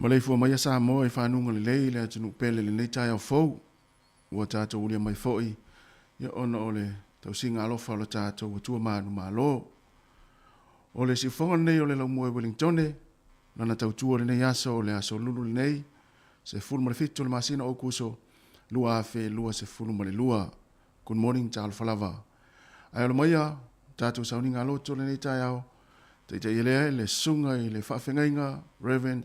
Ma le fua mai a Samoa i whanunga le lei le atunu pele le nei tai au fau. Ua tātou ulia mai foi. Ia ona o le tau singa alofa o le tātou wa tua manu malo. O le si fonga nei o le lau mua Wellingtone. Nana tau tua le nei aso o le aso lulu le nei. Se fulu ma le fitu le masina o kuso. Lua afe lua se fulu ma le lua. Good morning ta alfalava. Ai alo maia tātou sauninga aloto le nei tai au. Te te ilea le sunga i le whawhengainga Reverend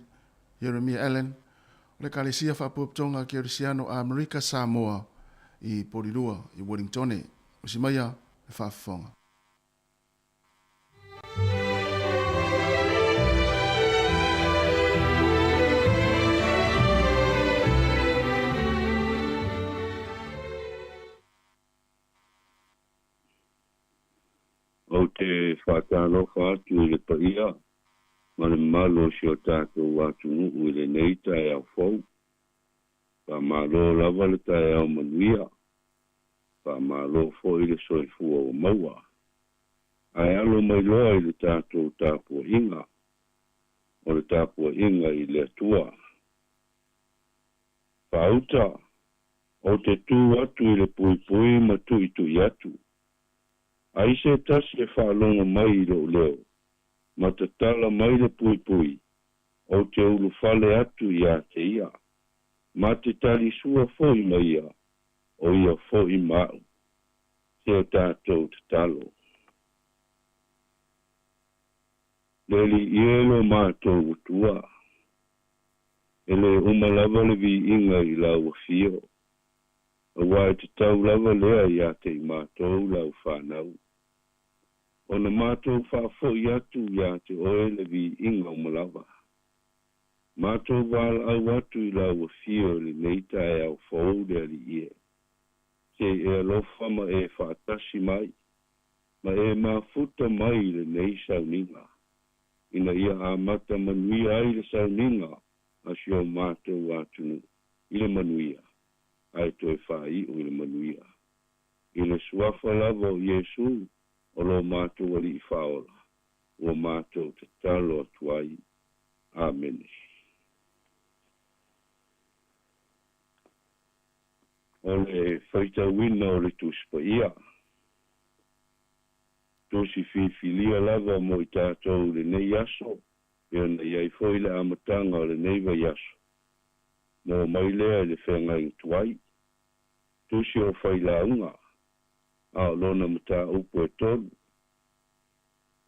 Jeremiah Allen, le kalesia whapoptonga ki Arisiano a Amerika Samoa i Porirua i Wellingtone. O si maia le whawhonga. O te whakalofa atu i le paia, ma le malo si o tātou watu nuu i le nei tai au fau. Pa malo lava le tai au manuia. Pa malo fo i le soifua o maua. Ai alo mai loa i le tātou Tapuaiga. O le Tapuaiga i le atua. Pauta, o te tū atu i le pui ma tui atu. Ai se tasi e whaalonga mai i lo leo. Ma te tala mai le pui. O te ulu fale atu i a te ia. Ma te tali sua foi mai ia. O ia foi mau. Se o tātou te talo. Leli ielo mātou utua. Ele umalava le vi inga i lau fio. A wai te tau lava lea i a te mātou lau whanau. O na mātou whafoi atu i a te oe le vi inga umalava. Mātou wala au atu i lau fio le neita e au fau le ali ie. Se e alofa ma e whaatasi mai. Ma e mafuta mai le nei sauninga. Ina ia a mata manuia ai le sauninga. Asi o mātou atunu i le manuia. Ai toi whai o i le manuia. I le suafa lava o Iesu. O lo mātou ali i whaola. O mātou te talo atuai. Amen. O le whaita wina o le tuspa ia. Tusi whiwhilia lava mo i tātou le nei aso. Pea na iai foi le amatanga o le nei vai aso. Mo mai lea le whengai tuai. Tusi o whailaunga. A lona mata upu e tonu.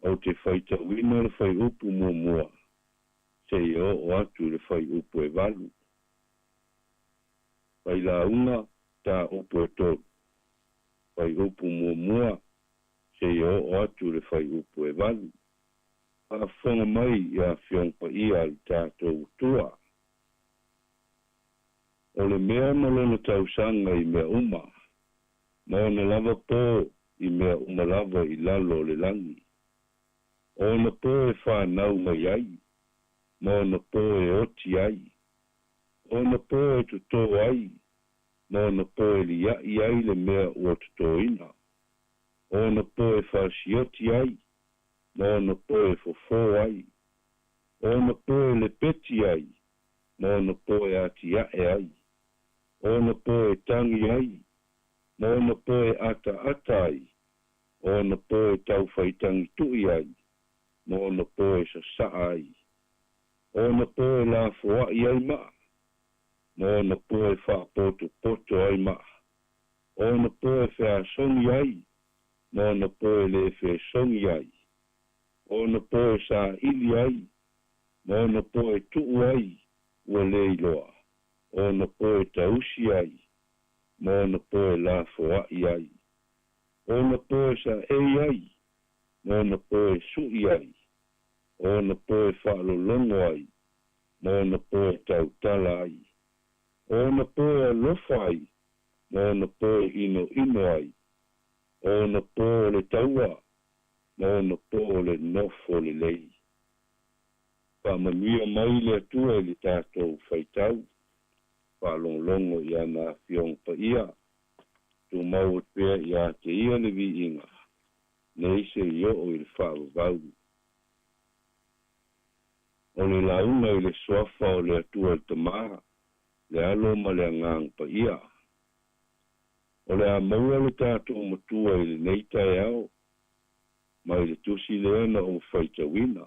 O te whaita wina le whai upu mua. Se i o atu le whai upu e walu. Whailaunga ta upu e tonu. Whai upu mua. Se i o atu le whai upu e walu. A whonga mai i a whiongpa ia i tātou tua. O le mea malona tausanga i mea uma. Ma ona lava pō i mea umalava i lalo le langi. Ona pō e whanau mai ai. Ma ona pō e oti ai. Ona pō e tuto ai. Ma ona pō e liai ai le mea ua tuto ina. Ona pō e whasioti ai. Ma ona pō e fofo ai. Ona pō e le peti ai. Ma ona pō e ati ae ai. Ona pō e tangi ai. Ma ona po e ata ai. Ona po e tau whaitangi tui ai. Ma ona po e sasa ai. Ona po e la fua i ai maa. Ma ona po e whapoto poto ai maa. Ona po e whea songi ai. Ma ona po e le whea songi ai. Ona po e sa ili ai. Ma ona po e tuu ai. Ua leiloa. Ona po e tausi ai. Ma ona po e la fua i ai. Ona po e sa ei ai. Ma ona po e sui ai. Ona po e whaalolongo ai. Ma ona po e tautala ai. Ona po e alofa ai. Ma ona po e ino ai. Ona po le taua. Ma ona po le nofo le lei. Whamanuia mai le atua le tātou whaitau. Whalonglongo i ana whiongpa ia. Tu mau pea i a te ia le vi inga. Nei se i o i le whaavavau. O le launga i le swafa o le atua i tamaa, le alo ma le angang pa ia. O le amaua le tātou matua i le neitai au, ma i le tusi leana o whaitawina.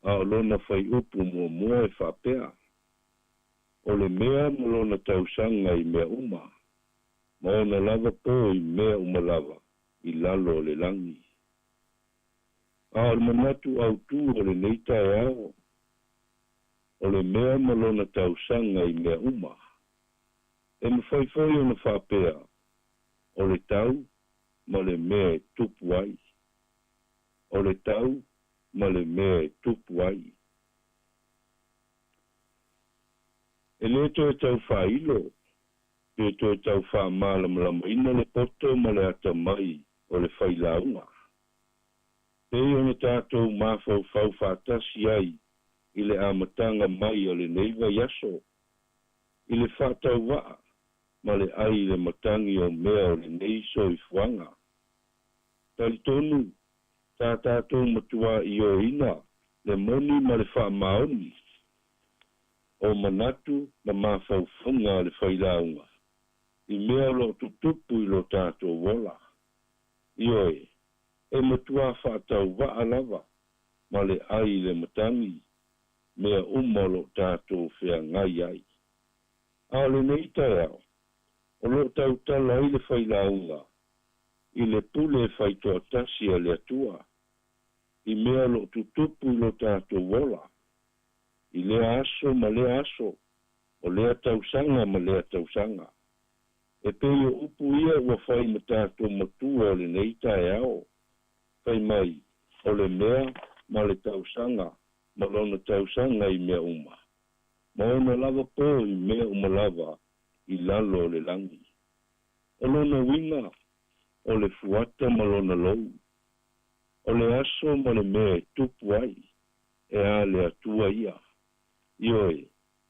A o lona whai upu mua e whapea. O le mea mo lona tausanga i mea uma. Ma ona lava po i mea uma lava, i lalo o le langi. A o le manatu au tu o le neitai au. O le mea mo lona tausanga i mea uma. E mawhaifoi ona whapea. O le tau, ma le mea tupu ai. O le tau, ma le mea tupu ai. E le to e tau whailo, e to e tau wha malamalama ina le poto ma le ata mai o le whailaunga. Pei o ne tātou mawhau whau whātasi ai i le amatanga mai o le neiva yaso, i le whātau waa, ma le ai le matangi o mea o le neiso i fuanga. Tali tonu, tā tātou matua i o ina, le moni ma le wha maoni, o manatu ma mawhau whunga le whailaunga. I mea lo tutupu i lo tātou wola. I oe, e matua whātau waa lava, ma le ai le matangi, mea umalo tātou whea ngai ai. A le neitai au, o lo tau tala i le whailaunga, i le pule whaitoa tasi a le atua, i mea lo tutupu i lo tātou wola, i le aso ma le aso, o le tausanga ma le tausanga. E pei o upu ia ua whai ma tātou matua o le neitai au, whai mai o le mea ma le tausanga, ma lona tausanga i mea uma. Ma ona lava po i mea uma lava i lalo le langi. O lona winga, o le fuata ma lona lou. O le aso ma le mea e tupu ai, e a le atua ia. Ioe,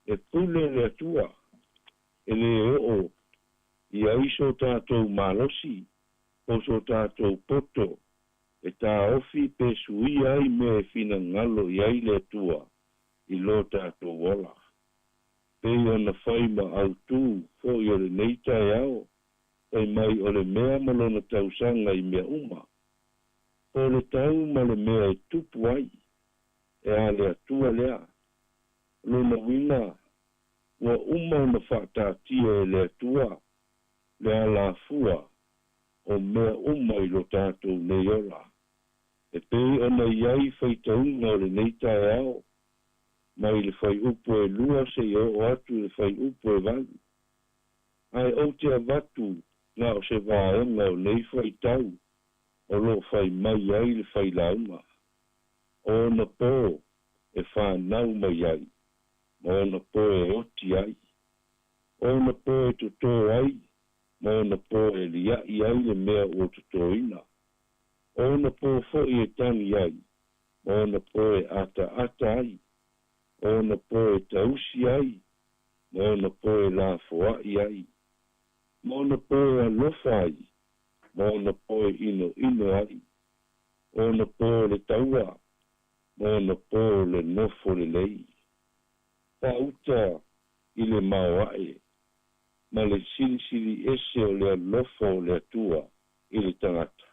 e pule le atua, e le o i aiso tātou malosi, o so tātou poto, e tā ofi pe sui ai me fina ngalo i ai le atua, i lo tātou wola. Pei ona whai ma au tū, fo i o le neitai au, e mai o le mea malona tausanga i mea uma. O le tau ma le mea e tupu ai, e a le atua lea. Lona wina, ua uma ona whātātia e le atua, le ala fua, o mea uma i lo tātou nei ola. E pei ona iai whaitaunga o le neitai au, mai le whai upo e lua se i o atu le whai upo e vali. Ai o te avatu, nga o se vaenga o nei whaitau, o lo whai mai ai le whai lauma. O na pō e whanau mai ai, o na pō e oti ai. O na pō e tuto ai, o na pō e lia i ai le mea o tutoina. O na pō fo i e tangi ai, o na pō e ata ai. O na pō e tausi ai, o na pō e la foai ai. O na pō e alofa ai, o na pō e ino ai. O na pō le taua, o na pō le nofo le lei. Pa uta i le maoae, ma le sili ese o le alofa o le atua i le tangata.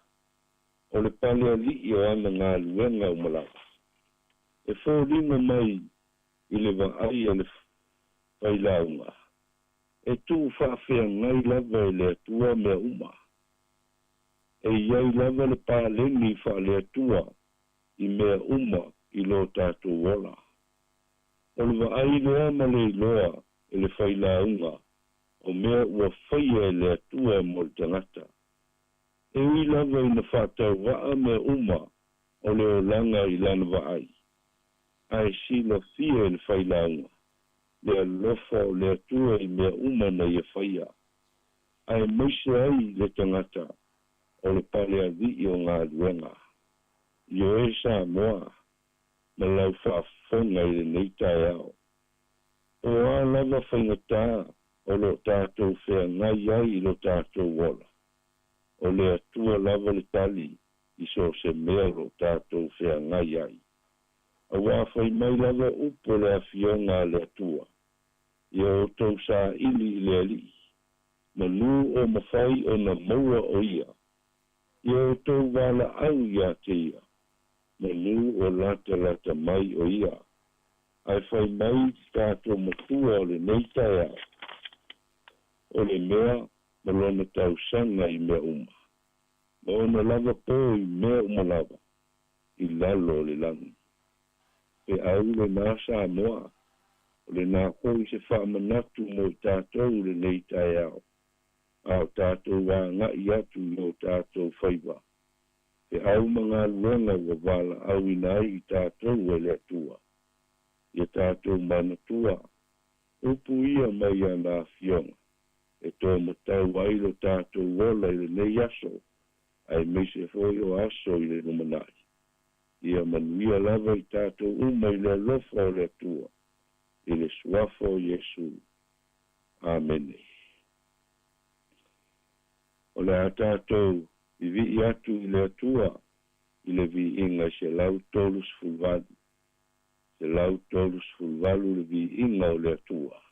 O le pale ali o ana ngā luenga o malawa. E fō lima mai i le vaai a le whailaunga. E tū whawhea ngai lava i le atua mea uma. E iai lava le pāleni wha le atua i mea uma i lo tātou wola. O le vaai loa ma le iloa i le whailaunga o mea ua whaia i le atua mo le tangata. E ui lava i na whātau waa mea uma o le o langa i lana vaai. Ai sila fia i le whailaunga. Le alofa o le atua i mea uma na ia whaia. Ai maise ai le tangata o le pale a vi o ngā luenga. Io e Samoa, ma lau whaafonga i le neitai au. O a lava whaingatā o lo tātou whea ngai ai i lo tātou wola. O le atua lava le tali i so se mea lo tātou whea ngai ai. a wafai mai lava upo le afionga le atua. Ia o tau sa ili le ali. Manu o mawhai o na maua o ia. Ia o tau wala au ia te ia. Manu o lata mai o ia. Ai whai mai tātou matua o le neitai au. O le mea malona tau sanga i mea uma. Ma ona lava po i mea uma lava. I lalo le langi. Pe au le nā Samoa. O le nā koi se whaamanatu mo i tātou le neitai au. Au tātou wā ngai atu mo tātou whaiwa. Pe au mga luenga wa wala au inai i tātou e le atua. Ia tātou manatua. Upu ia mai ana fionga. E tō matau wailo tātou wola i le nei aso. Ai meise foi o aso i le numanai. Ia manuia lava i tātou uma i le alofa o le atua. I le suafo Yesu. Amen. O le a tātou i vi atu i le atua. I le vi inga se lau tolus fulvalu. Se lau tolus fulvalu le vi inga o le atua.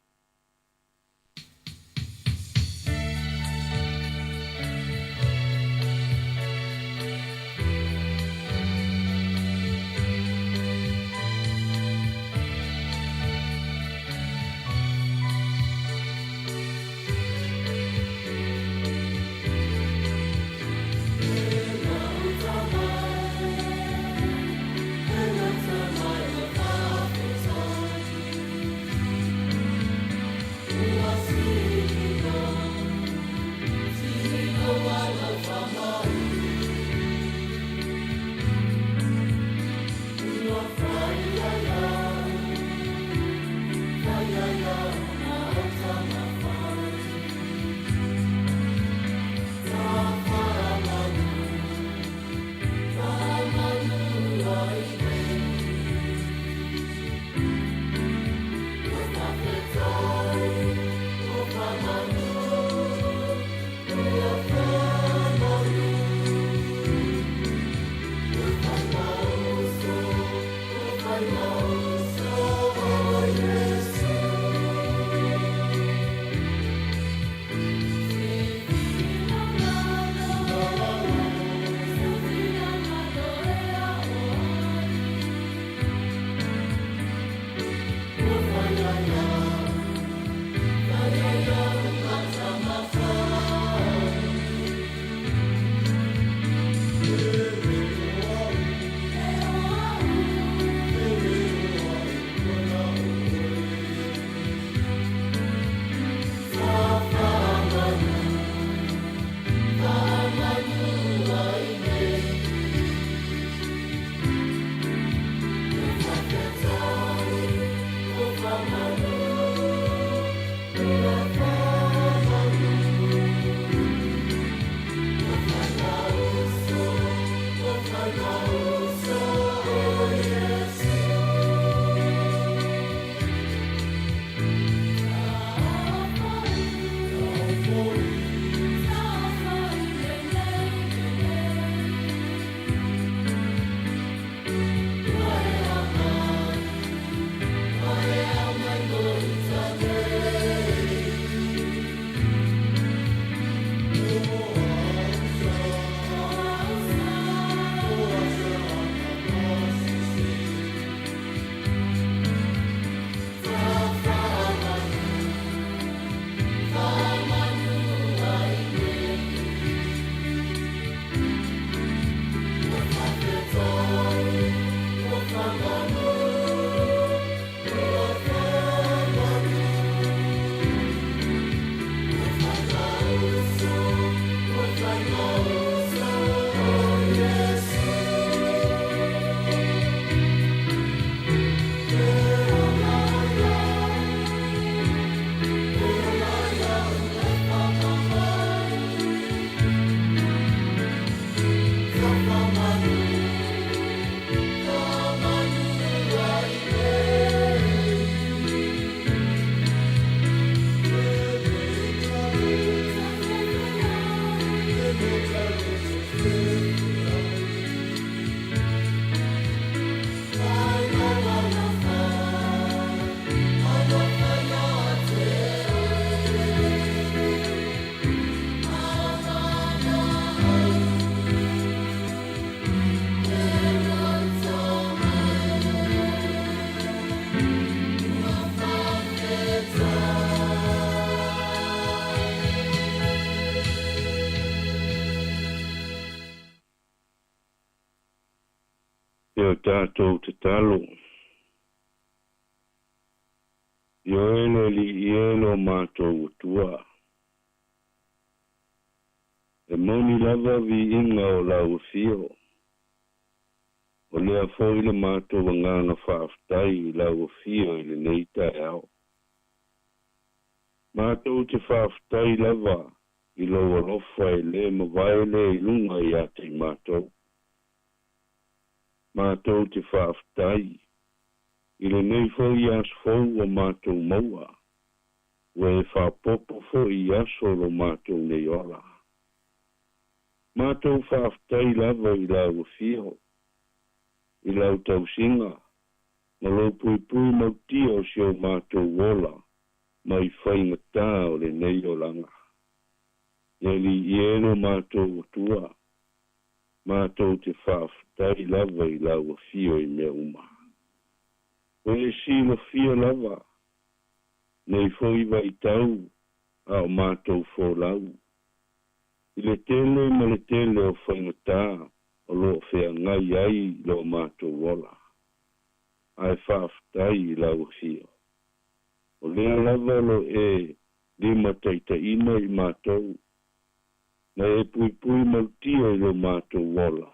tātou te talo. Yo ele li ielo mātou tua. E moni lava vi inga o lau fio. O lea foi le mātou nganga whaaftai lau fio i le neita e au. Mātou te whaaftai lava i lau alofa e le mawaele i lunga i ate mātou. Mātou te whaaftai i le nei foi as fau o mātou maua. Ue e whaapopo foi aso lo mātou nei ola. Mātou whaaftai lava i lau fio. I lau tausinga. Ma lo pui pui mautia o sio mātou wola. Mai whainga tā o le nei o langa. Ieli ielo mātou tua. Mātou te whaaftai lava i lau fio i mea uma. O e silo fio lava. Nei foi vai tau a o mātou fo lau. I le tele ma le tele o whainga tā o lo whea ngai ai lo mātou wola. Ai whaaftai i lau fio. O lea lava lo e lima taita ina i mātou. Na e pui pui mautia i lo mātou wola.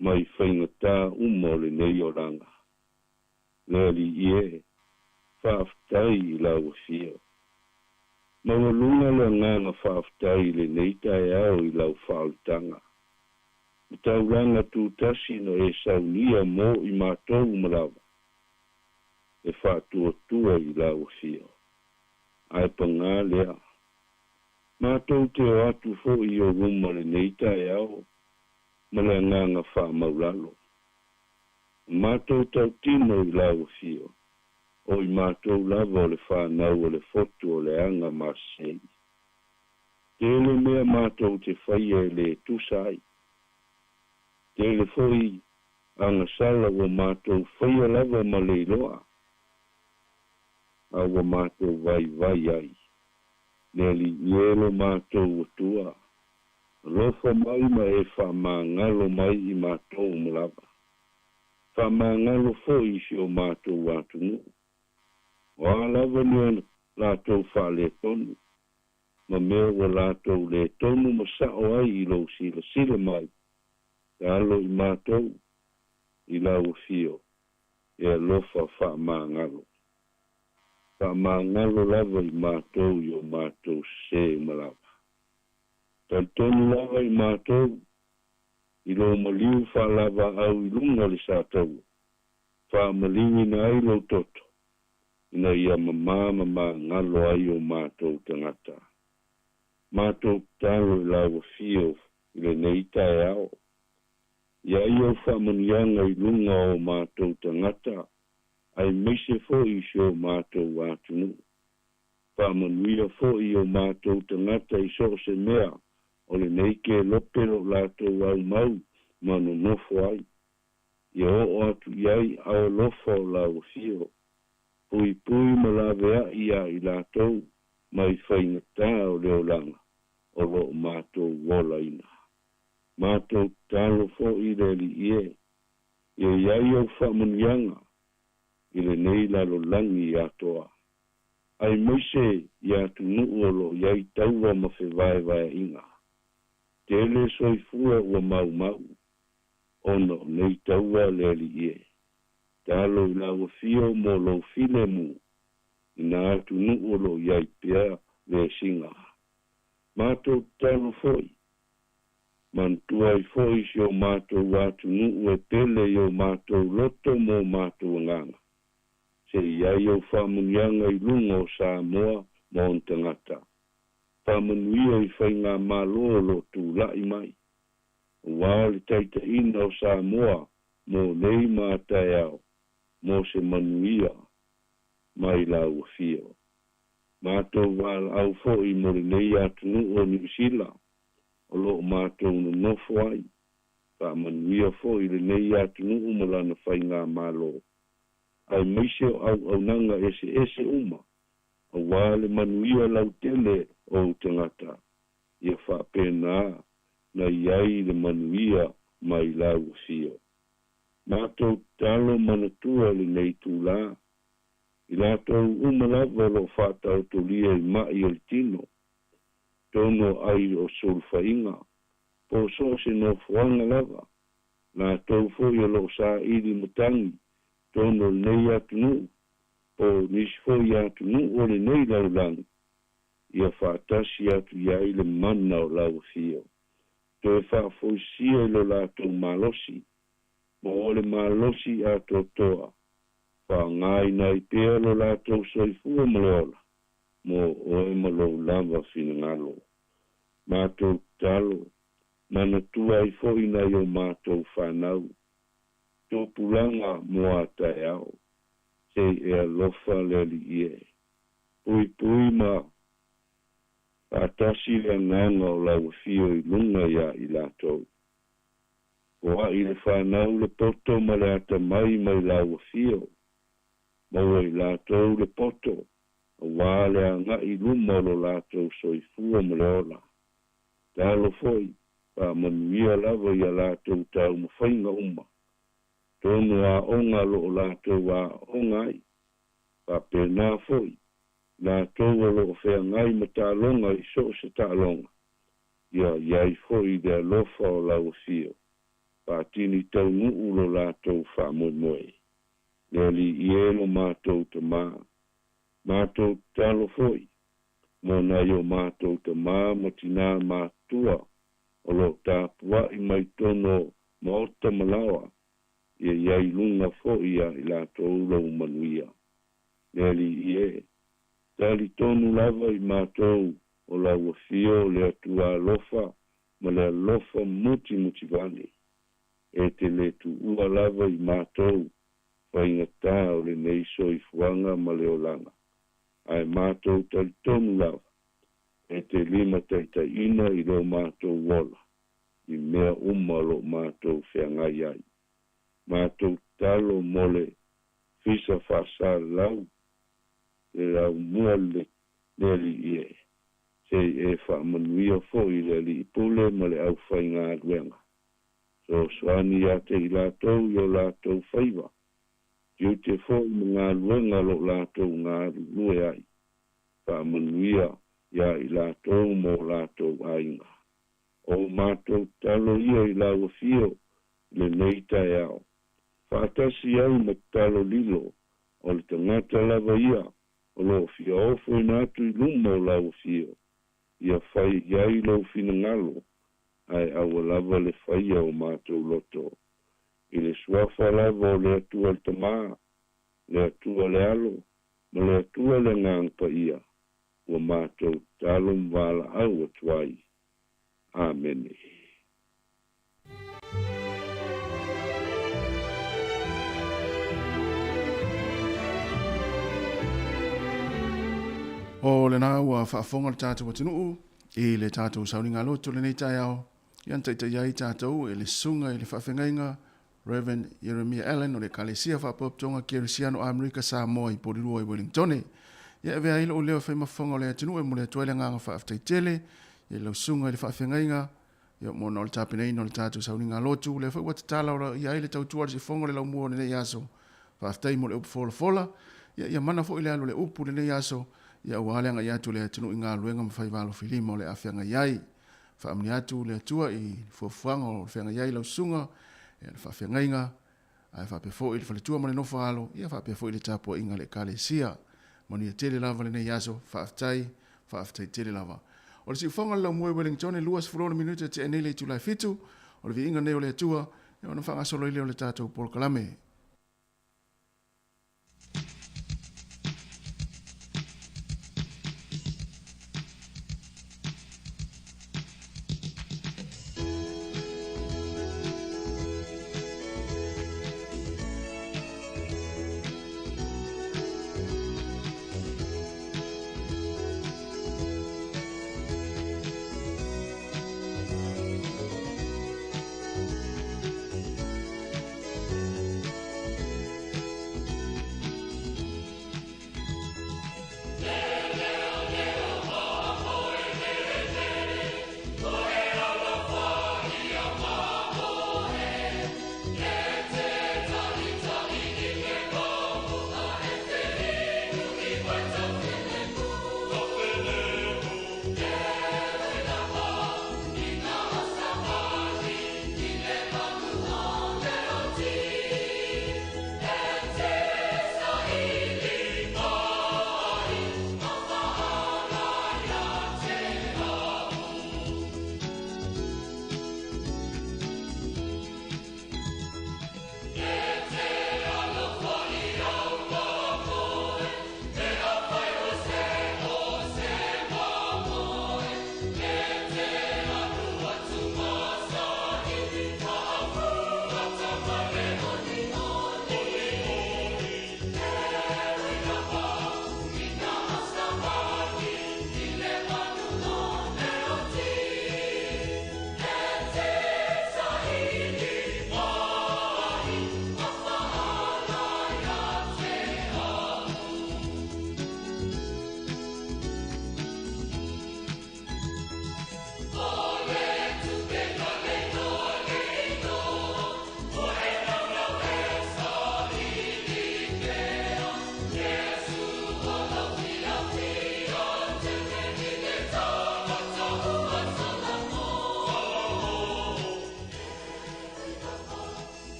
Mai whaingatā umo le nei o ranga. Lea li ie, whaaftai i lau fio. Maua lunga le nganga whaaftai le neita e au i lau whautanga. Tau ranga tu tasi no e saunia mo i mātou marawa. E whātua tua i lau fio. Ai pangā lea. Mātou te o atu fo i o ruma le neita e au. Ma le nganga wha mauralo. Mātou tau tino i lau fio. O i mātou lava o le whanau o le fotu o le anga masei. Tele mea mātou te whaia e le tusai. Tele foi anga sala o mātou whaia lava ma le iloa. Awa mātou vai vai ai. Neli ielo mātou tua. Rofa mai ma e whamangalo mai i mātou mlava. Whamangalo fo isi o mātou watunu. O alava ni lātou whale tonu. Ma mea o lātou le tonu ma sao ai i lo sila sila mai. Te alo i mātou i lau fio. E alofa whamangalo. Whamangalo lava i mātou i o mātou se malava. Tal tonu lava i mātou i lo maliu whalava au i lunga li sātou. Whamaliu ina ai lo toto. Ina ia mamama ngalo ai o mātou tangata. Mātou talo i lau fio i le neita e ao. Ia i o whamanianga i lunga o mātou tangata. Ai meise fo i sio mātou wātunu. Whamanuia fo i o mātou tangata i so se mea. O le neike lopero lātou au mau manu nofo ai. Ia o atu iai au lofo lau fio. Pui pui malavea ia i lātou mai whaingatā o leo langa. O lo mātou wola ina. Mātou talo fo i le li ie. Ia iai au whamanianga. I le nei lalo langi atoa. Ai moise i atu nuolo iai taua ma whewai vai inga. Tele soifua ua mau mau. Ono nei taua le li ie. Talo i lau fio mo lo file mu. Ina atu nuolo iai pia le singa. Mātou talo foi. Mantua i foi si o mātou atu nuo tele i o mātou loto mo mātou nganga. Se iai o whamunianga i lunga o Samoa mo on tangata. Whamunuia i whainga malo lo tu lai mai. Wāli taita ina o Samoa mo nei mātai au. Mo se manuia mai lau fio. Mātou wāla au fo i mori nei atunu o New Zealand. O lo mātou no nofo ai. Whamanuia fo i le nei atunu umalana whainga malo. Ai meise au nanga ese uma. A wale manuia lau tele o tangata. Ia whapena na iai le manuia mai lau fio. Mātou talo manatua le nei tūlā. I lātou umalava lo whātau tolia I mai o tino. Tono ai o solwhainga. Po so se no fuanga lava. Lātou fo I lo sa ili mutangi. Tono nei atunu. Po nisfo I atunu o le nei laulangi. Ia whātasi atu iai le mana o lau fio. To e whaafoisia lo lātou malosi. Mo o le malosi ato toa. Whaangai nai pēr lo lātou soifua malola. Mo o e malo lava fina ngalo. Mātou talo. Mana tua I foi nai o mātou whanau. Tō pulanga mo a tai au. Sei e alofa le li ie. Pui pui ma. Atasi le nganga o lau fio I lunga ia I lātou. Wa I le whanau le poto ma le ata mai lau fio. Maua I lātou le poto. Wa le anga I luma lo lātou soifua ma le ola. Talo foi. Pa manuia lava ia lātou tau mawhainga uma. Tono a onga lo lātou a onga ai. Pa pēnā foi. Lātou a lo whea ngai ma tālonga I so se tālonga. Ia iai foi de alofa o lau fio. Pa tini tau nuu lo lātou wha moe moe. Neli ielo mātou te mā. Mātou talo foi. Mona I o mātou te mā matina mātua. O lo Tapuaiga mai tono ma ota malawa. Ia iai lunga foi ia I lātou lau manuia. Neli ie. Tali tonu lava I mātou o lau fio le atua alofa ma le alofa muti vani. E te le tu ua lava I mātou whaingata o le neiso I fuanga ma le olanga. Ai mātou tali tonu lava. E te lima taita ina I lo mātou wola. I mea lo mātou whiangai ai. Mātou talo mole fisa whasa lau. Le lau mua le li ie. Sei e whaamanuia foi le li ipule ma le au whainga aduenga. So swani ate I lātou I o lātou whaiva. Tiu te foi mga aduenga lo lātou ngā lue ai. Whaamanuia ia I lātou mo lātou ainga. O mātou talo ia I lau fio le neita e au. Whātasi au ma talo lilo o le tangata lava ia. O lo fia ofo I nātu I luma o lau fio. Ia whai iai lau fina ngalo. Ai awa lava le whaia o mātou loto. I le suafa lava o le atua le tamā. Le atua le alo. Ma le atua le ngangpa ia. Ua mātou talo mwala au atuai. Amen. O le nā ua whaafonga le tātou atunuu, I le tātou sauninga loto le nei tai au, ian taitai ai tātou e le sunga I le whawhengainga, Reverend Jeremiah Allen o le Kalesia whapoptonga Kirisiano Amerika Samoa I Porirua I Wellingtone. Ia e vea ilo o leo whaimafonga o le atunuu e mo le atuele nganga whaaftaitele, I le sunga I le whawhengainga, ia mo na o le tāpinei no le tātou sauninga loto, le whaiwata tala ora ia le tautua le sifonga le lau mua le nei aso, whaaftai mo le upu fola fola, ia mana fo I le alu le upu le nei aso, ia ua leanga I atu le atunu I ngā luenga ma whaivalo filima o le awhianga iai. Whaamni atu le atua I fuafuanga o le whianga iai lau sunga, e le whawhiangainga, ai whapefo I le whaletua ma le nofa alo, ia whapefo I le Tapuaiga le Kalesia, mani e tele lava le nei aso, whaaftai tele lava. O le siufonga lau mua Wellington e luas fulona minuta te enele I tulai fitu, o le viinga nei o le atua, e ona whangasolo I leo le tātou Polokalame.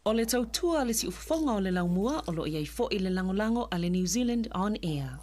O le tautua le si ufafonga o le laumua o lo iai fo i le langolango a le New Zealand On Air.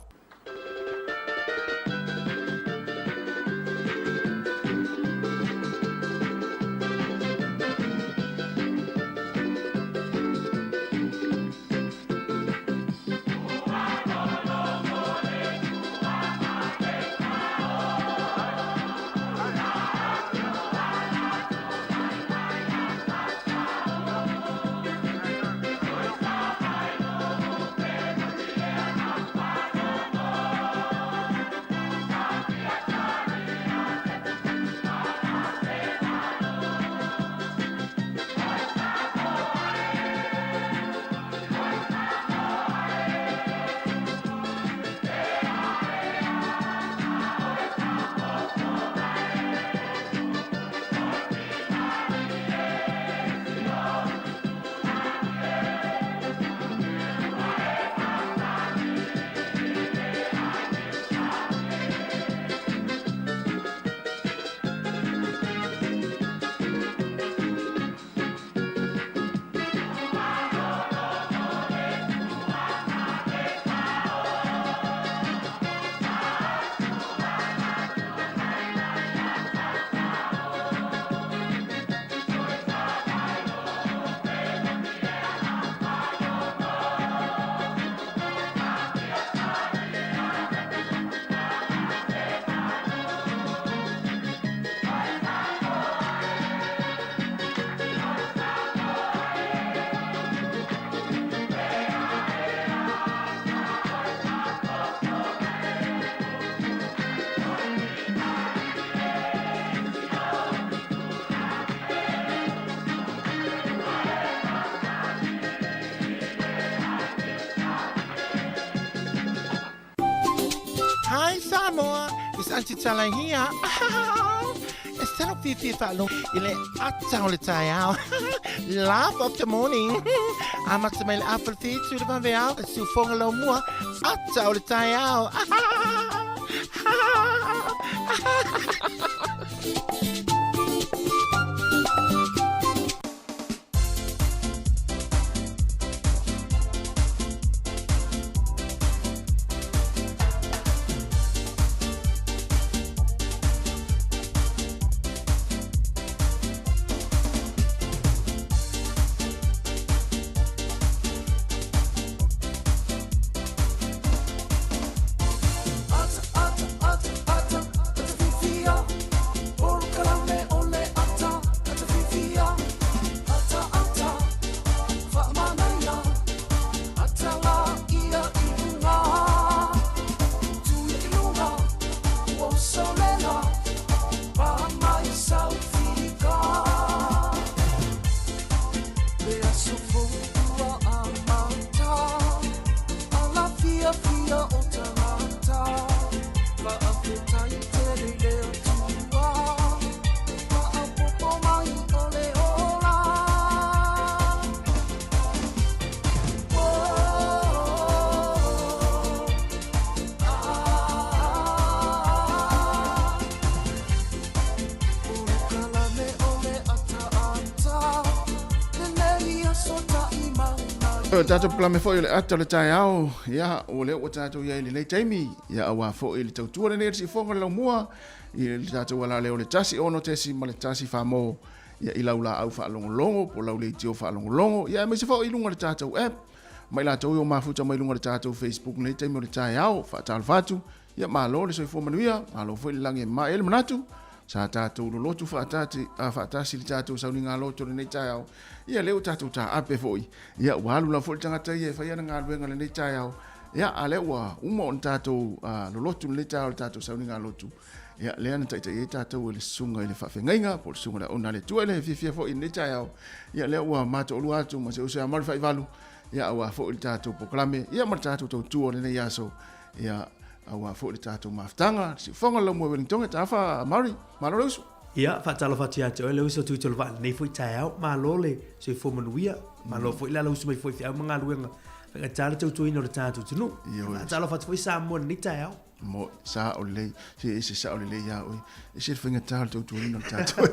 Hi Samoa, it's Auntie Tala here. Instead of Fifi Falo, ile atang le tayao. Laugh of the morning. I'm at my apple feet to the vanveal, su fongalo mua, atang le tayao. Tato plame fo ile ata le tai au ya o le o tato ya ile le taimi ya awa fo ile tau tua ne si fonga la mua ile tato wala le o le tasi ono tesi ma le tasi fa mo ya ila ula au fa longo po la le tio fa longo ya me se fo ilunga le tato app mai la tau yo mafuta mai lunga le tato Facebook le taimi o le tai au fa tal fatu ya ma lo le so fo manuia ma lo fo ile lange ma el manatu sa tato lo lotu fa tasi le tato sa ninga lotu le tai au ia leo tato ta ape foi ia walu la fo tanga tai fa ia nga luenga le tai au ia ale wa umo on tato lo lotu le tato sa ninga lotu ia le ana tai tato le sunga le fa fenga por sunga la ona le tu le fifia fo in tai au ia le wa mato lu atu ma se o se amal fa valu ia wa fo il tato proclame ia ma tato to tu le ia so ia awa fo le tato maftanga si fonga lo mo Wellington ta fa mari malosu ia fa talo fa tia to le uso tu tolo va nei foi tau ma lole se fo manuia ma lo foi la lo uso mai foi fia manga luenga fa talo tu tu ino le tato tunu talo fa foi Samoa ni tau mo sa o le se sa o le ya o se finga tal to no tato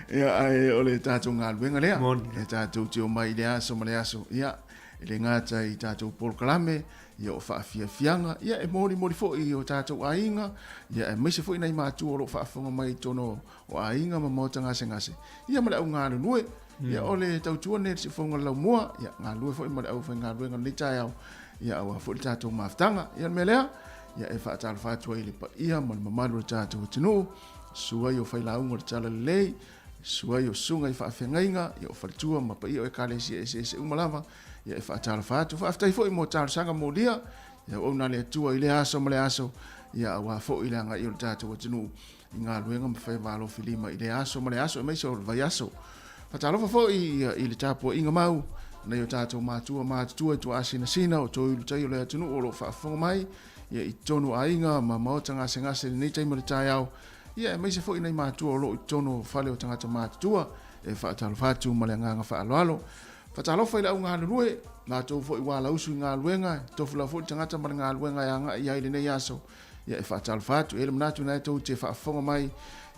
ya ai o le tato ngal wenga le e tato tio mai le aso male aso ya le ngata i tato polklame ya o fa fianga ya e mori fo i o tato ainga ya e mese fo i nei matu o lo fa fonga mai tono o ainga ma mo tanga ngase ya mala o ngalo nue ya ole tau tuone se fonga la moa ya ngalo fo i mala o fa ngalo wenga le tayao ya wa fo tato maftanga ya melea ya e fa tal fa tu ile pa ia mal mamalu tato tinu sua yo fa la un tala le sua yo sunga i fa fengainga ya fa tua ma pa ia e kale se umalava ya e fa tal fa tu fa aftai fo i mo tal sanga modia ya ona le tua ile aso male aso ya wa fo ile nga i tato tinu nga luenga ma fa valo filima ile aso male aso mai so va yaso fa tal fo i ile tapo inga mau na yo tato matua tu asina o to tai le tunu o lo fa fonga mai ya i tonu ainga ma maotanga se ni tai mo tai au ya mai se fo ina matua o lo tonu fale o tanga matua e fa talo fatu ma le nga fa alo fa talo fa ila unga lue na to fo i wala usu nga luenga to fula fo tanga ma nga luenga ya ile ne yaso ya e fa talo fatu ele mnatu na to te fa fonga mai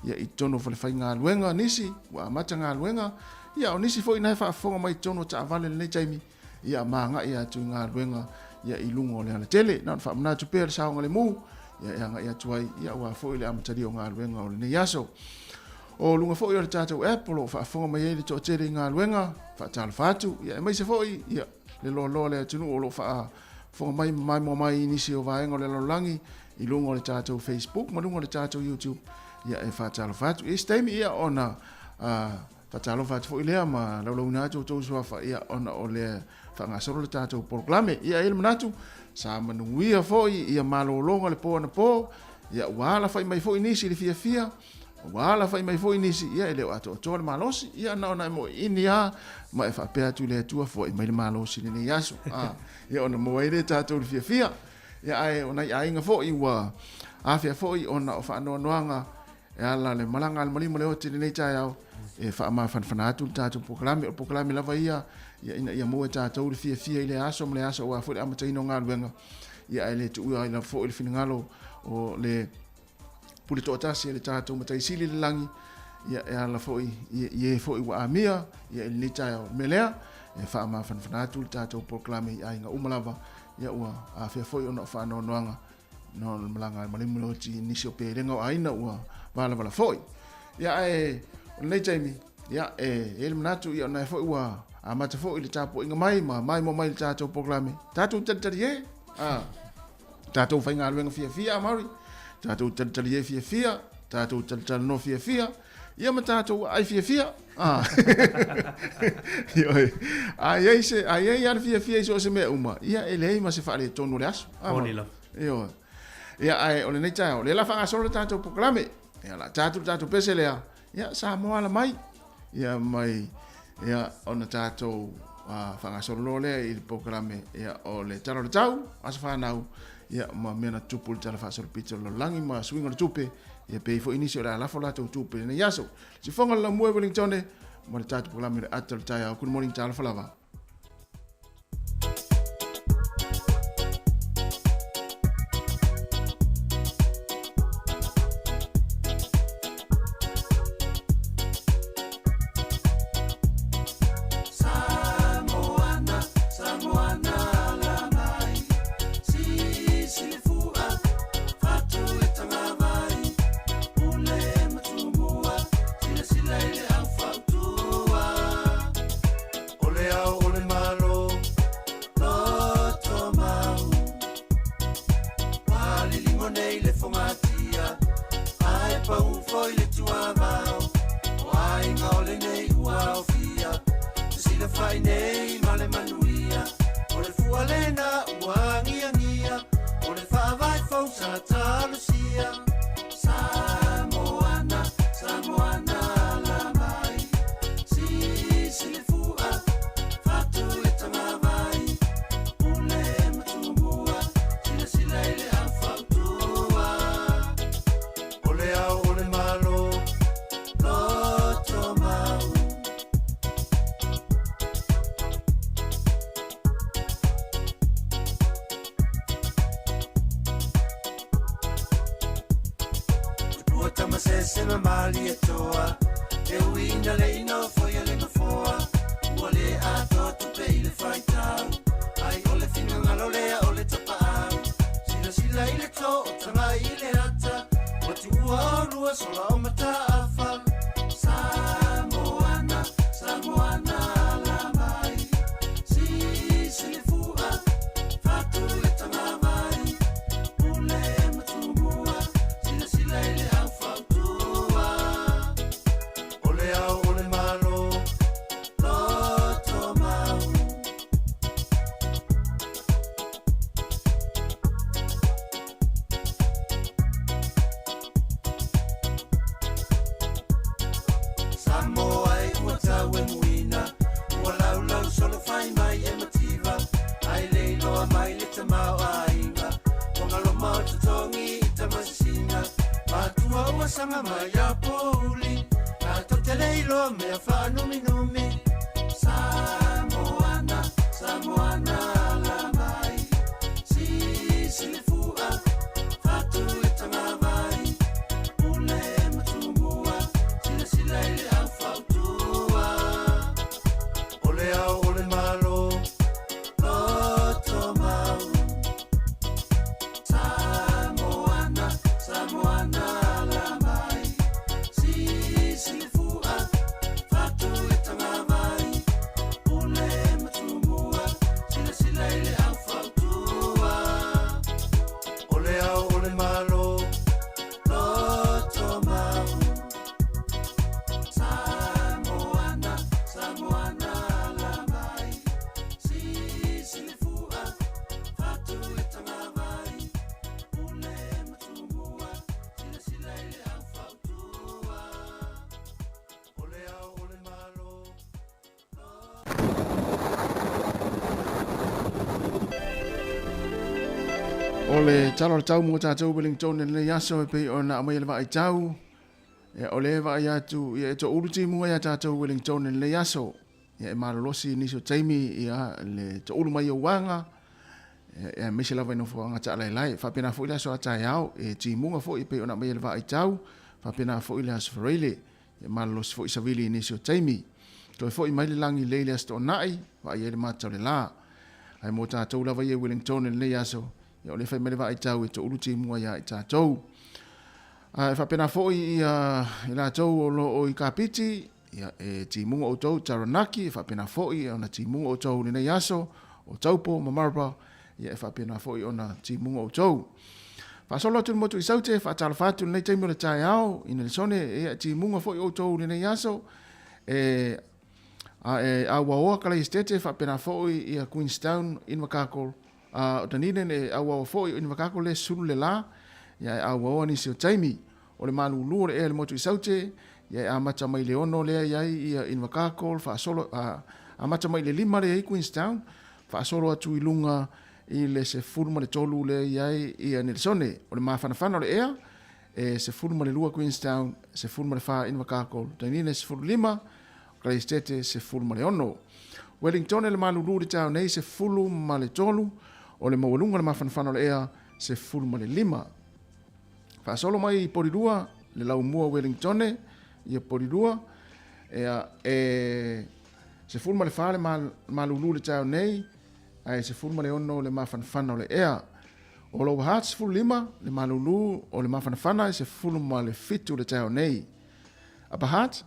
ya i tonu fo le fa nga luenga nisi wa matanga luenga ya onisi fo ina fa fonga mai tono ta vale le taimi ya manga ya tu nga luenga ya ilungo le ala tele na fa mna tu per sa ngale mu ya nga ya tuai ya wa fo ile am tadi nga luenga o le yaso o lunga fo yo tata apple fa fonga mai le to tele nga luenga fa tal fatu ya mai se fo ya le lo le tu no lo fa fonga mai ni si o va ngole lo langi ilungo le tata Facebook ma lungo le tata YouTube ya e fa tal fatu e taimi ya ona fatalo fat fo ile ma lo na to so fa ia ona ole fa nga solo tato proclame ia il manatu sa manuia fo ia malo longa le po na po ia wala fa mai fo inisi le fia wala fa mai fo inisi ia le ato to malosi ia na ona mo inia ma fa pe atu le tu fo mai malosi le yaso ia ona mo ile tato le fia ia ai ona ai nga fo i wa afia fo i ona fa no noanga ia la le malanga le malimo le oti le tayao e fa ma fan atu tato proclame la vaia ia mo tato le fia ile aso mle aso wa fo ama taino nga luenga ia ile tu ia ina fo ile finangalo o le pulito tasi le tato matai sili le langi ia la fo ia fo wa amia ia ile tayo melea e fa ma fan atu tato proclame ia nga umalava ia wa afia fo ona fa no noanga no malanga malimo lo ti nisio pe lenga aina wa vala fo ia nei taimi ya ele manatu ia na fo wa amata fo ile tapo inga mai mo tato proclame tato tatarie tato fa inga luenga fia mari tato tatarie fia tato tatal no fia ia matato ai fia yo ai ar fia so se me uma ia ele ma se fa le tonu le aso onila yo ia ai ole nei tao le la fa solo tato proclame ia la tato peselea ya Samoa la mai ya mai ya ona tato fanga solo le il programe ya o le talo tau asfa nau ya ma mena tupul tala fa solo pizza lo langi ma swingo tupe ya pe fo inisio la fola tupe ne yaso si fonga la mo Wellington mo tato programe atal taya ku morning tala fola tamasese mamali etoa e uina le ino foia le mafoa ua le ato tupe i le faitau ai o le finga ngalo lea o le tapaau sila sila i le to o tanga i le ata o tu ua o lua sola o mata afa Samoana Samoana la mai si silifua fatu le tanga mai ule matumua sila sila i le au fautua o le au o le malo loto mau Samoa e ua tau e muina ua lau lau solo fai mai e mativa ai leiloa mai le tamau ainga wangalo mau tutongi i tamasina matua ua sanga mai a pouli na tote leiloa mea whanumi numi Samoana Samoana la mai si silifua fatu e tanga mai ule matumua sila sila i le au fautua o le au o le malo loto mau Samoana Samoana la mai si silifua fatu e tanga mai ule matumua sila sila i le au fautua o le au o le malo loto mau Samoana Samoana la mai si silifua fatu e tanga mai ule matumua sila sila i le au fautua o le au o le malo O le talo le tau mo tātou Wellington le yaso e pei o na amai le vai tau. E o le vai atu i e to uruti mua ia tātou Wellington le yaso. E malolosi niso taimi ia le to uru mai o wanga. E mese lava ino fo anga ta lai. Fa pena fo ile so atai au e ti munga fo i pei o na amai le vai tau. Fa pena fo ile as freile. E malolosi fo isavili niso taimi. To fo i mai le langi leile as to nai. Wa i le matau le la. Ai mo tātou lava i Wellington le yaso. Ya ole fai mele vai tau e to uruti mua ia i tātou. E whapena fo i la tau o lo o i kapiti, ia e ti munga o tau Taranaki, e whapena fo i ona ti munga o tau nina yaso, o taupo, mamarpa, ia e whapena fo i ona ti munga o tau. Whasolo atu motu i saute, whatala whatu nei teimo le tai au, ina le sone, ia ti munga fo i o tau nina yaso, a waoa kala i stete, whapena fo i ia Queenstown, in Makakol, o tanine ne a waoa fo i in Makakol le suru le la, ia a waoa nisi o taimi, o le malulu le motu i saute, ia a mata mai le ono lea iai ia in Makakol, whaasolo, a mata mai le lima le i Queenstown, whaasolo atu i lunga i le se furuma le tolu le iai ia Nelsone, o le mawhanawhana o le ea, e se furuma le lua Queenstown, se furuma le wha in Makakol, tanine se furu lima, Christete se furuma le ono. Wellington le malulu le tau nei se furuma le tolu, o le mawalunga le mawhanawhana o le ea, se furuma le lima. Whaasolo mai i porirua, le lau mua Wellington, ia porirua, se furuma le whale malulu le tau nei, ai se furuma le ono le mawhanawhana o le ea. O lo wahat se furu lima, le malulu o le mawhanawhana, se furuma le fitu le tau nei. A pahat,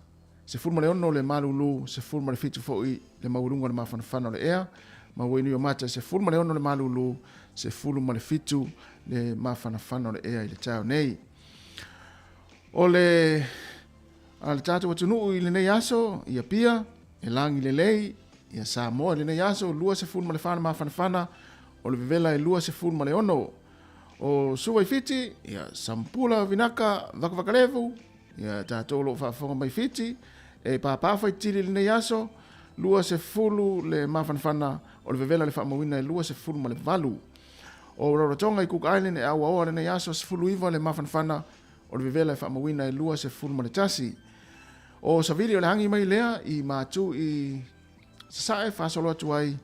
se furuma le ono le malulu, se furuma le fitu fo'i le mawalunga le mawhanawhana o le ea, ma wenu yo mata se furuma le ono le malulu, se furuma le fitu le mawhanawhana o le ea i le tau nei. O le tatu watunu i le nei aso, ia pia, e langi le lei, ia Samoa le nei aso, lua se furuma le whana mawhanawhana, o le vivela e lua se furuma le ono. O suwa i fiti, ia sampula vinaka vakavakalevu, ia tātou lo whafonga mai fiti, e pāpāwha i tiri le nei aso, lua se fulu le mawhanawhana, o le vivela le whamawina e lua se furuma le valu. O Rarotonga i Cook Island e aua oa le nei aso, se fulu iwa le mawhanawhana, o le vivela e whamawina e lua se furuma le tasi. O Savili o le hangi mai lea, i mātu i sasae whasolo atu ai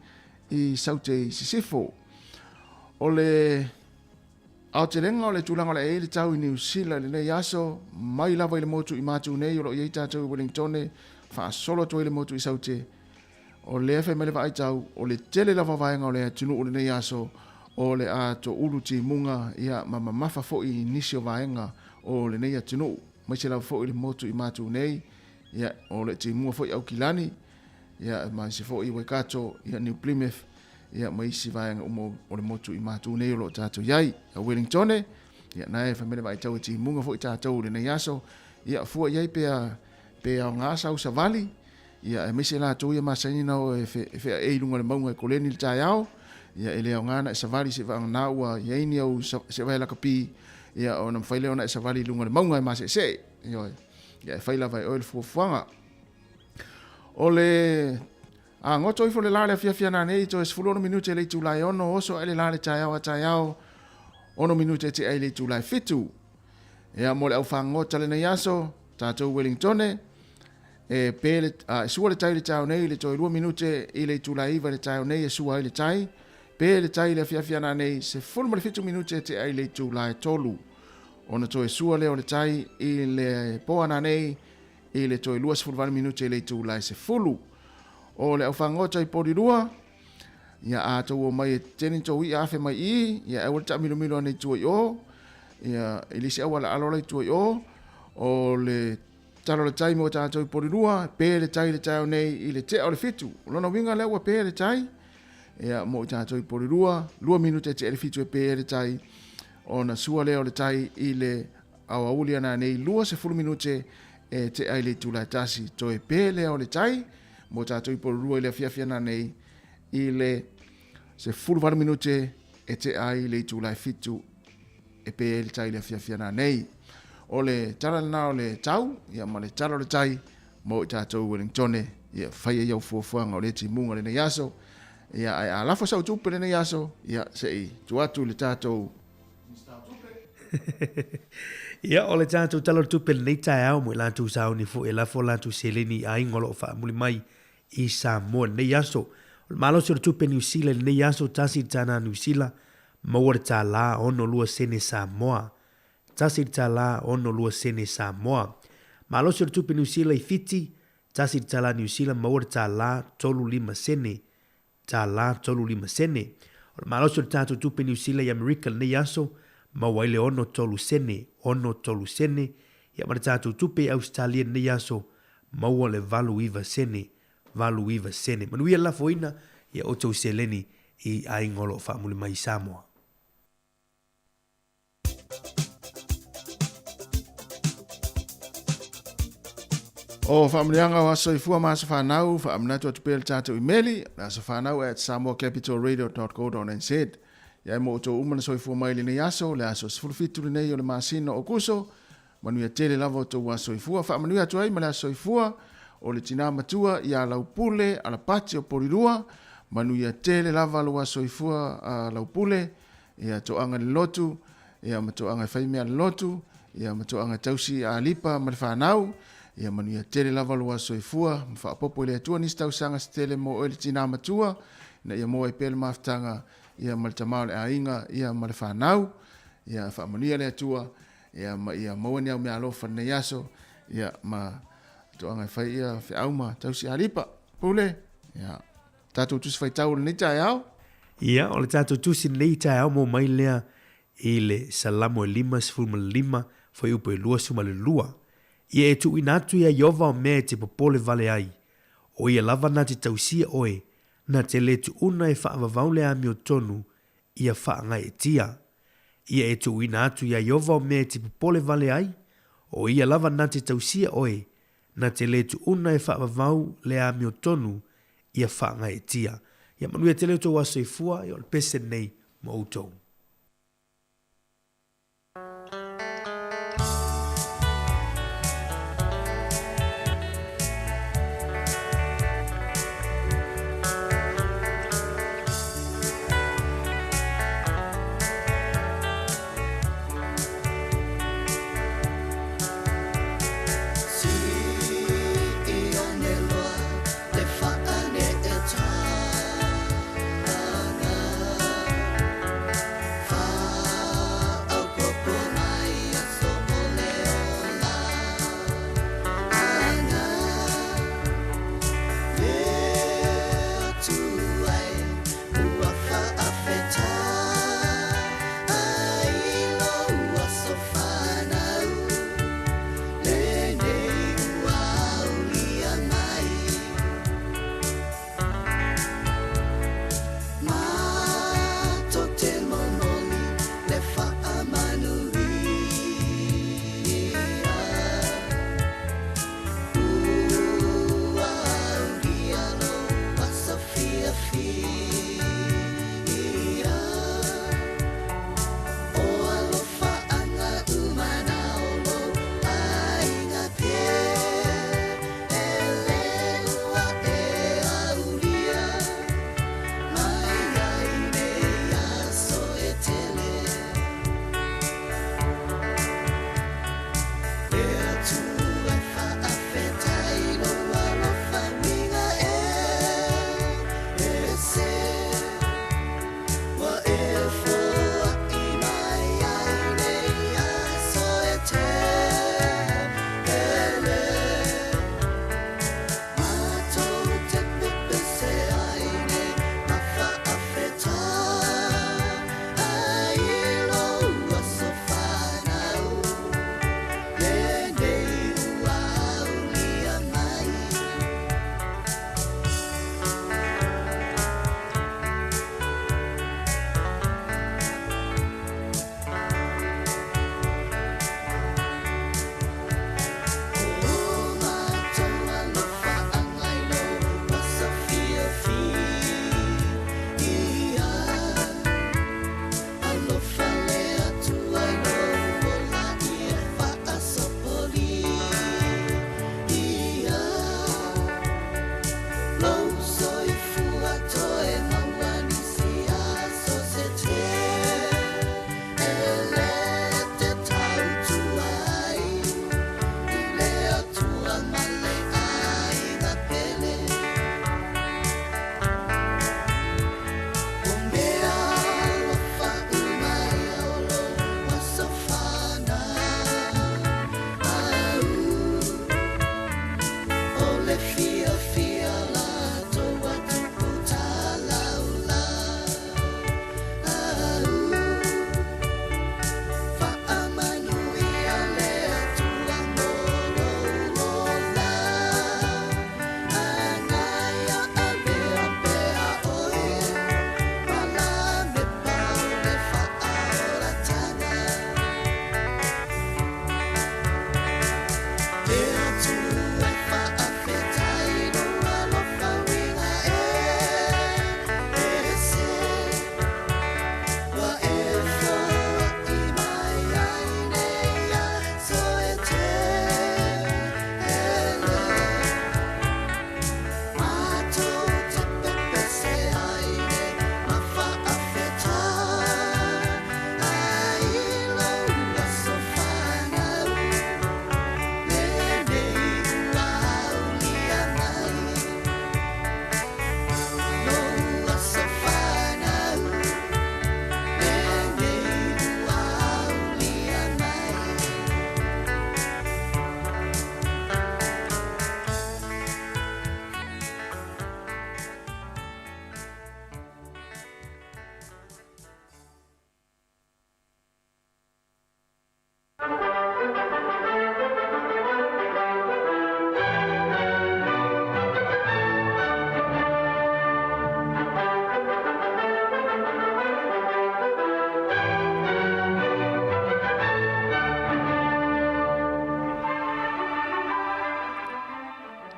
i saute i sisifo. O le Au te renga o le tūlanga le e le tau i New Zealand le nei aso, mai lava i le motu i mātu nei o lo i tātou i Wellington, wha solo to i le motu i saute, o le efe mele vai tau, o le tele lava vaenga o le tunu o le nei aso, o le a to ulu ti munga ia mafa fo i nisi o vaenga o le nei tunu, mai se lava fo i le motu i mātu nei, ia o le ti munga fo i au kilani, ia mai se fo i Waikato, ia New Plymouth, ia mai si vaenga o le motu i mātu nei o lo tātou iai, a Wellington, ia na e whamene vai tau ti munga fo i tātou le nei aso, ia fua iai pe au ngā sau sa vali, ia e mese la tau ia masaini nao e whea e ilunga le maunga e koleni le tai au, ia e leo ngana e sa vali se vanga naua, ia ini au se vai laka pi, ia o na mwhaile ona e sa vali ilunga le maunga e mase se, ia e whaila vai oil fuanga. O le a ngoto i fo le lale fia na nei to es fulono minute le tu lai ono oso ele lale tai au ono minute te ele tu lai fitu. Ia mo le au fa ngota le nei aso tātou Wellington e pele sua le tai le tau nei le toi 2 minute i le tu lai va le tau nei e sua le tai pele tai le fia na nei se full mo le fitu minute te ele tu lai tolu. Ona toi sua le o le tai i le poa na nei i le toi 2 minute le tu lai se fulu. O le au whangota i porirua, ia a tau o mai e teni tau i awhi mai i, ia e wale ta milo nei tua i o, ia ilisi au wala alola i tua i o le taro le tai mo tātou i porirua, pē le tai le tai nei i le te o le fitu, lona winga lewa pē le tai, ia mo i tātou i porirua, 2 minute te le fitu e pē le tai, o na sua leo le tai i le au aulia na nei 2 minute e te ai le tula tasi, to e pē leo le tai, mo tātou i porurua i le fiafia na nei i le se 4 minute e te ai le tūlai fitu e pe le tai le fiafia na nei. O le tara na o le tau, ia ma le tara o le tai, mo i tātou Wellington, ia whaia iau fuafuanga o le ti munga le nei aso, ia ai a lafo sau tupe le nei aso, ia se i tuatu le tātou. Ia o le tātou talo tupe le nei tai au mo i lātou sau ni fu e lafo lātou seleni a ingolo o wha muli mai i Samoa nei aso. O le malo se le tupe New Zealand nei aso tasi tana New Zealand maua le tā la ono lua sene Samoa. Tasi tā la ono lua sene Samoa. Malo se le tupe New Zealand i fiti, tasi tā la New Zealand maua le tā la tolu 5 sene. Tā la tolu 5 sene. O le malo se le tātou tupe New Zealand i Amerika nei aso, maua ile ono tolu sene, ia mara tātou tupe Australia nei aso, maua le valu iwa sene. Manuia la foina, ia o tau seleni i aingolo wha muli mai Samoa. O whaamrianga o aso i fua maasa whanau, whaamnatu atu pēle tātou i meli, aso whanau at samoacapitalradio.co.nz. Ia mo to umana so i fua mai le nei aso, le aso sfulufitu le nei o le masino o kuso, manuia tele lava o to aso i fua, whaamanuia atu ai ma le aso i fua, o le tina matua i a laupule, a la pati o porirua, manuia tele lava lo aso i fua a laupule, ia to anga le lotu, ia mato anga whaimea le lotu, ia mato anga tausi a lipa ma le whanau, ia manuia tele lava lo aso i fua, mwhaapopo i le atua nisi tausanga stele mo o le tina matua, na ia mo e pele maftanga, ia ma le tamau le ainga, ia ma le whanau, ia whaamanuia le atua, ia maua au mea alofa nei aso, ia ma to anga fai ia fe auma tausi alipa pule ia tatu tusi fai tau nei tai au ia o le tatu tusi nei tai au mo mai lea i le salamo e 5 foi upo e 2 ia e tu inatu ia Yova o mea te popole vale ai o ia lava na te tausia oe na te le tu una e whaavavau le ami o tonu ia whaanga e tia ia e tu inatu ia Yova o mea te popole vale ai o ia lava na te tausia oe na te le tu una e whaavavau le a mio tonu ia whaanga e tia. Ia manuia te leo tō aso i fua i o le pese nei mo utou.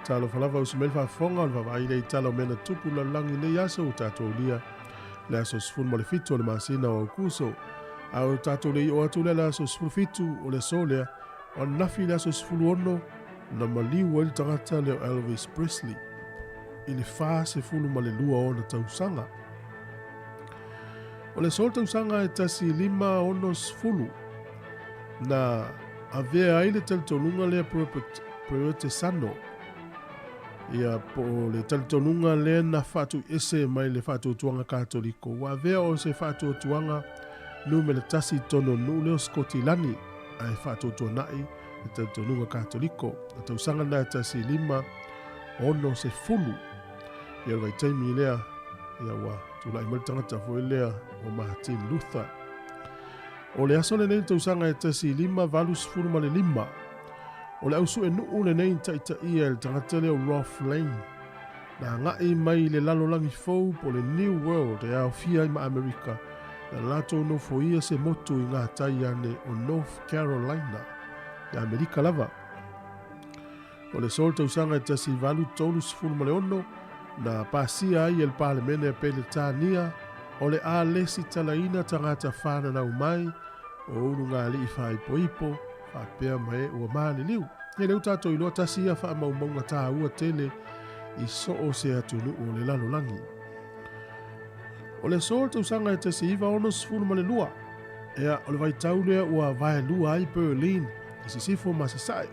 talo falava usumel whaafonga o vavai nei talo mena tupu lalangi nei aso o tātou lia le aso sifunu male fitu o le masina o kuso au tātou lei o atu le aso sifunu fitu o le solea o nafi le aso sifunu ono na maliu o le tangata le Elvis Presley i le wha sifunu male lua o na tausanga o le sol tausanga e tasi 5 ono sifunu na avea ai le talitonunga le Proete Sano ia po le talitonunga le na fatu ese mai le fatu tuanga katoliko wa vea o se fatu tuanga nume le tasi tono nu le Skotilani ai fatu tuanai le talitonunga katoliko na tausanga na tasi 5 ono se fulu ia vai taimi lea ia wa tula imal tangata fo lea o Martin Luther o le aso le nei tausanga e tasi 5 valus fulu ma le 5 o le ausu e nuu le nei taita ia le tangata leo Rolf Lane na ngai mai le lalolangi fau po le New World e au fia i ma Amerika na lato no foia se motu i ngā tai ane o North Carolina i Amerika lava o le sol tausanga e tasi valu tolu sifunu ma le ono na pasia ai el parlemene pe le tania o le a lesi talaina tangata whana na umai o unu ngā li i whai poipo whapea mai ua maani liu. He leu tātou ilo tasia wha maumaunga tā ua tele i so o se atunu o le lalolangi. O le sol tausanga e tasi iwa ono sifunu ma le lua. Ea o le vai taulea ua vai lua ai Berlin i si sifo ma se sai.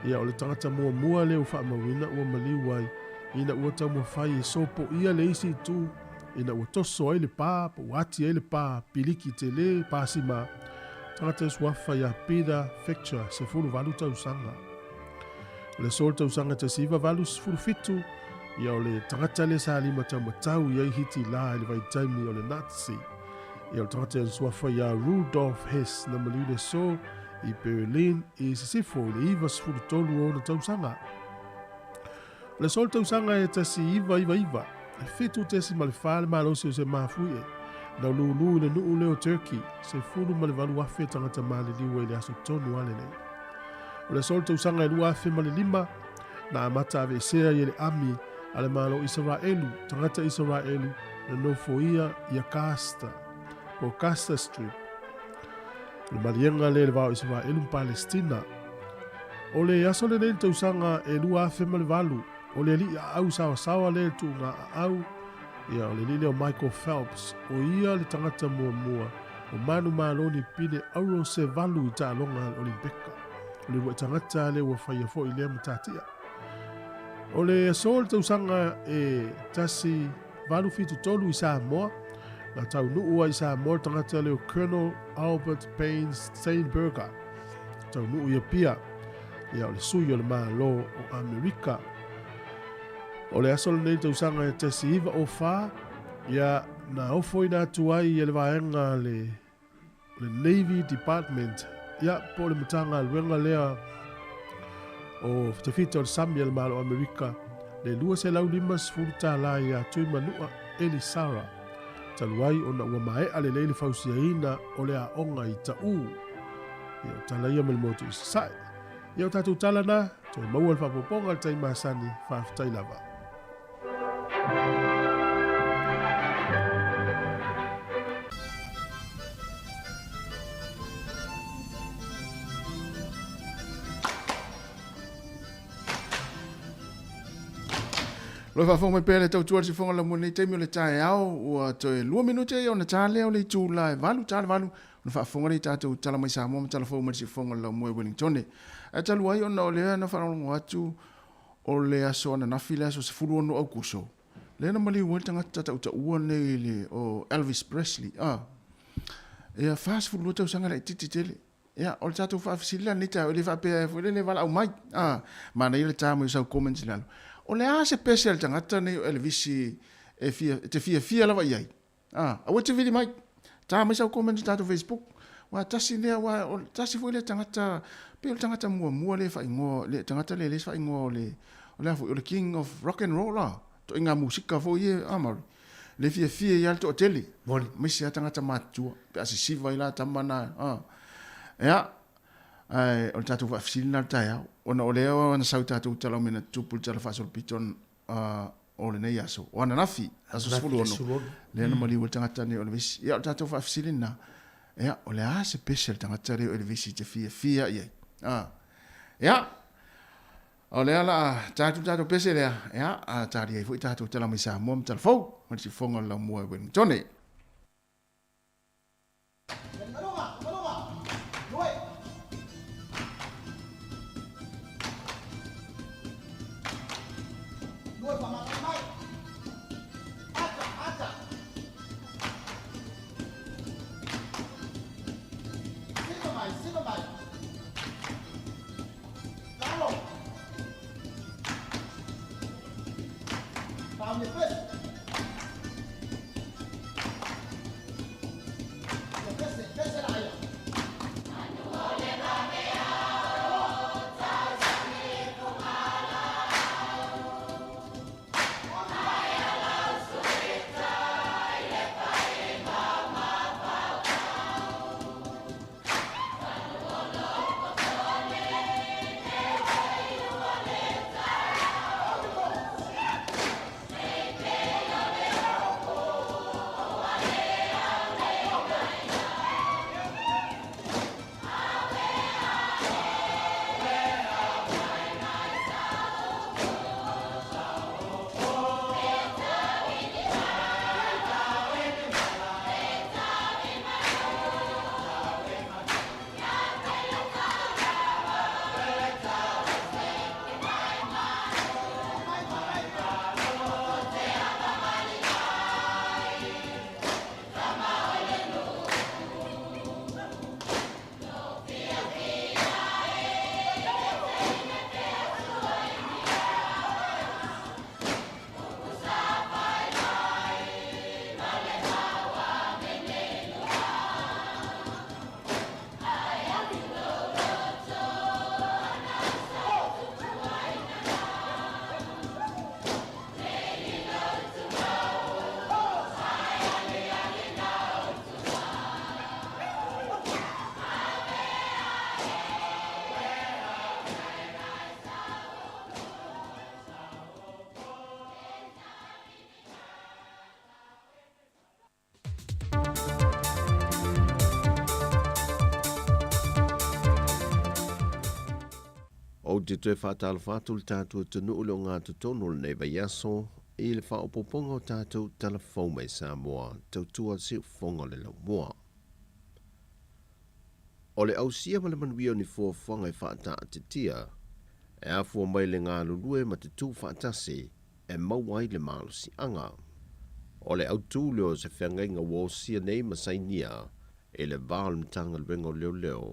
Ea o le tangata mua leo wha mawina ua maliu ai ina ua tamu whai e sopo ia le isi tu ina ua toso ai le pā, po wati ai le pā, piliki te le, pāsima, tangata suafa ia pida fecture se fulu valu tausanga. Le sol tausanga te siva valu sifuru fitu, ia o le tangata le sa lima tau ia hiti la ili vai taimi o le Nazi. Ia o tangata suafa ia Rudolf Hess na maliu le so i Berlin i sifo le iwa sifuru tolu o na tausanga. Le sol tausanga e tasi iwa. E fitu tesi ma le whale malosi o se mafui e. Na lulu le nuu leo Turkey, se fulu ma le valu afe tangata ma le liwa i le aso tonu ale nei. O le sol tausanga e lua afe ma le 5, na amata ave isea i le ami ale malo Israelu, tangata Israelu, na nofoia i a Kasta, o Kasta Strip. Le malienga le vau Israelu Palestina. O le aso le nei tausanga e lua afe ma le valu, o le li au sawa le tu nga au ia o le li o Michael Phelps o ia le tangata mua o manu maloni pine auro se valu i ta longa Olimpika o le ua tangata le ua whaia fo i lea matatia o le sol tausanga e tasi valu fitu tolu i Samoa na tau nuu i Samoa tangata le o Colonel Albert Payne Steinberger tau nuu ia pia ia o le sui o le malo o Amerika. O le asol nei tausanga e tesi iwa o wha, ia na ofo ina tuai e le vaenga le Navy Department, ia po le mutanga luenga lea o te fita o Sami le malo Amerika, le lua se lau 5 sifurita la ia tui manua Eli Sara, taluai o na ua mae ale leile fausia ina o le aonga i ta u, ia o tala ia melmoto i sasai, ia o tatu tala na, toi maua le whapoponga le taimasani whaftai lava. Lo fa fo me pele tau tuar si fonga la mo nei temi le tae au ua toe 2 minute o na tale o le tula e valu tale valu na fa fonga le tatu tala mai sa mo tala fo mo si fonga la mo Wellington e talu ai ona o le na fa no atu o le aso na fila so se fulu no akuso le na mali wo tanga tata uta ua le o Elvis Presley e fast food lo tau sanga le tititele ya o tatu fa fisila ni ta o le fa pe fo le vala o mai ma na ile tamo so comments lalo o le a se special tangata nei o Elvis e fia lava iai. A wate vili mai, ta mai sau comment tato Facebook, wa tasi lea wa, tasi fo le tangata, pe o tangata mua le fa ingo, le tangata le fa ingo le, o le king of rock and roll la, to inga musika fo ie amaru. Le fia ial to tele, misi a tangata matua, pe asisiva ila tamana, ya, ai o tatu fa fisina tai ona o leo na sau tatu tala mena tupu tala fa sol piton o le nei aso ona nafi aso sulu ono le na mali wol tanga tani o le vis ya tatu fa fisina ya o le a special tanga tari o le vis te fia ya o le ala tatu pese le ya a tari ai fu tatu tala mi sa mom tala fo on si fonga la mo wen tone O te tue whātala whātu le tātua tunu ule o ngā tutono le nei vai aso i le whaopoponga o tātou telefon mai Samoa tautua siu whonga le lau mua. O le ausia ma le manuia ni fuawhanga i whaata te tia, e afua mai le ngā lulue ma te tū whaatasi e mauai le malo si anga. O le autu leo se whengainga wōsia nei masainia e le vāl mtanga le wengo leo leo,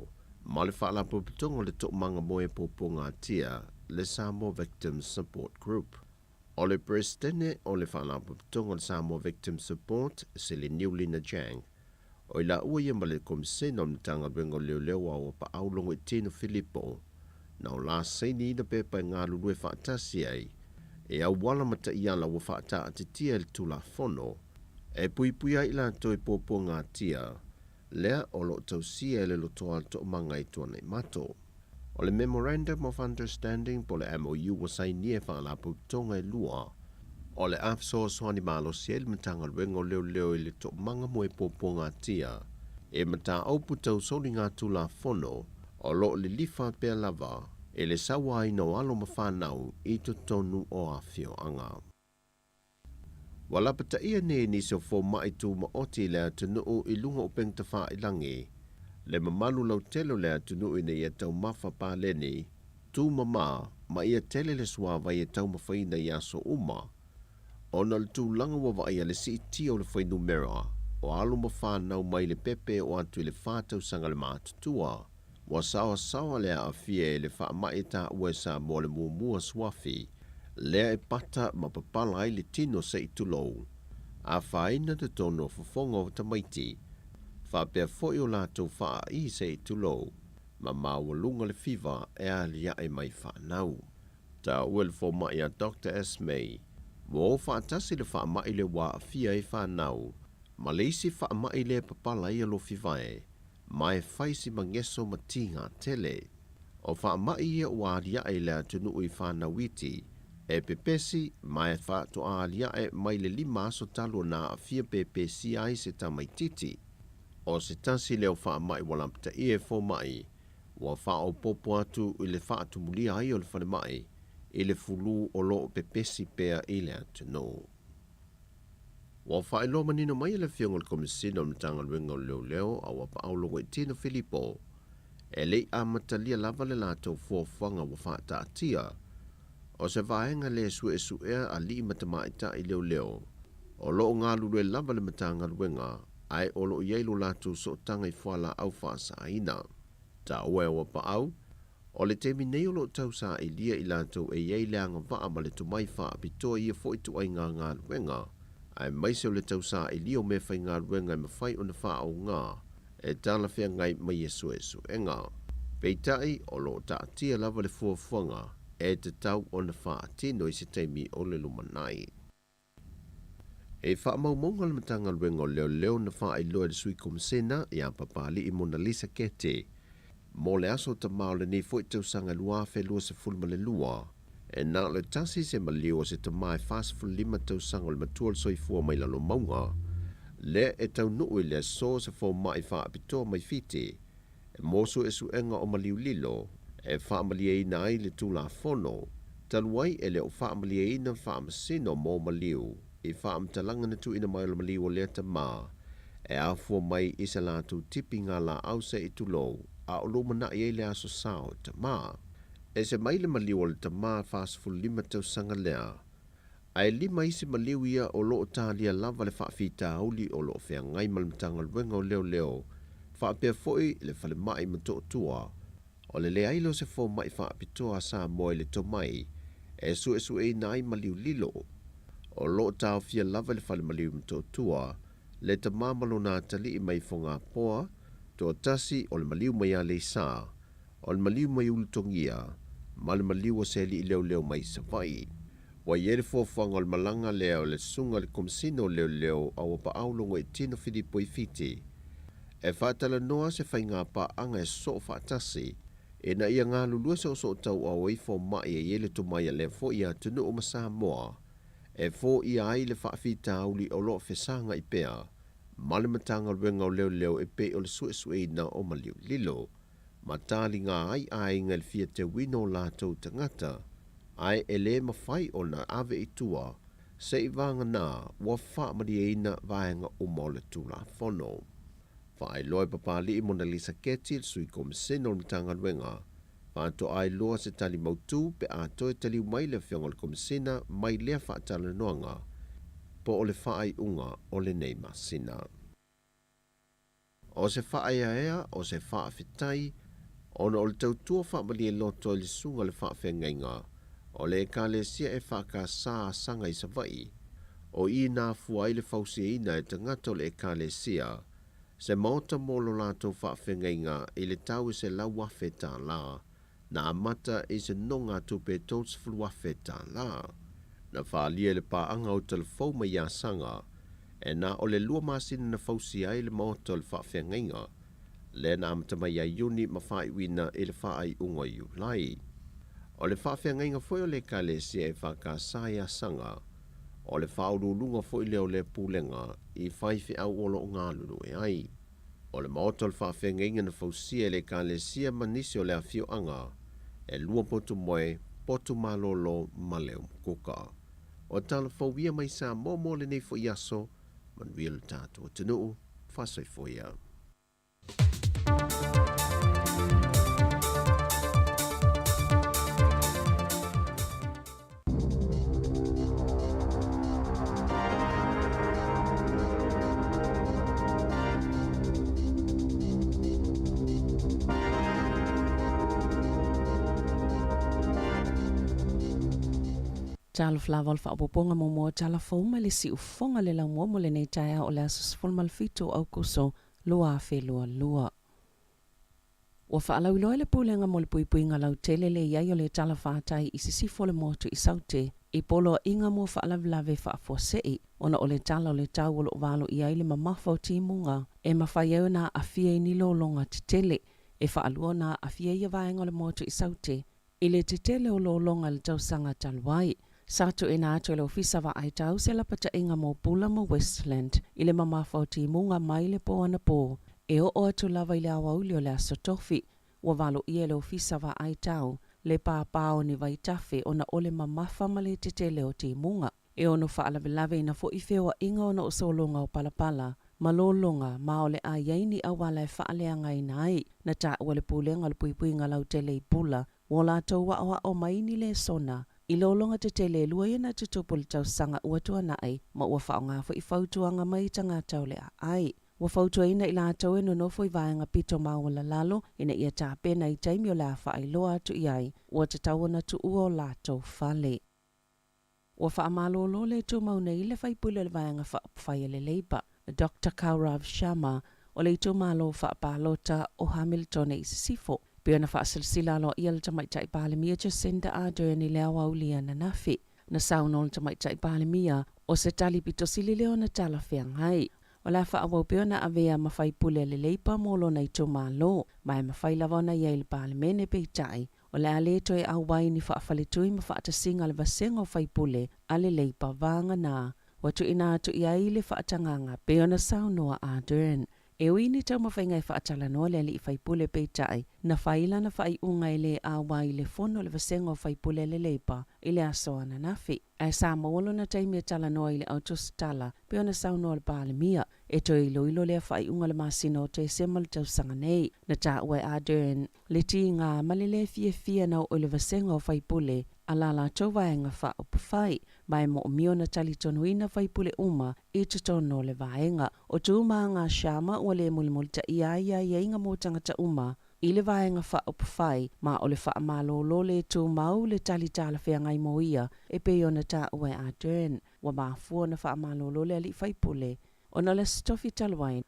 ma le whaala pupitonga le tok manga moe popo ngā tia le Samoa Victim Support Group. O le presidente o le whaala pupitonga le Samoa Victim Support se le Niulina Jang. O ila ua ia ma le komisena o mtanga wengo leo leo a o pa aulongo i tino Filipo. Na o la seini ina pepa ngā lulue whaatasi ai. E au wala mata i ala wa whaata a te tia le tula fono. E pui pui ai la toi popo ngā tia. Lea o lo tausia le lotoa to manga i tuana i mato. O le Memorandum of Understanding po le MOU wa sainia whaala putonga i lua. O le afso soani malo siel matanga wengo leo leo i le to manga moe popo ngā tia. E mata au putau soli ngā tula fono o lo le lifa pea lava e le sawa i no alo mawhanau i to tonu o afio anga. Wala pata ia ne ni so fo mai tu ma oti le tunu i lunga o peng tafa i langi. Le mamalu lau telo le tunu i ne ia tau mafa pa leni, tu mama ma ia tele le sua vai e tau mawhaina ia so uma. Ona le tu langa wa vai le si iti o le whainu mera, o alo mawhanau mai le pepe o atu le whātau sanga le mātutua. Wa sawa le a fie le wha mai ta ue sa mo le mua swafi. Lea e pata ma papala ai le tino se i tulou. A whaina te tono fufonga o tamaiti. Whapea foi o lātou wha i se i tulou. Ma mawalunga le whiwa e a lia e mai whanau. Ta uel fo mai a Dr. S. May. Mo whaatasi le wha mai le wā a fia e whanau. Ma leisi wha mai le papala i alo whiwae. mai faisi mangeso matinga tele. O wha mai ia waria e lea tunu ui whana witi, e pepesi mai wha to alia e mai le 5 aso talo na a 4 pepesi ai se tamaititi. O se tasi leo wha mai walamta i e fo mai, wa wha o popo atu i le wha atu mulia ai o le whane mai, i le fulu o lo pepesi pea i lea tunu. Wa wha ilo manino mai le fiongo le komisina o mtanga luenga o leo a wa pa aulongo i Tino Filipo, e lei amatalia lava le lato fuafanga wa wha ta atia, o se vaenga le su ea a li matamaita i leo, o lo ngā lulue lava le matanga luenga, ai o lo ieilu lato so tanga i fuala au wha sa ina. Ta oe wa pa au, o le temi nei o lo tau sa i lia i lato e iei leanga vaa ma le tumai wha apitoa ia fo i tu ai ngā luenga, ai maise o le tau sa i lia o me whai ngā luenga i mawhai o na wha au ngā, e tala whea ngai mai e su enga. Peitai o lo ta atia lava le fuafuanga e te tau o na wha atino i se teimi o le lumanai. E wha maumonga le matanga luenga o leo na wha i loa le sui komisena i a papali i Mona Lisa Kete. Mo le aso ta mao le nei fo i tau sanga lua fe lua se fulma le lua. E na le tasi se malio se ta mai fast full 5 tau sanga le matua le soifua mai lalo maunga. Le e tau nuu i le so se fo mai wha apitoa mai fiti. E mosu e su enga o maliu lilo, e wha malia ina ai le tula fono. Taluai e le o wha malia ina wha masino mo maliu, i wha amtalanga na tu ina mai o maliu o lea ta maa. E afua mai i se latu tipi ngā la au se i tulou, a o luma na i le aso sao ta maa. E se mai le maliu o le ta maa fast full 5 tau sanga lea. Ai 5 isi maliu ia o loo tālia lava le whaafita auli o loo whea ngai malimtanga luenga o leo. Whaapea foi le whale mai mato tua. O le lea ilo se fo mai whaapitoa sa moe le to mai. E su e nai maliu lilo. O loo tau fia lava le whale maliu mato tua. Le ta mamalo nā tali i mai fonga poa. To tasi o le maliu mai a le sa. O le maliu mai ulutongia. Ma le maliu o seli i leo mai sa vai. Wa iere fuafuanga o le malanga leo le sunga le komisino leo a wapa aulongo i Tino Filipo i fiti. E whaatala noa se whai ngā pā anga e so whaatasi. E na ia ngā lulua se o so tau a waifo mai e iele to mai a le fo ia tunu o Samoa. E fo ia ai le whaafita auli o lo whesanga i pea. Male matanga ruenga o leo e pe o le sue na o maliu lilo. Matali ngā ai ngā le fia te wino lātou tangata. Ai e le mawhai o na ave i tua. Se i vanga nā wa wha maria ina vaenga o mole tula fono. Whaai loa papali i Mona Lisa Kete sui komisena o mitanga ruenga. Whaato ai loa se tali mautu pe a toe tali mai le whionga le komisena mai lea whaatala noanga. Po o le whaai unga o le nei masina. O se whaai aea o se whaafitai, ona o le tautua whaamali e loto le sunga le whaafengainga. O le ka le sia e whaka saa sanga i sa vai. O i nā fuai le fausia ina e tangata o le ka le sia. Se mauta molo lato whaafengainga i le tau se lau wafe tā la. Na amata i se nonga tupe tots fulu wafe tā la. Na whaalia le paanga o telefou mai ia sanga. E na o le lua masina na fausia i le mauta o le whaafengainga. Le na amata mai a yuni ma whai wina i le whaai unga iu lai. O le whaafengainga foi o le ka le sia e whaka saia sanga. O le whaurulunga foi leo le pulenga i whaifi au olo o ngā lulu e ai. O le maoto le whaafengainga na fausia le ka le sia manisi o le awhio anga. E lua potu moe, potu malolo maleo mkuka. O tala fawia mai sa momo le nei fo iaso, manuia le tātua tunu, whasoi fo ia. Talo flava o whaapoponga mo tala fauma le si ufonga le lau mo le nei taia o le asus malfito au kuso lua fe lua. Wa whaalau loa le pulenga mo le puipuinga lau tele le iai o le tala whaatai i sisifo le motu i saute i polo inga mo whaalavlave whaafosei ona o le tala o le tau o lo valo i aile mamafa o timunga e mawhai au na a fia i nilolonga te tele e whaalua na a fia i vaenga le moto i saute i le te tele o lolonga le tausanga Tapuaiga. Sato e na atu e le ofisa wa ai tau se la pata inga mo pula mo Westland i le mamafa o timunga mai le po ana po e o atu lava i le awauli o le asotofi wa valo i le ofisa wa ai tau le pāpāo ni vaitafe ona ole mamafa ma le te tele o timunga. E ono whaalawelawe ina fo i whewa inga ona o solonga o palapala, malolonga ma ole a yaini awala e whaaleanga i nai, na ta ua le pulenga le puipuinga lau tele i pula, wala tau wa o maini le sona, i lolonga te tele lua ina te tupu le tau sanga ua tua nai, ma ua whaonga fo i whautuanga mai tanga tau le a ai. Ua whautua ina i la tau e no nofo i vaenga pito maula lalo, ina ia tā pena i taimi o la wha i loa atu i ai, ua te tawana tu ua o la tau whale. Ua whaamalolo le tu mauna i le whaipule le vaenga whaapwhai le leipa. Dr. Kaurav Sharma o le tu malo whaapalota o Hamilton e sifo. Pia na whaasilsila lo i al tamaita i palemia Jacinda Ardern i lea waulia na nafi. Na saunol tamaita i palemia o se tali pito silileo na tala whianghai. O la whaawau pia na avea mawhaipule le leipa molo na i tu malo. Mai mawhailavona i le palemene peitai. O le aleto e au wai ni whaafalitui ma whaatasinga le vasenga o whaipule a le leipa vanga nā. Watu ina atu i aile whaatanganga pe ona saunoa Ardern. E uini tau mawhainga i whaatala noa le i whaipule peitai na whaila na whai unga i le au wai le fono le vasenga o whaipule le leipa i le asoa na nafi. Ai Samoa na taimi e tala noa i le autostala pe ona saunoa le palemia e to i loilo le whai unga le masina o te sema le tausanga nei na ta ue Ardern le ti ngā malele fia na o le vasenga o whaipule a la la tau vaenga wha upawhai mai mo mio na tali tonuina whaipule uma i te tono le vaenga o tu maa ngā Sharma o le mulimulita i aia inga mo tangata uma i le vaenga wha upawhai ma o le wha amalolo le tu mau le tali tala whea ngai mo ia e pe ona ta ue Ardern wa mafua na wha amalolo le ali whaipule o na le stofi talwain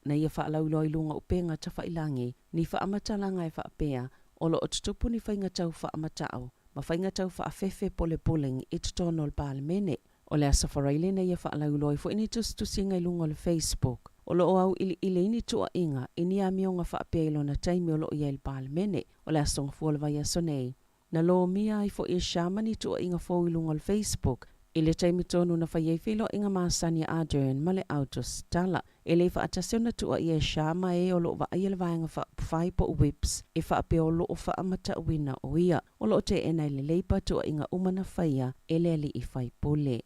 na ia wha laulo i lunga upenga ta whailangi ni wha amatalanga e wha apea o lo o tutupu ni whainga tau wha amatao ma whainga tau wha afefe pole puling i tutono le palemene. O le asafaraile na ia wha laulo i fo ini tusinga i lunga le Facebook. O lo o au ili ini tua inga ini a mionga wha apea ilo na taimi o lo i le palemene. O le asong fuol vai asonei. Na lo mia i fo i Sharma ni tua inga fo i lunga le Facebook. I le taimi tonu na whaiei whilo inga maasani Ardern ma le autostala. E le wha ataseo na tua i Sharma e o lo wa ia le vaenga wha whai po whips e wha apea o lo o wha amata uina o ia. O lo te ena i le leipa tua inga umana whaia e le ali i whai pole.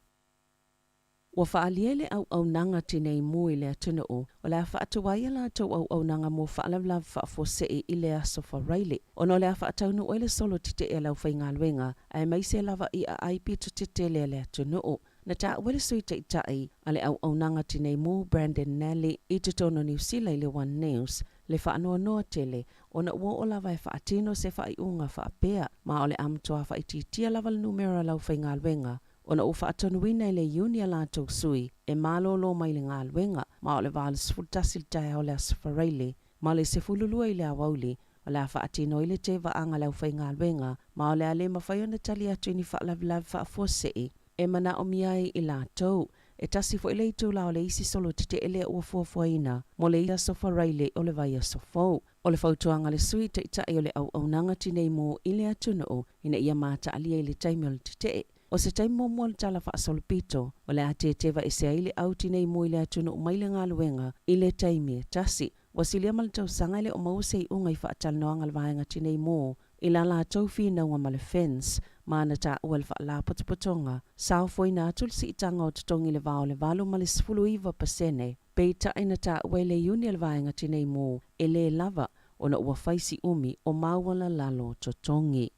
Ua whaaliele au nanga tinei mui le atuna o le wha atuwaia la tau au nanga mo whaalavlav whaafosei i le asofa raile. Ono le wha ataunu o le solo tite e lau whainga luenga ai maise lava i a aipi tu tite le atuna o. Na ta wale sui te itai a le au nanga tinei mu Brandon Nally i te tono New Zealand le One News le whaanoa noa tele o na ua o lava e whaatino se whai unga whaapea ma o le amtoa whaititia lava le numero lau whainga luenga. Ona ufa atanuina i le unia la tau sui e malolo mai le ngā luenga ma o le vāle sifultasil tae o le asfareile ma le sefululua i le awauli o le awha atino i le te vaanga lau whai ngā luenga ma o le ale mawhai ona tali atu ni whaalavlav whaafosei e mana o miai i la tau e tasi fo i le itu la o le isi solo te ele ua fuafuaina mo le ia sofareile o le vai asofou. O le fautuanga le sui te itai o le au nanga tinei mo i le atuna o ina ia mata alia i le taimi o le te o se taimi momo le tala whaasolopito o le ate teva e sea i le auti nei mo i le atuna o maile ngā luenga i le taimi e tasi. Wasilia ma le tausanga le o mausei unga i whaatalanoanga le vaenga tinei mo i la la tau whina ua ma le fence ma na ta ua le whaala potopotonga. Sao foi na atul si itanga o tutongi le vao le valo ma le 10% pei ta ina ta ua le uni le vaenga tinei mo e le lava o na ua faisi umi o mawala lalo tutongi.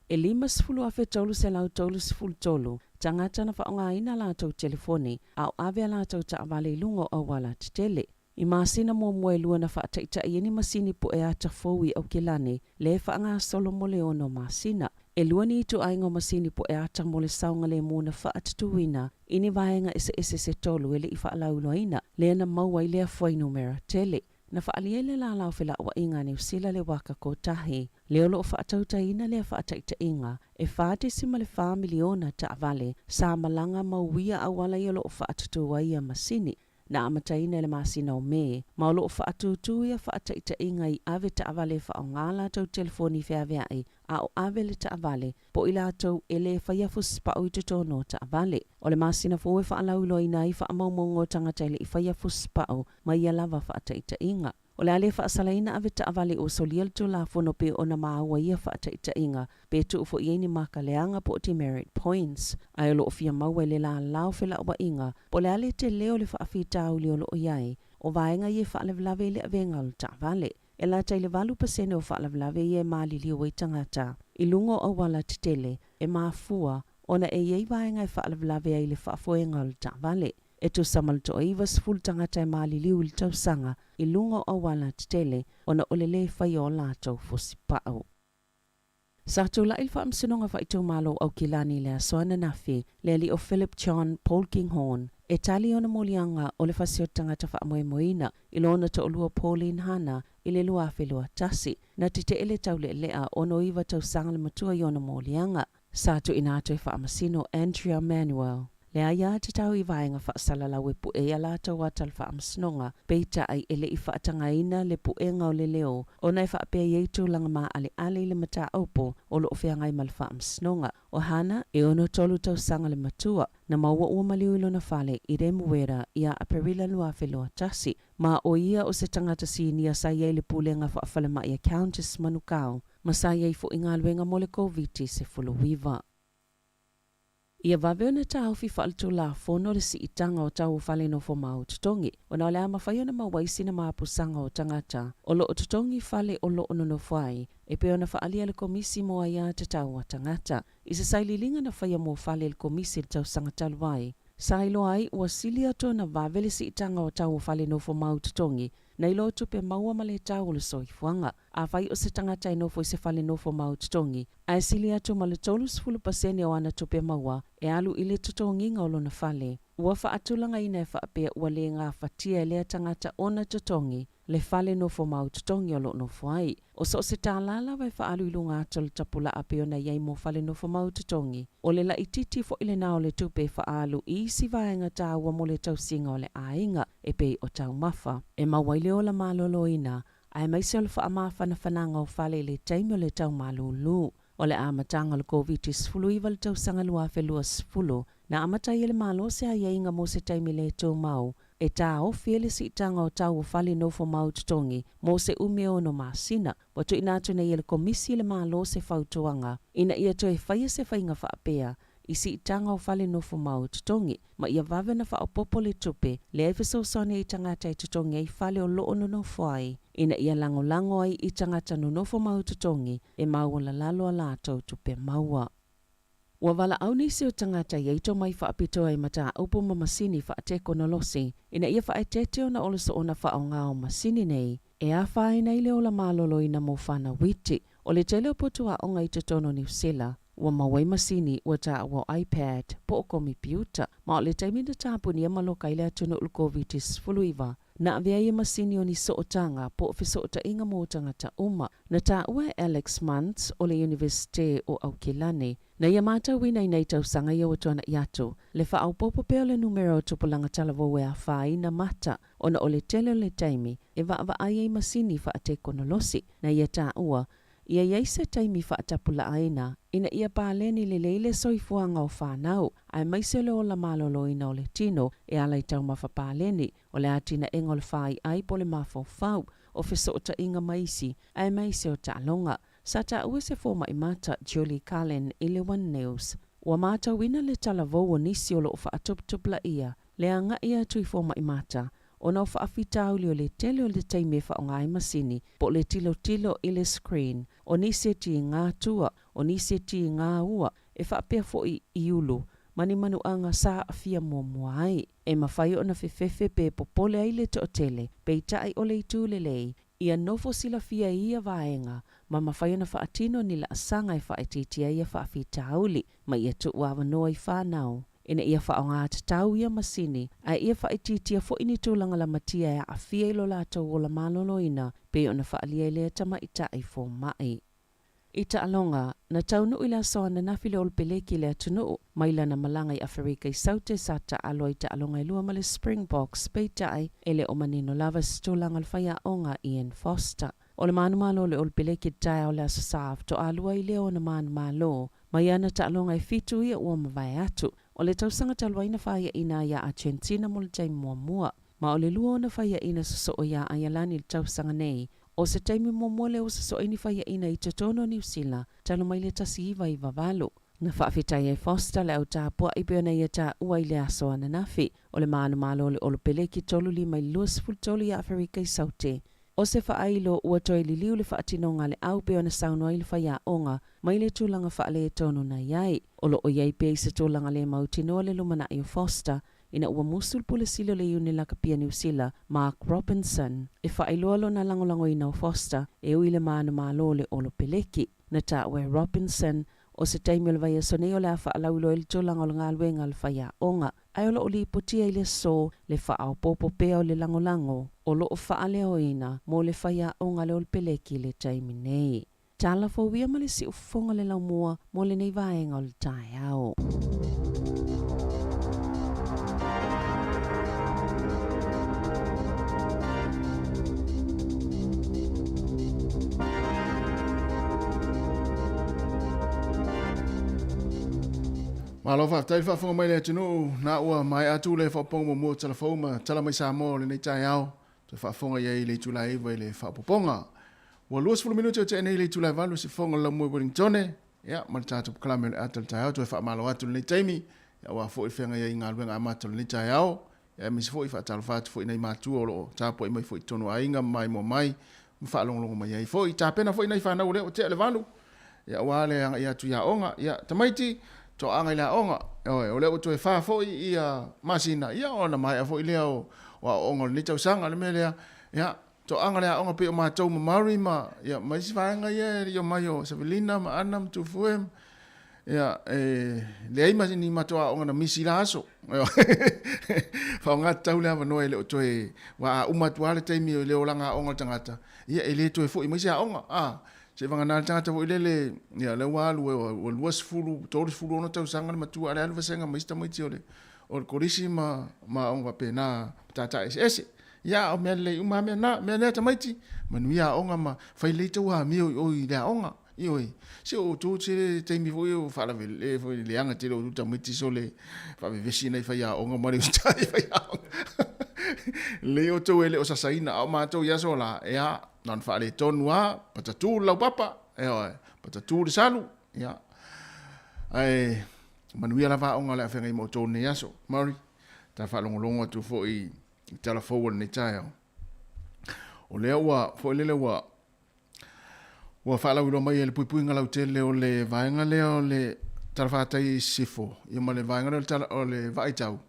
E 5 afe tolu se lau tolu sifulu tolu, tangata na whaonga ina la tau telefoni, au ave la tau ta avale lungo au wala tele. I masina mo moe lua na whaataita i eni masini po e ata fowi au kilane, le whaanga solo mole ono masina. E lua ni itu aingo masini po e ata mole saunga le muna whaatatuina, ini vaenga ese se tolu ele i whaalauloina, le na maua i lea fwai numera tele. na whaaliele la lau whila wa inga ni usila le waka ko tahi, leo lo whaatautaina le whaataitainga, e whaate sima le wha miliona ta avale, sa malanga mauia awala i lo whaatatuaia masini, na amataina le masina o me, ma lo whaatutuia whaataitainga i ave ta avale whaongala tau telefoni whiaveai, a o ave le ta avale, po ila tau ele whaiafus pa o tono ta avale. O le masina fōe whaalaulo i nai whaamaumongo tangataile i whaiafus pa o, ma ia lava whaataitainga. O le ale whaasalaina ave ta avale o solial tu la fono pe o na maaua ia whaataitainga, pe tu ufo ieni maka leanga po ti merit points, ai o lo ofia maua le la lao whila ua inga, po le ale te leo le whaafita au leo lo o iai, o vaenga ie whaalawlawe le avenga o ta avale. E la taile 8% o whaalawlawe ie maali liu i tangata, i lungo o wala titele, e maafua, ona e iei vaenga i whaalawlawe ai le whaafoenga o ta avale. E tu samal to iwas full tangata e maali liu il tau sanga, i lungo o wala titele, ona olele whai o lato fosipao. Sa tu la ilfa amsinonga fa ito malo au kilani le asoana nafi, le li o Philip John Paul Kinghorn, e tali ona molianga o le fasio tangata fa amoe moina, ilona to olua Pauline Hana, ile lua whelua tasi, na tite ele tau le lea ono iwa tau sanga le matua i ona molianga. Sa tu inato e fa amasino Andrea Manuel. Le aia te tau i vaenga whaasala wepu e ala tau atal whaamsinonga, peita ai ele i whaatangaina le puenga o le leo, o nei whaapea ieitu langa maa ale le mata aupo, o lo ofeangai mal whaamsinonga. O hana, e ono tolu tau sanga le matua, na maua ua maliu ilo na whale i re muwera ia a perila lua whelua tasi, ma o ia o se tangata si nia sa iei le pulenga whaafale ma ia Countess Manukau, ma sa iei fo inga luenga mole COVID se fuluwiva. Ia vaveo na tau fi whaaltu la fono le si itanga o tau whale no fo mau tutongi. O na lea mawhaia na mawaisi na maapusanga o tangata. O lo o tutongi whale o lo ono no whai. E peo na whaalia le komisi mo aia te tau wa tangata. I se saililinga na whaia mo whale le komisi le tau sangatalu wai. Sailo ai ua silia to na vavele si itanga o tau whale no fo mau tutongi. Na ilo tupe maua male tau le soifuanga. A whai o se tangata i nofo i se whale nofo mau tutongi. A silia to male tolu 10% o ana tupe maua e alu ile tutongi ngolo na whale. Ua whaatulanga ina e whaapea ua le ngā whatia e lea tangata ona tutongi le whale nofo mau tutongi o lo nofo ai. O so se tālala vai whaalu ilu ngā tolu tapula apeo na iei mo whale nofo mau tutongi. O le la ititi fo ile nao le tupe whaalu i si vaenga tāua mo le tau singa o le ainga e pei o tau mafa. E mawaile o la malolo ina, ai maise o le whaamawhana whananga o whale le taimi o le tau malulu. O le amatanga le COVID-19 iwa le tau sanga lua whelua sfulu, na amatai ele malo se a inga mo se taimi le tau mau, e tā o whiele si itanga o tau o whale nofo mau tutongi, mo se umeo no masina, watu inatu na ele komisi le malo se whautuanga, ina ia to e whaia se whainga whaapea, i si itanga o whale nofo mau tutongi, ma ia vave na whaopopo le tupe, le efiso sone i tangata i tutongi ai whale o loo no whai, ina ia lango ai i tangata no nofo mau tutongi, e maua la lalo a lātou tupe maua. Ua wala au nisi o tangata i eito mai whaapitoa i mata upo ma masini whaateko na losi, ina ia whaetete o na oloso o na whaonga o masini nei, e a whae nei leo la malolo ina mo whana witi, o le tele o potua o ngai tono New Zealand. Ua mawai masini ua ta ua iPad po o kompiuta, ma o le taimi na tāpuni e maloka i lea tunu ul COVID-19, na avea ia masini o ni sootanga po o fisoota inga mo tangata uma, na ta ua Alex Muntz o le Universite o Aukilani, na ia mata wina i nei tau sanga ia watuana iato, le wha au popo peo le numero tupulanga talavo e a whai na mata, ona o le tele o le taimi, e wa ai masini wha ate konolosi, na ia ta ua, ia iaise taimi whaatapula aina, ina ia pāleni le leile soifuanga o whanau, ai maise le o la malolo ina o le tino, e ala i tau mawha pāleni, o le atina engol whai ai po le mawhau whau, o fisoota inga maisi, ai maise o tālonga. Sa ta ua se fōma i mata Julie Cullen i le One News. Ua mata wina le talavo o nisi o lo whaatuptupla ia, le anga ia tui fōma i mata, o na whaafitau li o le tele o le teime wha o ngai masini, po le tilo i le screen, o nisi ti ngā tua, o nisi ti ngā ua, e whaapea fo i ulu, mani manu anga sa afia mua ai, e mawhai o na whewhewhe pe popole ai le to tele, pe tai o le itu le lei, ia nofo sila fia ia vaenga, ma mawhai o na whaatino ni la asanga e whaetitia ia whaafitauli, ma ia tu wawa noa i whanau. ina ia whaonga te tau ia masini, a ia whaititia fo ini tūlanga la matia e a fia ilo lātou o la malolo ina, pe o na whaalia lea tama ita ai fo mai. Ita alonga, na taunu ila soa na nafile ol peleki lea tunu, maila na malanga i Afrika i saute sa ta alo ita alonga i lua male Springboks, peita ai, ele o manino lava stulanga alfaya onga Ian Foster. O le manu malo le ol peleki tae o le asasav, to alua i leo na manu malo, mai ana ta alonga i fitu ia ua mawai atu. O le tausanga talwa ina whaia ina ia Argentina mo le tai mua. Ma o le lua na whaia ina so o ia ayalani le tausanga nei, o se taimi mua le o so ini whaia ina i totono New Zealand, talo mai le tasi iwa i vavalo. Na whaafitai e Foster le au tāpua i peona ia tā ua i le aso ana nafi, o le manu malo le olo peleki tolu li mai luas fultolu i Afrika i saute. O se whaailo ua toi li liu le whaatinonga le au peona sauno ai le whaia onga, mai le tūlanga whaale e tono na iai. Olo o iai pe se tūlanga le mautinoa le lumana i o Foster, ina ua musul pule silo le iuni la kapia New Zealand, Mark Robinson. E whaailoalo na langolango ina o Foster, e ui le maana malo le olo peleki. Na ta ue Robinson, o se taimi o le vai asonei o le a whaalaulo e le tūlanga o le ngāluenga le whaia onga. Ai olo o li potia i le so, le whaao popo pea o le langolango, o lo o whaaleo ina, mo le whaia onga le olo peleki le taimi nei. Tala fawia ma le si ufonga le laumua, mo le nei vaenga o le tae au. Malo whaftai whafunga mai le tunu, na ua mai atu le whaponga mo telefoma, tala mai Samoa le nei tai au, te whafunga iei le tula iwa le whapoponga. Ua luas fulu minuti o te nei le tula valu si fonga la mua Wellingtone, ya, ma le tātou kalame le atal tai au, tu e whaamalo atu le nei taimi, ya ua fo i whenga iei ngā luenga amata le nei tai au, ya misi fo i whaatalo whaatu fo i nei mātua o lo, tāpua i mai fo i tono ainga mai mo mai, mwhaalongolongo mai iei, fo i tāpena fo i nei whanau le o te le valu, ya ua le anga i atu ya onga, ya, tamaiti, to anga la onga o le to fa fo ia masina ia ona mai fo ile o onga ni tau sanga le mele ya to anga la onga pe ma tau mari ma ya mai sivanga ia yo mai o Sevelina ma anam tu fuem ya le ai masini ma to onga na misilaso fa nga tau le va no ele to wa uma tu ale te mi le olanga onga tangata ia ele to fo i mai sia onga se vanga na tanga tau ilele ya le walu o luas fulu toris fulu ona tau sanga ma tu ale alva senga ma ista mai tiole o korisi ma onga pena tata ese ya o mele uma me na me le tamaiti manuia onga ma faile tu ha mi o ile onga ioi se o tu se te mi foi fa la vele foi le anga te o tamaiti sole fa vesina fa ya onga ma le sta fa ya le o to ele o sasaina o ma to ya sola ya non fa le tonua patatu lau papa patatu le salu ya ai manuia lava onga le afenga i mo tone yaso mari ta fa longo tu fo i tala forward ni tayo o le wa fo le wa fa la wi mai le pui ngala tele o le vaenga le o le tala fa tai sifo i ma le vaenga le tala o le vai tau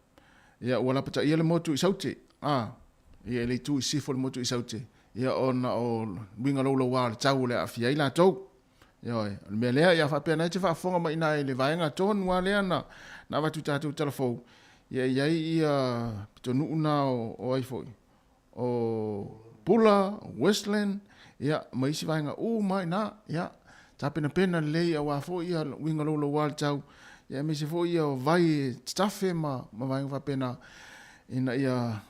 ya wala pata i le motu i saute ia le tu sifo le motu i saute ia ona o winga lo wa tau le afia ila tau ia me le ia fa pena te fa fonga mai na le vaenga ton wa le na va tu tatu telefon ia tonu na o ai foi o pula westland ia mai si vaenga mai na ia ta pena le wa foi ia winga lo wa tau ia me se foi ia vai staffe ma vaenga fa pena ina ia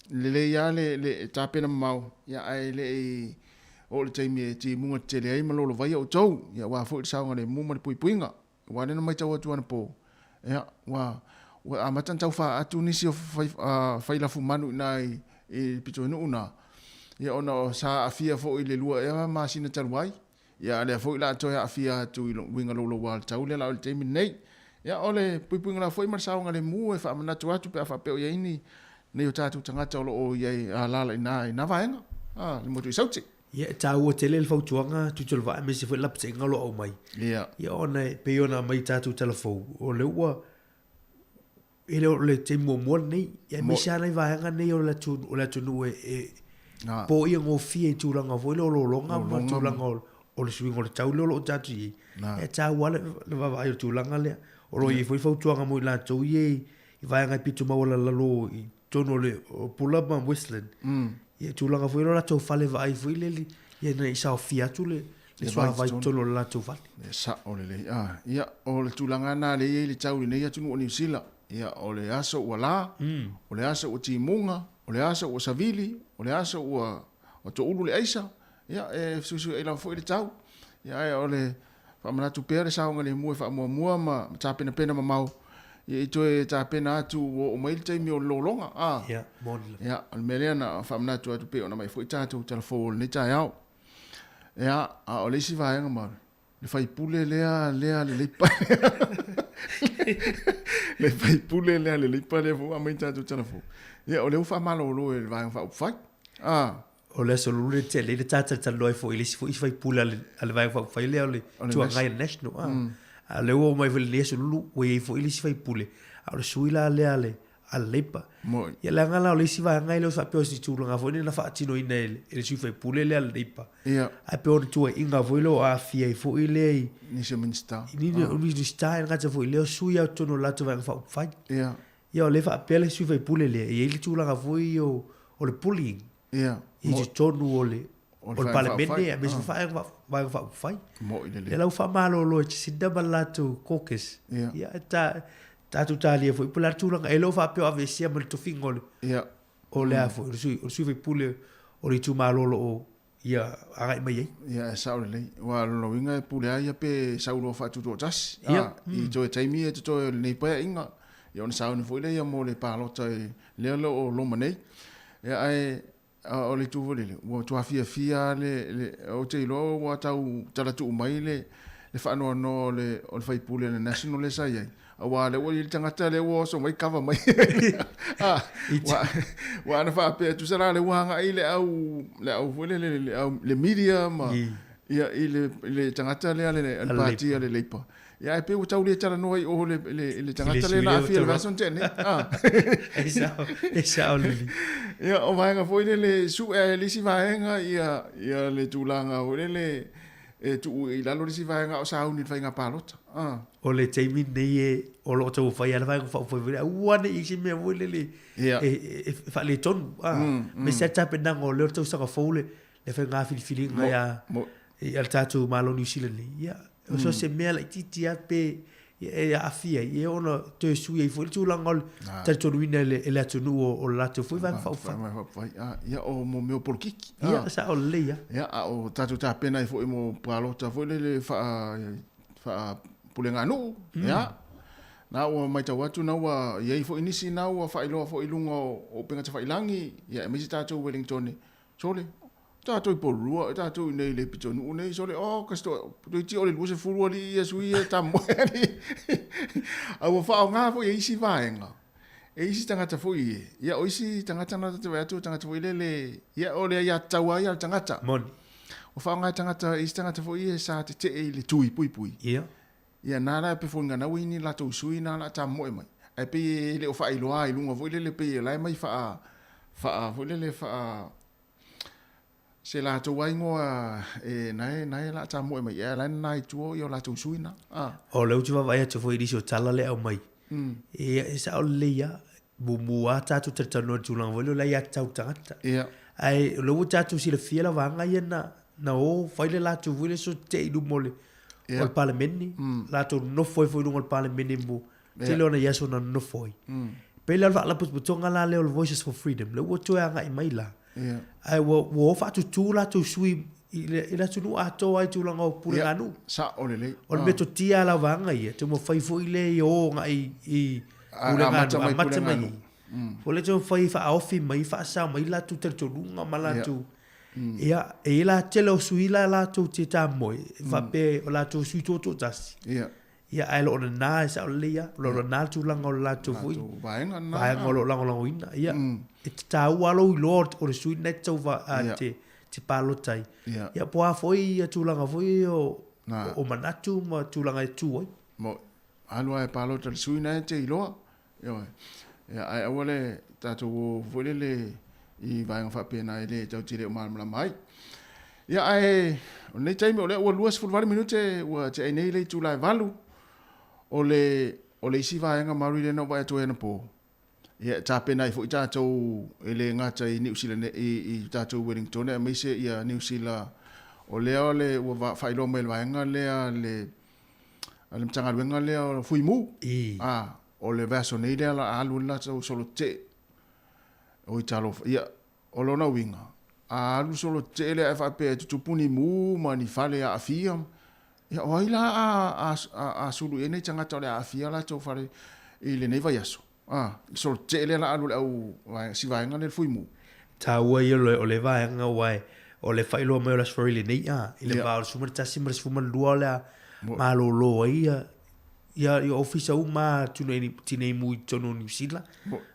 le ya le tapena mau ya ai le o le taimi ti munga tele ai malolo vai o tau ya wa fo sa ngale mu ma puipuinga wa le mai tau atu ana po ya wa amatan tau fa atu nisi o fai la fumanu nai e pito no una ya ona sa afia fo ile lua ya ma sina talwai ya le fo la to ya afia tu winga lo wa tau le la taimi nei ya ole puipuinga la fo ma sa ngale mu e fa mana tu atu pe fa pe ya ini nei o tātou tangata o iei lala ina vaenga. Le motu i sauti. Ia tāu o tele le fautuanga, tu tolo vae me se fwe lapse ngalo au mai. Ia. Ia ona pe ona mai tātou telefou. O le ua, ele o le te mua nei, ia me se anai vaenga nei o le tunu e po ia ngō fia i tūranga fo, ele o lo longa ma tūranga o le swing o le tau lo tatu i e ta wale le va ai tu langa le o lo i foi fau tuanga mo la tu i vai ngai pitu ma wala lo i tono le pull up ma Westland ia tu langa foi lo la tu fale vai foi le ia nei sa fia tu le swa vai tono la tu fale sa o le ia o le tu langa na le tau le ia tu no New Zealand ia o le aso wala o le aso o timunga o le aso o savili o le aso o to ulu le aisa ia e susu e la foi le tau ia o le fa mana tu pere sa ngale mo fa mo ma ta pena pena ma mau ia to e ta pena tu o mai te mi o lolonga ia model ia al meliana fa mana tu pe ona mai foi ta tu telefon le ta ia ia o le si va nga ma le fai pule le le pa le fai pule le pa le fu a mai ta tu telefon ia o le fa malo lo e va fa fai o le so lule te le tata loi fo ile fo fai pula ale vai fa ile ole tu ngai national a le o mai vele so lulu we fo ile fai pule a le suila ale lepa ia la ngala ole si va ngai le fa pe si tu nga fo ni na fa tino ina ele si fai pule le ale lepa ia a pe o tu inga vo ile a fia fo ile ni se minsta ni ni sta nga te fo ile su ia tu no la tu va fa fai ia o le fa pe le si fai pule le ile tu nga vo o le bullying ia i te tonu o le palemene a mesu fai vai fai mo ile le lau fa malo lo te sinda balatu caucus ia ta tu tali foi pula tu langa elo fa pe ave sia mo to fingol ia o le afo o sui pule o le tu malo lo ia aga mai ia sa le wa lo winga pule ia pe sa lo fa tu to tas i to taimi e to nei pa inga ia on sa on foi le ia mo le palo tai le lo manei ia ai o le tu vole o tu afia le o te lo o tau tala tu mai le fa no le o fai pule le national le sai wa le o le tangata le o so mai cover mai wa na fa pe tu sala le wa nga ile au vole le media ma ia ile tangata le party le lepa ia pe o tau le tala no o le tangata le na afia le vason tene esa o le ia o vai nga foi le su le si vai nga ia le tulanga o le e tu i lalo le si vai nga o sa uni vai nga palota o le taimi nei o lo tau fai ala vai fa foi ua ne isi me voi le e fa le ton me se tapa na ngo le tau sa fole le fa nga fili nga ia tatu malo New Zealand ia o so se me la titi pe e afia e ona te sui e foi tu langol te tonu ina le atunu o la te foi vai fa ia o mo meu porkiki ia sa o le ia o tatu ta pena e foi mo palota foi le fa pulenga no ia na o mai tau atu na wa ia foi inisi na wa fa ilo foi lunga o penga te fa ilangi ia me tatu Wellington sole tatu po rua tatu nei le pitonu nei sole kasto do ti ole luse fulu ali ia sui ta mo ali a wo fa nga fo isi vaenga isi tangata fo ia o isi tangata na te watu tangata fo ile ia ole ia tawa ia tangata mon o fa nga tangata isi tangata fo sa te le tui pui ia nara pe fo nga na wini la to sui na la ta mo mai e pe le o fa ilo ai lunga fo ile pe la mai fa fo le fa se la to wai ngoa nai la ta mo mai la nai tu yo la tu suina o le tu vai tu foi diso tala le au mai e sa o le ya bu mua ta tu tano tu lang volo la ya tau tata ai lo ta tu si le fiela vanga na o fai le la tu vole so te du mole o parlamenti la tu no foi no parlamenti mo te lo na yaso na no foi pe la pus butonga la le voices for freedom le wo tu anga i mai la ai wo fa tu la tu sui ila tu no ato ai tu langa o pula nu sa ole o me to tia la vanga ia tu mo fai fo ile o nga i pula mata mai fo le tu fai fa ofi mai fa sa mai la tu ter tu nga mala tu ia e la telo sui la tu te ta moi fa pe o la tu sui to tas ia ai lo na sa ole ia lo na tu langa o la tu fui vai ngolo langa ina ia ta walo lord o sui net to va te palo tai ia po a foi tu langa foi o manatu ma tu langa tu mo alu ai palo te sui net te lo ia ai wale ta tu vole le i vai nga fa pena ile tau tire mal mai ia ai o nei taimi o le ua lua 20 minute ua te ai nei le tūlai valu o le isi vaenga mauri le no vai atu ena po. Ia tāpena i fo i tātou e le ngata i New Zealand i tātou Wellington e meise i a New Zealand o lea le ua whailo mai le vaenga lea le mtanga luenga lea o fui mu. O le vaso nei lea la alu la tau solo te o i talo ia o lona winga. Alu solo te lea e whape tutupuni mu ma ni fale a afia. Ia o ila a sulu e nei tangata o le a afia la tau fare i le nei vai aso. Solo te le la alu au si vaenga le fui mu. Ta ua i o le vaenga wai o le whailo mai o la sfori le nei i le vao sumar tasi mara sfuma lua lea ma lo lo ia ofisa u ma tinei mui tono New Zealand.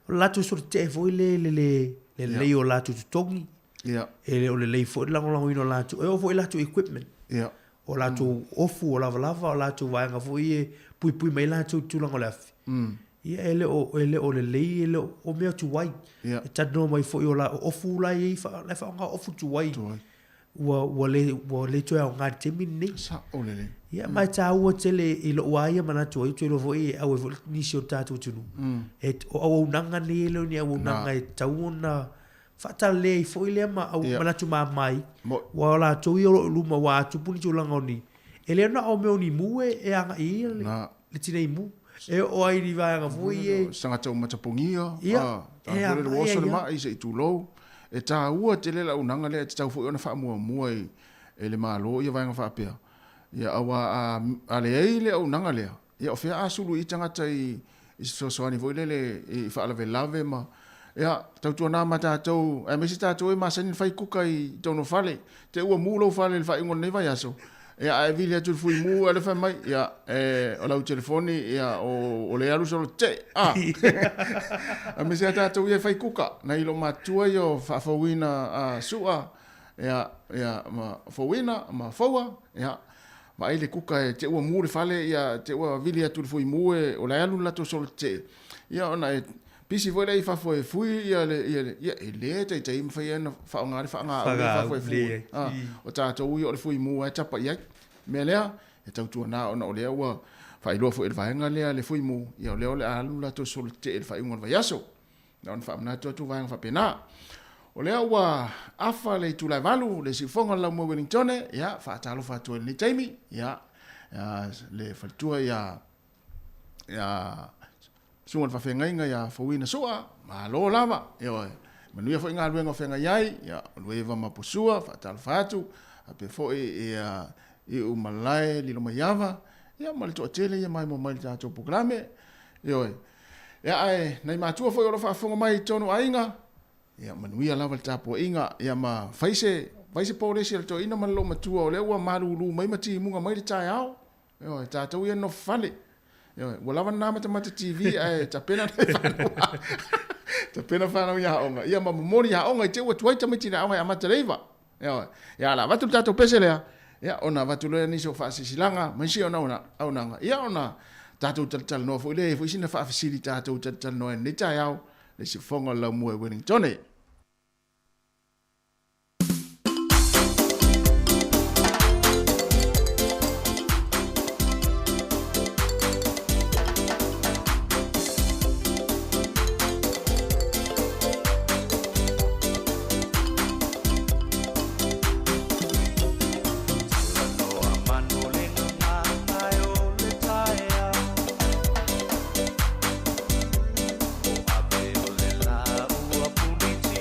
O latu solo te foi le lei o latu tutongi. E o le lei foi lango ino latu. E o foi latu equipment. O latu ofu o lava o latu vaenga foi pui mai latu tulango le afi. Ia ele o le lei ele o mea tuwai. E tadno mai foi o la ofu la i fa nga ofu tuwai. Wa le toi o ngā temi nei. Sa o le le. Ia mai tā ua tele i lo waia mana tuai tui lo foi au e nisi o tātou tunu. O au nanga ni ele ni au nanga e tau na fata le i foi le ma au manatu mai. Wa la tui o luma wa atu puni tu langa ni. Ele na o meo ni mue e anga i le tinei mu. E o ai ni vai anga foi e. Sanga tau matapongia. Ia. Ta le woso le ma i se i tu lo. E tā ua te le la unanga le te tau foi ona wha mua e le malo ia vai anga wha apea. Ia awa a le ei le unanga lea. Ia o fea asulu i tangata i soani foi le i wha alave lave ma. Ia tau tua nā ma tātou. E mesi tātou e masani whai kuka i tauno whale. Te ua mūlo whale le whai ingon nei vai aso. Ia e vili atu fui mu ale fa mai ia o lau telefoni ia o le alu solo te a me se ata tu ia fai kuka na ilo matua yo fa fowina sua ia ma fowina ma fowa ia ma ile kuka te ua mu le fale ia te ua vili atu fui mu o le alu lato solo te ia ona pisi foi le fa foi fui ia le te im fa ia fa ngari fa nga fa fui o tato ui o le fui mu e tapa ia me lea e tau tua na ona o lea ua fa ilo fo el vaenga lea le fui mu ia o lea le alu la to sol te el fa ingon va yaso na on fa na to vaenga fa pena o lea ua afa le tu la valu le sifonga la mo Wellington ia fa talo fa to ni taimi ia le fa tua ia sunga fa fenga ia fo wina soa ma lo lava ia manuia fo inga luenga fenga yai ia lueva ma posua fa talo fa tu ape fo ia i o malai li lo maiava ia mal to tele ia mai mo mai ta to programe yo ia ai nei matua foi o fa fonga mai tono ainga ia manuia lava Tapuaiga ia ma faise polisi to ina man lo matua o le ua malulu mai mati munga mai le tai ao yo ta to ia no fale yo wala van na mata TV ai ta pena ta pena fa no ia onga ia ma memori ia onga te wa tuai tamiti na onga ama televa yo ia la vatu tato pesele ia ona vatuloa ni so fa sisilanga masi ona ia ona tatou tal no fo le fo sina fa facilita tatou tal no ni tai au le si fonga la mo Wellington Ua puni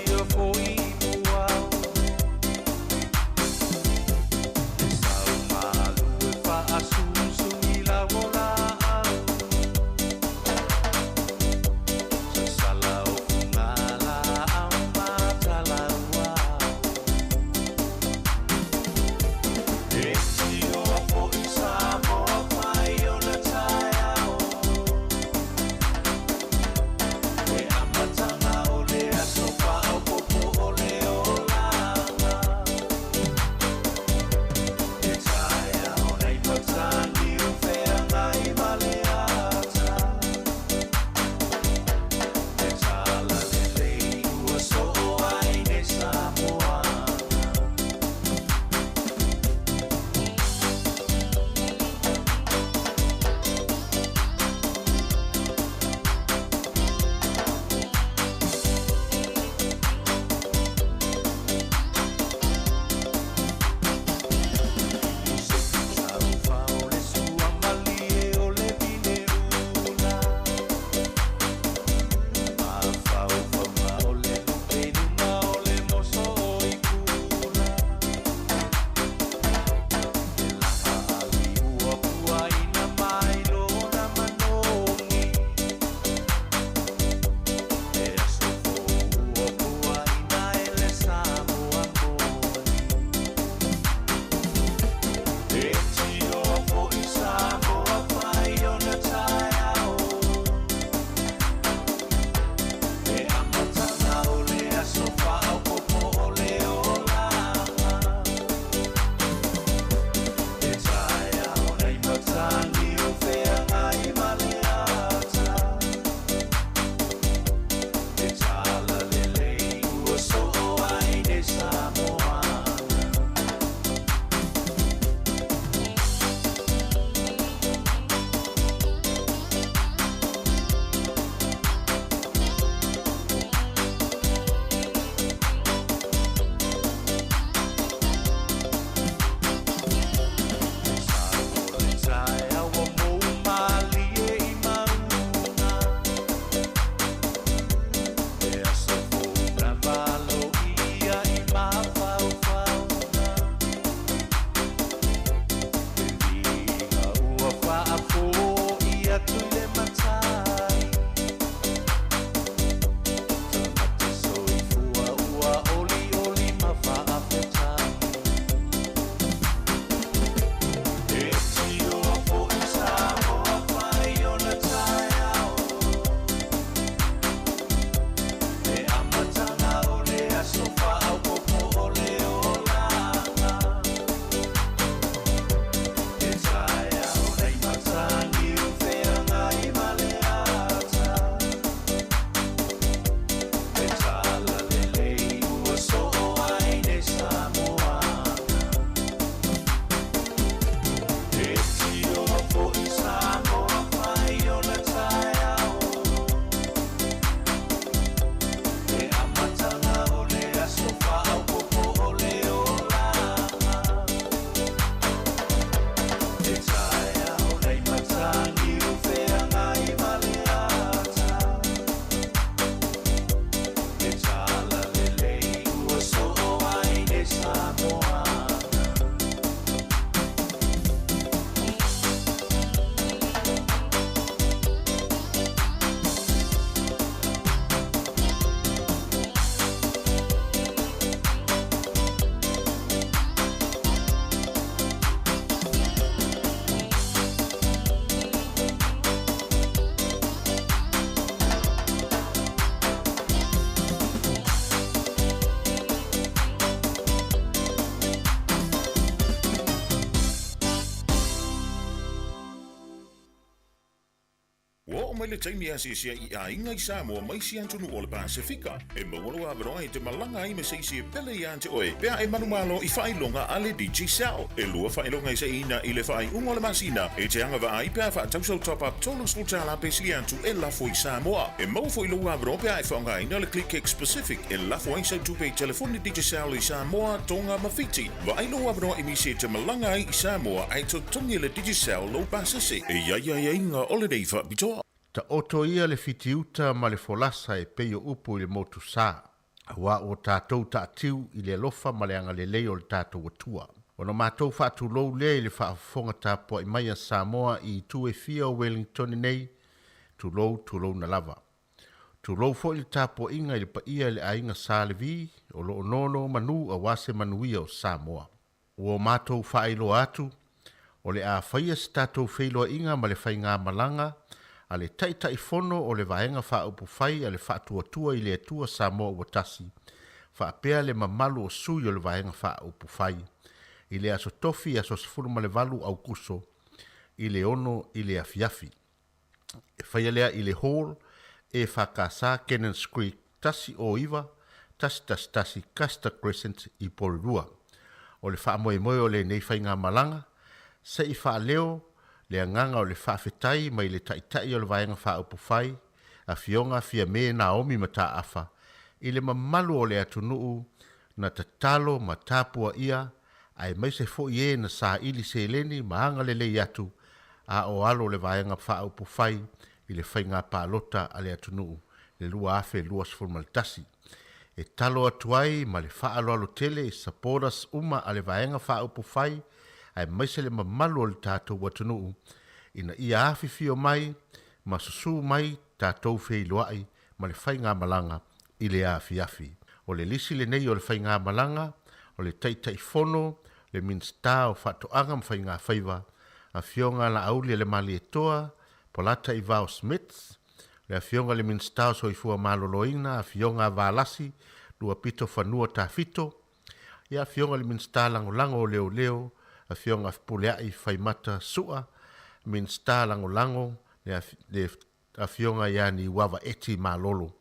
Ua o mai le taimi a sia I a inga I Samoa mai si antunu o le Pasifika. E mawalo a veroa te malanga I me se pele I ante oe. Pea e manumalo I whailonga ale DJ Sal. E lua whailonga I se ina I le whai ungo le masina. E te anga wa ai pea wha tausau top up tolu skultala pe si antu e lafo I Samoa. E mau fo I lua veroa pea e whaonga ina le click specific. E lafo ai sa tupe telefoni DJ Sal I Samoa tonga mawhiti. Wa ai lua veroa I mi se te malanga I Samoa ai to tongi le DJ Sal lo pasase. E ia inga ole reifa bitoa. Ta oto ia le fitiuta ma le folasa e peio upu I le motu sā. Awa o tātou tātiu I le alofa ma le anga le leo le tātou atua. Ono mātou whātu lou le I le whaafonga tāpua I maia Samoa I tue fia o Wellington nei, tu lou na lava. Tu lou fo I le tāpua inga I le paia le ainga sā le vi, o lo nono manu a wase manuia o Samoa. O mātou whailo atu, o le a whaia si tātou whailoa inga ma le whainga malanga, a le tai fono o le vaenga wha upu whai a le whaatua I le atua Samoa ua tasi. Whaapea le mamalu o sui o le vaenga wha upu whai. I le aso tofi aso sifuru ma le valu au kuso. I le ono I le afiafi. E whaialea I le hall e whakasa Cannons Creek tasi o iwa, tasi Casta Crescent I Porirua. O le wha moe o le nei whainga malanga, se I wha leo, le anganga o le whaafetai mai le taitai o le vaenga wha upu whai, a fionga fia me Naomi mata afa, I le mamalu o le atunuu na tatalo ma Tapua ia, ai mai se fo ie na sa ili se leni maanga le atu, a o alo le vaenga wha upu whai, I le whainga pālota a le atunuu, le lua afe lua sfurmalitasi. E talo atuai ma le wha alo tele I saporas uma a le vaenga wha upu whai, ai mai se le mamalu o le tātou watunuu, ina ia awhiwhio mai, ma susu mai tātou whei loai, ma le whainga malanga I le awhiawhi. O le lisi le nei o le whainga malanga, o le taitai fono, le minsta o whatoanga ma whainga whaiva, a fionga la auli le mali etoa, polata I Vau Smiths, le a fionga le minsta o soifua maloloina, a fionga valasi, lua pito whanua tā fito, ia fionga le minsta lango leo, a fionga pulea I whaimata sua, min sta lango le a fionga ia ni wawa eti malolo.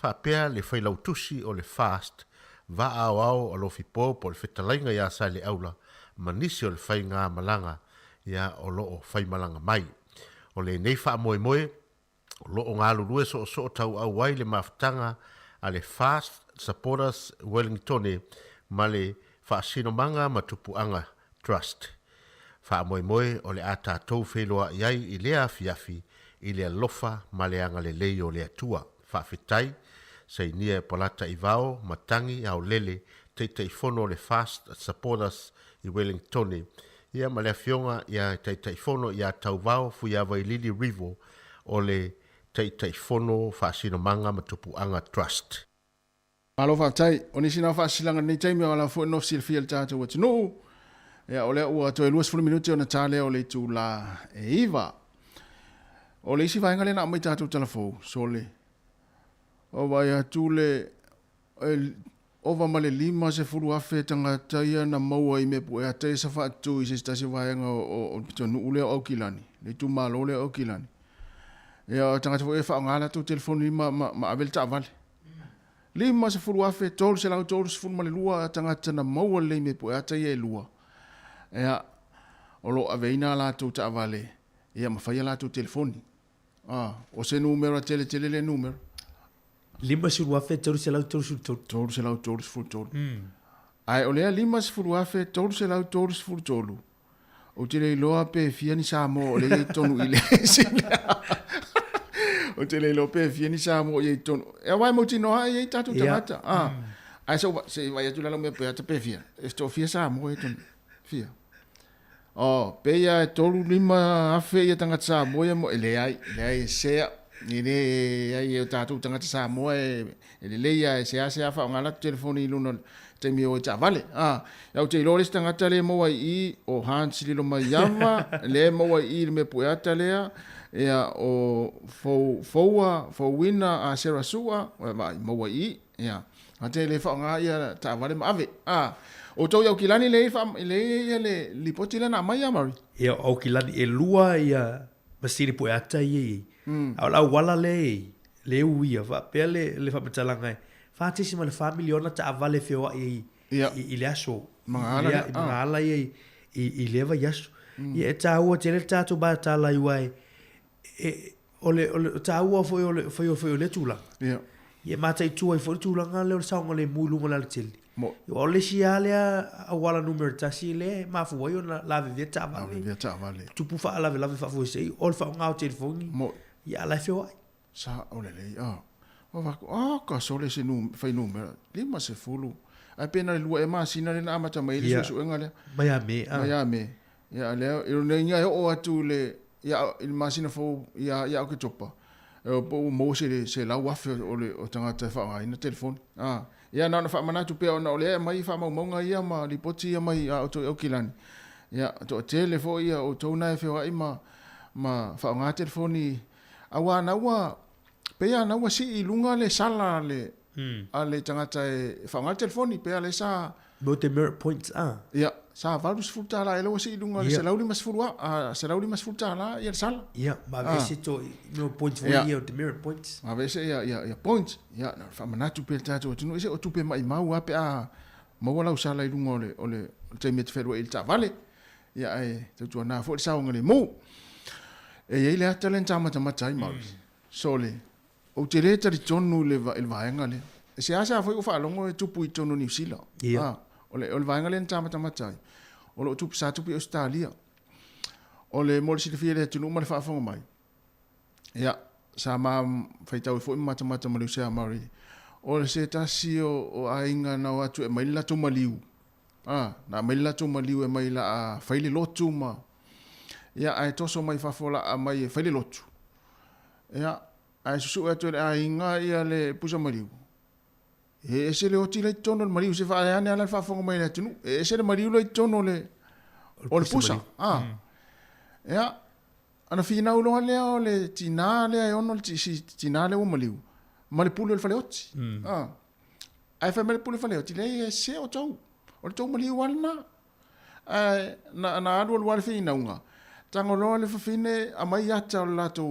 Whapea le whailautusi o le fast, va au o lo fipopo le whetalainga ia sa le aula, manisi o le whainga malanga ia o lo whaimalanga mai. O le nei wha moe, o lo ngā lurue so tau au wai le maftanga a le fast supporters Wellington ma le whaasino manga ma tupuanga trust. Wha moe o le ata tau wheloa iai I lea fiafi I le alofa ma le anga le lei o le atua. Wha whitai, sei nia polata I vao, matangi au lele, teitei fono le fast supporters I Wellington. Ia ma le fionga ia teitei fono ia tau vao fu ia vai Lili Rivo o le teitei fono whaasino manga ma tupuanga trust. Malo whaatai, o nisi nā whaasilanga nei taimi o la fo no silfia le tātou atunu. Ia o le ua toe luas 10 minuti o na tāle o le tū la e iwa. O le isi vaenga le na mai tātou telefou, so le. O vai atu le, o va ma le 5 se furu afe tanga taia na maua I me pu e atai sa whaatu I se stasi vaenga o pito nuu le au kilani. Le tū malo le au kilani. Ia o tanga tafo e wha ngala tū telefoni ma avel ta vale. 5 se furu afe, tolu se lau tolu se furu ma le lua tanga tana maua le me pu e atai e lua. Ea, o lo aveina la tu ta vale. Ia mawhaia la tu telefoni. O se numero tele le numero. 5 se ruafe tolu se lau tolu se tolu. Tolu se lau tolu se furu tolu. Ai, o lea 5 se furu afe, tolu se lau tolu se furu tolu. O te le loa pe fia ni Samoa, o le tonu I le sila. O te le loa pe fia ni Samoa, o tonu. E wai mo tino ha, i tatu tangata. Ai, se vai atu lalo me pe ata pe fia. E sto fia Samoa, tonu. Fia. Peia e tolu 5 afe ia tangata Samoa mo ele ai sea ni le ai o tatu tangata Samoa ele leia sea fa ngala telefoni luna te mi o ta vale ya o te lores tangata le mo I o Hans li lo mai yava le mo I me puata le ya o fo wina a serasua mo I ya ate le fa nga ia ta vale ma ave o tau iau kilani le lipoti le na mai amari. Ia au kilani e lua ia masiri po ata I Au la wala le uia fa pe le fa matalanga fa tisi ma le family ona ta vale feo i le aso mangala i leva yaso ia ta ua tele tatu ba ta la iwai ole ta ua foi le tula ia mata i tua i foi tula le saunga le mulunga la tele ole si ale a wala numero tasi le ma fu yo la veta vale tu fa la fa foi sei ol fa ngau telefoni ia la feo sa ole le o va ka sole se fai numero lima se fulu ai pena le lua e masina le na amata mai le su engale Miami ya le le nya o atu le ya il masina fo ya o ke topa po mo se la wafe o tanga te fa ai na telefon ya na fa mana tu pe ona ole mai fa mo nga ia ma li poti ia mai o to kilani ya to telefon ia o to na fe ai ma fa nga telefoni awa na wa pe ya na wa si lunga le sala le ale tanga te fa nga telefoni pe ale sa bote merit points ya sa valus futa la ele wasi lunga se lauli mas fulwa se lauli mas futa la ya sala ya ma vese to no points for you the merit points ma vese ya points ya na fa manatu pe tato tino ise o tupe mai mau ape ma wala usala lunga ole te met fedo il ta vale ya ai tu na fo sa ngale mo e ile talent mata mai sole o te reta di tonu le il vaenga le se asa foi o fa longo tupu i tonu New Zealand ole vaenga le tama mai ole tupu sa tupu Australia ole mo si le tunu ma fa fonga mai ya sa ma fai tau foi mata mo se amari ole se tasi o ainga na watu e mai la tu maliu na mai la tu maliu e mai la fai le lotu ma ya ai toso mai fa fola mai fai le lotu ya ai susu atu le ainga ia le pusa maliu se le oti le tono le maliu se fa ane ala fa fonga mai le tunu se le maliu le tono le o le pusa ya ana fina ulo le o le tina le ono le tina le o maliu ma le pulo le fa le oti ai fa me pulo fa le oti le se o tau maliu walna na adu wal fina unga tango lo le fine a mai ata la to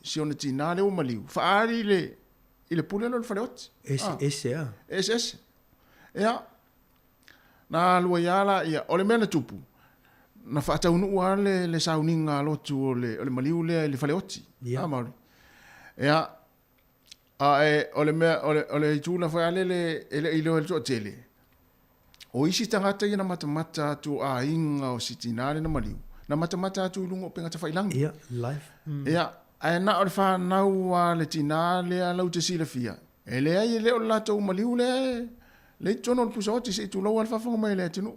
sione tina le o maliu fa ari le ile pule lo fa le ot ss ya na lo yala ya ole mena tupu na fa ta unu wale le sauninga lo tu le maliu le fa le ot ma ya ole tu na fa le ile to tele o isi tangata ina mata tu inga o sitina le na maliu na mata tu lungo penga te failang life ai na o fa na wa le tina le ala te sila fia ele ai le o la to maliu le tono pu so ti se tu lo fa fo mai le tinu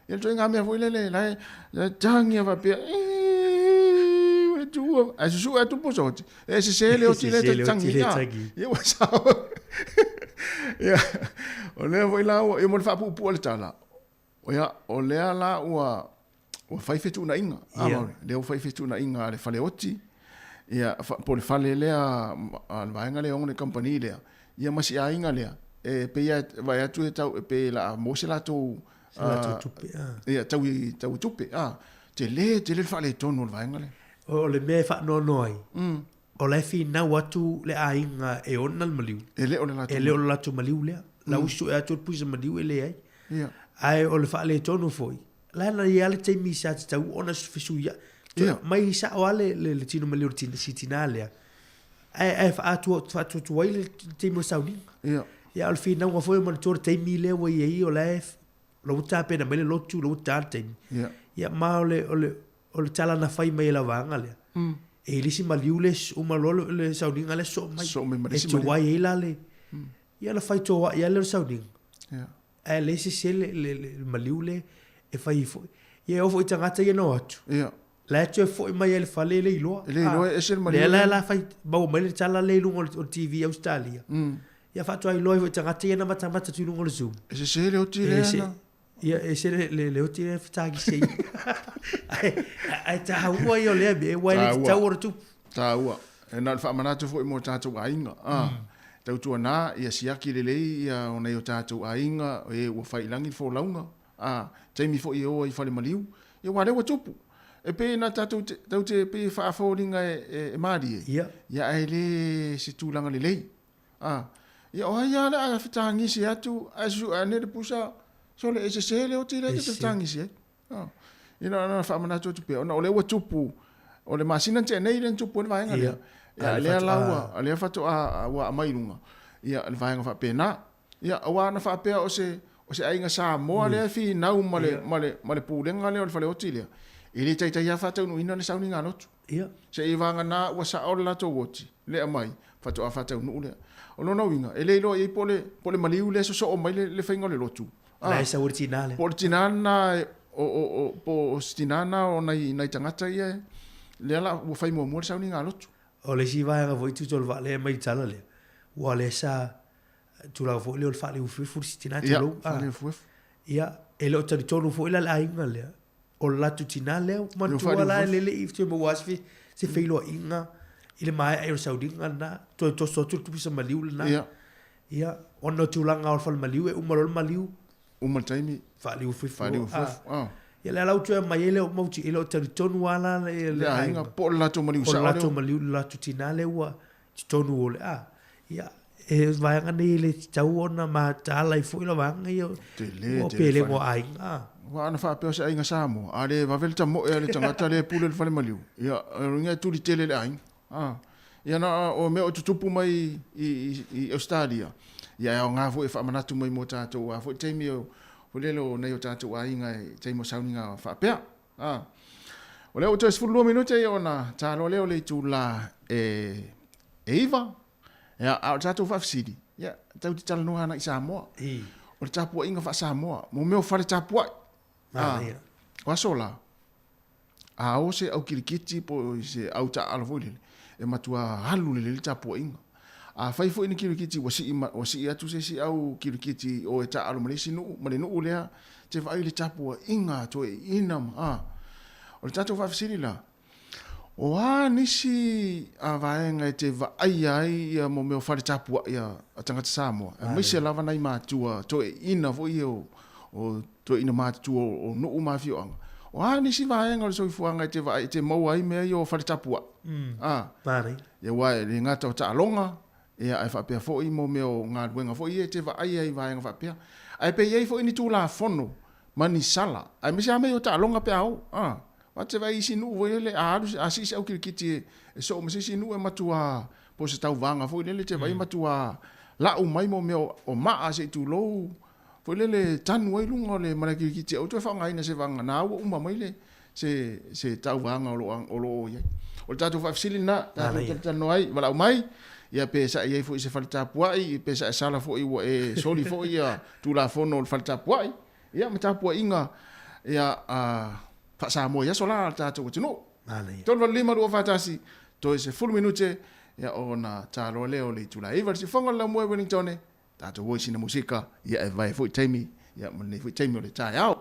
ele to nga me vo le la tangi va pe tu a su tu pu so ti e se le o ti le tangi ye wa sa ya o le vo la o mo fa pu le tala o ya o le ala o fai fetu na inga le o fai fetu na inga le fale oti ia po le fale le a vaenga le on le company le ia masi a inga le e pe ia vai atu tau pe la mo se la tu ia tau tupe te le fale tonu le vaenga le o le me fa no noi o le fi na watu le a inga e onal maliu ele o le la tu maliu le la usu e atu puisa maliu ele ai ai o le fale tonu foi la na ia le te mi sa tau ona fisu ia mai sa wale le tino maliu tina sitinale ai fa atu wai le te mo sauni ya al fina wa foi mo tor te mi le wa ia o le lo ta pena mele lo tu lo ta te ya ma o le tala na fai mai la vanga le e lisi maliu le o malolo le sauni ngale so mai e tu wai ila le ya la fai to ya le sauni e le se le maliu le e fai foi ye o foi tangata ye no atu la tu foi mai ele fale le ilo e se maliu la fai ba o mai tala le lungo o TV Australia ya fa tu ai lo foi tangata ye na mata tu lungo le zoom e se le o tire na ya e se le o tire fitagi sei ai ta hawa yo le be wai ta o tu ta ua e na fa manatu foi mo tatu ainga tau tu na ia siaki le ia ona yo tatu ainga e o fai langi fo launga te mi fo i o i fale maliu e wale wa tupu E pe na tatu te pe whaaforinga e maari e. Ia. Ia e le se tūlanga le lei. Ia oha ia le a whitangisi atu, a su a nere pusa, so le e se sele o tira te whitangisi e. Ina ana whaamanatu tu pe, ona o le ua tupu, o le masina te nei le tupu le vaenga lea. Ia lea laua, a lea whatu a ua amairunga. Ia le vaenga whapena. Ia awa na whapea o se ainga Samoa lea fi nau ma le pūlenga lea o le whale oti lea. Ili tai ia whatau no ina le sauni ngā lotu. Ia. Se i vanga nā ua sa o le lato woti, lea mai, whatu a whatau no lea. O no winga, e leilo e pole maliu le so o mai le whainga le lotu. La e sa uri tinale. Po le tinana, po tinana o nei tangata ia, lea la ua whai mua mua le sauni ngā lotu. O le si vai nga voi tu tol va le mai tala le. Wa le sa tu la vo le ol fa le ufu si tinata lo. Ia, e lo tari tonu fo ila la inga le. O la tu tinale, man tu ala le if te mo wasfi se feilo inga. Ile mai ai o saudinga na to so tu pisa maliu na. Ia, ono tu langa o fal maliu e umarol maliu. Umartaimi. Fa le ufu. Ia le lau tua mai ele o mauti ele o tari tonu ala le ainga po la tu maliu sa. O la tu maliu la tu tinale ua tonu ole ia e vaanga nei le tau ona ma tala i fuila vanga ia o pele mo ainga. Wa ana fa pe o ainga Samoa. Ale va velta mo ele tangata le pule le fale maliu. Ia ringa tu li tele le ainga. Ia na o me o tutupu mai i Australia. Ia o ngā fu e whaamanatu mai mo tātou a fu teimi o lelo nei o tātou a inga e teimo sauninga whaapea. O leo o 22 minute i ona tālo leo le tū la e iwa. Ia a o tātou whaafisiri. Ia tau te tala noa ana i Samoa. O le tāpua inga wha Samoa. Mo meo whare tāpua. Wa sola. A o se au kirikiti po se au ta alavoilele. E matua halu le tāpua inga. A whaifo ini kirikiti wasi atu se si au kirikiti o e ta alo malesi nuu. Male nuu lea te whai le tāpua inga to e inam. O le tātou whaafisiri la. O nisi a vaenga e te vai ai ia mo meo whare tāpua ia a tangata Samoa. E meise lava nei mātua to e ina vo i o to ina mātua o nuu mawhio anga. O nisi vaenga o le soifuanga e te vai te mau ai mea i o whare tāpua. Pare. Ia wae le ngata o ta'alonga ia ai whapea fo i mo meo ngā ruenga fo i e te vai ai vaenga whapea. Ai pe iei fo ini tū la fono mani sala. Ai mese a meo ta'alonga pe au. Wa te vai isi nuu voile a asisi au kirikiti e so mese isi nuu e matua po se tau vanga fo ile te vai matua la u mai mo meo o maa se tu lou fo ile tanu ai lunga le mara kirikiti o te whanga ina se vanga na u uma mai le se tau vanga o lo ye o tatu whafisili na tanu ai wala u mai ia pe sa ia fo i se faltapuai pe sa sala fo i e soli fo ia tu la fono o faltapuai ia matapua inga ia fa Samoa ia sola tātou tino. Tolu lima rua fatasi, to se full minute ia ona talo leo le tula. Iwa si fonga la mua Wellington, tātou voice na musika, ia e vai fui taimi, ia mani fui taimi o le tai au.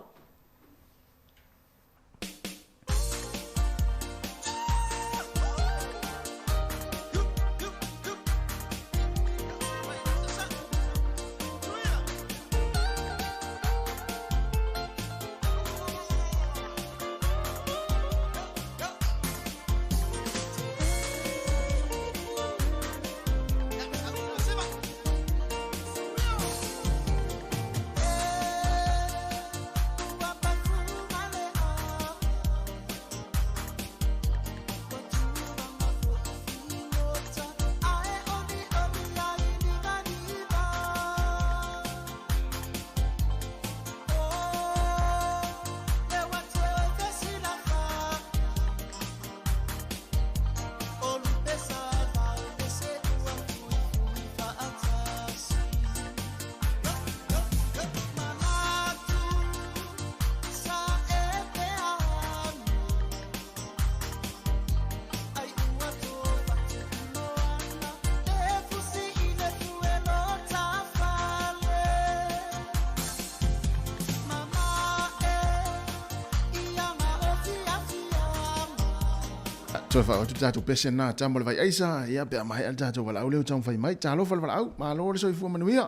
Toi fa tu tatu pese na tambol vai aisa ia be mai al tatu wala au tau fai mai talo fal wala au ma lo so fu manuia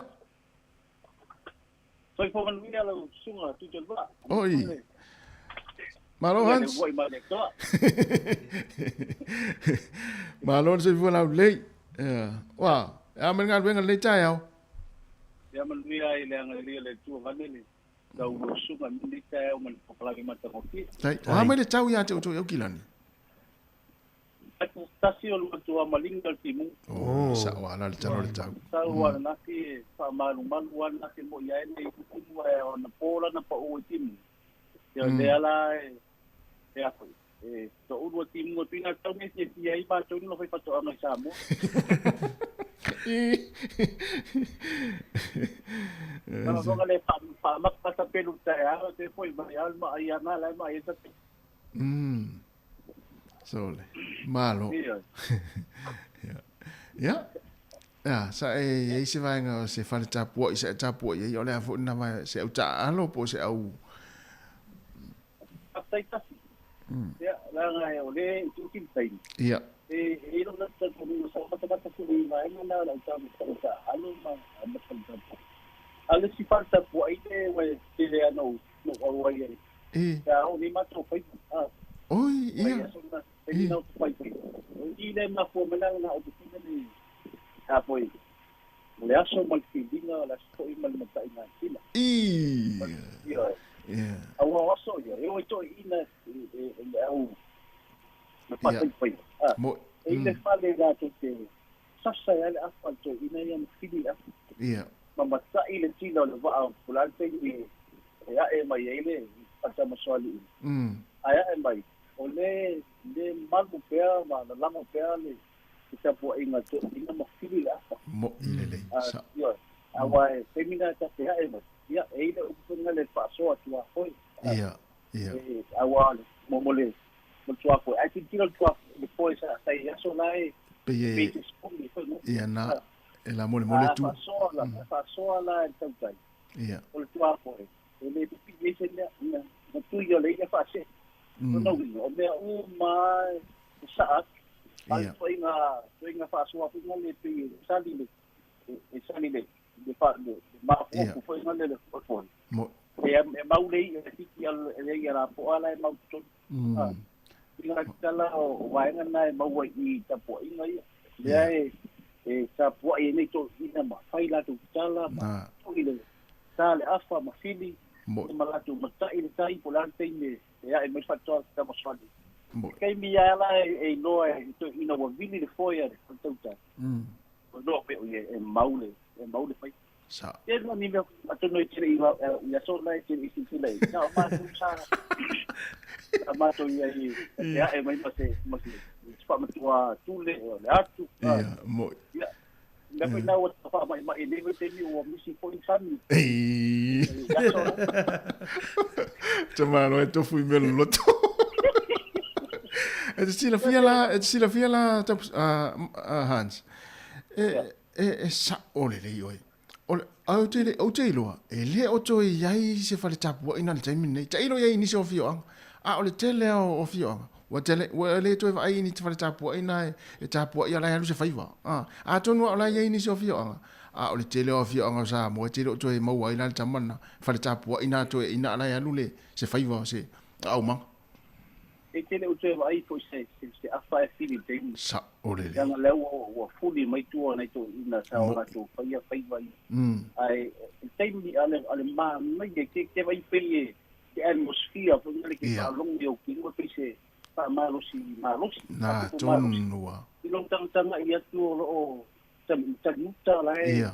so fu manuia lo sunga tu te ba oi Malo Hans. Malo se fu lau lei. Wa, men ngal wenga lei tai au. Ya man ria ile ang le tu vanili. Da usunga mindi tai au man populagi mata moki. Tai, mai le tau ya te o kilani. Tasi o lua tua malingal timu. Sa wala le talo le tau. Sa wala naki pa malu naki mo ia nei kuku o na pola na pa o timu. Ya le ala e a foi. To o timu o pina tau me se ia I ba tau no foi pa to ana Samoa. Kalau kau kalau pak mak kata pelu saya, tu pun bayar mak ayah nak lah mak ayah tu. Sole. Malo. Ya. Ya, saya se vai nga se fa tapu, se tapu ye yo le afu na vai se u ta alo po se au. Apa itu? Ya, lah ngai oleh itu kintai. Ya. Ilo na sa kung sa kata-kata ko ay na lang sa alo ma alo si falta po ay we sile ano no away ya o ni matro pa oi iya no pa ile ma po manang na opisina ni apoy le aso mal fidinga la sto mal matai na sila yeah awa aso yo ito ina au napatay pa mo ile fale da te sasa yale asfalto ina yan fili yeah mamasa ile tino le va pulante ya mai ile asa maswali aya mai ole le malu pea ma la lamo pea le kita po inga to ina mafili la mo ile sa yo awa femina ta pea ya ile upunga le paso atua foi yeah awa momole Mutua po, I think kilo tua depois sai aso lai. Pe ia na ela mole tu. Fasoa la tautai. Ia. O tua po. Ele pidi ese na tu yo le ia fase. No o me uma sa. Ai foi na fasoa po na le pe sali le de fa de ma po foi na le po. Mo. E maule e tiki al ele ia po ala e mau to. Ina kala o waenga nai maua I Tapuaiga ia. Lea Tapuaiga nei to ina mawhai latu tala ma ile tale afa mawhili ma latu matai le tai po lantei le ea e mai whatoa ka maswali. Kei mi ala e noa to ina wa vili le foia le whatauta. O noa pe o e maule whai. Sa. Ia no ni me atono I tere ia so lai tere I sile. Na ma tu sa. Amato ia ia e mai mase fa matua tule le atu ia mo ia na ko na o fa mai ne te ni o misi point sami Chamano e tofu I melo loto e sila fiala Hans sa ole le oi ole au te loa e le o toi ai se fa le tapu ina le taimi nei tai lo ai ni so fio ole tele o fio wa le toi ai ni te fa le tapu ina e tapu ia la lu se faiva tonu ala ai ni so fio ole tele o fio nga sa mo tele o toi mau ai la tamana fa le tapu ina toi ina ala ya lu le se faiva se au ma e tele o toi ai po se afa e fili te sa ole le nga le o fuli mai tu ona to ina sa ona to faia faiva ai taimi ale ma mai ke vai pele the atmosphere for the ke long yo kingo pise pa malusi na tonua ilong tang ia tu o tamuta la e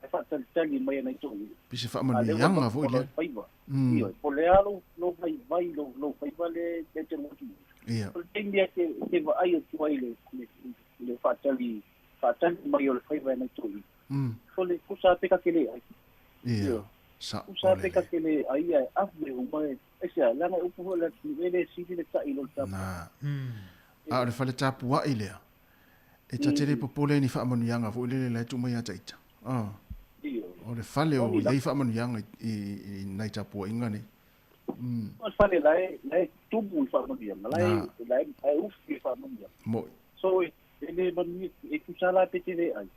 fa tali mai na to pise fa manu yanga vo ile io polealo no vai lo fai le te mo tu por tendia que va ai tu ai le fa tali mai o fai na to le kusa pe ka kele ai sa usa pe ka kele ai afle o mai esa la na upu la vele sidi le tai lo ta na le fa le tapu wa ile e ta tele popole ni fa manu yanga vo ile le tu mai ataita o le fale o le fa manu yanga I nai tapu inga ne o fale la tubu fa manu yanga la ai ufi fa manu yanga mo so ele manu e kusala pe tele ai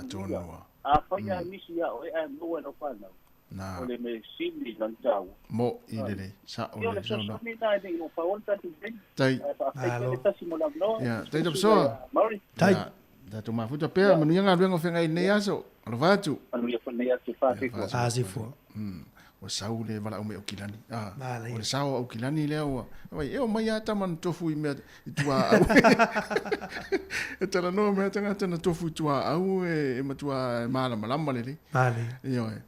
tonua fa ya misi ya o e no no fa na o le me sili lan tau mo i le sa o le sa no ni dai ni o fa volta tu ben tai alo ta si mo la no ya tai do so tai da tu ma futa pe ma nu nga rengo fenga i nei aso alo vatu anu ia fa nei atu fa te ko asifo o sau le wala o me o kilani Vale. o le sau o kilani le o vai e o mai ata man tofu i me i tua au e tala no me tanga tana tofu i tua au e matua mala malama le le Vale. io e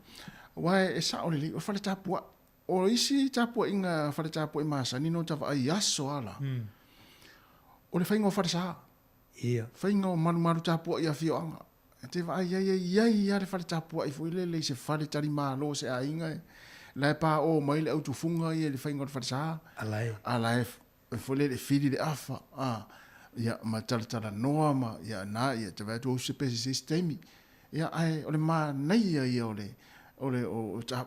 wai e sa o le o fale tapua o isi tapua inga fale tapua i masa ni no tava ai aso ala o le fainga o fale sa Ia. fainga o maru tapua i a fioanga te vai ai le fale tapua i fuile le se fale tari malo se a inga e la pa o mai le autu funga i le fainga o fale sa Alai. ala e fole le fili le afa ia ma tala noa ma ia na ia te vai tu se pesi sistemi ia ai o le ma nei ia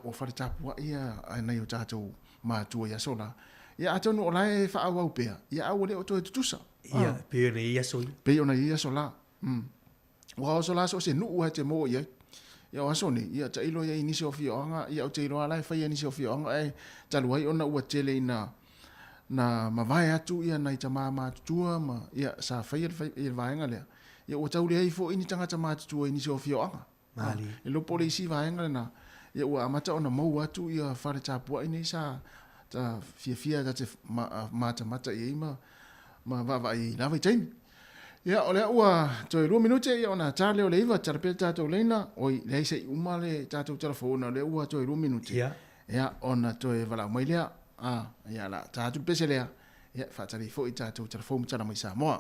o fale tapua ia ai nei o tatou ma tu ia sola ia atonu o lai fa au pea ia au le o to tusa Ia. Pio ne ia soi. pe ona ia sola wa o sola so se nu wa te mo ia ia o so ni ia ta ilo ia inisi o fioanga ia o te ilo ala fa ia inisi o fioanga ai talu ai ona ua tele ina na ma vai atu ia na ita ma tua ma ia sa fa ia vaenga le ia o tau le ai fo ini tanga ma tua inisi o fioanga Mali. e lo polisi vaenga na ia ua amata ona mau atu ia fare tapua ini sa ta fia ta te mata ia ma va i lava i taimi ia o le ua toi 2 minute ia ona tale o le iwa tarapel tatou leina oi le se umale tatou telefona le ua toi 2 minute Ia. ia ona toi vala mai lea ia la tatou pese lea ia fatali fo i tatou telefona tala mai Samoa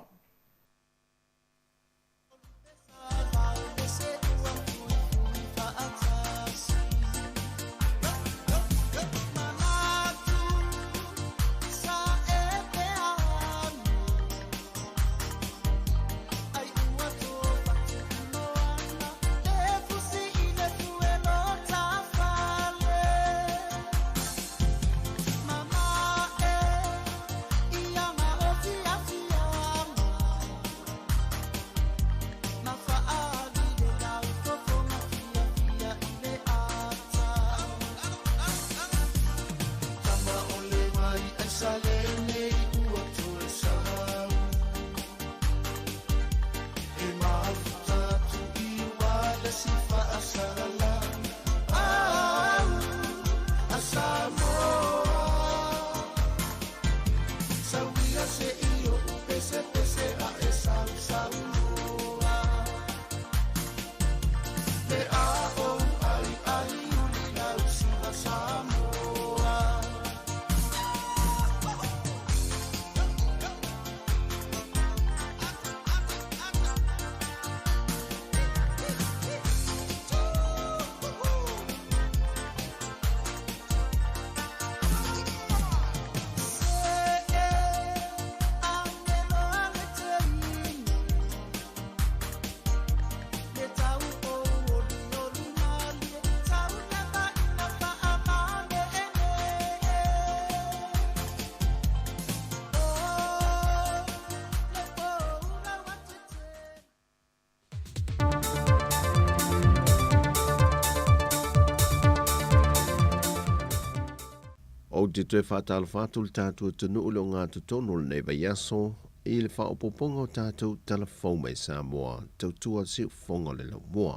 O te tue whātala whātu le tātua tunu o ngā tutonu le nei vai aso i le whaopoponga o tātou telefon mai Samoa tautua siu whonga le lau mua.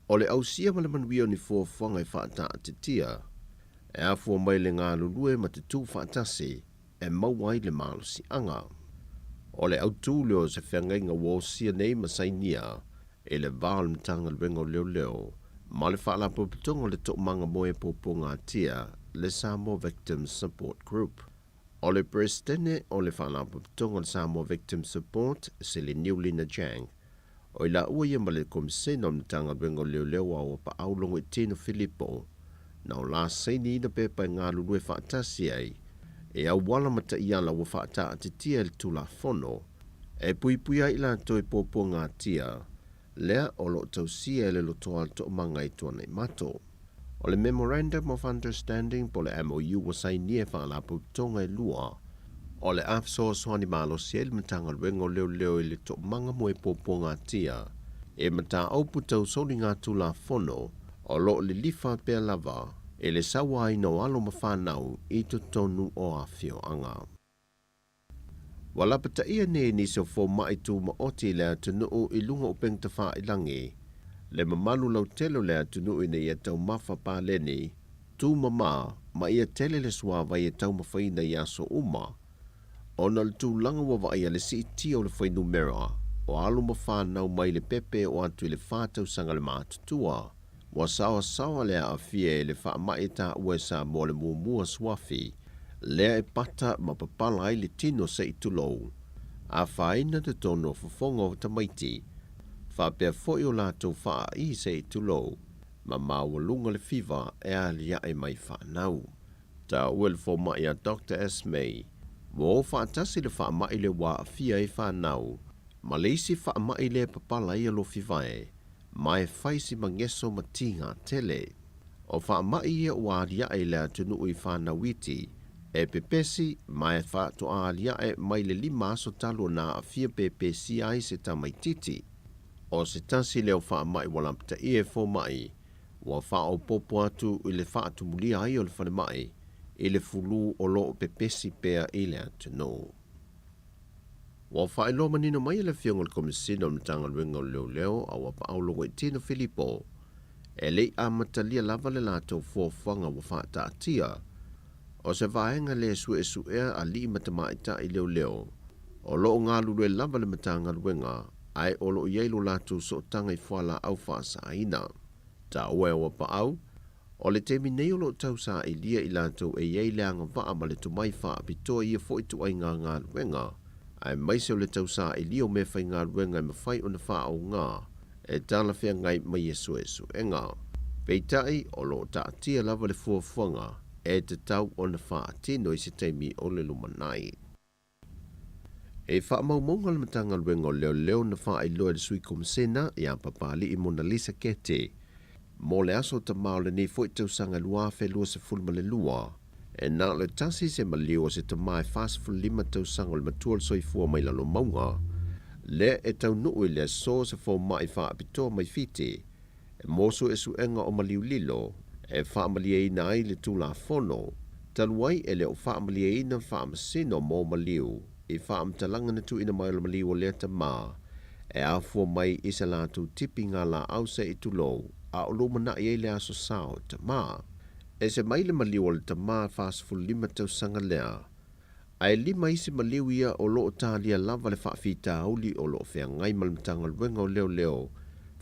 O le ausia ma le manuia ni fuawhanga i whaata te tia, e afua mai le ngā lulue ma te tū whaatasi e mauai le malo si anga. O le autu leo se whengainga wōsia nei masainia e le vāl mtanga le wengo leo ma le whaala popitonga le tok manga moe poponga tia le Samoa Victim Support Group. O le presidente o le whaala popitonga le Samoa Victim Support se le Niulina Jang. O ila ua ia ma le komisena o mtanga wengo leo au pa aulongo i tino Filippo. Na o la seini ina pepa ngā lulue whaatasi ai. E au wala mata i ala wa whaata a te tia le tula fono. E puipuia ila toi poponga tia. Lea o lo tausia le lo toa to manga i tuana i mato. O le Memorandum of Understanding po le MOU wa sainia whaala putonga i lua. O le afso soani malo siel matanga wengo leo i le to manga moe poponga tia. E mata au putau soli ngā tula fono O lo le lifa pea lava, e le sawa ai no alo mawhanau I to tonu o a fio anga. Wala pata ia ne ni se fo mai tu ma oti le tunu o ilunga o peng tafa ilangi, le mamalu lau telo le tunu I ne ia tau mafa pa leni, tu mama ma ia tele le sua vai e tau mawhaina ia so uma, o na le tu langa wa vai le si iti o le whainu mera, o alo mawhanau mai le pepe o atu le whātau sanga le mātutua, wa sawa lea a fie le wha mai ta ue sa mo le mua swafi, lea e pata ma papala ai le tino se I tulou, a whaina te tono fufongo tamaiti, wha pia foi o lātou wha I se I tulou, ma mawalunga le fiva e a lia e mai whanau. Ta uel fo mai a Dr. S. May, mo whaatasi le wha mai le wā a fia e whanau, ma leisi wha mai le papala I alo fivae, mai faisi mangeso matinga tele. O wha mai e wā lia e le tunu I whanawiti, e pepesi mai wha to a lia e mai le 5 aso talo na a fia pepesi ai se tamaititi. O se tasi leo wha mai walampta I e fo mai, wa wha o popo atu I le wha atu mulia ai o le whane mai, I le fulu o lo pepesi pea I le tunu. Wa wha ilo manino mai le fiongo le komisina o mtanga luenga o leo a wa pa aulongo I tino Filipo, e lei a matalia lava le lato fuafanga wa wha ta atia, o se vaenga le su ea a li matamaita I leo, o lo ngā lulu e lava le matanga luenga, ai o lo ieilu latu so tanga I whala au wha sa ina. Ta ue wa pa au, o le temi nei o lo tau sa I lia I latu e iei leanga waa ma le tumai wha apitoa I fo I tu ai ngā luenga, ai maise o le tau sa I lia o me whai ngā luenga I mawhai o na wha au ngā, e tala whea ngai mai esu e ngā. Peitai o lo ta atia lava le fuafuanga, e te tau o na wha atino I se teimi o le lumanai. E wha maumonga le matanga luenga o leo na wha I loa le sui komisena I a papali I Mona Lisa Kete. Mo le aso ta mao le nei fo I tau sanga lua fe lua se fulma le lua. E na le tasi se malio se ta mai fast full 5 tau sanga le matua le soifua mai lalo maunga. Le e tau nuu I le so se fo mai wha apitoa mai fiti. E moso e suenga o maliu lilo. E wha malia ina ai le tula fono. Taluai e leo wha malia ina wha masino mo maliu. I wha amtalanga na tu ina mai o maliu o lea ta maa. E afua mai I se la tu tipi ngā la au se I tulou. A o luma na I le aso sao ta maa. E se mai le maliu o le ta maa fast full 5 tau sanga lea. Ai 5 isi maliu ia o loo tālia lava le whaafita auli o loo whea ngai malimtanga luenga o leo.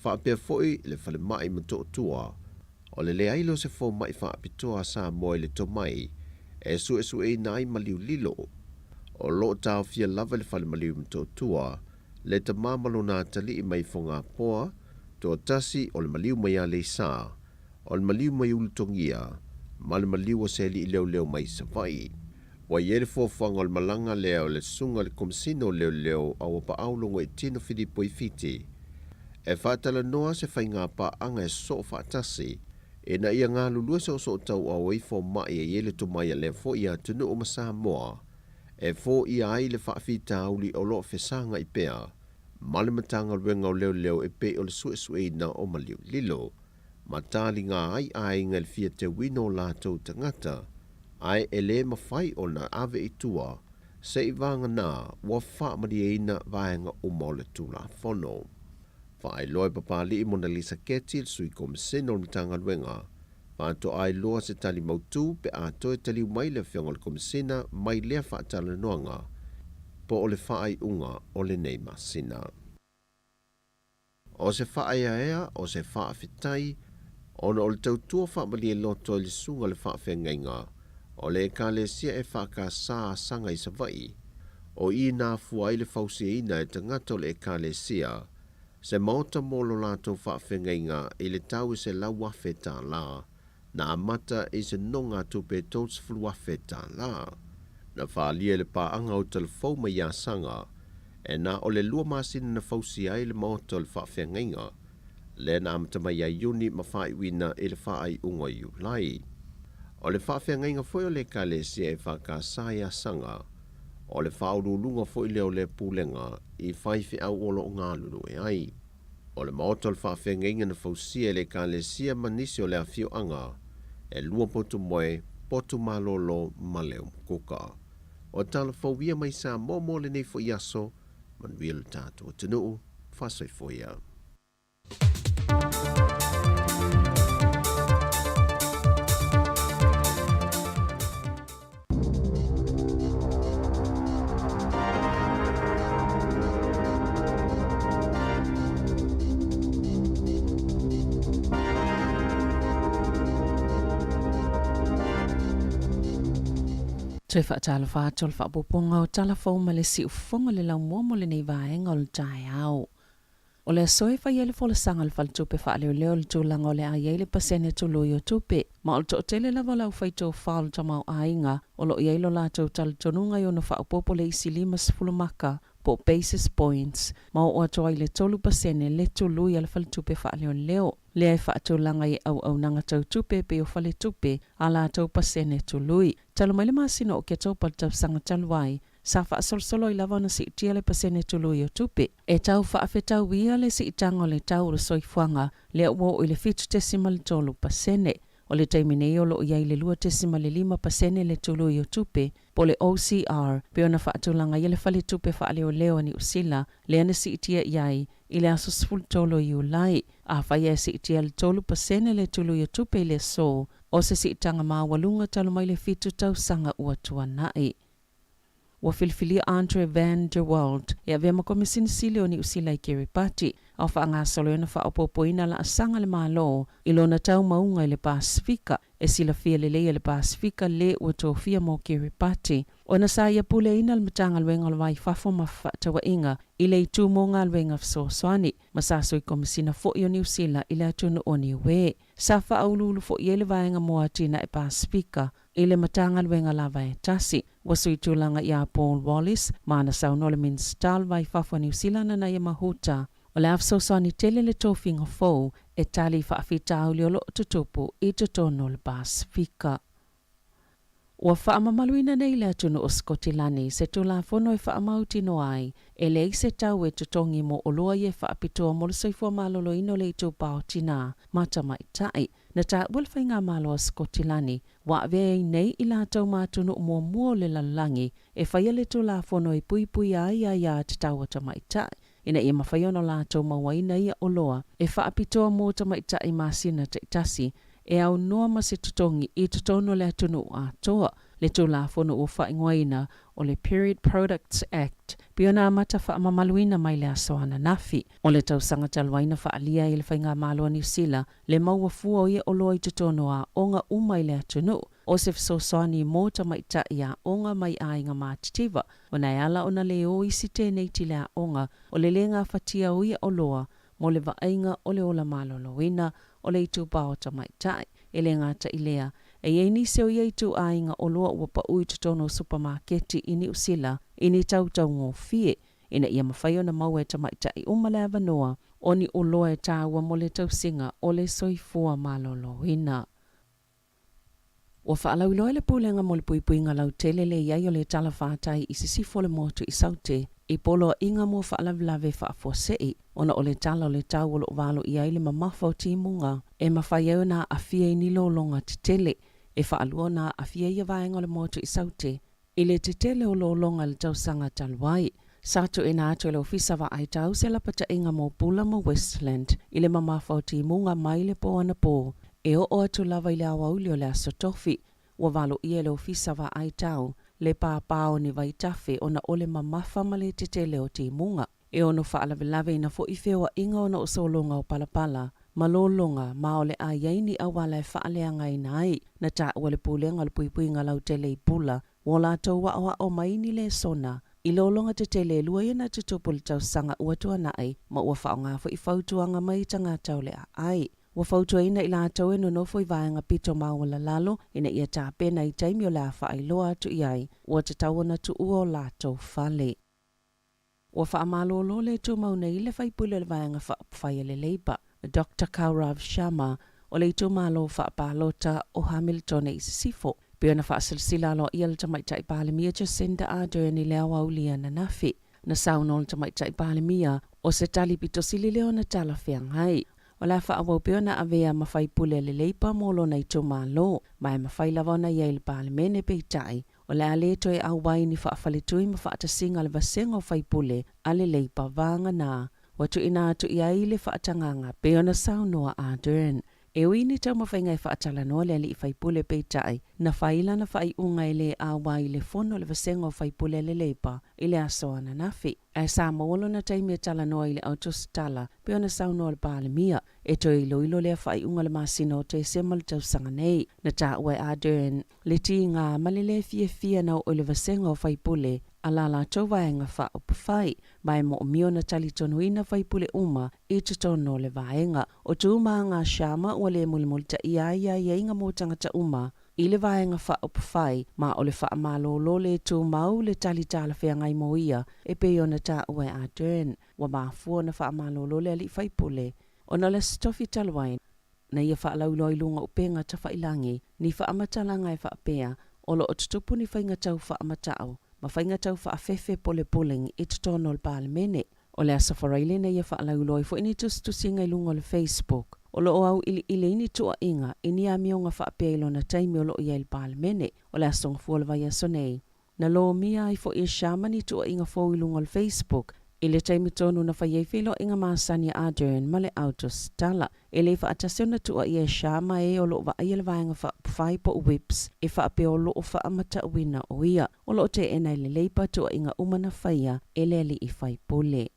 Whaapea foi le whale mai mato tua. O le ailo se fo mai whaapitoa sa moe le tomai. E su e nai maliu lilo. O loo tāo fia lava le whale maliu mato tua. Le ta mamalo nā tali I mai fonga poa. Toa tasi o le maliu mai a le sa. O le maliu mai ulutongia. Ma le maliu o se li I leo mai sa vai. Wa iere fofanga o le malanga leo le sunga le komisino leo a wapa aulongo I tino Filipo I fiti. E whaatala noa se whainga pa anga e so whaatasi. E na ia ngā lulua so tau a waifo mai e iele to mai a le fo ia tunu o Samoa. E fo ia ai le whaafita auli o lo fesanga I pea. Malimatanga luenga o leo e pe o le sue na o maliu lilo. Matali ngā ai ngā le fia te wino lātou tangata. Ai e le mawhai o na ave I tua. Se I vanga nā, wa wha maria ina vaenga o maule tula fono. Wha ai loa papali I Mona Lisa Kete sui komisino mtanga luenga. Wha to ai loa se tali mautu pe a toe tali mai le whiongol komisina mai lea wha tala noanga. Po o le wha ai unga o le nei masina. O se wha ai aea o se wha awhitai, ona o le tautua wha malia loto le sunga le wha whengainga. O le ka le sia e whaka saa sanga I sa vai. O I nā fua I le fausi ina e tangata o le ka le sia. Se maota molo lātou whaafengainga I le tau se lau wafe tā la. Na amata I se nonga tupe tōts fulu wafe tā la. Na whaalia le paanga o telefou mai a sanga. E na o le lua masina na fausi ai le maota o le whaafengainga. Le na amata mai a yuni ma whaiwina I le whaai unga iu lai. O le whaafengainga foi o le ka le sia e whakasai a sanga. O le whaurulunga foi leo le pulenga I whaifi au olo ngā lulu e ai. O le maota le whaafenga na fausia le ka le sia manisi o le afio anga, e lua potu moe, potu malolo maleo mkuka. O tala fauia mai sa momo le nei fo iaso, manuia le tātou o tenuu, whasoi foia. Tui whaatala whātua le whaapoponga o tala whauma le si ufonga le lau momo le nei vaenga o le tai au. O le soe whai ele fola sanga le whaltupe whaaleo leo le tūlanga o le ai le pasene tulu i o tupe. Ma o le tootele lava lau whaito whaal tamau ainga o lo i eilo lātou tala tonunga i o na whaapopo le isi 5 maka po basis points. Ma o atoa i le tolu pasene le tulu i le whaltupe whaaleo leo. Le ai whaatulanga i au nanga tau tupe pe o whale tupe a lātou pasene tului. Talo mai le masino o kia taupa tau sanga taluai. Sa whaasolsolo i lava na si itia le pasene tului o tupe. E tau whaafetau ia le si itanga le tau o soifuanga le uo i le 5 pasene. O le taimine o lo iai le 2.5 le tului o tupe. Po le OCR pe ona whaatulanga i le whale tupe whaaleo leo ni usila le ana si itia iai i le aso sfultolo i ulai. A whaia si itia le 3% le tului o tupe le so. O se si itanga maa walunga talo mai le 5 sanga ua tuanai. Wa filifilia Andre Van der Wald e avea makomisini sile o ni usila i Kiribati. Au whaanga solo na whaopopoina la asanga le malo ilo na tau maunga i le Pasifika e sila fia le le Pasifika le ua tofia mo Kiribati. O na sa ia pule ina le matanga luenga le wai fafo ma whaatawa inga i le itu mo ngā luenga fsoswani. Masaso i komisina fo i o ni usila i le atunu o ni we. Sa whaululu fo i ele vaenga moa tina e Pasifika i le matanga luenga la vai tasi. Wasui tūlanga ia Paul Wallis, mana sau nole min stal vai fafo ni usila na ia mahuta. O le afsoswani tele le tofinga fo e tali whaafitau le olo tutupu i tutono le Pasifika. Ua whaamamaluina nei le atunu o Skotilani se tula fono e whaamauti no ai e le i se tau e tutongi mo oloa e whaapitoa mo le soifua malolo ino le itu pao tina mata mai tai. Na ta walwhai ngā malo o Skotilani wa vei nei i la tau matunu mo mua le lalangi e whaia le tula fono e pui pui ai te tau ata mai tai. Ina ia mawhaiono la tau mawaina ia oloa e whaapitoa mo ta mai tai masina te itasi e au noa ma se tutongi i tutono le atunu a toa le tula fono o whaingoina o le Period Products Act piona amata whaamamaluina mai le asoana nafi. O le tausanga talwaina whaalia i le whainga malo New Zealand le maua fua o ia oloa i tutono a onga umai le atunu o se fsoswani mota mai ta ia onga mai ainga mātitiva o nei ala ona le o isi tēnei ti le onga o le lenga whatia o ia oloa mo le vaenga o le ola malo loina o le itu pao ta mai tai e le ngata i lea e ei nise o ia itu ainga o loa ua pa ui tutono supermarketi i New Zealand i ni tautau ngō fie ina ia mawhaio na mau e ta mai tai umale avanoa o ni o loa e tāua mo le tausinga o le soifua malo loina. Ua whaalau loa le pūlenga mo le puipuinga lau tele le iai o le tala whātai i sisifo le motu i saute i polo inga mo whaalavlave whaafosei ona o le tala o le tau o lo valo iai le mamafa o timunga e mawhaiau na afia i nilolonga te tele e whaalua na afia i avaenga o le motu i saute i le te tele o lo longa le tausanga talwai. Sato e na ato le ofisa wa ai tau se lapata inga mo pula mo Westland i le mamafa o timunga mai le po ana po. E o atu lava i le awauli o le asotofi, ua valo ia le ofisa wa ai tau, le pāpāo ni vaitafe o na ole mamafa ma le tetele o timunga. E ono whaalavelave ina fo i whewa inga ona o solonga o palapala, malolonga ma o le aiaini awala e whaaleanga ina ai, na ta ua le pulenga le puipuinga lau tele i pula, wala tau wa o maini le sona, i lolonga tetele lua ia na tutupu le tau sanga ua tuanai, ma ua whaonga fo i fautuanga mai tanga tau le ai. Ua fautua ina i la atau e no nofo i vaenga pito maua lalo ina ia tāpena i taimi o la whaailoa atu iai ua te tawana tu ua o lātou whale. Ua whaamalolo le tu mauna i le whaipule le vaenga whaia le leiba. Dr. Kaurav Sharma o le tu malo whaapalota o Hamilton e sifo. Piona whaasilsila lo ia le tamaita i Palemia Jacinda Ardern i lea waulia na nafi. Na sauna o le tamaita i Palemia O se tali pito sili leo na tala whiangai. O la wha peo na avea mawhai pule le leipa molo na i tō malo, mai mawhai lavona i le palemene peitai. O le ale toi au wai ni whaafalitui ma whaatasinga le vasenga o whai pule, a le leipa vanga na. Watu ina atu i aile whaatanganga, peo na saunoa a Dern. E uini tau mawhaingai whaatala noa le ali i whai pule peitai, na whaila na whai unga i le a wai le fono le vasenga o whai pule le leipa, i le asoa na nafi. Ai Samoa na taimia tala noa i le autos tala, peo na saunoa le palemia, e to i loilo le whai unga le masina o te sema le tau sanga nei, na ta ue a Dern, le ti ngā malele fia na o le vasenga o whai pule, ala la tau vaenga wha o pawhai, mai mo o mio na tali tonuina whai pule uma, i te tono le vaenga, o tu maa ngā shama o le mulimulita ia inga mo tangata uma, i le vaenga wha o pawhai, ma o le wha malolo le tu mau le tali tala whea ngai mo ia, e pe o na ta ue a Dern, wa mafua na wha malolo le ali whai pule, o na le stofi talwain, na ia wha lauloi lunga upenga ta wha ilangi, ni wha amatalanga e wha pea, o lo o tutupu ni whainga tau wha amatao, ma whainga tau wha afefe pole puling i te tono le palemene. O le asafaraile na ia wha lauloi fo ini tusinga i lunga le Facebook. O lo o au ili ini tua inga, ini a mionga wha apea ilo na taimi o lo i le palemene. O le asong fuola vai asonei. Na lo mia i fo i shamani tua inga fo i lunga le Facebook. I le taimi tonu na whaiei whilo inga maasani a Dern ma le autos tala. E le wha ataseo na tua i shama e o lo wa ia le vaenga wha whai po whips. E wha ape o lo o wha amata uina o ia. O lo te ena le leipa tua inga umana whaia e le ali i whai pole.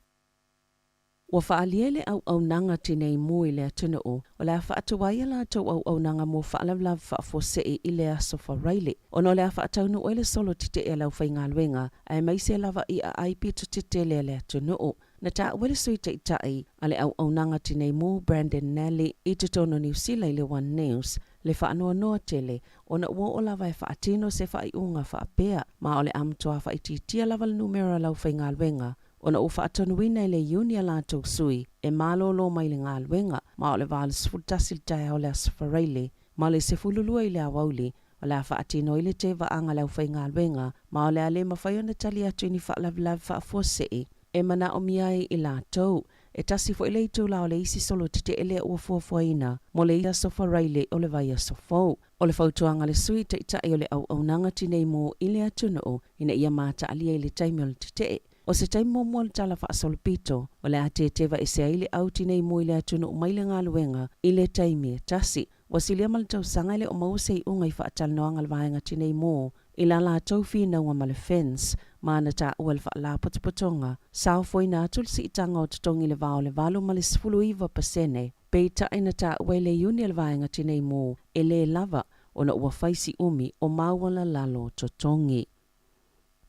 Wa whaaliele au nanga tinei mui le atuna o le wha atuwaia la tau au nanga mo whaalavlav whaafosei i le aso wharaile. Ono le wha ataunu o le solo tite e lau whainga luenga, ai maise lava i a aipi to tite le atuna o. Na ta wele sui te itai, ale au nanga tinei mu Brandon Nelly i te tono New Zealand le One News, le whaanoa noa tele, ona ua o lava e whaatino se whaiunga whaapea, ma ole amtoa whaititia lava le numero lau whainga luenga, ona u whaatanuina le iunia lātou sui, e mālolo mai le ngā luenga, ma o le vāle sfultasil tae o le aswhareile, ma le se fululua i le awauli, o le whaatino i le te vaanga lau whainga luenga, ma o le ale mawhaiona tali atu ni whaalavlav whaafosei, e mana o miai i lātou, e tasi fo i le itu la o le isi solo te ele ua fuafuaina, mo le ia sofaraile o le vai asofou. O le fautuanga le sui te itai o le au nanga tinei mo i le atunoo, ina ia mata alia i le taimi o le te. O se taimi mo le tala whaasolopito, o le ate teva e se aile au tinei mo i le atunoo mai le ngā luenga i le taimi e tasi. Wasilia malatau sanga le o mausei unga i whaatalanoanga le vaenga tinei mo, i la lātou whina ua ma le fence, mana ta ua le whaala potopotonga, sao foi nā tulsi i tanga o tutongi le vao le valo ma le 10%, pei ta ina ta ua le iuni le vaenga tinei mo, e le lava, o na ua whaisi umi o mawala lalo tutongi.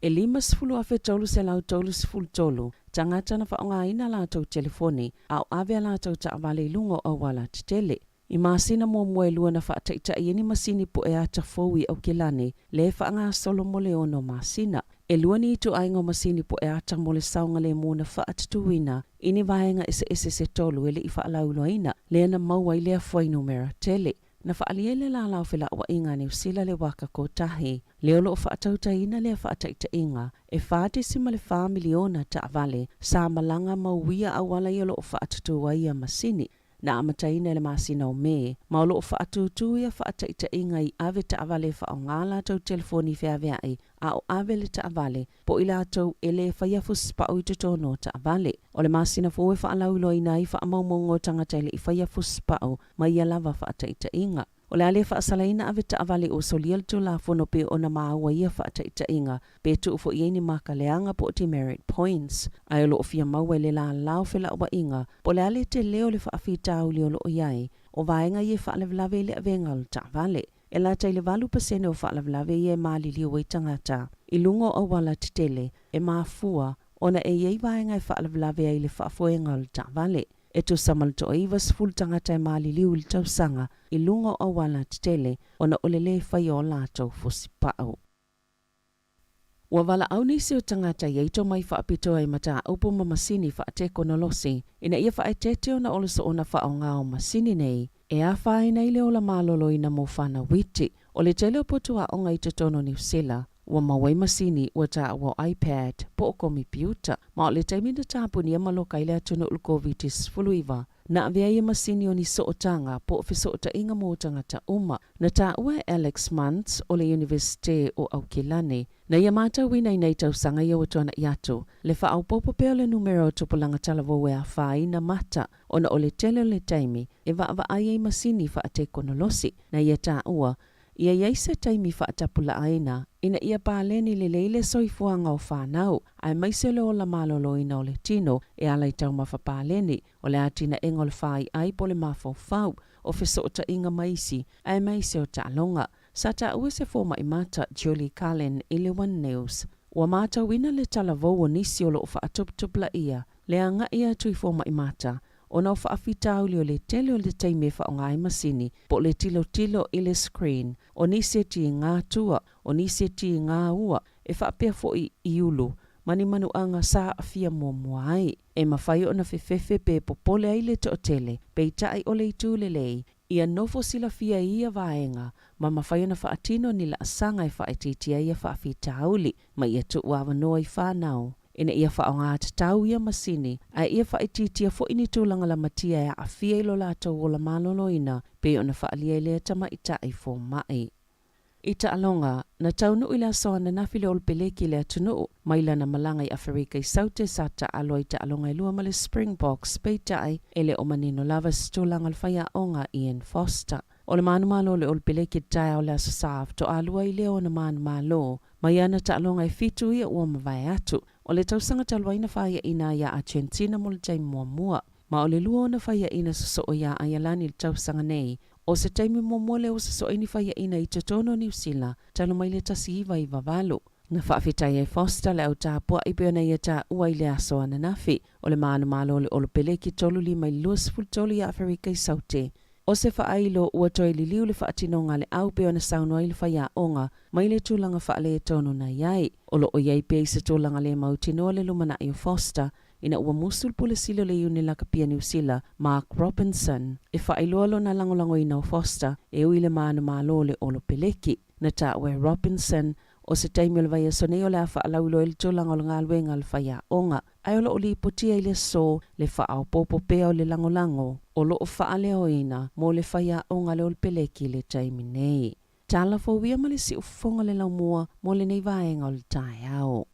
E 5 afe tolu se lau tolu 10, tangata na whaonga ina lātou telefoni, au ave lātou ta avale lungo o wala tele. I masina mo moe lua na whaataita i eni masini po e ata fowi au kilane, le whaanga solo mo le ono masina. E lua ni itu aingo masini po e ata mo le saunga le mo na whaatatuina, ini vaenga ese se tolu ele i whaalaulo ina, le na maua i lea fwai numera tele. Na whaaliele la lau whila wa inga ni usila le waka ko tahi, leo lo o whaatauta ina le whaataita inga, e whaate sima le wha miliona ta avale, sa malanga mauia awala i lo o whaatatuwa ia masini. Na amataina le masina o me, ma lo whaatutu ia whaataita inga i ave ta avale wha o ngala tau telefoni whea ai, a o ave le ta avale, po ila tau ele whaiafus pa o i tono ta avale. O le masina fo e whaalaulo ina i whaamaumongo tangata ile i whaiafus pa o, ma ia lava whaataita inga. O le ale whaasalaina ave ta avale o soliel tu la fono pe o na maaua ia whaataita inga, pe tu ufo ieni maka leanga po ti merit points. Ai o lo ofia maua le la lao whila ua inga, po le ale te leo le whaafita au leo lo o iai, o vaenga ie whaalawlawe le avenga ta avale. E la taile 2% o whaalawlawe ie maali liu wei tangata. I lungo o wala titele, e maafua, ona e iei vaenga e whaalawlawe ai le whaafoenga ta avale. E tu samalto iwa sful tangata e maali liu il tausanga, i lungo o wala titele, ona olele whai o lato fosipao. Ua wala au nisi o tangata yeito mai whaapito ai mata upo ma masini whaateko na losi, ina ia whaetete o na oloso o na whao ngao masini nei, e a whaina ile o la malolo ina mo whana witi, o le tele o potua o ngai te tono New Zealand, ua mawai masini ua ta ua iPad po o kompiuta ma o le taimi na tāpuni ama loka i le atunu ulu COVID-19 na avea ia masini o ni sootanga po o fisoota inga mo tangata uma na ta ua Alex Muntz o le Universite o Aukilani na ia mata wina i nei tausanga ia watuana i atu le wha au popo peo le numero tupulanga talavo a whai na mata ona o le tele o le taimi e wa ai ei masini wha ate konolosi na ia ta ua ia iaise taimi wha atapula aina ina ia pāleni le leile soifuanga o whanau ai maise le ola malolo ina o le tino e alai tau mawha pāleni o le atina engol whai ai po le mawhau o fesota inga maisi ai maise o ta'alonga. Sa ta ua se forma i mata Julie Cullen i le One News. Ua mata wina le talavou o nisi o loo whaatuptupla ia. Le anga ia tui forma i mata. O nau whaafitau li o le tele o le teime wha o ngai masini. Po le tilo i le screen. O nisi ti ngā tua. O nisi ti ngā ua. E whaapea fo i ulu. Mani manu anga sa afia mua ai. E mawhai o na fefefe pe popole ai le to o tele. Pe tai o le itu le lei. Ia nofo sila fia ia vaenga, ma mawhai na whaatino ni la asanga i whaetitia ia whaafitauli, ma ia tu wawa noa i whanau. Ina ia whaonga tatau ia masini, a ia whaetitia fo ini tūlanga la matia ia awhia ilo lātou o la malolo ina, pe o na whaalia lea tama i tai fo mai. I alonga, na taunu ila soa na nafile ol peleki le atunu, maila na malanga i Afrika i saute sa alo i alonga i lua male Springboks, peitai, ele o manino lava stulanga alfaya onga Ian Foster. O le manu malo le ol peleki tae o le asasaf, to alua i leo na manu malo, maiana alonga i fitu ia ua mawai atu, o le tausanga talua ina whaya ina ia Argentina mo le tai mua. Ma o le lua na whaya ina soso o ia ayalani le tausanga nei, o se taimi momole o se so ini whai ina i totono New Zealand, talo mai le tasi iwa i vavalu. Na whaafitai e Foster le au tāpua i peona i ta ua i le aso ana nafi, o le maana malo le olo peleki tolu li mai luas fultolu i Afrika i saute. O se whaailo ua toi li liu le whaatinonga le au peona sauno i le whaia onga, mai le tūlanga whaale e tono na iai. O lo o iai pe i se tūlanga le mautinoa le lumana i o Foster, ina ua musul pule silo le iuni la kapia New Zealand, Mark Robinson. E whaailoalo na langolango ina o Foster, e ui le maana malo le olo peleki. Na ta ue Robinson, o se taimi o le vai asone o le a whaalaulo e le tūlanga o le ngāluenga le whaia onga. Ai o lo o li potia i le so, le whaao popo pea o le langolango, o lo o whaaleo ina, mo le whaia onga le olo peleki le taimi nei. Tala fo wia ma le si ufonga le laumua, mo le nei vaenga o le tae au.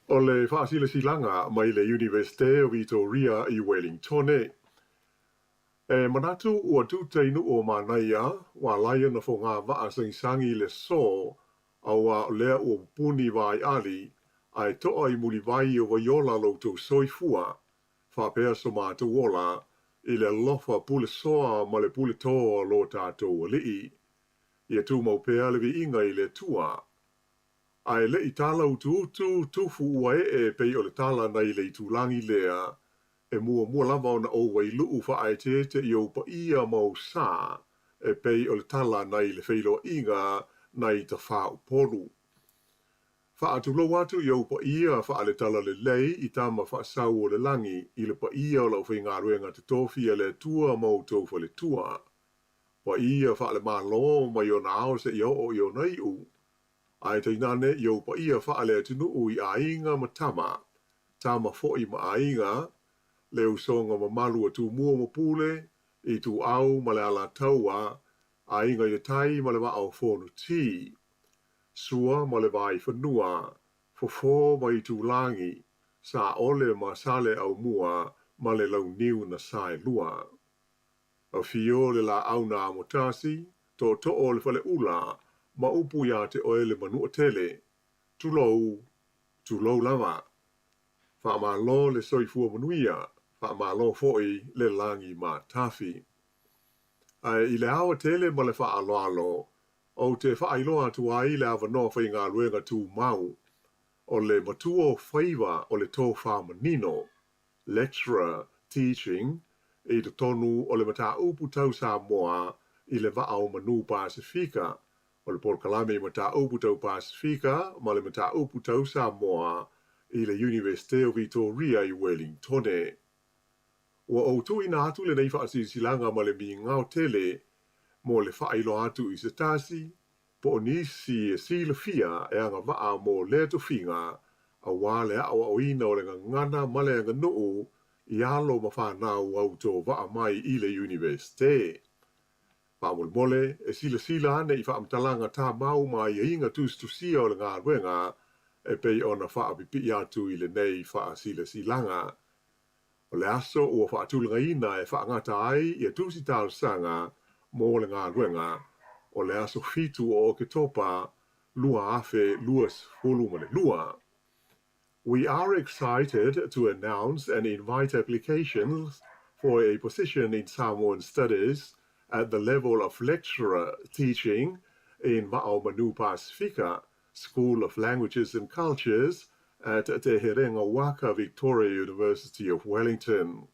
o le whaasile silanga mai le Universite o Victoria i Wellington e. E manatu ua tūteinu o manaia, wa laia na whonga waa sangsangi le so, au a lea ua puni vai ali, ai toa i muli vai o vaiola loutou soifua, whapea so mātu ola, i le lofa pule soa ma le pule toa lo tātou alii. Ia tū maupea le vi inga i le tua. Ai le i tala utu tufu ua e pei o le tala nei le i tūlangi lea, e mua lava ona o wai luu whaetete i au pa ia mau sā, e pei o le tala nei le whailo inga nei ta whau poru. Whaatu lo watu i au pa ia wha le tala le lei i tama whaasau o le langi i le pa ia o lau whai ngā ruenga te tofi e le tua mau taufa le tua. Pa ia wha le malo mai o nao se i o i o nei u. Ai te nane i au pa ia wha le atinu u i ainga ma tama fo i ma ainga, le usonga ma malu atu mua ma pule, i tu au ma le ala taua, ainga i tai ma le wa au whonu ti. Sua ma le vai whanua, fofo ma i tu langi, sa ole ma sale au mua, ma le lau niu na sai lua. A fio le la au na amotasi, to o le fale ula, ma upu ya te oele manua tele, tu lou lava. Wha ma lo le soifua manuia, wha ma lo foi le langi ma tafi. Ai i le awa tele ma le wha alo, o te wha ailoa tu ai le awa no whai ngā luenga tu mau, o le matuo whaiva o le tō wha manino, lecturer, teaching, i te tonu o le mata upu tau Samoa i le wa au manu Pasifika, o le porkalame mata upu tau Pasifika, ma le mata upu tau Samoa i le Universite o Victoria i Wellington. Ua o tu ina atu le nei whaasilanga ma le mi ngau tele, mo le whailo atu i se tasi, po nisi e sila fia e anga waa mo le to finga, a wale a o ina o le ngana ma le anga nuu, i alo ma whanau au tō waa mai i le Universite. Mole, e sila ane i whaamtalanga tā mau mai e inga tusia o le ngā ruenga, e pei ona whaapipi atu i le nei whaasilanga. O le aso ua whaatulanga ina e whaangata ai i a tusi tāl sanga mō le ngā ruenga, o le aso fitu o ke topa lua afe luas fulumane lua. We are excited to announce and invite applications for a position in Samoan Studies at the level of lecturer teaching in Va'au Manu Pasifika School of Languages and Cultures at Te Herenga Waka Victoria University of Wellington.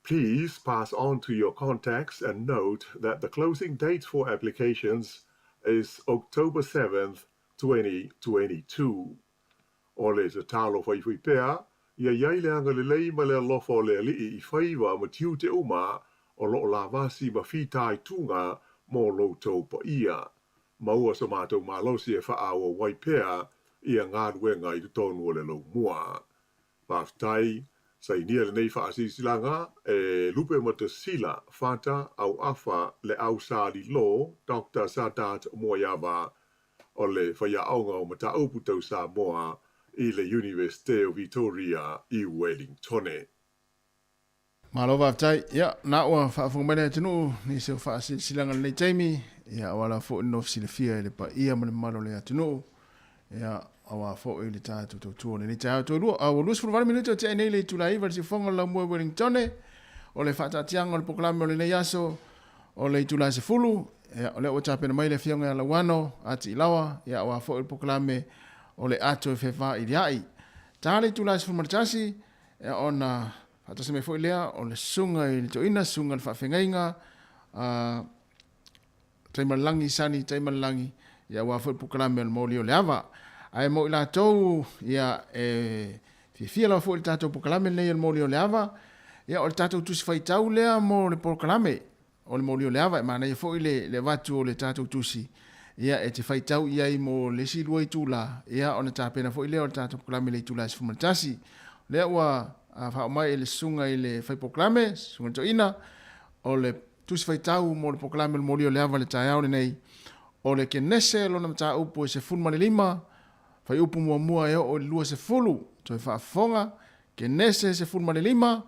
Please pass on to your contacts and note that the closing date for applications is October 7th, 2022. O le te talo whaiwhi pēa, ia iai leanga le lei ma le alofa o le alii I whaiwa ma tiu te uma o lo la vasi ma whitai tunga mō loutou pa ia. Maua sa mātou mālosi e whaawa waipea ia ngāruenga I te tonu o le lau mua. Pāwhitai, sa inia le nei whaasilanga e lupe ma te sila whata au awha le au sāli lo, Dr. Sadat Moyawa o le whaiaonga o mata upu tau Samoa I le Universite o Victoria I Wellington. Malo vaftai, ya, na ua whaafongmene atinu, ni se whaasilanga le Jamie, ya wala fo ino silafia le pa ia mane malo le atinu, ya awa fo I le tātu tautua le ni tāu tau lua, awa lus fulwara minuto te nei le tulai, vali si fonga la mua Wellington, o le whaatatianga o le poklame o le nei aso, o le tulai se fulu, ya o le o tāpena mai le fionga ala wano, ati ilawa, ya awa fo le poklame o le ato e whewha I riai. Tā le tulai se fulmaritasi, ya ona Hata se me foi lea o le sunga I le toina, sunga le whawhengainga, taimalangi sani, taimalangi, ia wafoi pukalame o le mōli o le awa. Ai mo I la tau, ia fia la foi le tātou pukalame nei o le mōli o le awa, ia o le tātou tusi whaitau lea mo le pukalame o le mōli o le awa, mana ia foi le watu o le tātou tusi, ia e te whaitau ia I mo le silua I tūla, ia o na tāpena foi lea o le tātou pukalame le tūla si fumatasi, lea ua wha mai I le sunga I le whaipoklame, sunga toina, o le tusi whaitau mo le poklame le mōli o le awa le tai au nei, o le ke nese lo na mata upo se funma le lima, fai upu mua e o lua se fulu, toi whaafonga, ke nese se fulu male lima,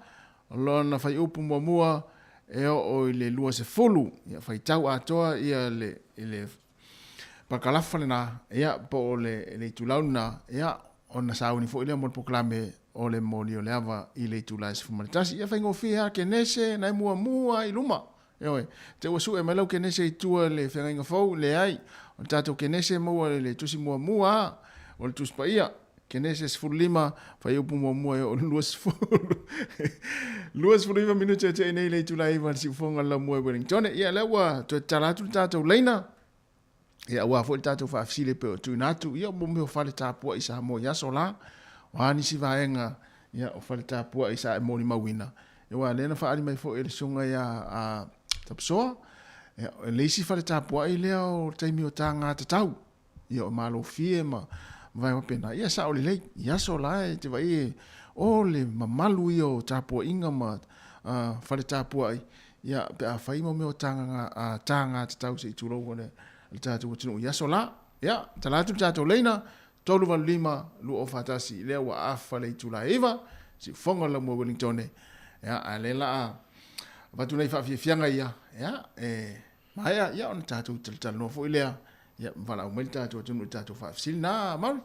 lona fai upu mua e o le lua se fulu, ia fai tau atoa ia le pakalafa le na, ia po o le tulauna, ia o na sauni fo ile mo proklame o le moli o le ava i le tula se fulu male tasi, ia fai ngofia ke nese na mua i luma, Eoi, te wasu e malau ke nese i tua le whenga fau le ai, o tato ke nese mua le tusi mua, o le tusi pa ia, ke nese se fulu lima, fai upu mua e o luas fulu lima minuta te nei le tula iwa si ufonga la mua Wellington, ia lewa, to talatu tato leina, ia ua fo tato fa afsile pe o tu natu, ia mo me fale tapua i Samoa yaso la, wani si vaenga, ia o fale tapua i sa e moni mawina. Ia lena fa ali mai fo ele sunga ia a tapsoa, e leisi fale tapua i lea o taimi o tanga tatau, ia o malo fie ma vai o pena, ia sa o le lei, yaso la e te vai o le mamalu i o tapua inga ma fale tapua i, ia pe a fai mo me o tanga tatau se i turo wane, le tatu watinu yaso la, ia, talatu tato leina, tolu valu lima, lu o fatasi, lea wa afa le tula eva, si fonga la mua Wellington, ia, a le la, vatu nei fianga ia, ia, maia, ia, ona tatu tala no fo ilea, ia, vala umeli tatu watinu tatu fafsili na, mauri.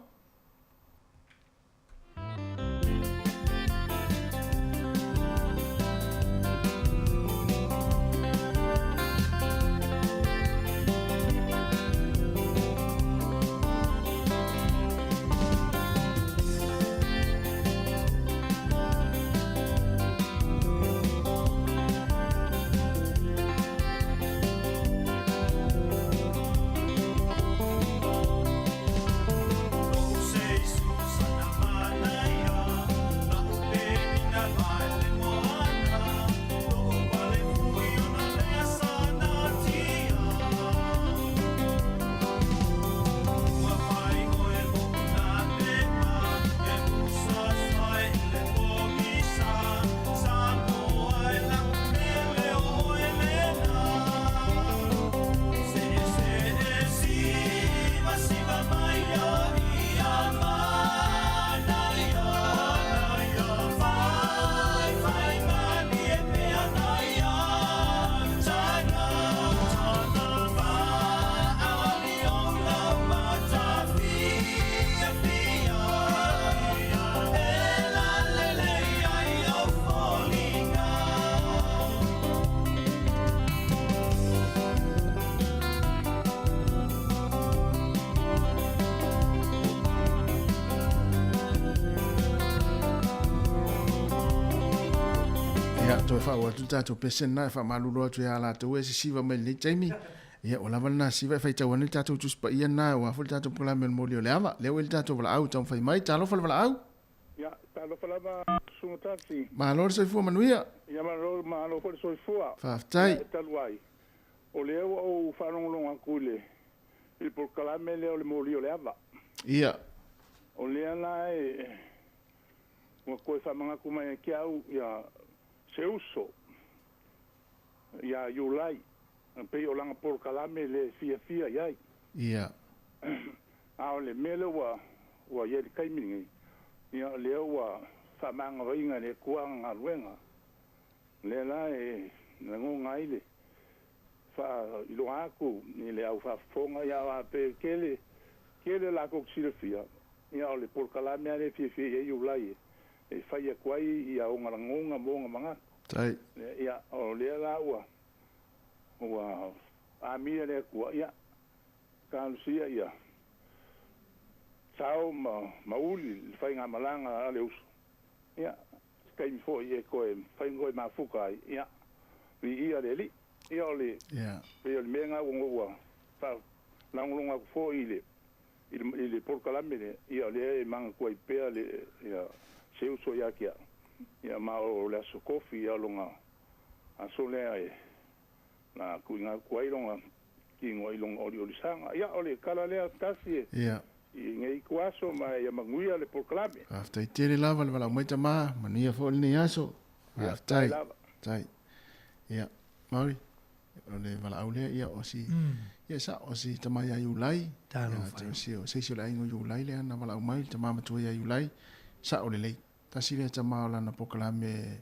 to fa wa tu tato pesen na fa malulo tu ya la to e siva me le taimi ia o lava na siva fa ta wani tato tu spa ia na wa fu tato pula me mo le ava le wel tato vala au tam fa mai talo fa vala au ya talo fa lava su tasi ma lo se fu manuia ya ma lo fa so fu fa tai talwai o le o fa long long akule il por calame le o le mo le ava ia o le ana e mo ko fa manga kuma ki au ya se uso ya yulai pe o langa por calame le fia yai ia a le mele wa ye kai mingi ya le wa fa manga ringa le kuanga luenga le la e ngo ngaile fa ilo aku ni le au fa fonga ya wa pe kele la ko silfia ya le por calame le fia ye yulai e fai kwai ia o ngarangonga bonga manga tai ia o le la wa a mia le kwa ia kan sia ia tau mauli fai nga malanga ale us ia kai fo ie ko fai ngoi mafuka ia vi ia le ia le ia pe le menga wa fa langulunga fo ile por calamine ia le manga ko pe le ia se uso ya kia ia ma o le so kofi ia longa a sole ai na kuinga kuai longa ki ngoi long ori sanga ia ole kala le tasi ia i ngai kuaso ma ia manguia le proclame after tele lava le vala mai tama mania fo ni aso after tai ia mauri ole vala aule ia osi ia sa o si tama ia iulai Talo si o se la ingo iulai le ana wala mai tama ma tu ia iulai sa o le tasi le tama la na pokalame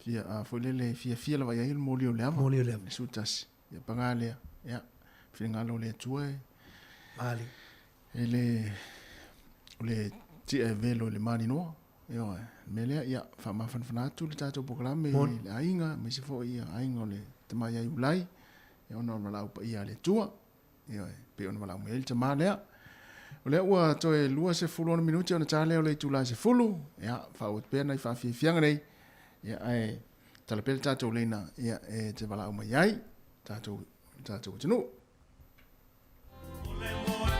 fia a folele fia la ia il molio le ama Molio le ama. su tasi ia pangale ia fingalo le tue Mali. le ti e velo le mani no io mele ia fa ma fan tu le tato pokalame le ainga me se fo ia ainga le tama ia iulai ia ona la pa ia le tua ia pe ona la mel tama le o le ua toe lua se fulu ona minuti ona tale o le tula se fulu ia fa o pe na fa fianga nei ia ai tala pe tato lena ia e te vala o mai ai tato tunu Yeah.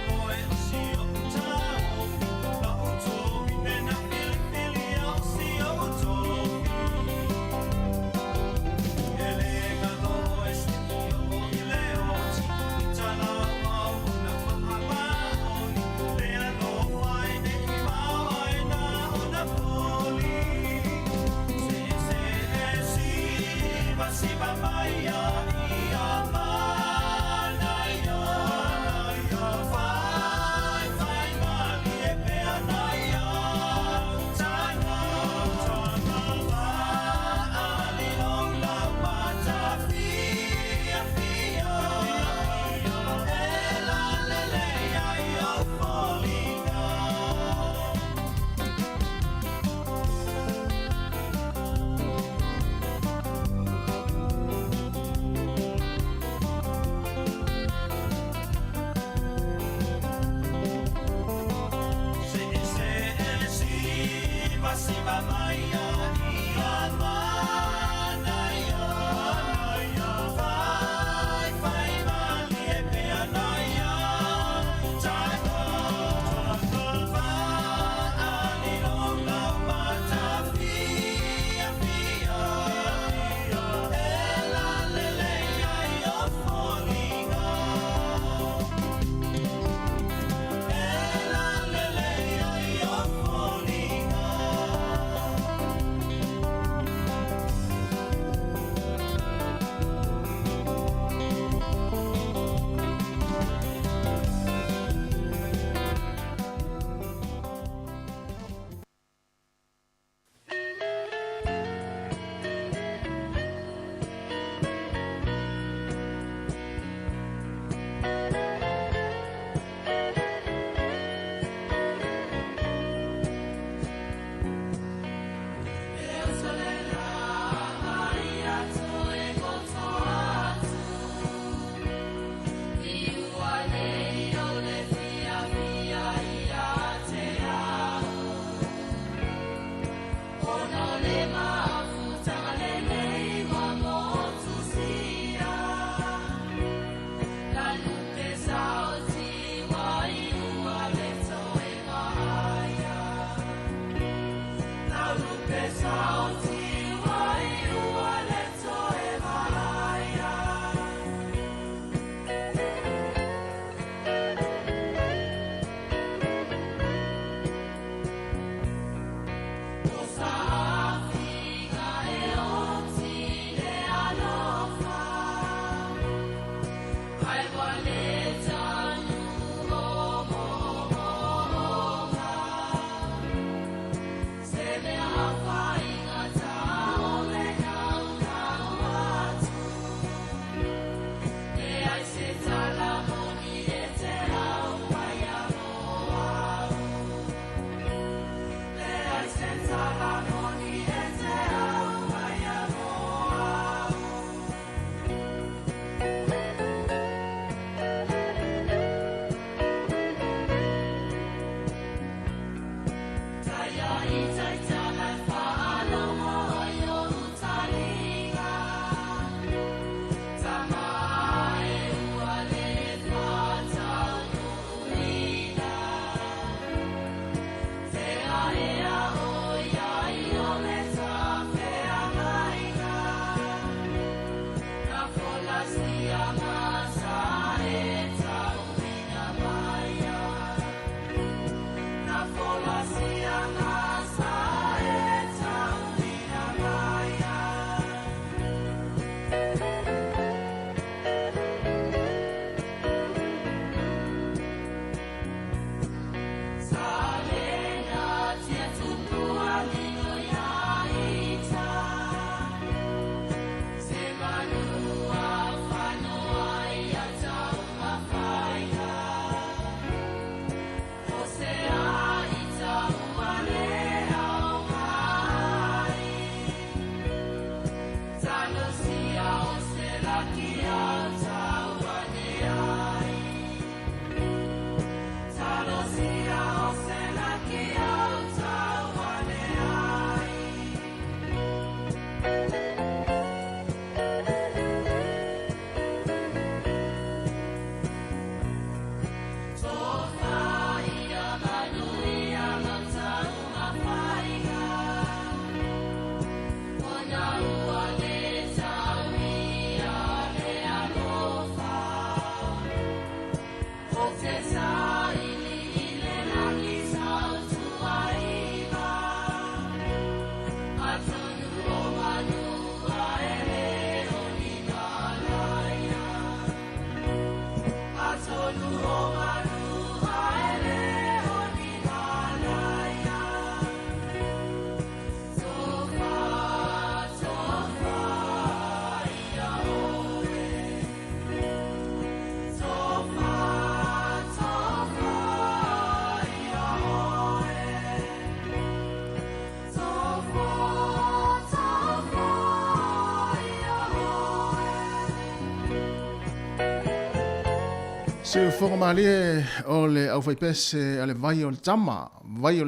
Se fonga malie o le au fai pese ale vai o le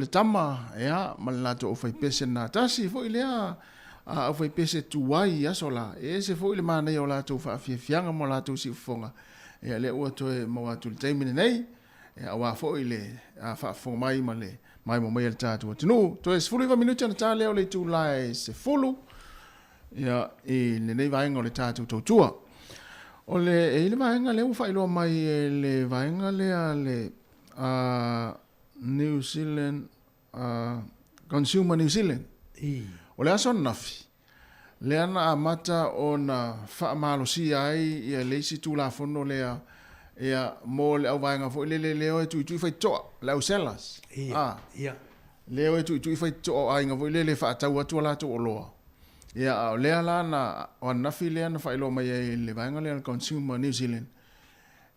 tama ea malato o fai pese na tasi fo ilea au fai pese tuai asola e se fo ile mana o lato fa fianga mo lato si fonga e le o to e mo atu le taimine nei e awa fo ile a fa fonga mai male mai mo mai tato tunu to es fulu minuti na tale o le tu lai se fulu ya e le nei vai ngole tato to tua o le e le vaenga le ufa ilo mai e le vaenga le a le New Zealand Consumer New Zealand o le aso nafi le ana amata o na wha malosi ai i a leisi tu la fono le a e a mo le au vaenga fo le leo e tu fai toa le au selas leo e tu fai toa ai nga fo le wha atau atu ala tu o loa ia o lea la na o nafi lea na whailo mai e le vaenga lea Consumer New Zealand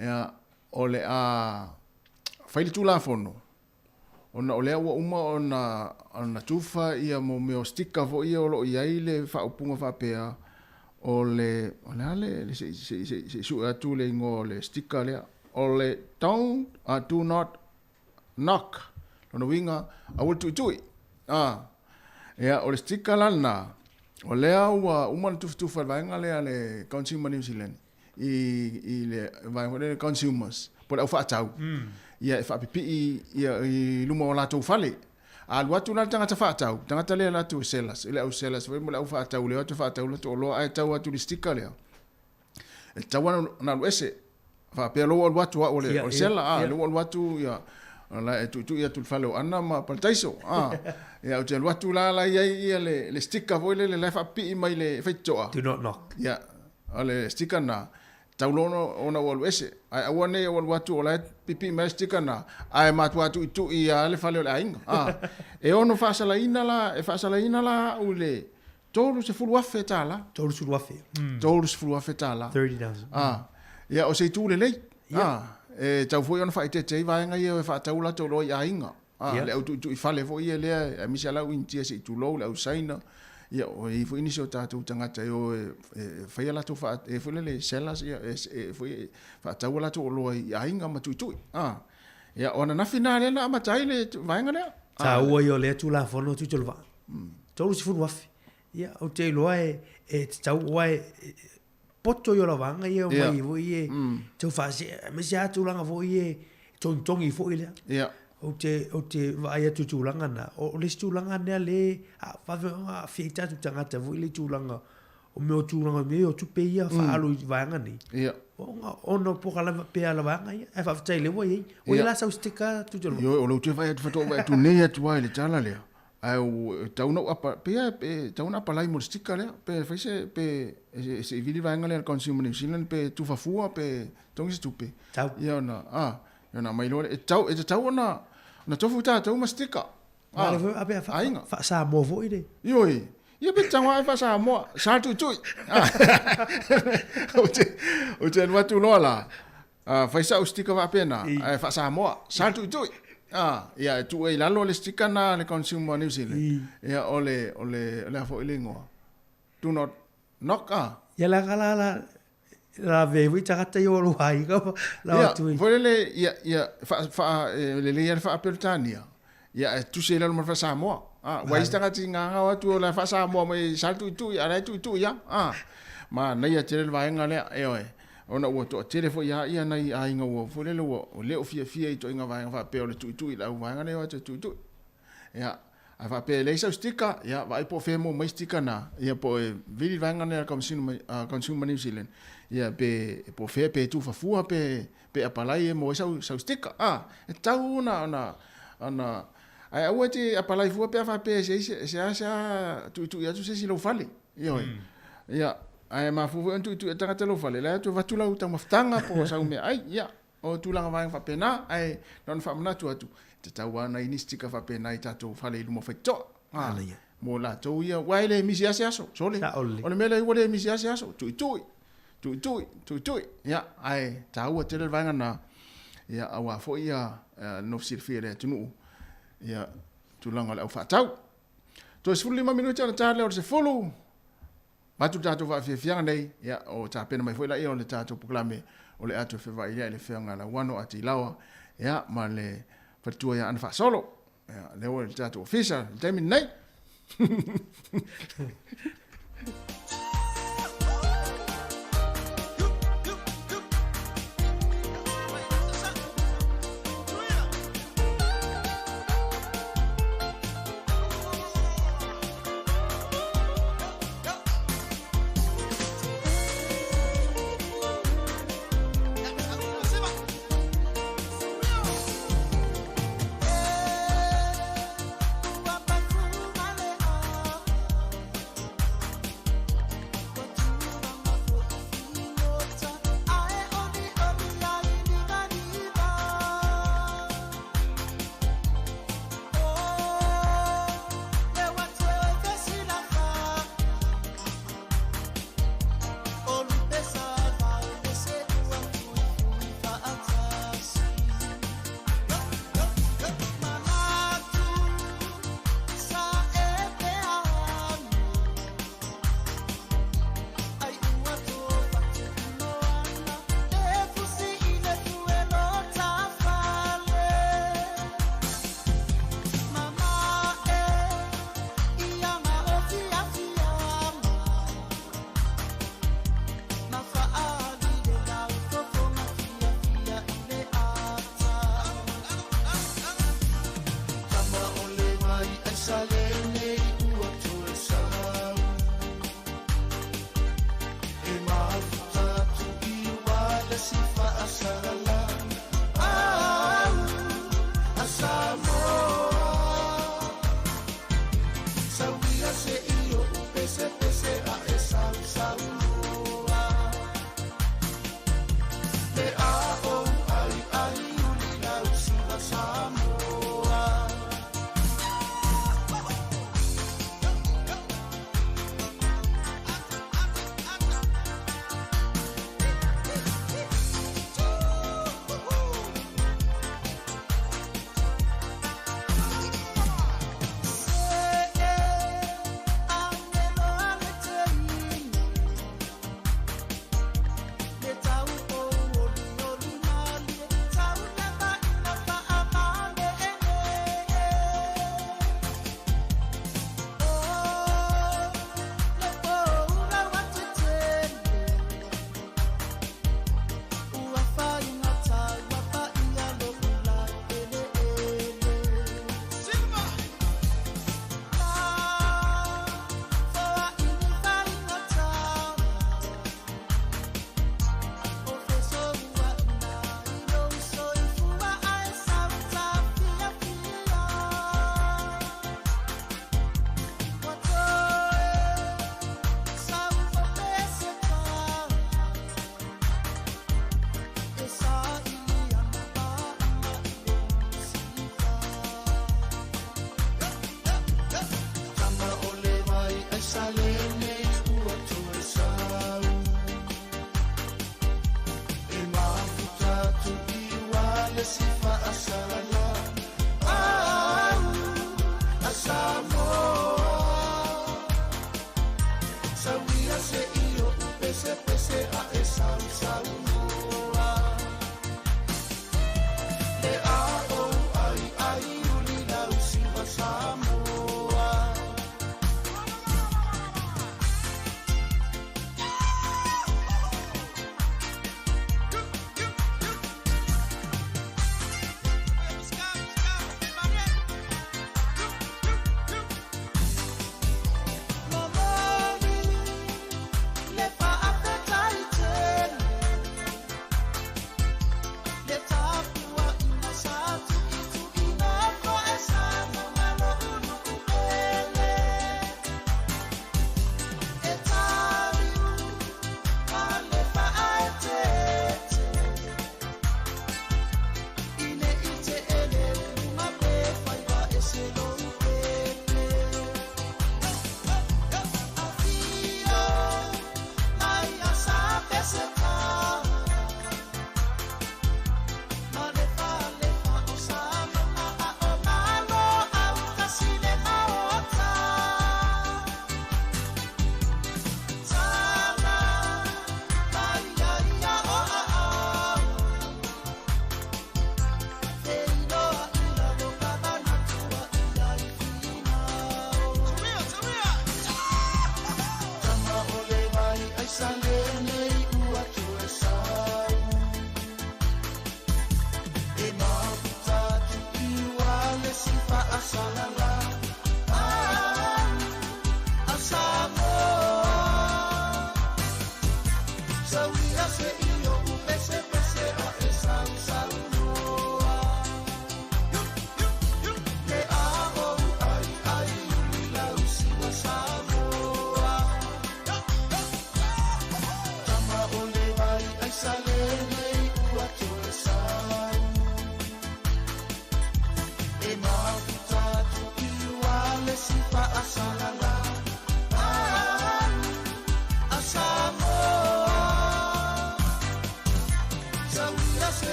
ia o le a whaile tu la fono ona o lea ua uma ona tufa ia mo meo stika fo ia o lo iai le whaupunga whapea o le se su atu le ingo le stika lea o le do not knock lona winga a will tui ia o le stika lana o lea ua umana tufa vaenga lea le Consumer New Zealand i le vaenga le consumers po le au whaatau ia e whaapipi i luma o latou fale a luatu la tangata whaatau tangata lea latou selas i le au selas mo le au whaatau lea atu whaatau latou o loa ai tau atu li stika lea e tawana na luese whaapea loa luatu o le sela loa luatu ia la e tu ia tu falo ana ma paltaiso ia o te luatu la ia le stika voile le fa pi mai le feitoa do not knock ia ale stika na taulono ona wal ese ai awane wal watu ola pipi mai stika na ai matu tu ia le falo la inga e ono fa sala ina la ule tolu se fulu afetala tolu se fulu afetala 30,000 ia o se tu le lei e tau foi ona faite te vaenga ia e faataula to lo ia inga le au tu i fale foi ia le mi sala winti se tu lo le usaina ia o i foi inicio tatu tangata yo e fai la to fa e foi le selas ia e foi faataula to lo ia inga ma tu ia ona na finale na ma tai le vaenga le tau yo le tu la fono tu tolva tolu se fulu afi ia o te lo e tau wai poto yo la vanga ye mai vo ye tu fase me sia tu langa vo ye tong i fo ile o te vai tu tu langa na o le tu langa ne le fa va fieta tu tanga te vo ile tu langa o me tu langa me o tu pe ia fa alu vanga ni o no po kala pe ala vanga ye fa fa le vo ye o la sa stika tu jo yo o lo tu vai tu fa tu ne tu vai le tala le au tauna apa pe tauna apa lai stika le pe fese pe se vili vaenga le Consumer New Zealand pe tu fafua pe tongi stupe ia na mai lo e tau na tofu ta tau mastika ape fa sa mo vo ide yo ia pe tanga fa sa mo sa tu o te watu lola fa sa stika va pena fa sa mo sa tu ia tu e lalo le stika na le Consumer New Zealand ia ole fo ilingo do not knock ia la ve tangata yo lo hai ka la tu fo le ia fa le fa apertania ia tu se lalo ma fa sa mo wai sta ti nga wa tu la fa sa mo mai sa tu ia tu ia ma na ia te le vaenga le ona o to telefo ia nai ainga o fole le o fia i to inga vai fa pe o le tu i la vai ne o tu ia a fa pe le sa stika ia vai po fe mo mai stika na ia po vili vai ngana Consumer New Zealand ia pe po fe pe tu fa fu pe apalai mo sa stika e tau na ai o te apalai fu pe fa pe se tu ia tu se si lo fale ia ai ma fu tu tanga te lo fale la tu va tu la uta maftanga po sa me ai ia o tu langa vai fa pena ai non fa mna tu te tawana ini stika fa pena i tatu fale lu mo fa to mo la to ia wai le misi aso sole o me le wale misi aso tu ia ai tawa te le vanga na ia awa fo ia no sirfire tunu ia tu langa le fa tau to se 5 minutos na tale o se fulu matu tato va fianga nei ia o ta pena mai foi la e o le tato proklame o le atu whewai ia le whianga la wano ati lawa ia ma le patua ia ana whaasolo le o le tātou ofisa le taimi nei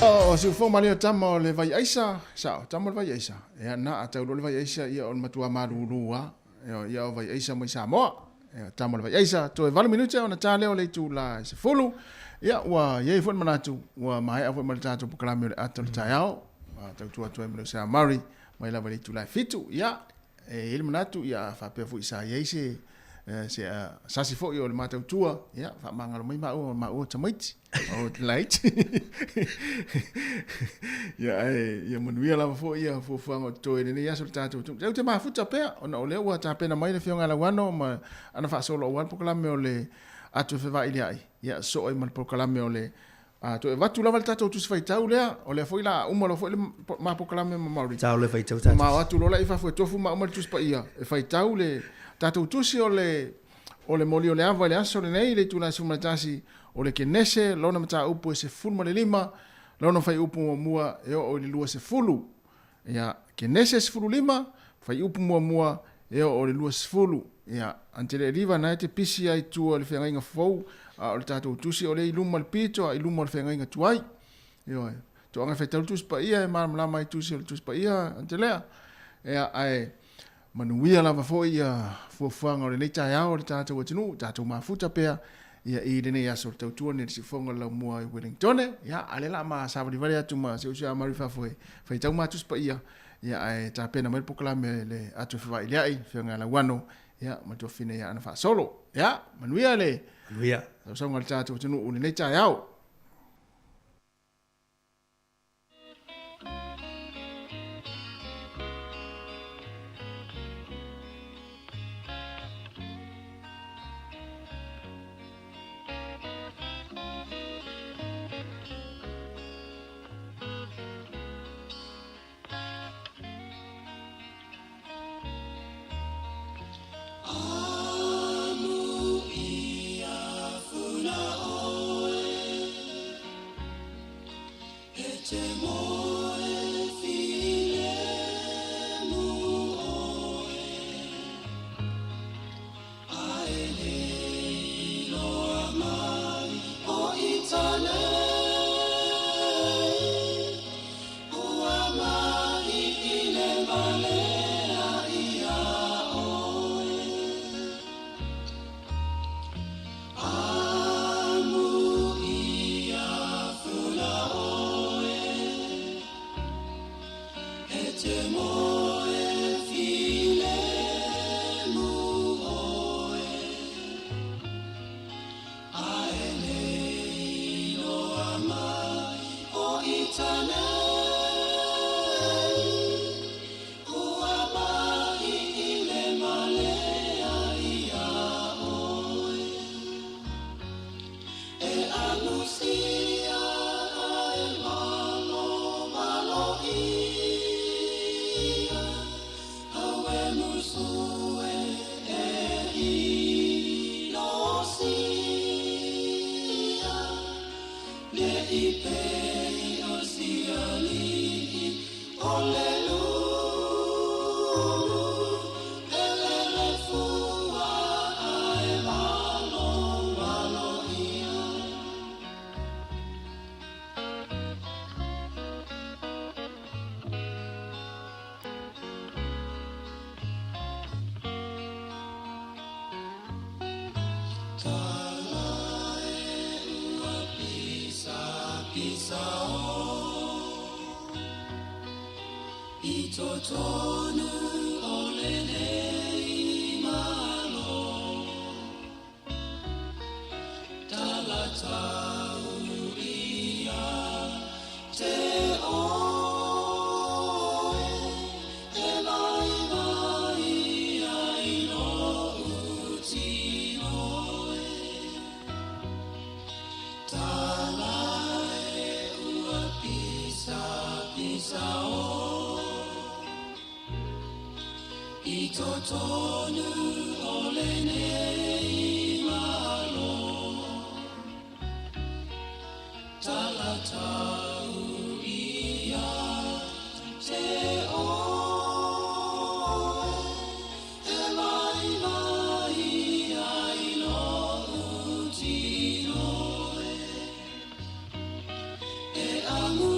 O si fo mali tamo le vai aisa, sa tamo le vai aisa. E na ata le vai aisa ia on matua marurua. Ia vai aisa mai Samoa. Tamo le vai aisa to e 20 minuti ona tale o le tu la se fulu. Ia wa ye fo manatu wa mai avo mal tatu proklame le ato taiao. Tau tua to e sa mari mai la vai tu la fitu. Ia e il manatu ia fa pe fu isa ye se sasi fo yo le matau tua ia fa mangalo mai ma o tamaiti o light ia manuia lava fo ia fo fanga to ele ia sol tatu tu te ma futa pe ona ole wa ta pena mai le fionga la wano ma ana fa solo wan proklame ole atu fe va ia ia so ai mal proklame ole to e vatu lava tatu tu se tau lea ole foi la uma lo foi ma proklame ma mauri tau le fai tau tatu ma watu lo la ifa foi tofu ma uma tu spa ia e fai tau le tatou tusi o le moli o le ava le aso le nei le tuna sumatasi o le kenese lona mata upu e se fulu ma le lima lona fai upu mua e o le lua se fulu ia kenese se fulu lima fai upu mua e o le lua se fulu ia ante le riva na te pisi ai tu o le whengainga fau o le tatou tusi o le iluma le pito a iluma le whengainga tuai ia to anga fai tau tusi pa ia e maramlama ai tusi o le tusi pa ia ante lea ia ai manuia lava foi ia fuafuanga o le leita o le tātou atinu, tātou mafuta pea, ia i rene ia so tau tua ne si fonga la mua i Wellington, ia alela ma savali vale atu ma se usia marifa foi, fai tau matus pa ia ai tā pena mai poklame le atu fai liai, whianga la wano, ia matua fine ia ana fa solo, ia manuia le, manuia, tau saunga le tātou atinu o le leita iao. Amo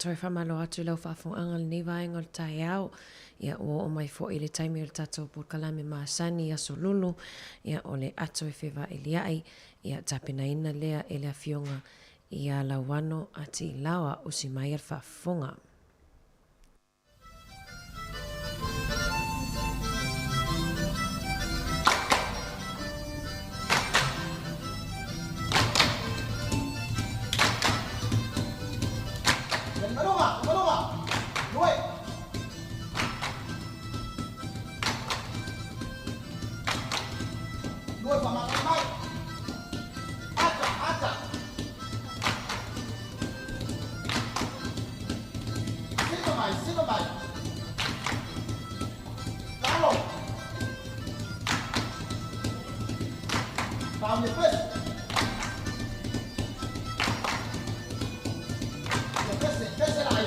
toi whamalo atu lau whafonga ni vaenga o tai au. Ia o mai fo i le taimi o le tatou por kalame maasani a solulu. Ia o le ato e whiwa e liai. Ia tapena ina lea e le afionga. Ia lauano ati lawa o si mai al whafonga. Luar sama mai. Aca. Sino mai. Kalau. Vào nhiệt quyết. Nhiệt quyết sẽ lại.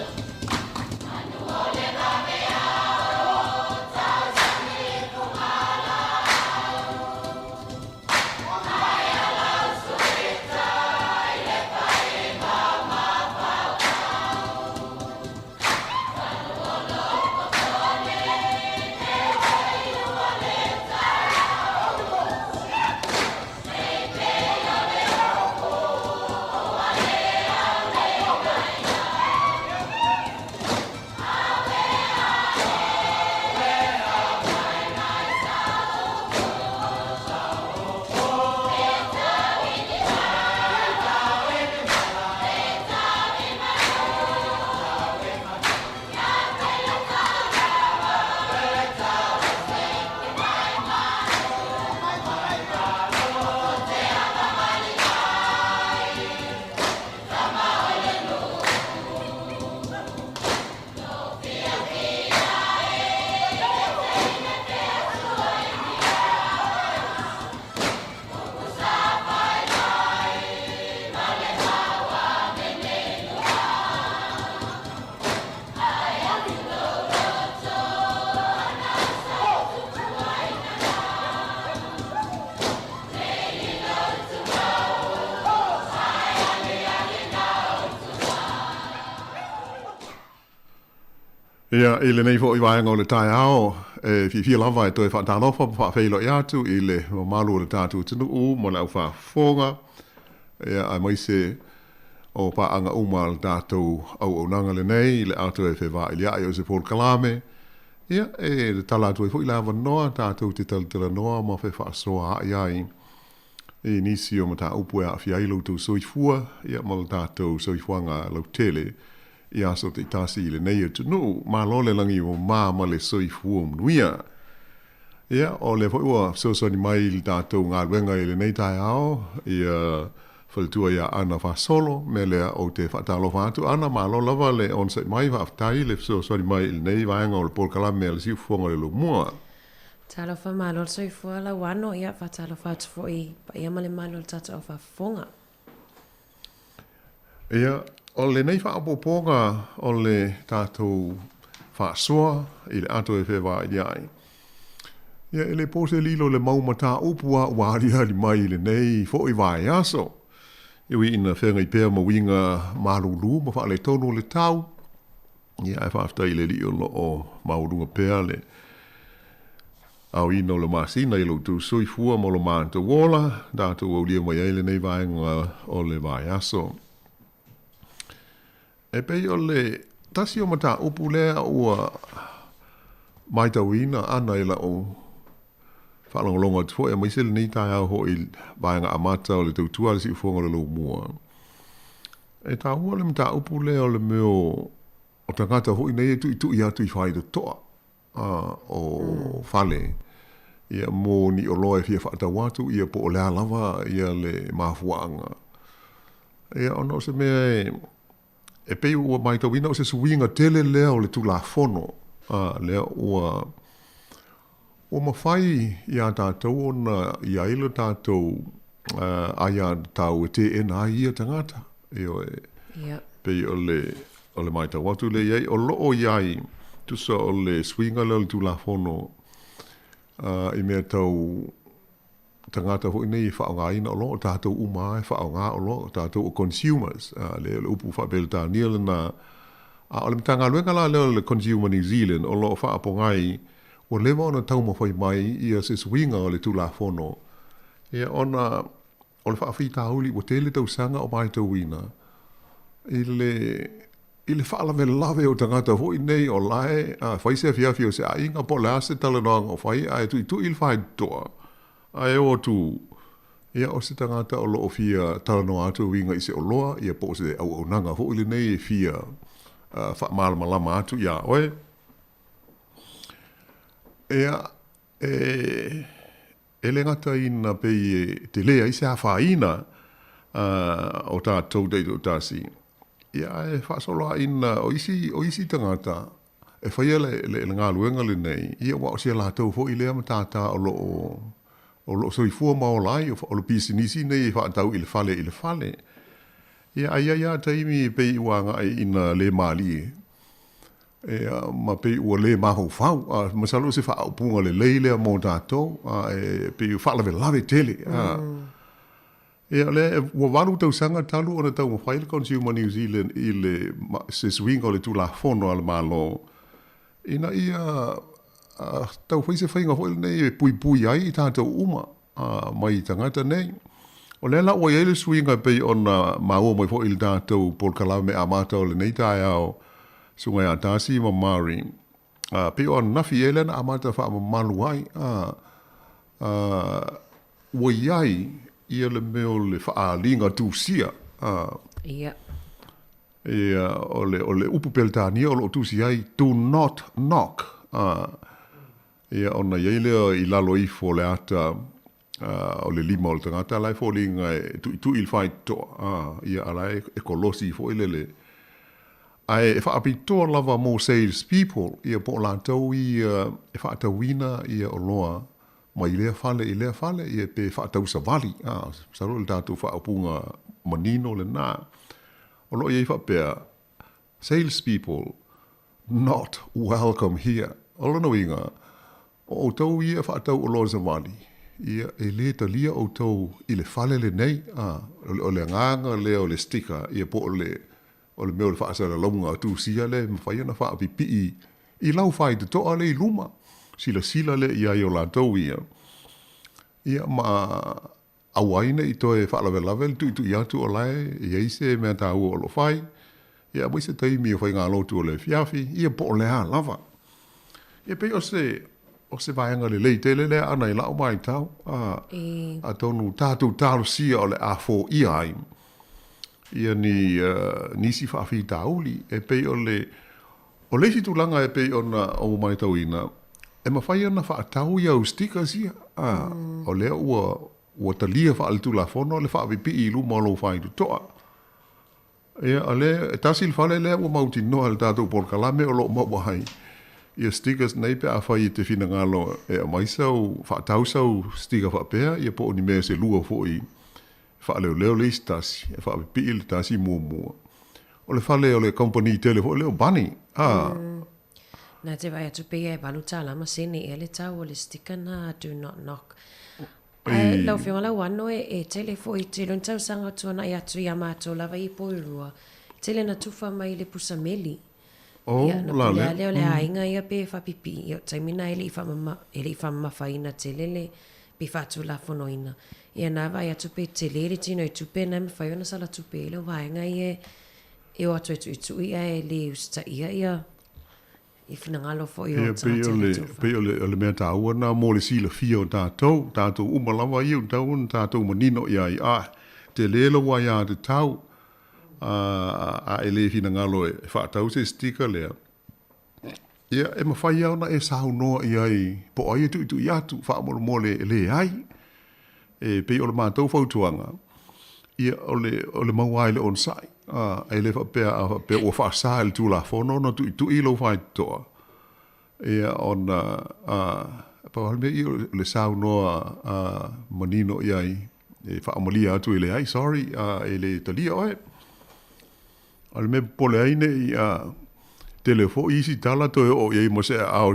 Ia, i le nei fo i waenga o le tai ao, fi lava e toi whaatanofa pa whaelo i atu i le malu o le tātu tinu u, mo le au whaafonga. Ia, ai mai se o pa anga uma le tātou au nanga le nei, le atu e whewha i lia i o se Paul Kalame. Ia, le tala atu e fo i lava noa, tātou te tala noa, ma whewha soa ai ai. I nisi o ma tā upu e a whiai lau soifua, ia ma le tātou soifuanga lau tele. Ia so te tasi i le nei atu no, ma lo le langi o ma le soifua mnuia. Ia, o le fo ua so ni mai i tātou ngā ruenga i le nei tai ao, ia whaltua ia ana wha solo, me lea o te whaatalo whātu ana, ma lo lava le onsai mai whaftai, le so ni mai i le nei vaenga o le Paul Kalame le siu fuanga le lo mua. Talo wha malo le soifua la wano ia whaatalo whātu fo i, pa ia ma le malo le tata o whafonga. Ia, o le nei whaapoponga o le tātou whaasua i le ato e whewā i ai. Ia, e le pose lilo le maumata upua waria li mai le nei fo i vai aso. Iwi ina whenga i pēr ma winga marulu ma wha le tonu le tau. Ia, e whaaftai le li o maurunga pēr le. Au ino le masina i lo tu sui fua mo lo maanta wola, tātou au lia mai le nei vaenga o le vai aso. E pei o le tasi o mata upu lea ua mai tauina ana i la o whalongolonga tuo e mai sele nei tai au ho i vaenga amata o le tautua le si ufonga le lo mua. E tā hua le mata upu lea o le meo o tangata ho i nei e tu i atu i whaida toa o whale. Ia mō ni o loe fia whaata watu ia po o lea lava ia le mafuanga. Ia ono se mea e pei ua mai tauina o se suinga tele lea o le tula fono. Lea ua mawhai i a tātou o na i aile tātou aia tau e te ena ia tangata. Pei o le mai tau watu le iai o loo iai tusa o le suinga lea o le tula fono i mea tau tangata ho nei whaonga ina o lo o tātou umai whaonga o lo o tātou o consumers le upu whabelta nila na o le mitanga luenga la le consumer New Zealand o lo o whaapongai o lewa ona tau mawhai mai ia se swinga o le tula fono ia ona o le whaafita hauli o tele tau sanga o mai tau ina i le whaala me lave o tangata ho nei o lae whaise fiafi o se a inga po le ase talanoanga o whai a tu il whai toa ai o tu ia o se tangata o lo fia talano atu winga i se o loa ia po se au nanga ho ile nei fia fa malama atu ia oe ia le ngata ina pe te lea i se a whaina o tātou te o tāsi. Ia e whaasoloa ina o isi tangata e whaia le ngā luenga le nei. Ia wa o sia lātou fo i lea ma tātā o lo soifua maolai o lo pisinisi nei e whaatau i le fale. Ia ia taimi pe i wanga ina le mali ma pe ua le maho fau ma salo se fa punga le leile mo tato pe fa la lave tele le ua walu tau sanga talu ona tau file consumer New Zealand i le se swing o le tu la fono al malo ina ia tau foi se fainga foi nei pui ai tato uma mai tangata nei o le la ua ele swinga pe ona maua mai foi il tato por kalame amata o le nei tai au sungai atasi ma mari pe on nafi ele na amata fa ma maluai wo yai ia le meo le fa linga tu sia ia ole upu peltani o tu sia do not knock ia ona yele i lalo i fo le ata o le lima o le tangata lai fo linga tu il fight to ia ala e kolosi fo ile ai e whaapitoa lava mo sales people ia po lātou i e whaatawina ia o loa ma i lea fale ia pe whaatau savali saro le tātou whaapunga manino le nā o loa i whapea sales people not welcome here o lono inga o tau ia whaatau o loa savali ia e le talia o tau i le fale le nei o le nganga le o le stika ia po o le meo le whaasara launga tu sia le mawhaia na wha pipi i lau whai te toa le i luma. Sila le ia i o lātou ia. Ia ma awaina i toe whaalawe lawe tu i atu o lai i eise mea tā ua o lo whai. Ia mai se taimi o whai ngā lotu o le fiafi. Ia po o le ha lava. Ia pei o se vaianga le leitele le ana i lau mai tau. A tonu tātou tālu sia o le a fo ia ai. Ia nisi whaafi tauli e pei o le si tulanga e pei ona o mai tauina e mawhai ana whaatau i au stika sia o lea ua talia whaalitu la fono le whaavipi i luma o lo whai tu toa ia a le e tasil whale lea ua mauti noa le tātou porkalame o lo mawahai ia stikas nei pe a whai te whina ngalo e a maisau whaatau sau stika whaapea ia po ni mea se lua fo i leo le istasi, e wha pi'i le tasi mua. O le whale o le company telefo, leo bani. Nā te vai atu pia e walu tā lama sene e le tau o le stika na do not knock. Lau whionga lau ano e telefo i te lun tau sanga tuana i atu i amato lava i poirua. Tele na tufa mai le pusameli. La le. Leo le ainga ia pe whapipi. Ia taimina ele i whamama whaina telele pe whatu la fonoina. Ia nā vai atu pe te leri tino i tupe nai me whaiona sala tupe le waenga e o atu tu ia e le usta ia i whina ngalo fo i o Pe o le mea tāua nā mō le sila fia o tātou umalawa i o tātou manino ia i te lelo wa ia te tau a e le whina ngalo e whaatau se stika lea. Ia e mawhai au na e sāu noa ia i po ai tu i atu whaamolo mō le ai. E pe o le mātou whautuanga, ia o le mauai le onsai, e le whapea o whaasā le tūla whono, na tu i lo whai toa. Ia ona, pahalme i le sāu noa manino iai, e whaamalia atu i le ai, sorry, e le talia oe. A le me pole aine i telefo isi tala toe o iei mo se au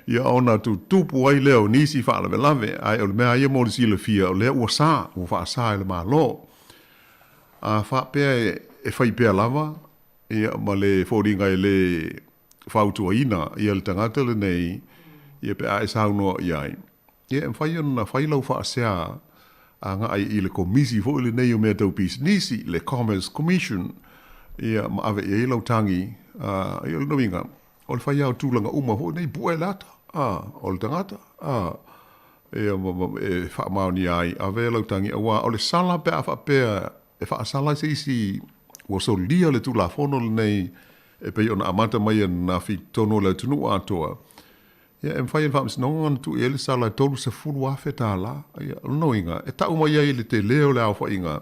ia ona tu tupu ai leo nisi whaala me lave, ai o le mea ia mōri sila fia, o lea ua sā, ua wha sā ele maa lo. A wha pēa e whai pēa lava, ia ma le whōringa e le whautua ina, ia le tangata le nei, ia pēa e sāunoa iai. Ia e whai ana whai lau wha sea, a ngā ai i le komisi fo le nei o mea tau pis nisi, le Commerce Commission, ia ma ave e lau tangi, ia le novinga, o le whai au tūlanga uma fo nei bue lata. O le tangata, e whaamau ni ai, a vea lautangi, o le sala pe a whapea, e whaasala se isi, ua so lia le tūla whono le nei, e pei ona amata mai na fi tono le tunu atoa, Ia e whai wha msinonga na tu ele sala tolu se fulu afe tā la. Ia no inga. E tau mai ai le te leo le au wha inga.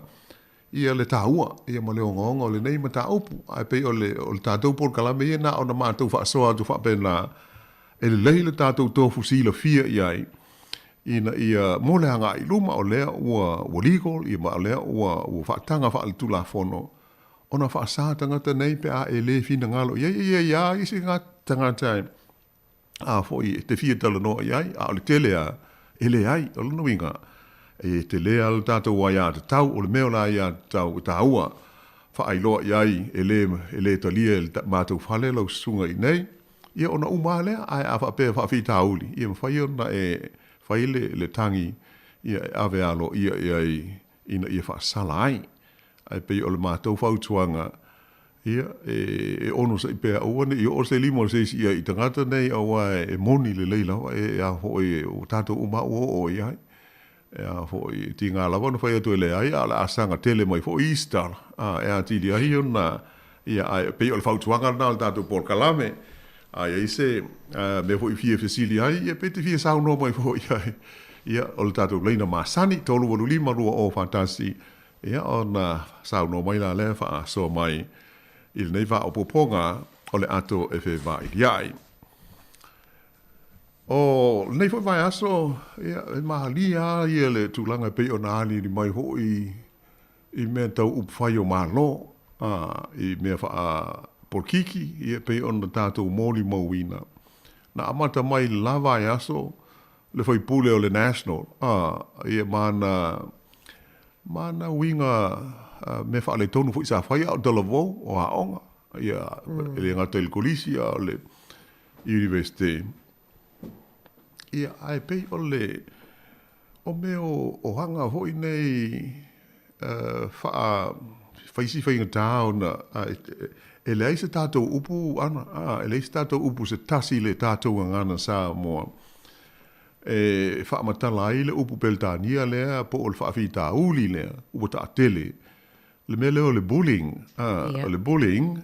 Ia le tā ua. Ia ma leo ngonga o le nei ma tā upu. Ai pei o le tātou por kalame ia na o na mātou wha soa tu wha pena. E le lehi le tātou tofu sila fia iai. Ina ia mo le hanga i luma o lea ua legal. Ia ma lea ua whaatanga wha le tula fono. Ona wha sā tangata nei pe a e le fina ngalo. Ia, isi ngā tangata fo i te fia tala noa iai, a le tele a ele ai, o lana winga. E te lea al tātou wai a te tau, o le meo la i a te tau, ta ua, wha ai loa iai, ele talia, mātou whale, lau sunga i nei. Ia ona umalea, ai a wha pēr wha whi tauli. Ia ma whai ona whai le tangi, ia ave alo, ia ina ia wha sala ai. Ai pei o le mātou whautuanga, ia ono sa i pēr aua ne, ia o se limo se ia i tangata nei aua e moni le leila, e a hoi o tātou uma o iai. E a hoi ti ngā lawa na whai atu e le ai, a le asanga tele mai fo Easter, e a tili ahi ona, ia pei o le whautuanga na le tātou por kalame, ia se me fo i fia fesili ai, ia pei te fia sauno mai fo iai. Ia o le tātou leina masani, tolu walu lima rua o fantasi, ia ona sauno mai la le wha so mai, il nei va opoponga o le ato e fe vai iai. O nei foi vai aso ia e mahalia ia le tulanga pe o nani ni mai hoi i me tau upwhai o malo i me fa porkiki ia pe on tatou moli mauina. Na amata mai lava i aso le foi pule o le national ia mana winga me fa le tonu foi sa fai o delavo o aonga ia ele ngata el kolisia o le university ia ai pe o le o me o hanga hoi nei fa faisi fai ngata ona ele ai se tatou upu ana ele se tatou upu se tasi le tatou ngana sa mo fa matala ile upu peltania le po o fa fita uli le upu ta tele le mele o le bullying o le bullying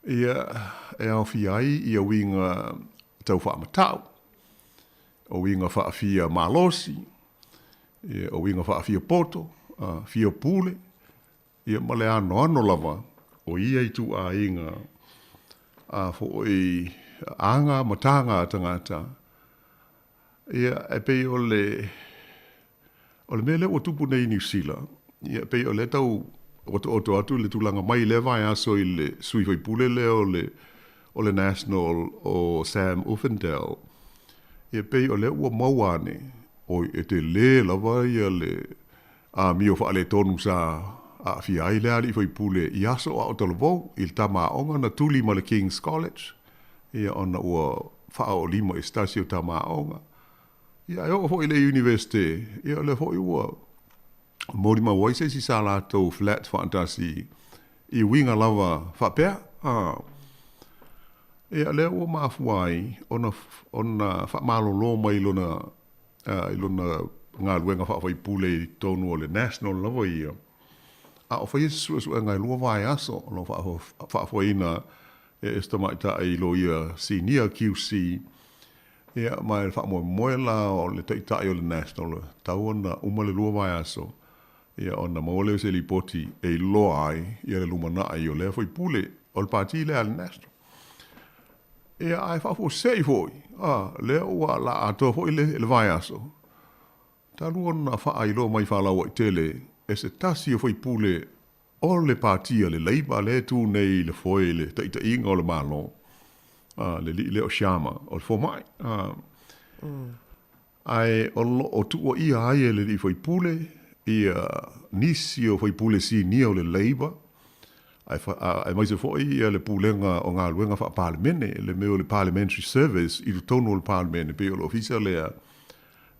ia e au fiai ia winga tau fa matau o winga fa fia malosi ia o winga fa fia poto fia pule ia male ano lava o ia i tu a inga fo i anga matanga tangata ia e pe o le mele o tupu nei New Zealand ia pe o le tau o atu le tulanga mai le vai aso i le sui foi pule le o le national o Sam Uffendale ia pe o le ua mauane o e te le lava ia le mi o fa le tonu sa a fi ai le ali foi pule i aso o tolovo il tama onga na tuli ma le King's College ia ona ua fa o limo estasio tama onga ia o foi le university ia le foi ua mori ma waise si sala to flat fantasy i winga lava fa pe ia le ua mafuai ona fa malo lo mai lona ngā luenga fa foi pule tonu o le national lava ia o fa yesu su ngai lua vai aso no fa foi na esta mai ta i lo ia senior QC ia mai fa mo la o le ta o le national tauna uma le lua vai aso ia ona mole se li poti e lo ai ia le lumana ai o le foi pule o le parti le al national ia ai fa fo sei foi le o la ato foi le vai aso ta luona fa ai lo mai fa la o tele e se tasi o foi pule o le partia le leiba le tu nei le foi le ta inga o le malo le le o shama o fo mai ai o tu o ia ai le li foi pule ia nisi o foi pule si ni o le leiba ai mai se foi ia le pulenga o ngā luenga fa parlemene le meo le parliamentary service i tonu le parlemene pe o le ofisa le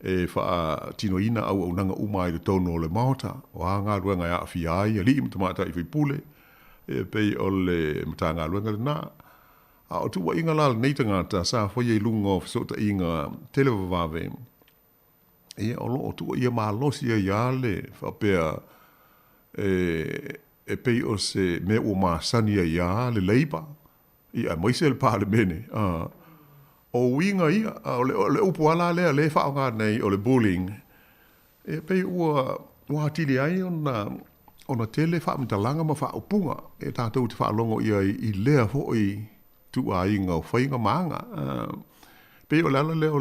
e fa tino ina au nanga uma i tono le mauta o anga ruanga ya fiai ali mata i pule e pe o le mtanga ruanga na o tu inga la nei tanga ta sa fo ye lungo so ta inga televave e o tu ia ma lo si ya le fa pe e pe o se me o ma sania ya le leiba i a moise le parlemene o winga ia, o le upu ala lea le whaonga nei o le bullying. E pei ua tili ai ona tele whaamitalanga ma whaopunga. E tātou te whaalongo ia i lea hoi tu a inga o whainga maanga. Pei o le ala lea o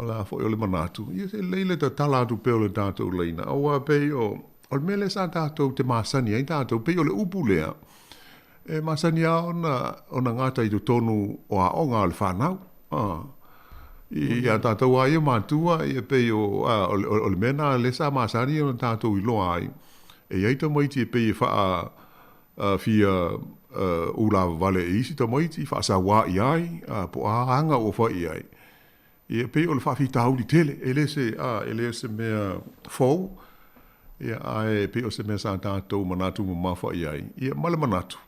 la hoi o le manatu. Ia se leile ta tala atu peo le tātou leina. Aua pei o le mele sa tātou te māsani ai tātou. Pei o le upu lea. E masani a ona ngata i tu tonu o a onga o le whanau. Ia tātou a ia mātua, ia pei o le mena le sa masani o tātou i loa ai. E iai ta maiti e pei e wha fia ula vale e isi ta maiti, wha sa wā i ai, po a hanga o wha i ai. Ia pei o le wha fita hau di tele, e le se mea fau, ia ai pei o se mea sa tātou manatu ma wha i ai. Ia male manatu.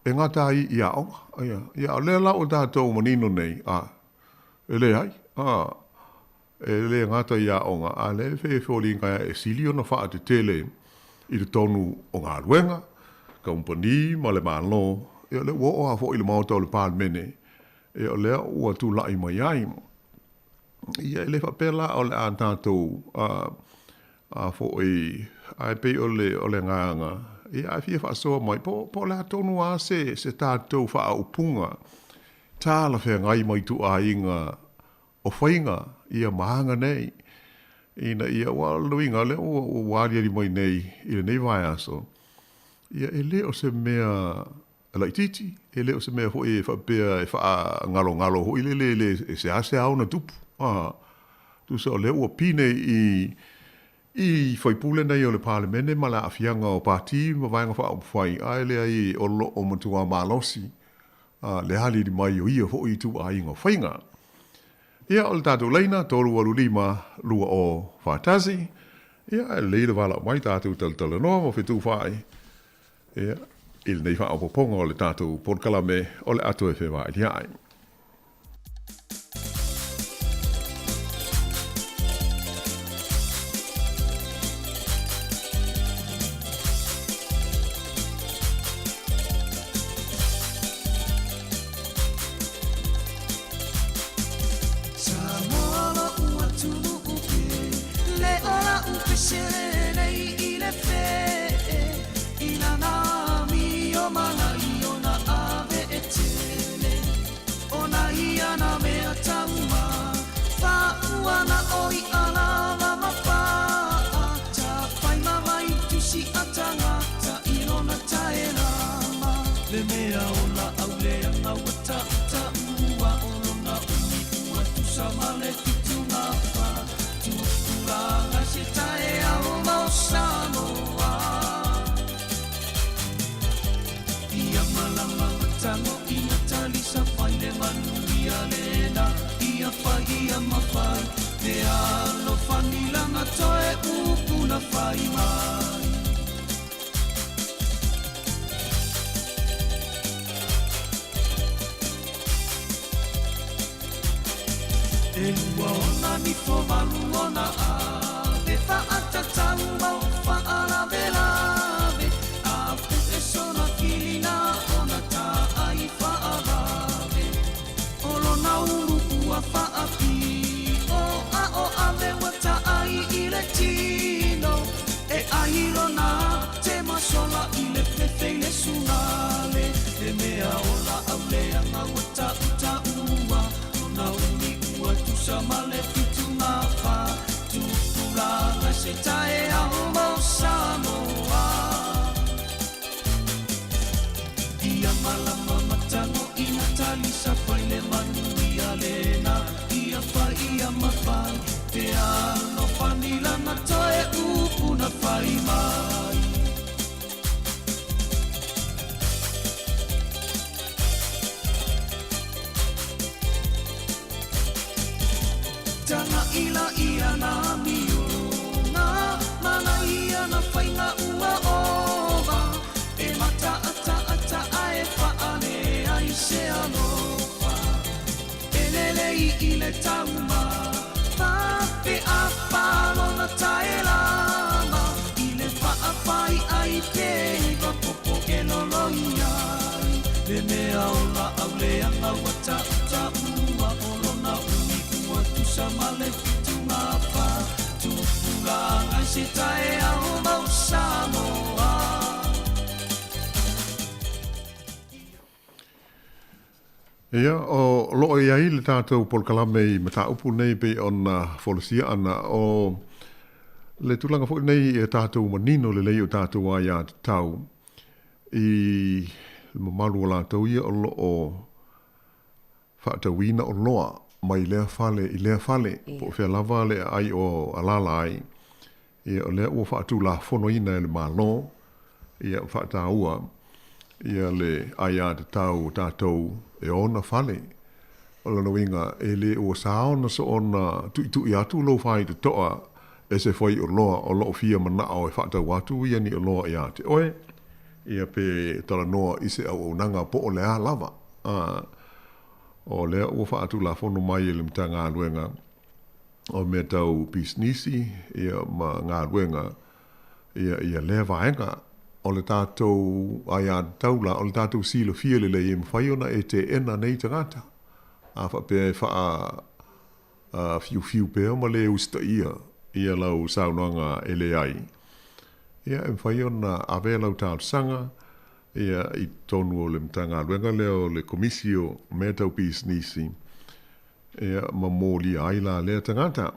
E ngata ai ia onga, ia le la o tātou manino nei, e le ai, e le ngata ia onga, le fe foli ngai e silio na wha te tele i te tonu o ngā ruenga, company, ma le malo, e le wo a fo i le mauta o le pālmene, e o lea ua tu lai mai ai, ia e le whapela o le a tātou, a fo i, ai pe o le nganga, e ai fia whaasoa mai, po le tonu a se tātou wha upunga, tāla whea ngai mai tu a inga o whainga, ia mahanga nei, ina ia waluinga le o wāriari mai nei, i le nei vai aso, ia e le o se mea laititi, e le o se mea hoi e whapea e wha ngalo hoi le e se ase au na tupu, tu se o le ua pine i whaipule nei o le parlemene ma la afianga o pāti ma vaenga wha o whai ai lea i o matua malosi le hali di mai o ia ho i tu a inga whainga. Ia o le tātou leina, tolu walu lima lua o whātasi, ia leila wala mai tātou tala noa mo whetu whai. Ia il nei wha o poponga o le tātou podkalame o le atu e whewa i ai. Le mea o la au le anga wata si tae au mau Samoa. Ia, o loo iai le tātou polkalame I mata upu nei pe ona folosia ana o le tulanga fo nei e tātou manino le lei o tātou aia te tau I mamalu o lātou ia o loo whaatawina o loa mai lea fale I lea fale po whea lava le ai o alala ai ia o lea ua whaatu la fono ina le malo ia whaataua ia le aia te tau tātou e ona fale. O lana winga e le o saona so ona tu I atu lo fai te toa e se foi o loa o loo fia mana o e whata watu ia ni o loa ia te oe. Ia pe tala noa I se au nanga po o lea lava. O lea ua whaatu la fono mai e le mta ngā luenga o me tau pisnisi ia ma ngā luenga ia lea vaenga o le tātou aia taula, o le tātou silo fia le lei e mwhaiona e te ena nei tangata. A whapea e wha fiu pēo ma le usta ia lau saunoanga e le ai. Ia e mwhaiona a vea lau tātou sanga, ia I tonu o le mtanga luenga leo le komisio me tau pisnisi. Ia ma mōli aila lea tangata.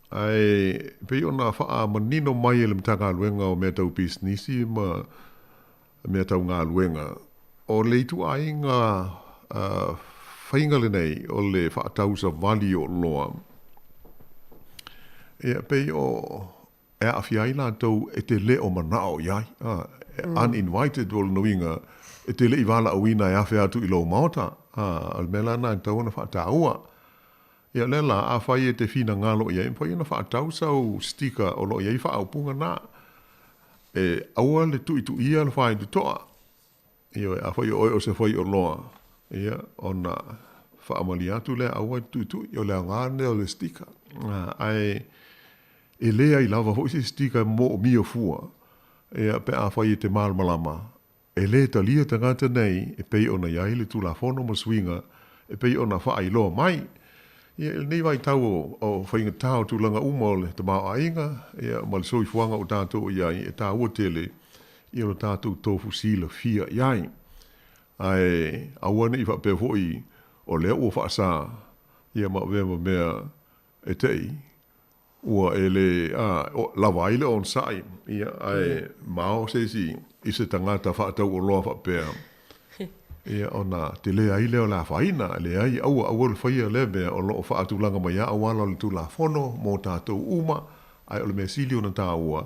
Ai pe ona fa manino mai le mtanga luenga o me tau pisnisi ma me tau ngā luenga o le tu ainga whainga le nei o le whaatausa vali o loa e pe o e awhiai la tau e te le o manao iai uninvited o le nuinga e te le I wala awina e awhi atu I lo maota al mela na tau na whaataua ia lela a whai e te whina ngalo ia whai na whaatau sau stika o lo ia wha punga na e aua le tu ia le whai tu toa ia a whai o se whai o loa ia ona whaamali atu le aua tu ia le ngane o le stika ai e lea I lava hoi se stika mo o mia fua ia pe a whai e te malmalama e le talia tangata nei e pei ona iai le tu la fono ma swinga e pei ona whai loa mai ia nei vai tau o whainga tau tu langa umole te mao ainga ia mal soi fuanga o tātou iai e tā ua tele ia o tātou tofu sila fia iai ai awane I whape hoi o lea ua whaasa ia ma vema mea e tei ua ele lawa ile on sai ia ai mao se si I se tangata whaatau o loa whapea ia ona te lea I leo la whaina, lea I aua le whaia le mea o loo whaatulanga mai a awala le tu la whono mō tātou uma, ai o le mea sili ona tā ua,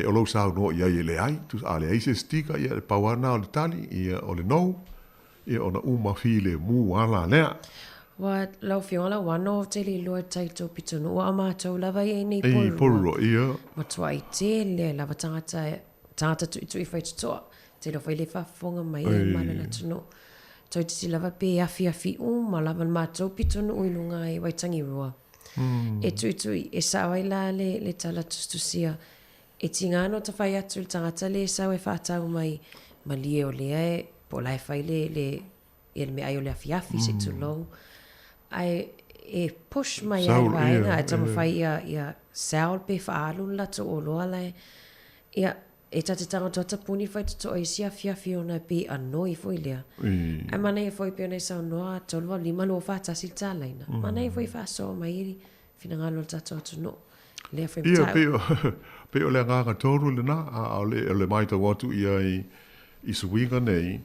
o lau sāu no ia I le ai, tu a le ai se stika ia le pauana o le tali, ia o le nou, ia ona uma file mu ala lea. Wa lau fionga wano te li loa taito pitonu, ua mātou lava I nei Ei polro, ia. Matua I te le lava tangata tu I whaitotoa. Te lo fai le whafonga mai e mana na tuno. Tau te lava pe afi ma lava mātou pitonu uinunga I waitangi rua. E tui e sawai la le tala tustusia. E tingano ta whai atu le tangata le sawe whaatau mai ma lie o lea e po lai whai le me ai o le afi se tu lou. Ai e push mai ai wainga e tama whai ia saul pe whaalu la to o loa lai. Ia e tate tanga tota puni whai to o isia fiafi ona pe anoi foi lea. Ai mana e foi pe ona sa noa tolwa lima lo whaatasi talaina. Mana e foi whaaso mai iri fina ngalo tato atu no. Lea foi ptau. Ia pe o le nganga toru le na o le maita watu ia I suwinga nei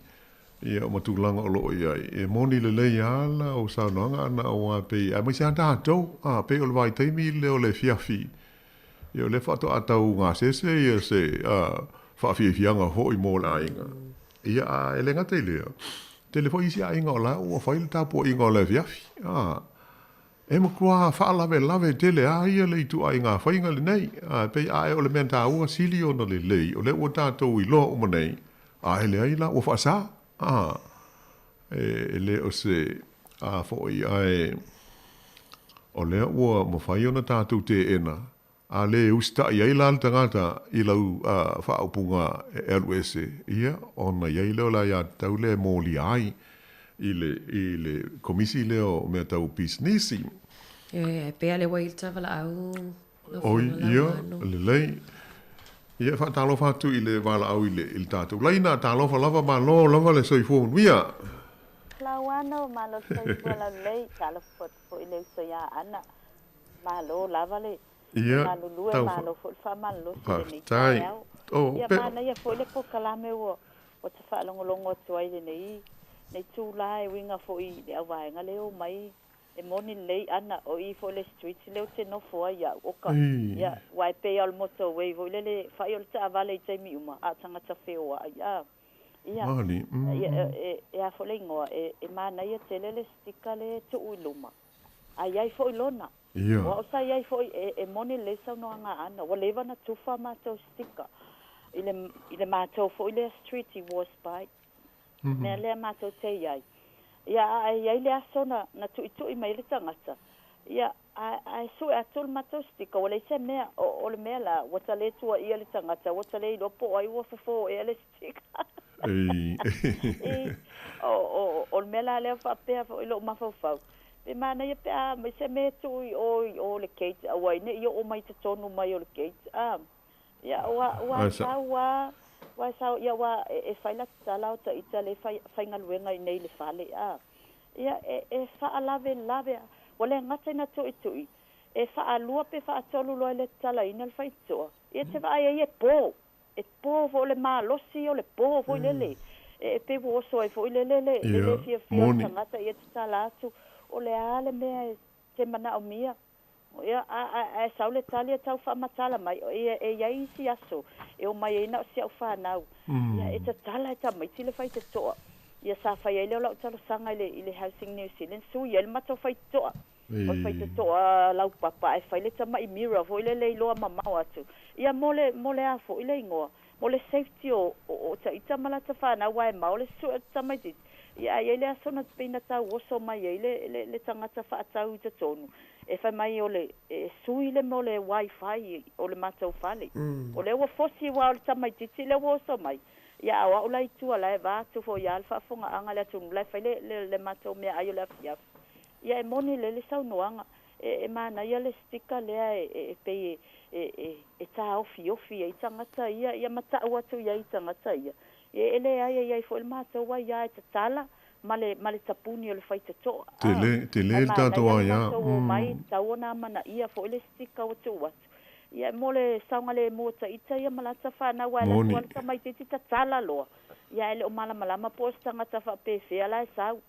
ia o matulanga o loo ia e moni le lei ala o sa noanga ana o a pe a mai sa tātou pe o le vai teimi le o le fiafi. Ia o le whato atau ngā sese ia se whaafiafianga hoi mō la inga. Ia e le ngate lea. Te le fo isi a inga o la ua whaile tāpua inga o le fiafi. E makua whaalave tele ia le itu a inga whainga le nei. Pe a e o le menta ua sili o na le lei. O le ua tātou I loa uma nei. A e le aila ua whaasa. E le o se fo I ai o le ua mawhai o na tātou te ena. A le usta I aila al tangata I lau whaupunga LUS ia ona I aila o la ia tau le mōli ai I le komisi leo mea tau pisnisi. Pea le wailta wala au. Oi, ia, lelei. Ia whaatalofa atu i le wala au i le tātou. Laina tālofa lava ma lo lava le soifo nuia. Lauano malo soifo la lei tālofa fo i le soia ana. Malo lava le. Ia, malo lue malo fo fa malo se ni tai. Ia mana ia fo le po kalame o te whaalongolongo atu ai le nei. Nei tūlai winga fo i le awaenga leo mai. E moni lei ana o i fo le street leo te no fo ia oka. Ia wai pe al motorway vo le fai o te avale i te miuma a tangata wheo a ia. Ia. Mani. Ia fo le ingoa e mana ia te le stika le tu uiluma. Ai ai fo ilona. Ia. O sa iai fo e moni le sa no anga ana. Wa leva na tufa mātou stika. Ile mātou fo ile street i was by. Nea lea mātou te iai. Ia ai le aso na tui mai le tangata. Ia ai su e atul mātou stika. Wale se mea o le mea la wata le tua ia le tangata. Wata le ilopo ai wafafo e le stika. O le mea la lea whapea fo ilo mafafau. Pe mana ia pe a mai se me tui o le gate awai ne ia o mai te tonu mai o le gate ia wa sa ia wa e faila tala o ta itale fainga luenga i nei le fale ia e fa alave wale ngata na tui e fa alua pe fa tolu lo le tala ina le faitoa ia te va ia e po vo le malosi o le po vo le e pe vo so e vo le fia ngata ia tala atu o le ale mea te mana o mia. Ia a saule talia tau whamatala mai. E iai si aso. E o mai eina o si au whanau. Ia e ta tala e ta mai tile whai te toa. Ia sa whai eile o lau talo sanga i le Housing New Zealand. Sui ele mato whai toa. O whai te toa lau papa. E whai le ta mai mira. Vo ile le iloa mamau atu. Ia mole a fo ile ingoa. Mole safety o ta ita malata whanau wae mau. Le su ta mai titi. Ia ele aso na pina tau oso mai le tangata whaatau i te tonu. E whai mai o le sui le mo le wifi o le matau whale. O le ua fosi wa o le tamai titi le ua oso mai. Ia awa o lai tua lai vātu fo ia alfa fonga anga le atunu. Lai whai le matau mea ai o le afiaf. Ia e moni le sau noanga. E mana ia le stika lea e pei e tā ofi e tangata ia matau atu ia i tangata ia. Ele ai foi mata wa ia te tala male tapuni o le fai te toa. Te le tato ai ia. Mai taona mana ia fo le stika o te wat. Ia mole saunga le mota ita ia malata fa na wa la kwanta mai te tala lo. Ia ele o malama posta ngata fa pe fe ala sau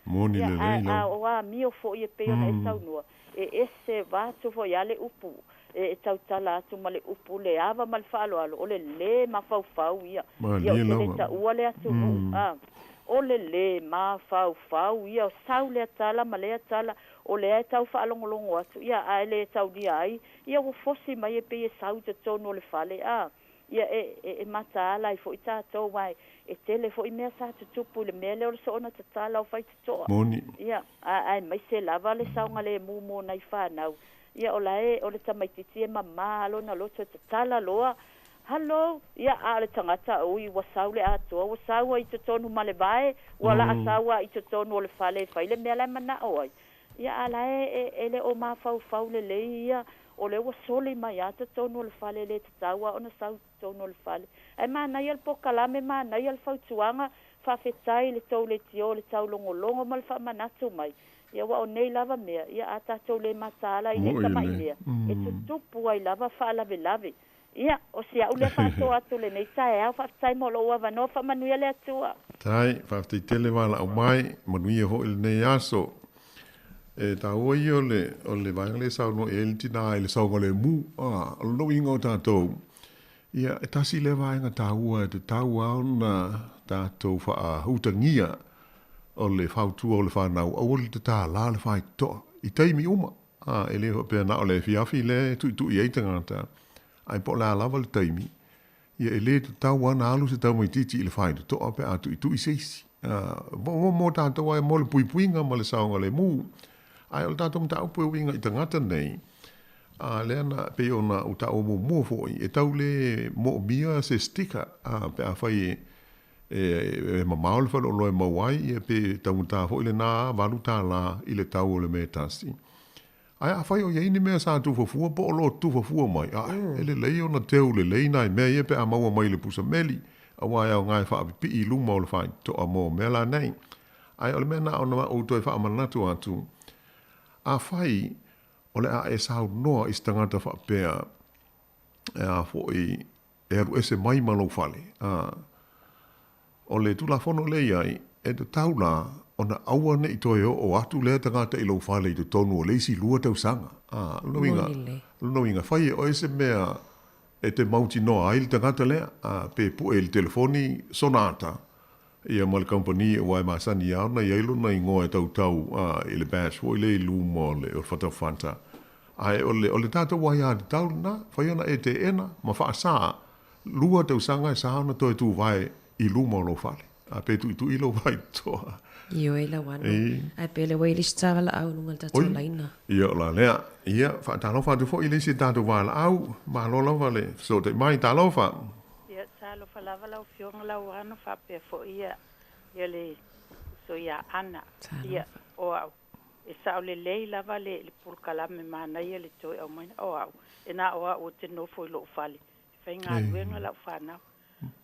Moni le le. Wa mio fo ia pe ona sau no. Ese va tu fo ia le upu. E tau tala atu male upu le ava mal falo alo o le mafau ia ia o le ta ua le atu o le mafau ia o sau le tala male tala o le tau whaalongolongo atu ia a le tau dia ai ia o fosi mai e pe e sau te tono le fale ia e mata ala i fo i tātou wai e tele fo i mea sa te tupu le mea leo le so ona te tala o fai te toa ia ai mai se lava le saunga le mumo nai whanau ia o le tamaititi e mama alo na loto te tala loa. Hello, ia a le tangata ui wasau le atoa, wasau i te tonu male vai, wala asawa i te tonu o le fale whaile mea lai mana oai. Ia a ele o mafau le ia, o le wasoli mai a te tonu o le fale le te taua, ona sau tonu o le fale. Ai mana ia le pokalame, mana ia le fautuanga, whawhetai le tau le tio, le tau longo mal whamanatu mai. Ia wa o nei lava mea, ia a tātou le matala i le tamai mea. E tutupu ai lava whaalave. Ia, o si au le whaato atu le nei tae au whaatai mo loa wanoa whamanuia le atua. Tai, whaatai tele wala au mai, manuia ho il nei aso. E ta ua i o le vanga le sau no e le tina e le sau le mu, lo ingo tātou. Ia, e tasi le vanga ta ua e te tau au na tātou wha hutangia. O le whautua o le whanau, o le te tā la le whai toa, i teimi uma. E le hopea na o le fiafi le tu i eitangata. Ai po la lava le teimi. Ia e le te tau ana alu se tau mai titi i le whai toa pe atu i tu i seisi. Mo tātou ai mo le puipuinga ma le saonga le mu. Ai o le tātou mta upu e winga i tangata nei. Le ana pe o na uta o mo foi. E tau le mo mia se stika pe a whai mamau le whalo loe mawai e pe taunta ho ile nā walu tā la i le tau o le me tasi. Ai a whai o ia ini mea sa tufafua, po o lo tufafua mai. Ai, ele lei o na teu le lei nai mea ia pe a maua mai le pusa meli. A wai au ngai wha api i luma o le whai to a mo mea la nei. Ai o le mea na o na o toi wha amanatu atu. A whai, o le a e sau noa i stangata wha pea e a fo i e aru ese mai malo whale. O le tula fono le ai, e te taula o na aua ne i toi o atu lea tangata i lau whale i te tonu o leisi lua tau sanga. Luno inga whai o ese mea e te mauti noa ai le tangata lea, pe pu e le telefoni sonata. Ia ma le company o ai masani au na ielo na ingoa e tau i le bash o le luma o le o whatau whanta. Ai o le tata wai a te tau na, whai ona e te ena, ma wha sa lua tau sanga e sa na toi tu vai i luma o lo whale. A pe tu i lo vai toa. Io e la wano. Ai pe le waili stavala au nungal tatu laina. Ia la lea. Ia, whaatalo whatu fo i le si tatu wala au, ma lo lava le. So te mai talo wha. Ia talo whalawa lau fionga lau ano whapea fo ia le so ia ana. Ia o au. E sao le lei lava le pulkalame mana ia le toi au maina o au. E na o au te nofo i lo ufali. Whai ngā ruenga lau whanau.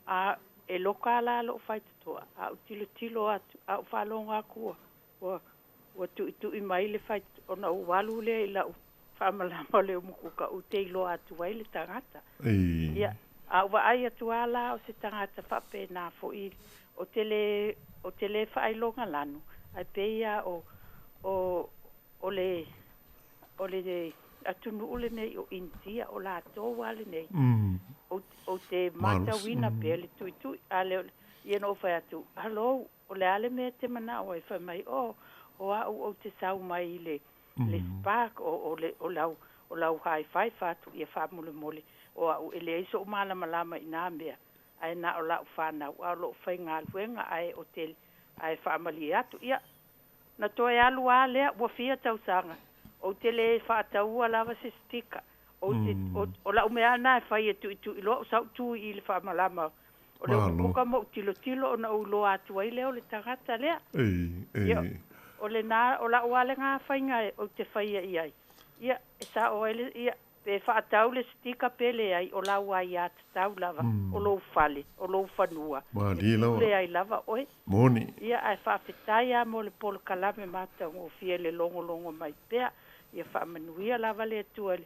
A e loka la lo fai toa a tilo atu a whalonga kua wa tu i mai le fai ona u walu le la whamalama le umukuka u te ilo atu wai le tangata ia a wa ai atu ala o se tangata whape na fo i o te le whai longa lanu ai peia o le atunu ule nei o India o la tō wale nei o te mata wina pele tui ale ia no fai atu hello o le ale me te mana o e fai mai o au te sau mai le spark o lau hai fai fatu ia fa mole o au ele iso mala malama ina mea ai na o lau fana o lo fai ngal wenga ai hotel ai fa mali atu ia na to e alu ale o fia tau sanga o te le whaatau lava se stika. O la umea na e whai e tu i lo sau tu i le whaamalama. O le umuka mo tilo o na ulo atu ai leo le tangata lea. O le na o la uale ngā whainga o te whaia i ai. Ia, e sa o ele, ia, pe whaatau le stika pele ai o la uai a te tau lava. O lo whale, o lo whanua. Mali lawa. Le ai lava, oi. Moni. Ia, ai whawhetai a mo le polo kalame mata o fie le longo mai pea. Ia whaamanuia lava le tuale.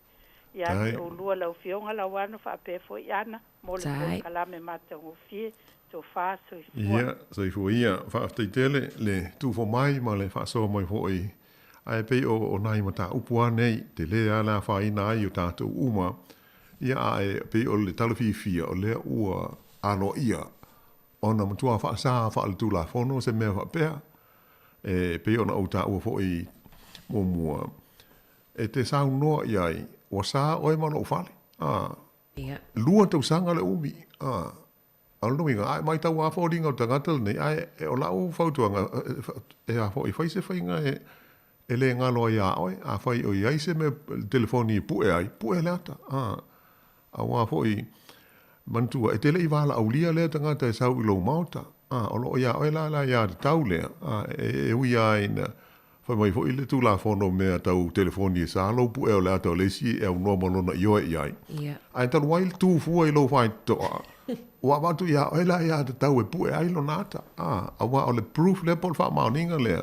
Ia te o lua lau fionga lau anu whaapea fo i ana. Mo le kalame mata o fie. Tō whaaso i fua. Ia, so i fua ia. Whaaftai tele le tūfo mai ma le whaasoa mai fo i. Ai pei o nai ma tā upua nei. Te le ala whaina ai o tātou uma. Ia ai pei o le talawhiwhia o lea ua alo ia. Ona matua whaasa whaaletu la whono se mea whaapea. Pei ona au tā ua fo i mua. E te sau noa iai, o sa oe mana o whale. Lua tau sanga le umi. Alo inga, ai mai tau a whauringa o tangatal nei, ai e o lau whautuanga, e a whau i whaise whainga e le ngalo i a oe, a whai o iai se me telefoni pue ai, pue leata. A wā whau i mantua, e tele i wala au lia lea tangata e sau i lau mauta. O lo i a oe la i a te tau lea, e ui ai na, whai mai fo i le tūla whono mea tau telefoni e sa lau pu eo le atau leisi e au noa malona i oe i ai. Ai talu wail tū fua i lau whai toa. Wa watu ia oela ia te tau e pu e ai lo nata. A wa o le proof le pol wha maoninga lea.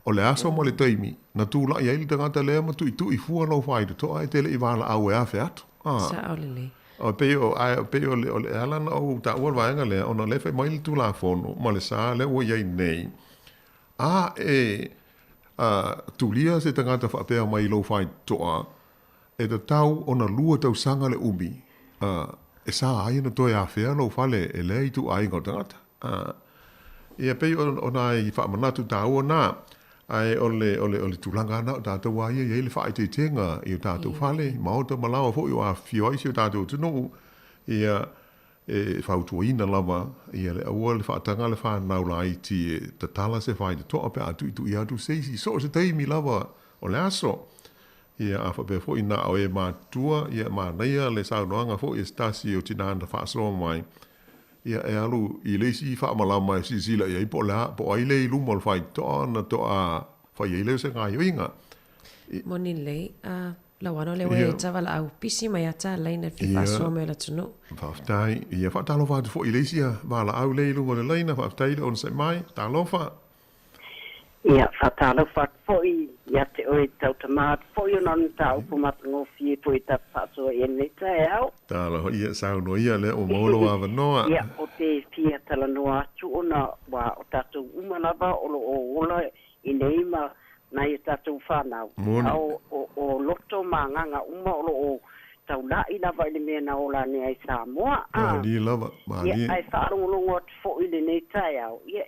O le aso mo le taimi. Na tūla i ai le tangata lea ma tu i fua lau whai toa e tele i wala au e a wheatu. Sa au lele. O peo o le alana o ta ua vaenga lea o na lefe mai le tūla whono ma le sa le ua iai nei. Tulia se tangata whaapea mai lo whai toa, e te tau o na lua tau sanga le umi. E sa ai na toi a whea lo whale e lea i tu ai ngau tangata. Ia pei o na i whaamanatu tā ua nā, ai o le tūlanga ana o tātou waia i le whaai te tenga i o tātou whale, maota malawa fo i o a whioaisi o tātou tunu, ia e whautuaina lava, ia le aua le whaatanga le whanau la i ti e ta tala se whai te toa pe atu i tu i atu seisi, so se teimi lava o le aso. Ia a whape fo i nā o e mātua, ia mā neia le saunoanga fo i stasi o tinanda whaasoa mai. Ia e alu i leisi whaamalama e sisila ia i po lea, po aile i lumo le whai toa na toa whai eile se ngā yoinga. Moni lei. Lawano le we tavala au pisi mai ata laina fifa so me la tunu. Whaftai, ia whatalo whātu fo i leisia, wāla au leilu o le leina, whaftai le on se mai, tā lofa. Ia, whatalo whatu fo ia te oe tau tamaat, fo i onan tā upu matango fie po i tap whātua e neta e au. Tā loho ia sauno ia le o molo a wanoa. Ia, o te fia tala noa atu ona, wa o tātou umalava o ola i neima, na i tātou whanau. O loto manganga uma o tau la i lava i le mea na ola ne ai Samoa. Mani lava, mani. Ia, ai whaarongolongo atu fo i le nei tai au. Ia,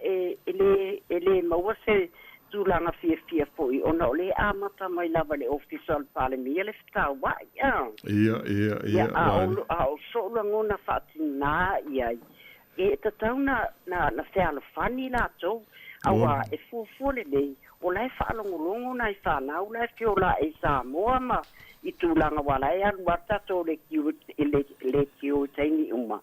ele maua se tūlanga fia fo i ona o le amata mai lava le official palemia le whtau wai. Ia. Ia, a o soulangona whaatina ia. E tatau na whialo whani la tau. Awa, e fuafua nei, o lai whaalongolongo na i whanau, lai whiola e Samoa ma i tūlanga wala e anu atato le kiu taini uma.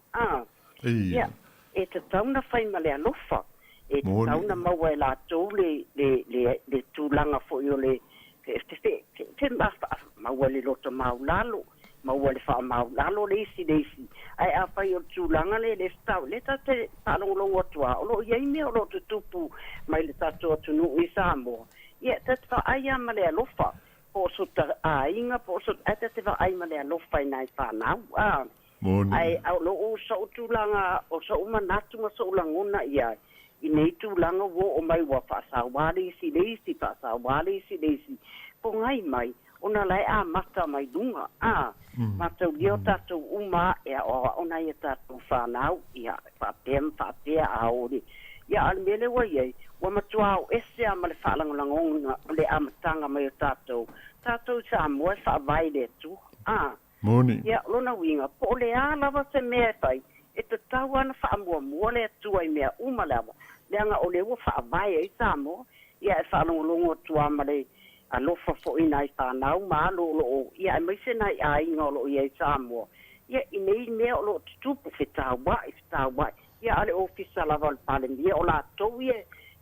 Ia, e te tauna whai ma le alofa, e te tauna maua e la tau le tūlanga fo i o le, te maua le loto maulalo, maua le wha maulalo le isi. Ai a whai o tūlanga le stau, le tate whaalongolongo atua, o lo iei mea o lo te tupu mai le tato atunu i Samoa. Ia, te wha aia ma le alofa, po so ta ainga, po so, te wha ai ma le alofa i nai whanau. Ai, au lo o sa o tūlanga, o sa o manatu ma sa o langona ia, i nei tūlanga wo o mai wa whaasawale isi leisi, po ngai mai, ona lai a mata mai dunga, matau lio tātou uma ea o ona ia tātou whanau, ia whapea a ori. Ia almele wa iei, wa matua o ese a male whaalangolangonga, le amatanga mai o tātou. Tātou Samoa e whaavai le tu. Moni. Ia lona winga, po le a lava se mea whai, e te tau ana whaamua le atua i mea uma lava. Leanga o le ua whaavai e Samoa, ia e whaalongolongo atua male alofa fo ina i whanau, ma lo ia e maise nai a inga lo i e Samoa. Ia i nei mea o lo tutupu whetawai. Ia ale ofisa lava le palemia o la tau ia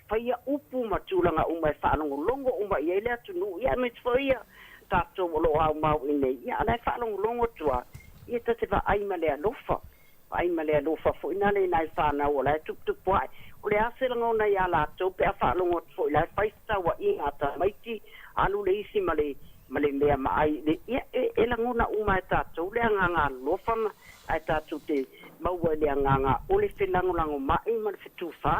whaia upu matulanga uma e whanongolongo uma i ele atunu. Ia me whaia tātou o lo au mau i nei. Ia ale whanongolongo tua. Ia te wa aima lea lofa. Aima lea lofa fo ina le nai whanau o lai tuputupu ai. O le aselango na ia la tau pe a whanongo fo i lai whaistawa i ngata maiti. Alu le isi male mea maai. Ia e langona uma e tātou le anganga lofa ma ai tātou te maua le anganga o le whenangolango mai ma le whetūwha.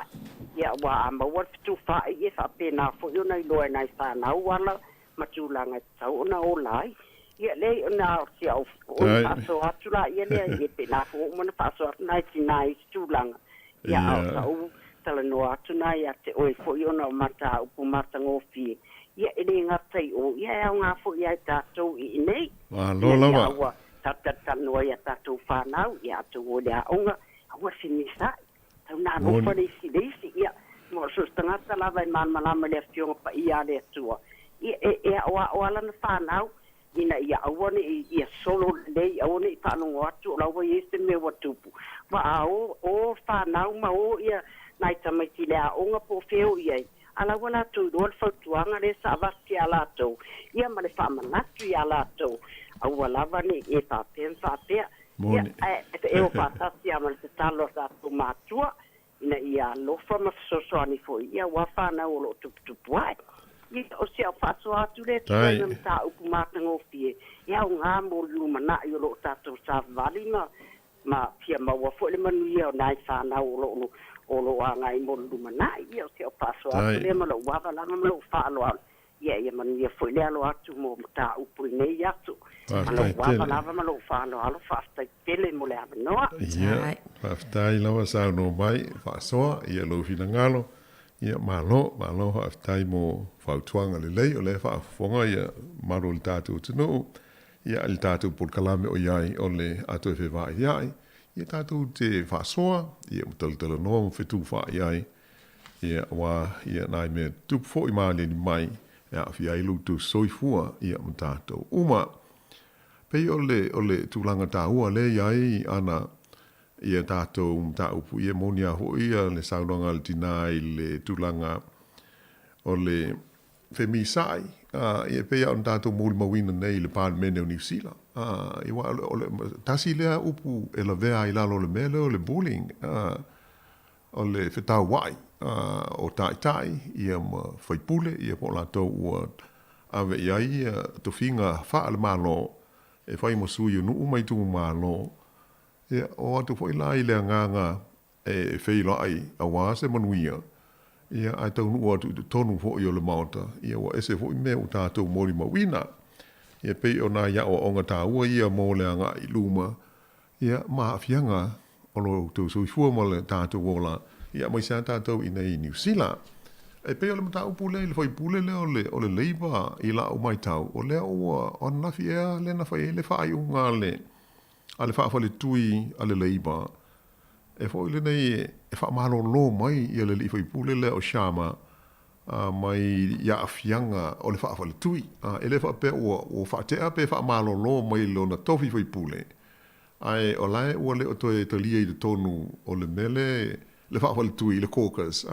Ia wa a maua le whetūwha i e whapena fo i ona i loa nai whanau wala matulanga tau ona o lai. Ia le ona si au o whaso atu la ia le i e pena fo o mana whaso atu nai tinai tūlanga. Ia au tau tala noa atu nai a te oe fo i ona o mata upu mata ngofie. Ia ele ngatai o ia au ngā fo ia tātou i nei. Lola wa. Tatanoa ia tātou whanau, ia atu o lea onga, aua finisai. Tau nā rofa leisi, ia, mo sus tangata lava i malama lea fionga pa ia lea tua. Ia e o alana whanau, ina ia awane ia solo lei, awane i whanongo atu, o lawa i este mea watupu. Ma a o whanau, ma o ia nai tamaiti lea onga po feo iai. Ala wala tu doa whautuanga le sa avasi a lātou. Ia ma le whamanatu i a lātou. Aua lava ni e whapea. Moni. E o whatasi a male te talo sa tu mātua. Ina ia lofa ma whasosoani fo. Ia wawhana o lo tuputupu ai. Ia o sia whaso atu le tua na mta upu mātango fie. Ia o ngā mo lumana i o lo tātou sa vali ma pia maua fo le manuia o nai whana o lo anga i mo lumana. Ia o sia whaso atu le ma lo wawa langa ma lo whaalo au. Ia manuia fo le alo atu mo mta upu i nei atu. Alo wapa lava malo whāno alo whastai tele mo le amanoa. Ia, whaftai lawa sao no mai, whasoa, ia lo whina ngalo, ia malo whaftai mo whautuanga le lei, o le whaafonga ia maro le tātou tunu, ia le tātou polkalame o iai o le ato e whewai iai, ia tātou te whasoa, ia mutalutala noa mo whetu wha iai, ia wā, ia nai mea tupfo i maale ni mai, ia whiai lutu soifua, ia mo tātou uma, pei o le tūlanga tāua le iai ana ia tātou mtaupu ia monia ho ia le saunanga le tinai le tūlanga o le femisai ia pea on tātou mōli mawina nei le Parliament o New Zealand. I wa ole tasi lea upu e la vea i lalo le mele o le bullying. O le whetau wai o tai ia ma whaipule ia po lātou ua awe iai to whinga wha le malo e whai mo sui o nuu mai tu malo. Ia o atu whai lai lea nganga e whaila ai a wāse manuia. Ia ai tau nuu atu tonu fo i o le maota. Ia wa ese fo i mea o tātou mori mawina. Ia pei o nā ia o onga tā ua ia mō lea ngā i luma. Ia maa whianga o lo tau sui fua ma le tātou wola. Ia mai sa tātou i nei New Zealand. E pei o le mata upu le whai pule le o le leiba i la o mai tau. O lea o nafi ea le na whai le whai unga le. A le whaafale tui a le leiba. E fo le nei e wha mahalo lo mai i le li whai pule le o Shama mai ia a fianga o le whaafale tui. E le wha pe o wha tea pe wha mahalo lo mai lo na tofi whai pule. Ai o lai ua le o toe talia i le tonu o le mele le whaafale tui le caucus.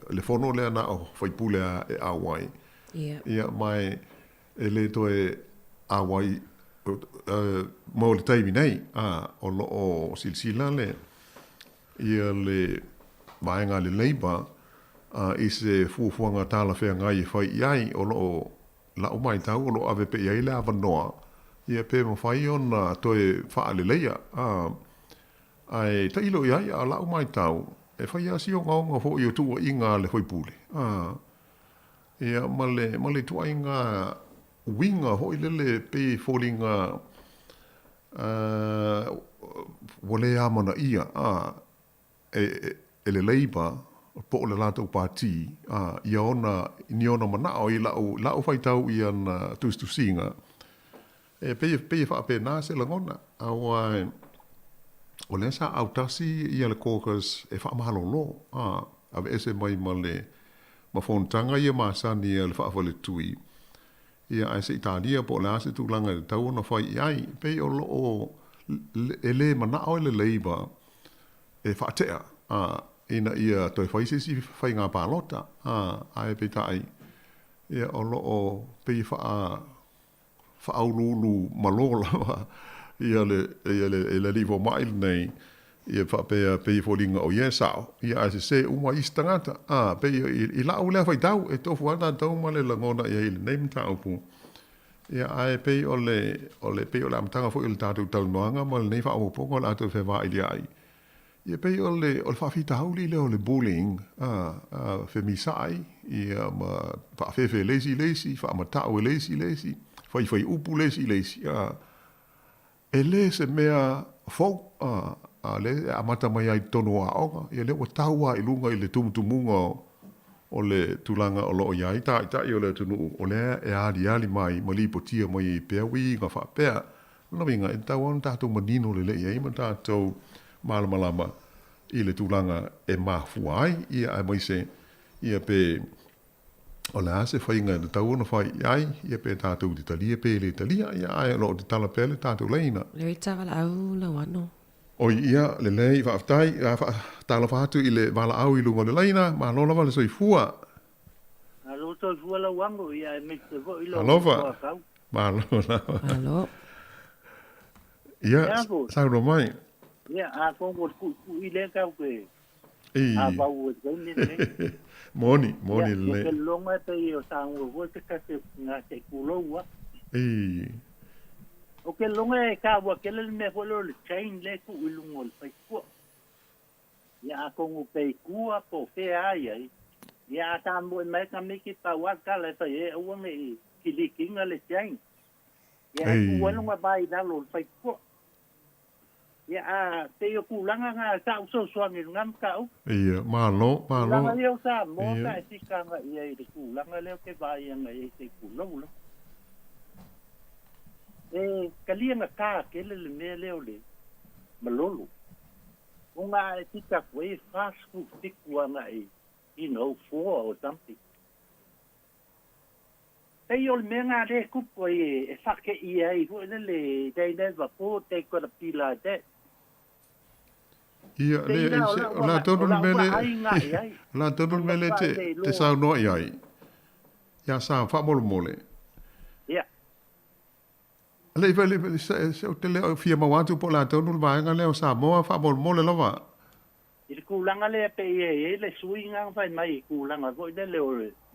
Le whono le ana o whai pule e awai. Ia mai e le toe awai mo le taimi nei o lo o silsila le ia le vaenga le leiba i se fuafuanga tala whea ngai whai iai o lo la o mai tau o lo ave pe iai le avanoa ia pe ma whai ona toe wha le leia ai ta ilo iai a la o mai tau e whai a si o ngaonga fo i o tua inga le hoi pule ia ma le tua inga winga hoi lele pe fōlinga wale amana ia e le leiba po le lātou pāti ia ona ni ona manao i lau whaitau i ana tustusinga e pe wha nā se langona awa o le sa autasi i le caucus e wha mahalo lo ave ese mai ma le ma whontanga ia māsani le wha wale tui ia ai se Italia po le ase tūlanga le tau na whai iai pe o lo o ele manao le leiba e whaatea ina ia toi whai sisi whai ngā pālota ai pe tai ia o lo o pe whaaululu malola ia le livo mail nei ia whapea pe wholinga o iesao ia ai se uma istangata pe i lau lea whai tau e tofu ana tau ma le langona ia i le neimta upu ia ai pe o le pe o le amtanga fo i le tātou tau noanga ma le nei whaamoponga o le atu whewa i le ai ia pe o le whaafita hauli le o le bullying whemisai ia ma whaafefe lesi whaamatau e lesi whai upu lesi e le se mea fau le amata mai ai tono a oga ia le taua i lunga i le tumutumunga o le tulanga o loo iai ta i o le tunu o le e ali mai ma li potia mai i pea wi ngā whapea na winga e tau an tātou manino le iai ma tātou malama i le tulanga e mafuai ia ai mai se ia pe o le ase whainga le tau na whai iai ia pe tātou di talia pe le talia ia ai lo di tala pele tātou leina le tavala au la wano o ia le lei whaaftai tala whatu i le wala au i lunga le leina ma lola wale soifua alo soifua la wango ia e me te vo i lo alofa ma lola alo ia sauro mai ia a kongo ku i le kau ke a bau e ne moni le ke longa te o tango vo te ka te nga te kuloa o ke longa e ka wa ke le me holo le chain le ku ilungo le pai ku ya kongo pe ku po fe ai ya ta mo me ka me ki pa wa ka le pai e o me ki li kinga le chain ya ku wa longa bai da lo pai ku ya te yo ku langa nga sa so ngi ngam ka o ia malo langa yo sa mo ka si ka nga ia i ku langa le ke bai nga i te ku lo kalia na ka ke le me le ole malolo unga e tika koe fast food tikua na for or something ol menga le ku koe e fake ia ho le dai never po te ko pila de ia le la todo mele te sa no ia ya sa fa mole Le vale se o te leo fia mawatu po la tonu vaenga leo Samoa fa bol mole lava. I le kulanga le pe le suinga fai mai kulanga ko le le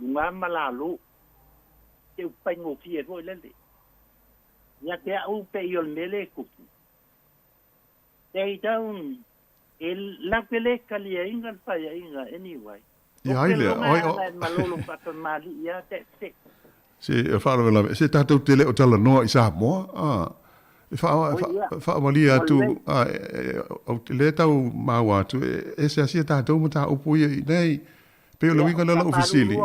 lunga malalu. Te pengo fie ko le. Ya ke au pe yo mele ku. They don't la pele kalia inga pa ya inga anyway. Ya ile oi malolo pa mali ya te. Se fa la se tatou te leo tala no i Samoa. Fa malia tu o te le tau maua tu e se asia tatou mata upu i nei pe o winga la ofisili.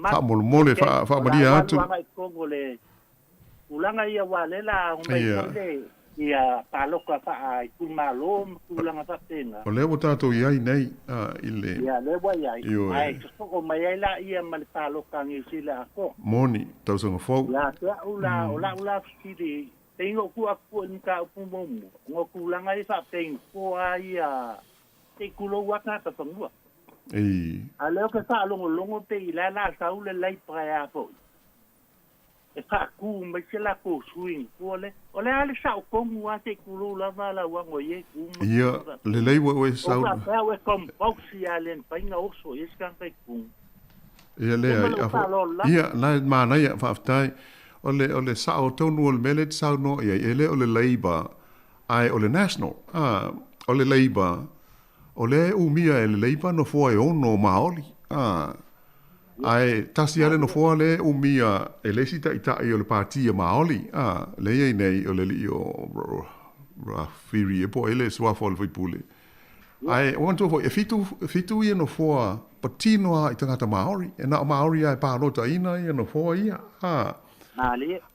Fa mole fa malia tu. Ulanga ia wale la umai ia paloka fa ai kumalo kulanga fa tena. O le tatou ia nei ile. Ia le wa ia. Ai ko mai la ia mal paloka ngi sila ko. Moni tau sanga fo. Ya ula fili tengo ku aku nka pumomu. Ngo kulanga i fa teng ko ia te kulo waka ta tangua. Ale ke sa longo te ila la saule lai praia fo. E fa ku me la ko swing ole ale sa ko mu ate kulo la mala wa ngoye ku. Ia le lei we sa. O pa we kom boxi alen pa ina oso iskan pe ku. Ia le ia na mana ia fa tai ole sa o tonu ole mele sa no ia ele ole Labour ai ole National ole Labour ole umia ele Labour no foi ono maoli ai tasi ale no foi le umia ele sita ita ole partia maoli le ia nei ole li o firi e po ele swa fol foi pule ai onto foi fitu ia no foi patino ita ngata maori e na maori ai pa lota ina ia no foi ia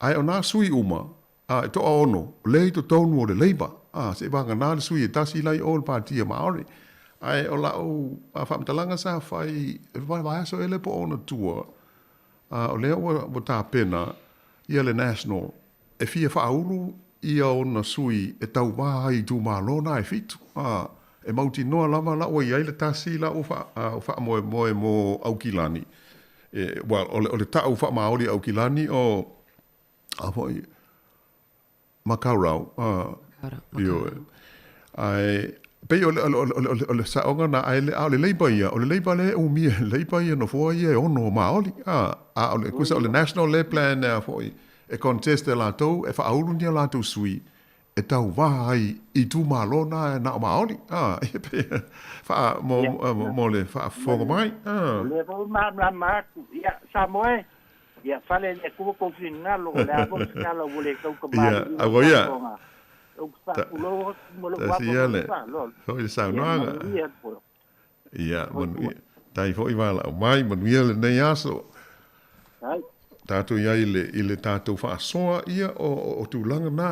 ai ona sui uma to ono le to tonu o le Labour se banga na sui tasi lai all party maori ai ola o fa mtalanga sa fai vai so ele po ona tua o le o ta pena ia le National e fia fa ulu ia ona sui e tau vai tu malona e fitu e mauti noa lava la o ia le tasi la o fa mo aukilani well ole ta ufa maori au kilani o foi Makarau yo ai pe ole sa onga na ai le Labour ia ole Labour le o mi Labour ia no foi ia ono maori ole kusa ole National le plan foi e contest la to e fa aulu ni la to sui e tau vai I tu malona na maori fa mo le fa fo mai le vo ma ya Samoa ya fale le ku ko finalo le avo scala vole ko ma ya agoia o fa lo mo lo wa ho sa no ya mon dai fo ivala mai mon le nei aso Tato ia ile tato fa soa ia o tulanga na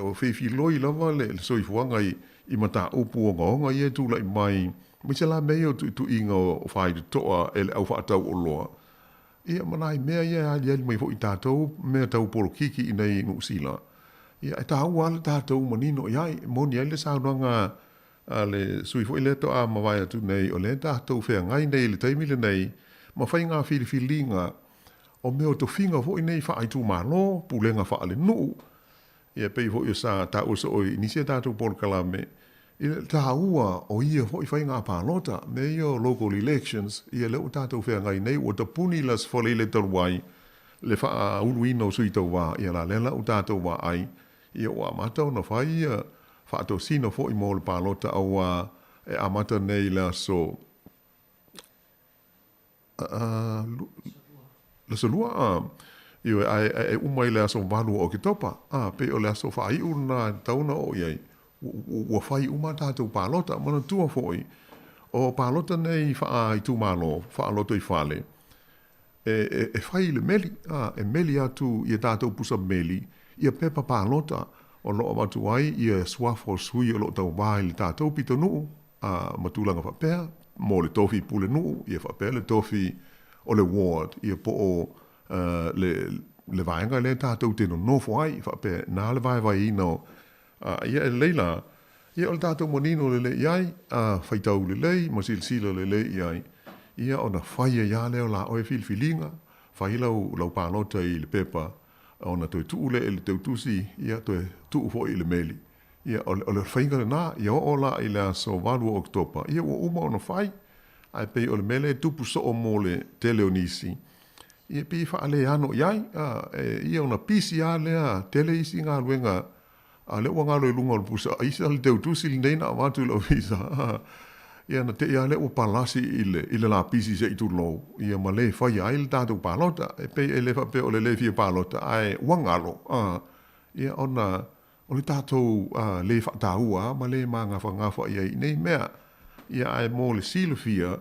o fifi loi lava le soi fuanga I mata upu ngonga ia tu lai mai misela me o tu inga o fai to ele au fa tau o loa ia manai me ia ia mai fo tato me tau por kiki nei no sila ia ta wal tato manino ia moni ile sa nga ale sui fo ile to a mawai tu nei o le tato fe ngai nei le taimi le nei ma fai nga filinga o meo to finga fo nei fa ai tu malo pulenga fa ale no ia pe fo sa ta o so inicia tato por kalame il ta ua o ia fo fa nga pa lota me yo local elections ia le tato fe ngai nei o to punilas fo le to wai le fa uluino sui to wa ia la lela o tato wa ai ia wa mata no fa ia fa to sino fo I mol pa lota o e amata nei la so la solua io ai umai le so valu o ki topa pe o le so fa I una tauna o ye o fai uma tatu palota mana tua foi o palota nei fa ai tu malo fa loto I fale e fai le meli e meli atu ia tatu pusa meli ia pepa palota o lo watu ai ia swafo sui o lo tau vai le tatu pitonu matulanga fa pe mo le tofi pule nu ia fa pe le tofi o le ward ia po o le vaenga le tātou tino no fuai fa pe na le vai no ia leila ia o tātou monino le iai fai tau le mo silsila le iai ia ona fai ia le la o filfilinga fai lau palota I le pepa ona toi tu le ele tau tusi ia toi tu fo ile meli ia ole whainga na ia o la ile so valu oktopa ia o uma ona fai ai pe ole mele tupu so o mole teleonisi ia pe fa ale ano iai ia ona pisi ale tele isi nga luenga ale wanga lo lunga lo pusa isa le tau tusi le neina watu lo visa ia na te ia le o palasi ile la pisi se itu lo ia male fa ia il tatu palota e pe ele fa pe ole le fia palota ai wangalo ia ona ole tatu le fa taua male manga fa nga fa ia nei mea ia ai mo le silfia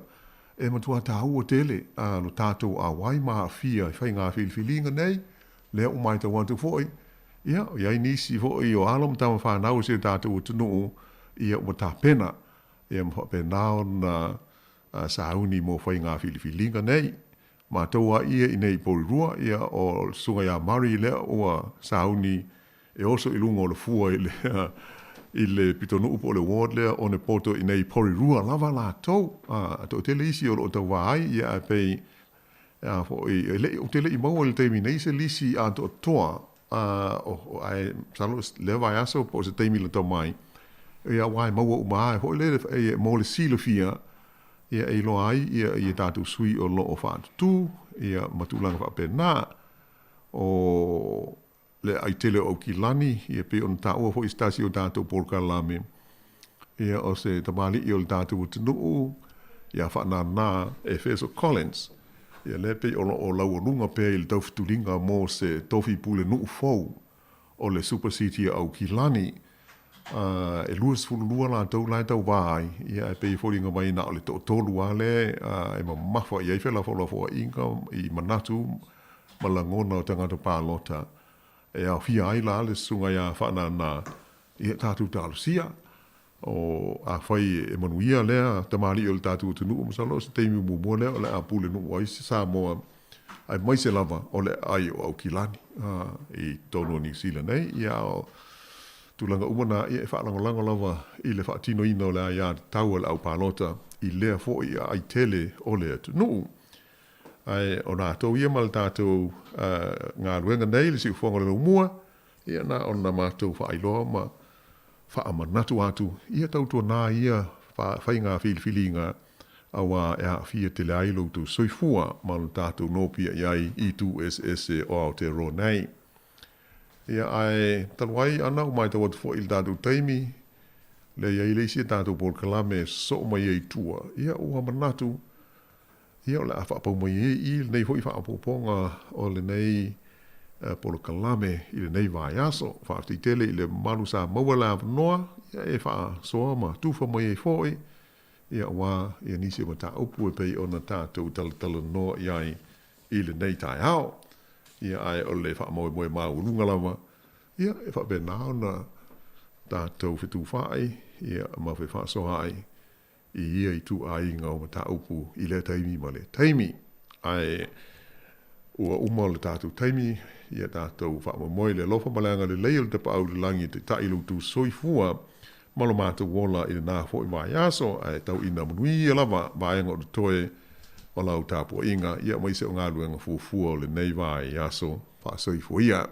e matua taua tele lo tatu a wai ma fia fa nga filinga nei le o mai te wantu foi ia nisi foi o alom tama fa na o se tatu tunu ia o ta pena ia mo pe na sauni mo foi nga filinga nei ma toa ia nei polrua ia o sunga ya mari le o sauni e oso ilungo le fua ile pitonu upo le ward le o ne poto nei polrua lava la to tele isi o to vai ia pe fo le o tele i mo le temi nei se lisi a to toa o ai salos le vai aso po se temi le to mai ia wai mo o mai ho le e mo le silofia ia e lo ai ia tatu sui o lo o fa tu ia matulanga fa pena o le ai tele o kilani ia pe on ta o fo istasio tatu por kalame ia o se tamali i o tatu tunu ia fa na Efeso Collins ia le pe o la lunga pe il tof tulinga mo se tofi pule nu fo o le super city o kilani e luas fulua la tau lai tau vai ia pe foringa mai na le to tolu ale e mafa ia fela fo inga i manatu malangona o tangata palota e a fia ai la le sunga ia fa na ia tatu talusia o a fai e manuia le tamali o tatu tunu mo salo se temi mo le o le a pule no ai Samoa ai mai se lava o le ai o kilani i tono ni sila nei ia tulanga umana ia fa lango lava i le fa tino ino le ia tau au palota i le fo ia ai tele o le no ai ona to ia mal tatu nga ruenga nei le si fonga le mua ia na ona ma to fa ilo ma fa amanatu atu ia tau to na ia fa inga filinga awa ia fia tele ai lo tu soifua mal tatu no pia ia i tu ss o te ro nei ia ai talwai ana o mai tawat fo il tatu taimi le ia ile si tatu por kalame so mai ai tua ia o amanatu ia la fa po mai i nei foi fa po ponga o le nei por kalame i le nei vai aso fa ti tele le manusa mawala noa ia e fa so ma tu fa mai foi ia wa ia nisi mata opu pe ona tatu tal no ia i le nei tai ao ia ai o le fa mo ma lunga lava ia e fa ben na tatu fitu fai ia ma fa so ai ia i tu ai ngā o ta upu i le taimi ma le taimi. Ai ua uma le tātou taimi, ia tātou wha moe le lofa malanga le leil te pa au le langi te tailu tu soifua, malo mātou wola i le nā fo i mai aso, ai tau ina manui i lava, vāenga o le toe o lau Tapuaiga, ia mai se o ngā luenga fuafua o le nei vai aso, wha soifua ia.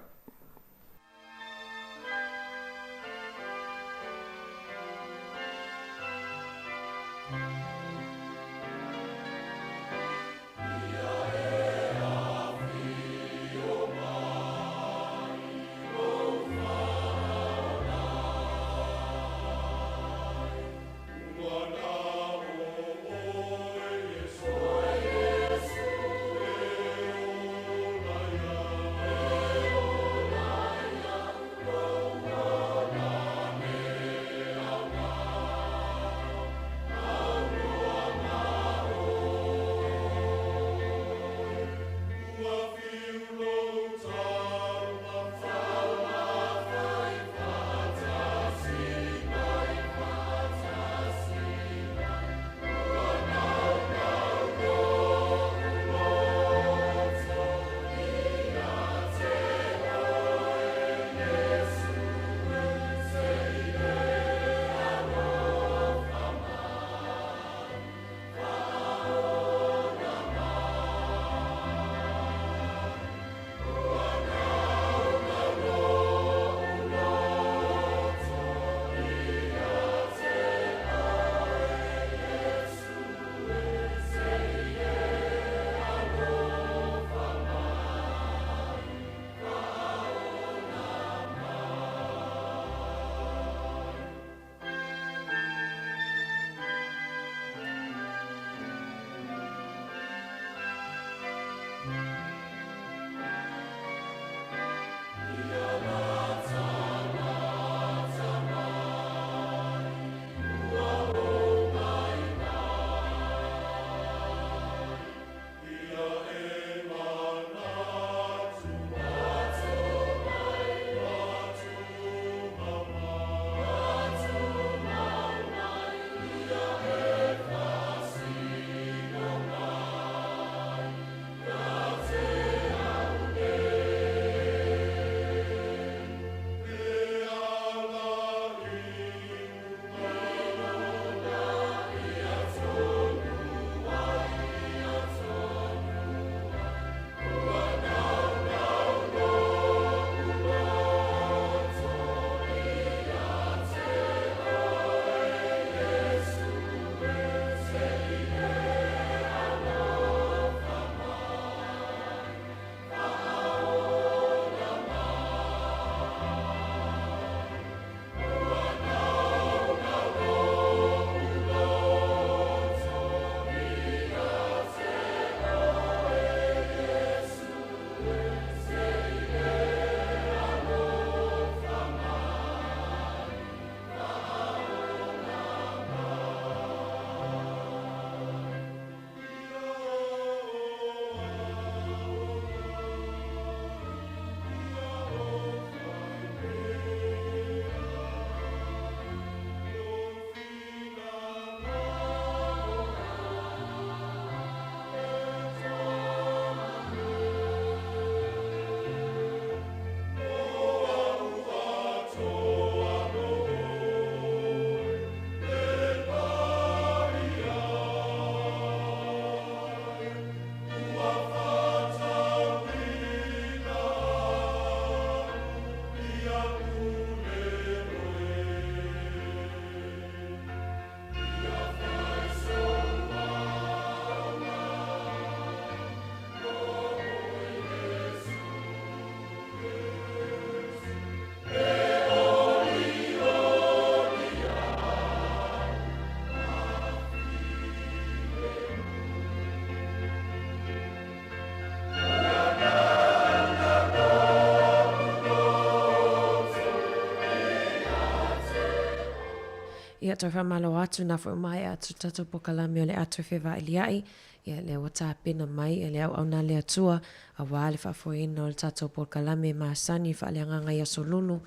Ia toi whamalo atu na fo mai atu tato pokalame o le atu whewa iliai. Ia le wata pena mai e le au na le atua. A wale whafoina o le tato pokalame maasani wha le anganga ia solulu.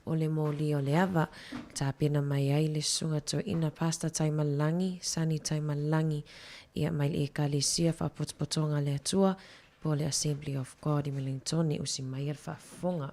O le moli o le ava. Ta pena mai ai le sunga to ina pasta taimalangi, sani taimalangi. Ia mai le ekalisia whapotpotonga le atua. Po le Assembly of God i Melingtoni usi mai ar whafonga.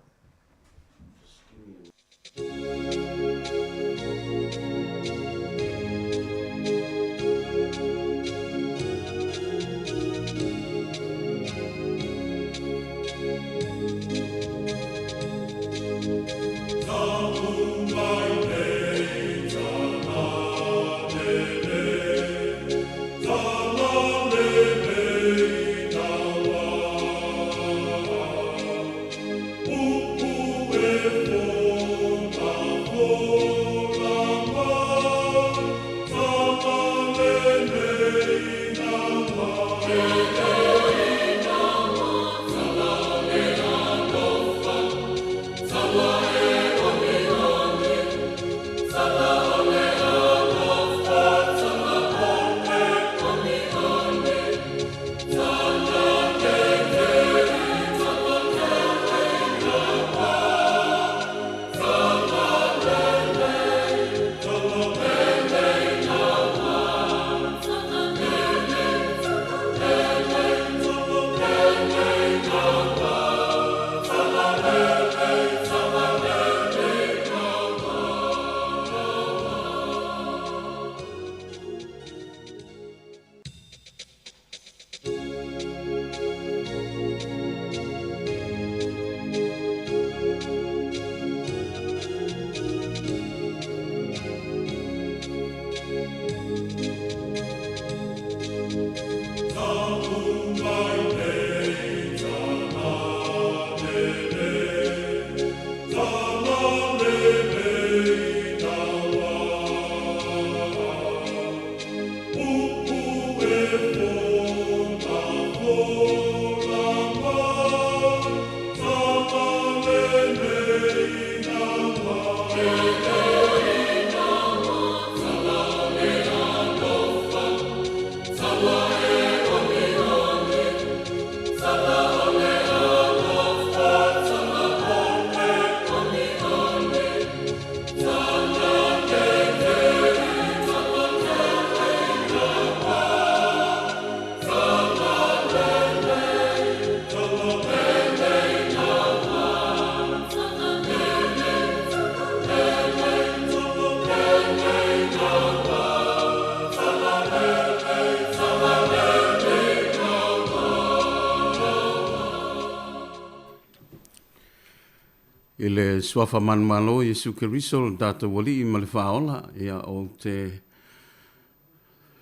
I le suafa manmalo Yesu Keriso le data wali i male whaola ia o te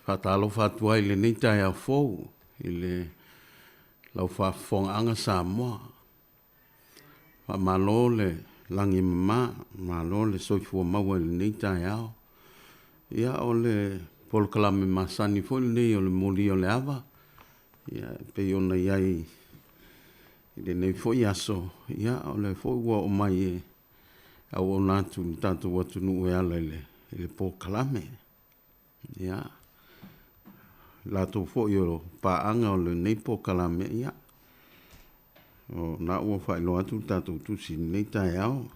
whatalo whatua i le neitai a fōu i le lau whafonga anga Samoa. Malo le langi mama, malo le soifua maua le neitai ao. Ia o le polkalame masani fo le nei o le moli o le ava. Ia pe ona iai le nei fo iaso, ia o le fo ua o mai e au o natu ni tatu watu nu e ala le po kalame. Ia, lato fo i o paanga o le nei po kalame, ia. O na ua whai lo atu tatu tusi nei tai au.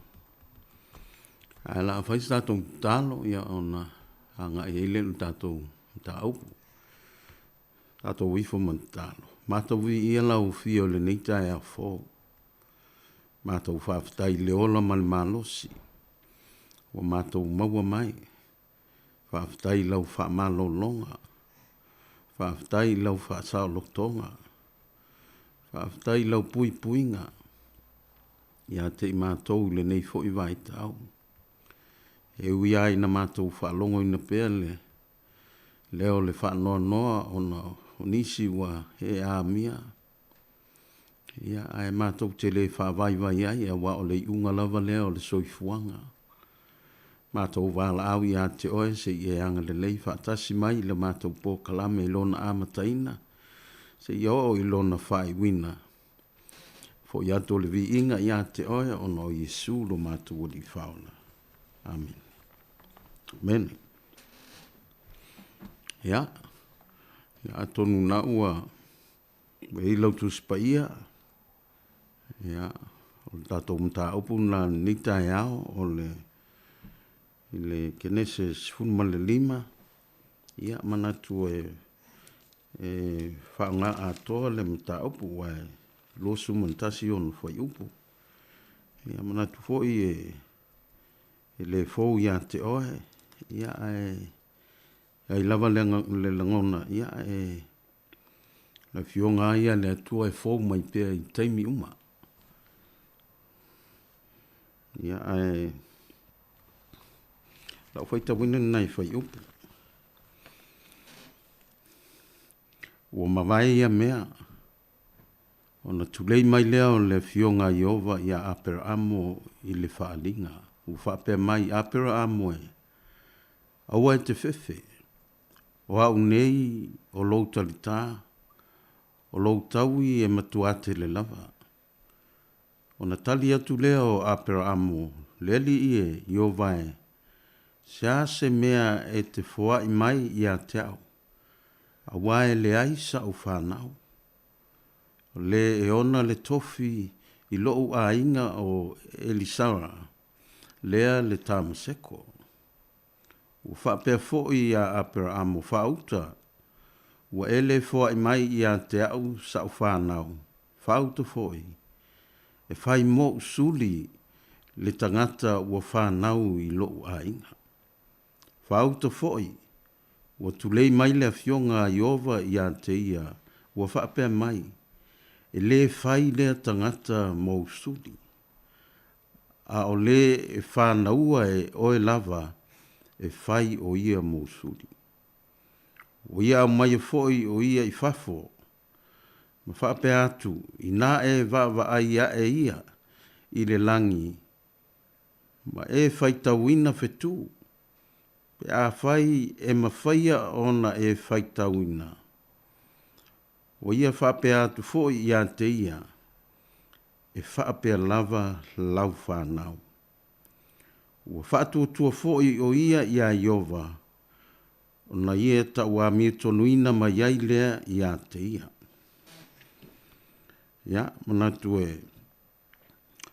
A la whai tatu talo, ia o na anga i ele tatu taupu. Tatu wifo man talo. Mata wi ia lau fio le neitai a fō. Mata u whaftai leola man malosi. Wa mata u maua mai. Whaftai lau whamalo longa. Whaftai lau whasao loktonga. Whaftai lau pui puinga. Ia te i mātou le nei fo i vai tau. E ui ai na mātou whalongo ina pēr le. Leo le whanoa noa o na onisi wa he a mia. Ia ai mātou te le whawai vai ai a wa o le unga lava leo le soifuanga. Mātou wala au i a te oe se i e anga le lei whaatasi mai le mātou pō kalame i lona amataina. Se i o i lona whai wina. Fo i ato le vi inga i a te oe o no Yesu lo mātou o di whaona. Amen. Amen. Ia. Ia tonu na ua. Wei lau tu spaia. Ia. O tatou mta upu na nita iao o le Genesis 15. Ia manatu whaanga atoa le mta upu wai. Losu mantasi on fai upu. Ia manatu foi le fou ia te oe. Ia ai lava le langona. Ia la fionga ia le atua fou mai pia i taimi uma. Ia lau fai tawina nai fai upu. Ua mawai ia mea. Ona tulei mai leo le fionga Iova ia apera amo i le whaalinga. U whape mai apera amo e. Aua e te fefe. O au nei o lou talita. O lou taui e matuate le lava. Ona tali atu leo apera amo. Leli ie Iova e. Sia se mea e te fua i mai ia te au. Aua e le aisa u whanau. Le e ona le tofi i loo a inga o Elisara. Lea le tamaseko. U whapea foi a apera amo whauta. Ua ele fua i mai ia te au sa u whanau. Whauta foi. E whai mo usuli le tangata ua whanau i loo a inga. Whauta foi. Ua tulei mai le fionga Iova ia te ia. Ua whapea mai. E le whai lea tangata mo usuli. A o le e whanaua e oe lava e whai o ia mo usuli. O ia au mai foi o ia i whafo. Ma whape atu i nā e wa ai a e ia i le langi. Ma e whai tawina whetu. Pe a whai e mawhaia ona e whai tawina. O ia whapea atu fo ia te ia. E whapea lava lau whanau. Ua whaatua tua fo o ia Iova. O na ia ta ua mitonuina ma iai lea ia te ia. Ia, manatu e.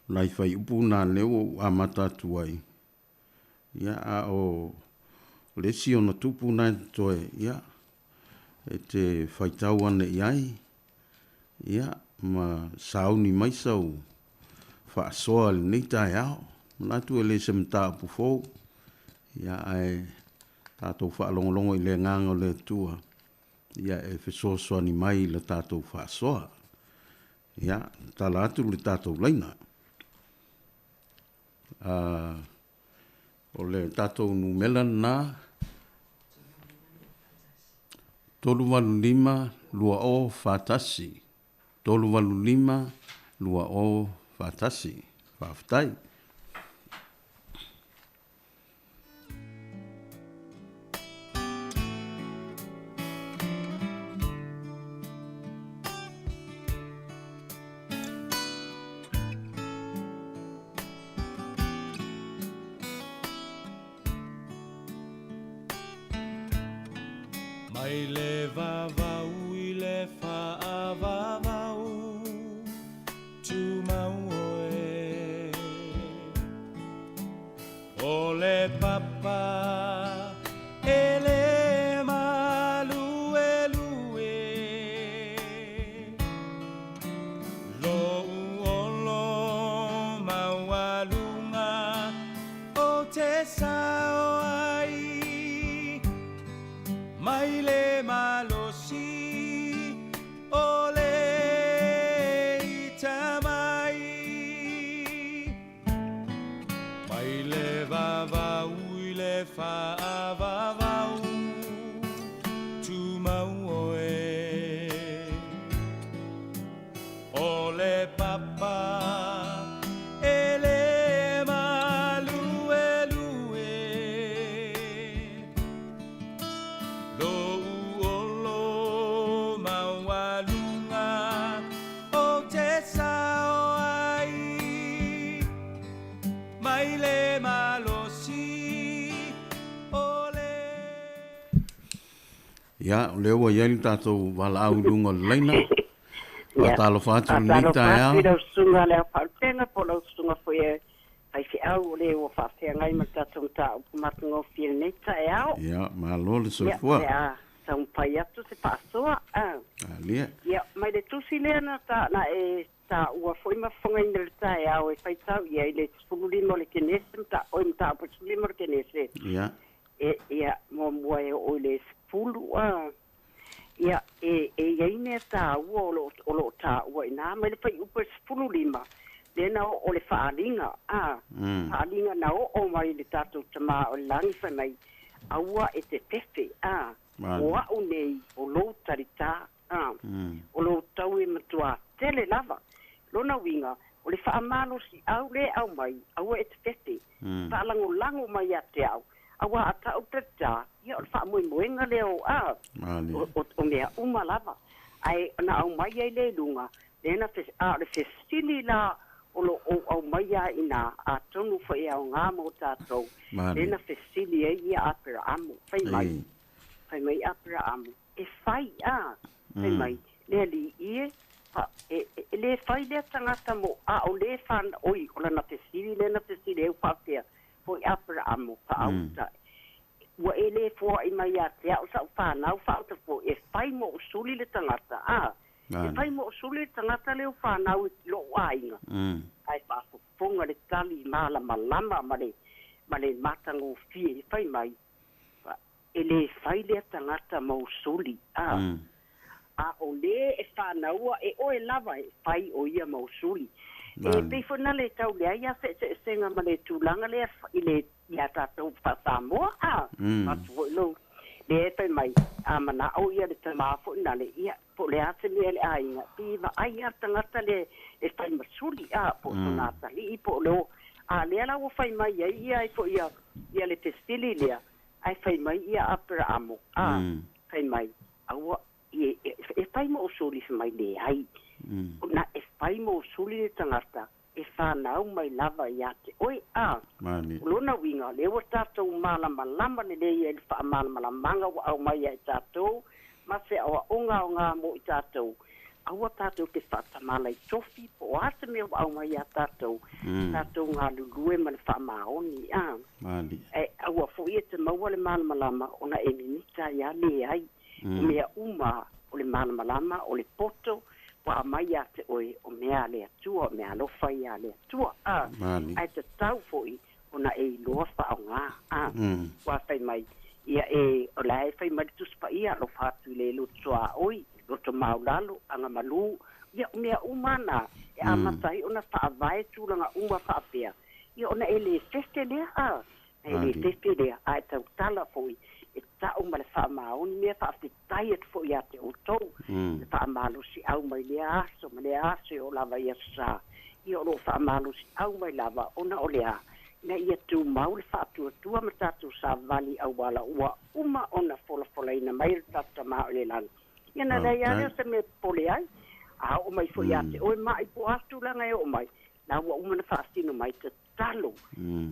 Nai whai upu nā leo a matatu ai. Ia a o lesi o na tupu nai toe. Ia. E te whaitau ane iai. Ia, ma sauni mai sau. Whaasoa le neita e ao. Manatu e le se mta apu fōu. Ia ai tātou whaalongolongo i le nganga le tua. Ia e whesosoa ni mai le tātou whaasoa. Ia, tala atu le tātou laina. O le tātou numela nā. 325 lua o fatasi. 325 lua o fatasi. Whaftai. Mai le vavau I le whaavavau tu mau oe. O le papa e le malue lue. Lo uolo maualunga o te sao ai. Mai le malosi o le itamai. Mai le vavau I le whaavavau tu mau oe. O le papa e le malue lue. Lo uolo maualunga o te sao ai. Mai le malosi o le. Ia, leo wa iai tātou wala au lunga leina. Wa talo whātu ni Talo tai au. whātu rau sunga leo whautenga, po lau sunga fo e ai fi au le o whawhia ngai ma tātou tā upu matungo whia nei tai au. Ia, malo le soifua. Ia, tau pai atu se pāsoa. Lia. Ia, mai le tusi lea na tā na e tā ua fo ima whonga ina le tai au e whai tau ia i le tupululimo le kenese, mta oi mta upu tupululimo le kenese. Ia. Ia, mua e o le spulu, ia, iaine tā ua o lo tā ua ina, mai le whai upu spulu lima. Lena o le whaalinga, whaalinga na o mai le tātou tama o langi whai mai, aua e te tefe, o au nei o lo tarita, o lo tau e matua tele lava, lona winga, o le whaamalo si au le au mai, aua e te tefe, whaalango lango mai a te au, aua a tau tata, ia o le whaamoe moenga leo, o mea uma lava, ai na au mai ai le lunga, lena le festini la, o au mai a ina a tonu whai au ngā mo tātou. Lena fesili e ia apera amu. Whai mai apera amu. E whai whai mai. Lea li ie. Le whai lea tangata mo a o le whan oi. O lana fesili, lena fesili e upapea. Hoi apera amu. Pa au ta. Ua e le fua i mai a te au sa whanau whauta fo. E whai mo usuli le tangata. E whai mo usuli tangata leo whanau i lo ainga. Ai whaafonga le tali maala malama ma le matango fie i whai mai. E le whai lea tangata mo usuli. A o le e whanaua e o e lava e whai o ia mo usuli. E peifona le tau lea ia se senga ma le tūlanga lea i le ia tātou Samoa. Matu lo. Le e whai mai, mana au ia le tamāwho ina le ia, po le ate mea le ainga, piwa ai a tangata le e whai masuli po tonata li i po leo, lea lau whai mai ia i po ia le testili lea, ai whai mai ia apera amo, whai mai, aua, e whai mo usuli whai mai le ai, na e whai mo usuli le tangata, e whanau mai lava i ate. Oi, lona winga, lewa tātou malama le leia i wha malama wa au mai i tātou, ma se awa o ngā mo i tātou. Aua tātou te whatamala i tofi, po ate mea wa au mai i tātou, tātou ngā lulue ma le wha maoni. Aua fo ia te maua le malama ona e minita i a le ai, o mea uma o le malama o le poto, wa mai a te oi o mea le atua, o mea lofa i a le atua. Ai te tau foi, ona e loa wha o ngā. Wa whai mai, ia e o lai whai mai tuspa ia, lo whatu le lutua oi, loto maulalo, anga malu, ia o mea umana, e a matai ona wha avai tūlanga uma wha apea. Ia ona e le feste lea, e le feste lea, ai tau tala foi, e tau ma le wha maoni mea wha awhitai at fo ia te otou. Le wha amalo si au mai le aso, ma le aso o lava ia sa. Ia o lo wha amalo si au mai lava, ona o lea. Na ia tū mau le wha atua ma tātou sa vali au wala ua uma ona fola ina mai le tata maa o le lana. Ia na rei area se me pole ai. A o mai fo ia te oe mai po atu langa e o mai. Na ua uma na wha asino mai te talo.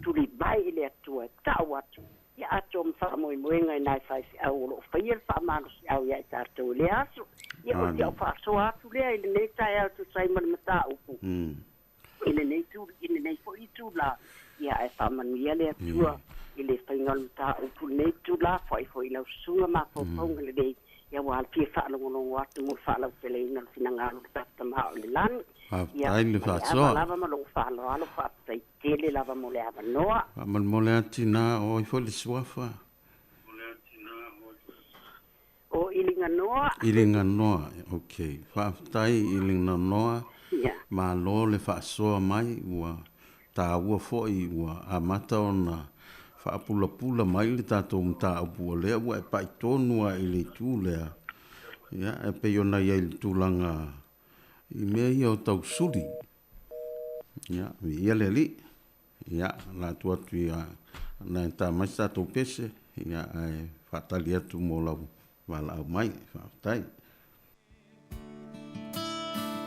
Tuli bai le atua, tau atu. Ia ato mwha moenga i nai whai si au o whaia le whaamano si au ia i tātou le aso. Ia o te au whaaso atu lea i le nei tai au tu sai mani mata upu. I le nei fo i tu la. Ia e whaamanu ia le atua. I le whaingal mata upu nei tu la. Whai fo i lau sunga ma fo paunga le nei. Ia wā pia whaalongonongo atu mo whaalau tele ina whina ngālo ki tata maha o le lani. Ai le whaatoa. Lava ma lo whaalo alo whaatai tele lava mo le ava noa. Man mo le atina o i fo le suafa. O ilinga noa. Ilinga noa, ok. Whaatai ilinga noa. Ma lo le whaasoa mai ua tā ua fo i ua amata o na whaapula mai le tātou mta upu o lea ua e paitonua i le tū lea. Ia, e peiona ia i le tūlanga i mea ia o tau suri. Ia, ia le li. Ia, la tuatu ia na e tā mai tātou pese. Ia, e whaatali atu mō lau wala au mai, whaatai.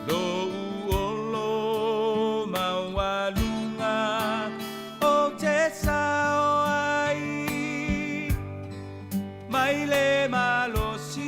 Lo uolo mawalunga o te sao ai mai le malosi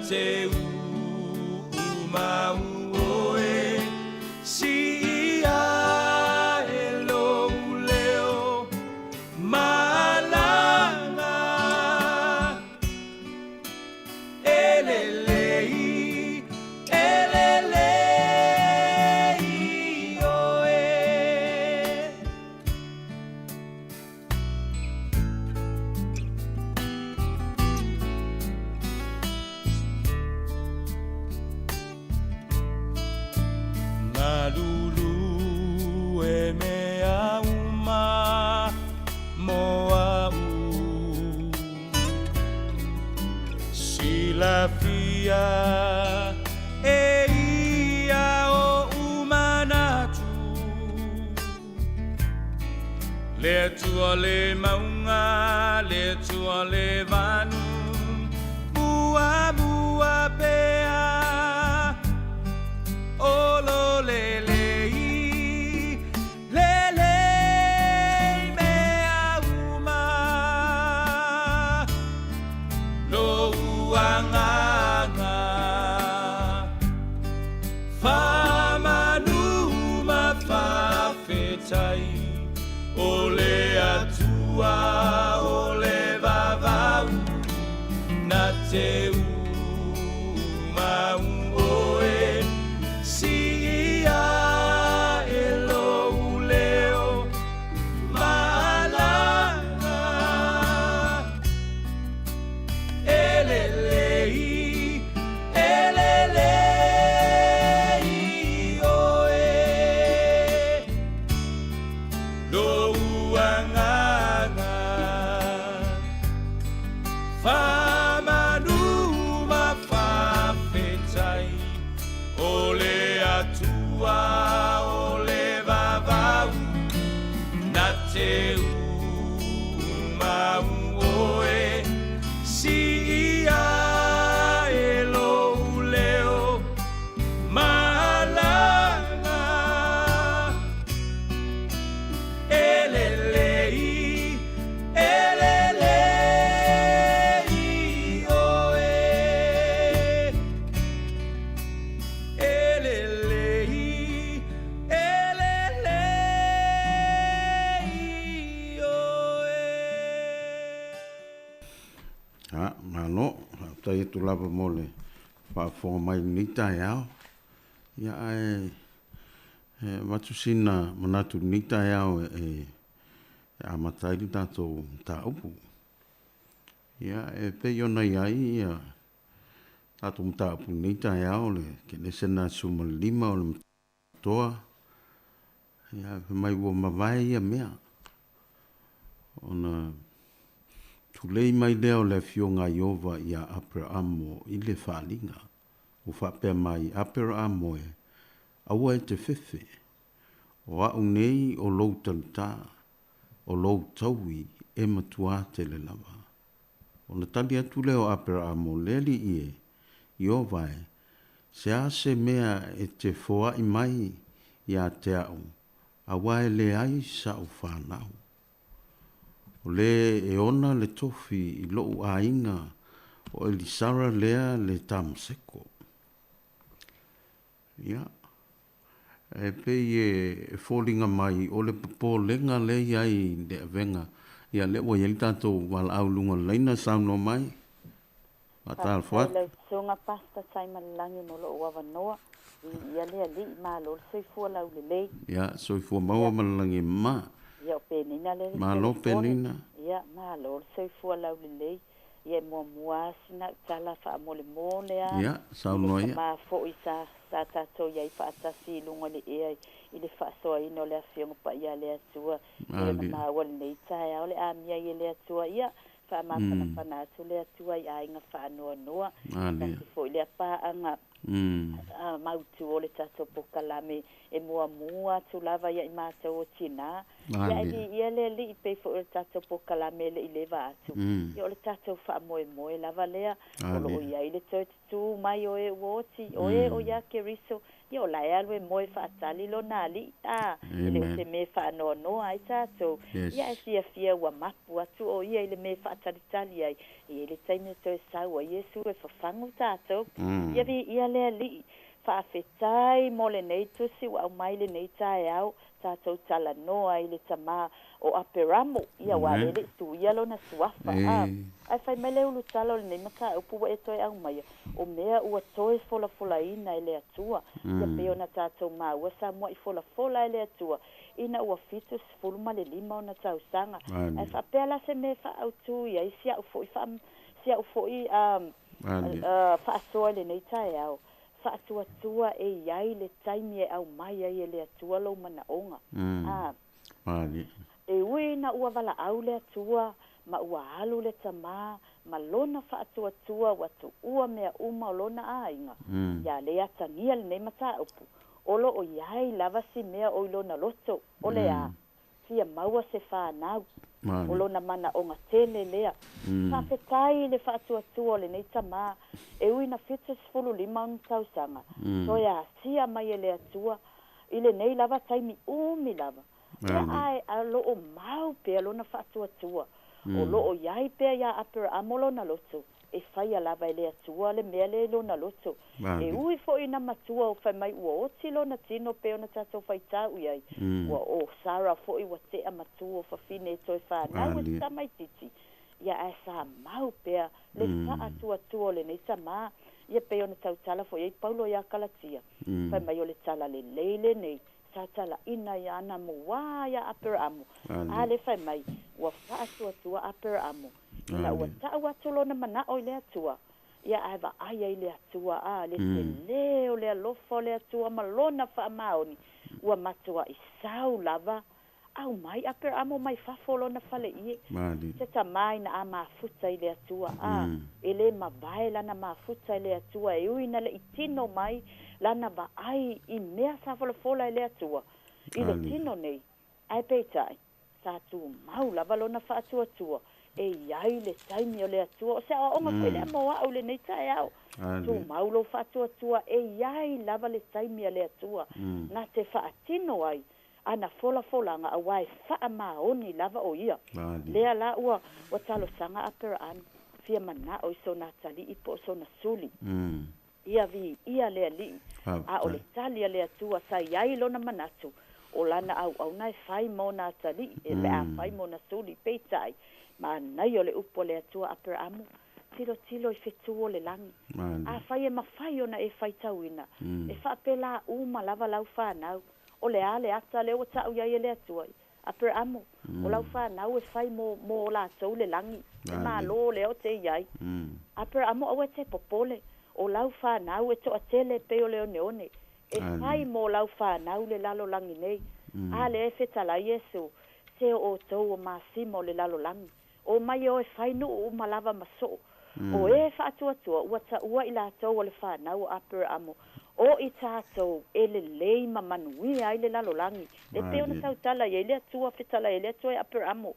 te umau oe si ia e lo leo malanga elelei oe Ngalulu e mea uma moa u Silafia e ia o umanatu Le tua le maunga, le tua le vanu Mua mua pea Olo lelei, lelei mea uma Lo uanganga Whamanuma whawhetai O le atua, o le vavau Na te umau oe Si ia e lo leo malanga elelei oe lo uanganga Whamanuma whawhetai O le atua, o le vavau Na te umau oe Si ia e lo leo malanga Elelei oe Elelei Ha, malo, tai tu lava mole. Fa fo mai ni tai ao. Ya watu sina manatu ni tai ao a matai ni tato ta upu. Ya pe yona yai ya tato ta upu ni tai ao le ke ne sena suma lima o le toa. Ya mai wo mavai ya mea. Ona Tulei mai leo le fionga Iova ia Abrahamo i le whalinga. O whapea mai Abrahamo aua e te whiwhi. O au nei o lou talita, o lou taui e matua te le lava. O na tali atu leo Abrahamo leli Iova se ase mea e te foa i mai ia te au. Aua e le ai sa o whanau. O le e ona le tofi i lou a inga o Elisara lea le tamaseko. Ia. E pei e fōlinga mai o le papo lenga le iai le avenga. Ia le wa yeli tatou wala au lunga leina sauno mai. Matal fuat. Le sunga pasta sai malangi no lo wavanoa. Ia le ali ma lo soifua lau le lei. Ia soifua maua malangi ma. Ia o penina le. Malo penina. Ia ma lo soifua lau le lei. Ia mua sina tala fa mole mole a. Ia sauno ia. Ma fo isa sa tato ia fa tasi lunga le e i le fa so ino le afionga pa ia le atua. Ia ma wal nei tai ole a mia ia le atua ia. Fa ma pana tu le atua ia inga fa noa. Fo le pa anga. Mau tu ole tato pokalame e mua tu lava ia i mātou o tina. Ia le li pe fo le tato pokalame le i leva atu. Ia ole tato wha moe lava lea. Olo ia i le tu mai o e woti. O e o ia ke riso Ia o lai alu e moe whaatali lo nā li a. Ele o te me whaanoa noa ai tātou. Ia e fia ua mapu atu o ia ele me whaatalitali ai. I ele taimi to e sau a Iesu e whawhangu tātou. Ia vi ia lea li. Whaafetai mo le nei tusi wa au mai le nei tae au. Tātou tala noa i le tamā o Aperamo. Ia wa le tu ia lo na suafa. Ai whai mele ulu tala o le nei maka upu wa e toi au mai. O mea ua toi fola ina i le atua. Ia peo na tātou maa ua sa mua i fola i le atua. Ina ua fitu sifulu ma le lima o na tau sanga. Ai whapea la se me wha au tu ia i sia ufoi whaasoa le nei tae au. Whaatua e iai le taimi e au mai ai e le atua lo mana onga. E ui na ua wala au le atua, ma ua alu le tamā, ma lona whaatua watu ua mea uma o lona ainga. Ia le atangia le nei mata upu. Olo o iai lava si mea o ilona loto, o le a. Fia maua se whanau. O lona mana onga tele lea. Whawhetai le whaatua le nei tamā. E ui na whitu sifulu lima on tausanga. So ia sia mai e le atua. I le nei lava taimi umi lava. Ia ai a lo o mau pea lona whaatua. O lo o iai pea ia apera amolo na loto. E whaia lava e le atua le mea le lona loto. E ui fo ina matua o whai mai ua oti lona tino peo na tatou whai tau iai. Ua o Sarah fo i wa te a matua o whawhine e toi whanau e tamai titi. Ia e sa mau pea le whaatua le nei tamā. Ia peo na tau tala fo iai paulo ia kalatia. Whai mai o le tala le leile nei. Sa tala ina ia ana mua ia apera amo. A le whai mai ua whaatua apera amo. Ina ua tau atu lona mana o le atua. Ia aiva aia i le atua a le te leo le alofa o le atua ma lona wha maoni. Ua matua i sau lava. Au mai apera amo mai fafo lona fale ie. Se ta mai na a mafuta i le atua a. Ele ma vai lana mafuta i le atua. E uina le itino mai lana va ai i mea sa fola i le atua. I le tino nei. Ai peitai. Sa tu mau lava lona wha atua. E iai le taimi o le atua. O se a onga koe le moa au le nei tae au. Tu maulo whaatua e iai lava le taimi o le atua. Na te whaatino ai. Ana folanga a wai wha maoni lava o ia. Lea la ua talo sanga apera anu. Fia mana o iso na tali ipo so na suli. Ia lea li. A o le tali a le atua sa iai lona manatu. O lana au nai whai mo na tali. E lea whai mo na suli peitai. Ma nai o le upo le atua apera amu. Tilo i whetu o le langi. A whai e mawhai ona e whai tauina. E whaapela uma lava lau whanau. O le ale ata leo tau iai e le atua. Apera amu. O lau whanau e whai mo la tau le langi. E maa lo leo te iai. Apera amu au e te popole. O lau whanau e toa tele peo leo neone. E whai mo lau whanau le lalo langi nei. A le e whetala Iesu. Se o tau o maasimo le lalo langi. O mai o e whainu o malava maso. O e whaatuatua, ua i la tau o le whanau apera amo. O i tātou e le lei ma manui ai le lalolangi. Le peo na tau tala i le atua whetala i le atua e apera amo.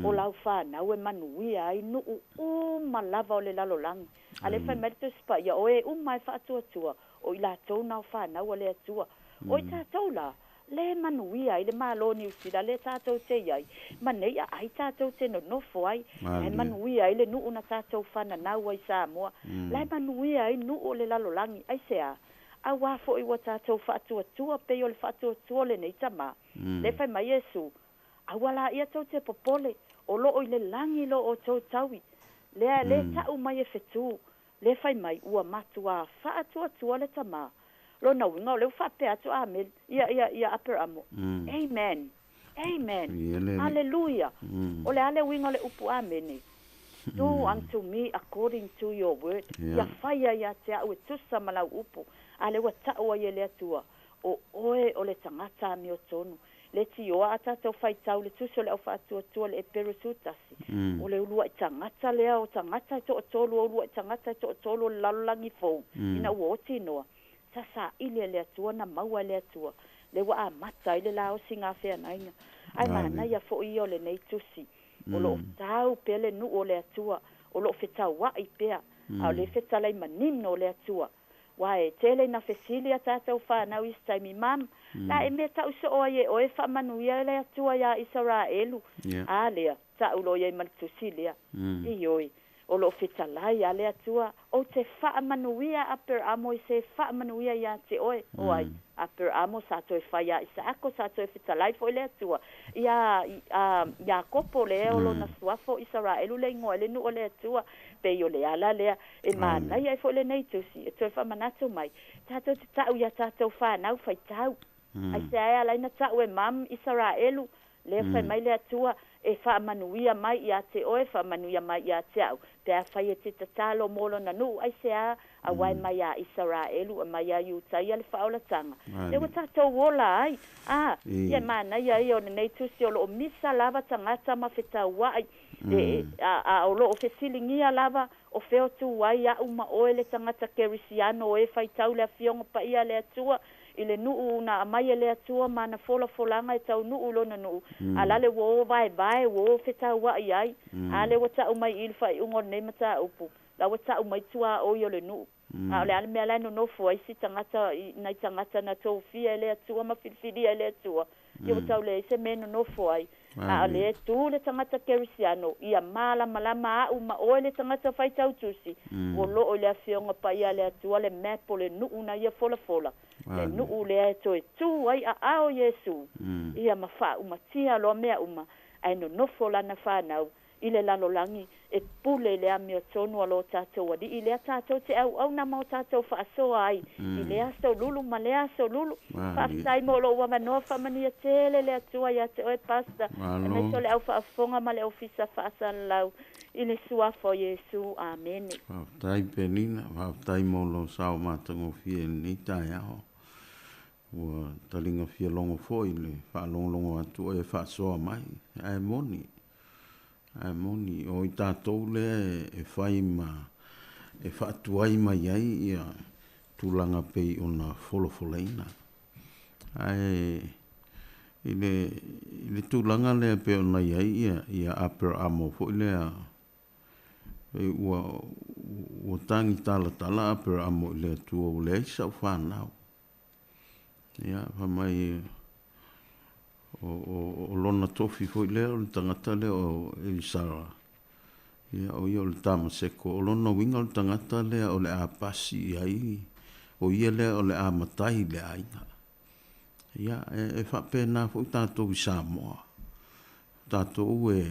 O lau whanau e manui ai nu u malava o le lalolangi. A le whai merito spa ia o e mai whaatuatua. O i la tau nao whanau o le atua. O i tātou la. Le manui ai le malo ni usila le tātou te iai. Manei ai tātou te no nofo ai. Le manui ai le nuu na tātou whana nau ai Samoa. Le manui ai nuu le lalolangi ai sea. A wafo i wa tātou whaatuatua pe o le whaatuatua le nei tama. Le whai mai Iesu. A wala ia tau te popole. O lo o i le langi lo o tau taui. Le tau mai e whetu. Le whai mai ua matua whaatuatua le tama. Lo na winga le fa pe atu amen ia apera amo. Amen. Hallelujah. Ole ale winga le upu amen. Do unto me according to your word. Ya faya ya te au tusa malau upu. Ale wa ta'u ia le atua. O oe o le tangata mi o tonu. Le tio ata tau fai tau le tuso le au fa atua le perisutasi. O le ulua i tangata lea o tangata to o tolu o ulua i tangata to o tolu le lalulangi fou. Ina ua oti noa. Sasa ile le atua na maua le atua. Le wa amata ile la o singa fea nainga. Ai mana ia fo i o le nei tusi. O lo tau pele nu o le atua. O lo fetau wa i pea. Au le fetalai manino o le atua. Wae, tele na fesili a tātou whanau i taimi mam. La e mea tau so oa e oe whamanuia le atua ia Israelu. A lea, tau lo ia i maltusili a. I oi. O lo fetalai a le atua. O te whaamanuia a per amo i se whaamanuia ia te oe. Oai, a per amo sa to e whaia i sa ako sa to e fetalai fo le atua. Ia kopo le o lo na suafo Israelu le ingoa le nu o le atua. Pe yo le ala lea e mana ia fo le nei tusi e toi fa manato mai tato te tau ia tato fa nau fai tau ai se ai ala ina tau e mam Israelu le fai mai le atua e fa manuia mai ia te oe fa manuia mai ia te au te a fai e te tatalo molo na nu ai se a wai mai a Israelu a mai a yuta ia le fa ola tanga le wa tato wola ai ia mana ia o le nei tusi o lo misa lava tangata ma feta wai o lo fe silingia lava o feo tu ai a uma oele tangata kerisiano e fai tau le afiongo pa ia le atua ile nuu na mai le atua mana folanga e tau nuu lo na nuu ala le wo vai wo fe tau ai ai ale wata mai il fai ungo nei mata upu la wata mai tua o yo le nuu ale ale me ala no fo ai si tangata na to fia le atua ma filfili le atua yo tau le se meno no fo ai ale tu le tangata kerisiano ia malama uma o le tangata fai tau tusi o lo o le afionga pa ia le atua le mepo le nuu na ia fola le nuu le toi tu ai a o Yesu ia mafa uma tia lo mea uma ai no fola na fa nau ile lalolangi e pule le amio tonu alo tatou wadi ile tatou te au na mau tatou fa so ai ile aso lulu male aso lulu fa sai mo lo wa no fa mania tele le atua ya te o pasta e me so le au fa fonga male ofisa fa san lau ile sua fo Yesu amen tai penina tai mo lo sao matango fie ni tai ao wa talinga fie longo fo ile fa longo atu e fa so mai ai moni o i tātou le e whai ma e whaatuai mai ai ia tūlanga pei o na wholofoleina. I le tūlanga le pe o na iai ia upper amo fo lea ua tangi tala upper amo le tua o le isa o whanau. Ia whamai o lona tofi foi lea o le tangata lea o Elisara. Ia o ia o le tamaseko. O lona winga o le tangata lea o le apasi ai. O ia lea o le amatai le ainga. Ia e whapena foi tātou i Samoa. Tātou e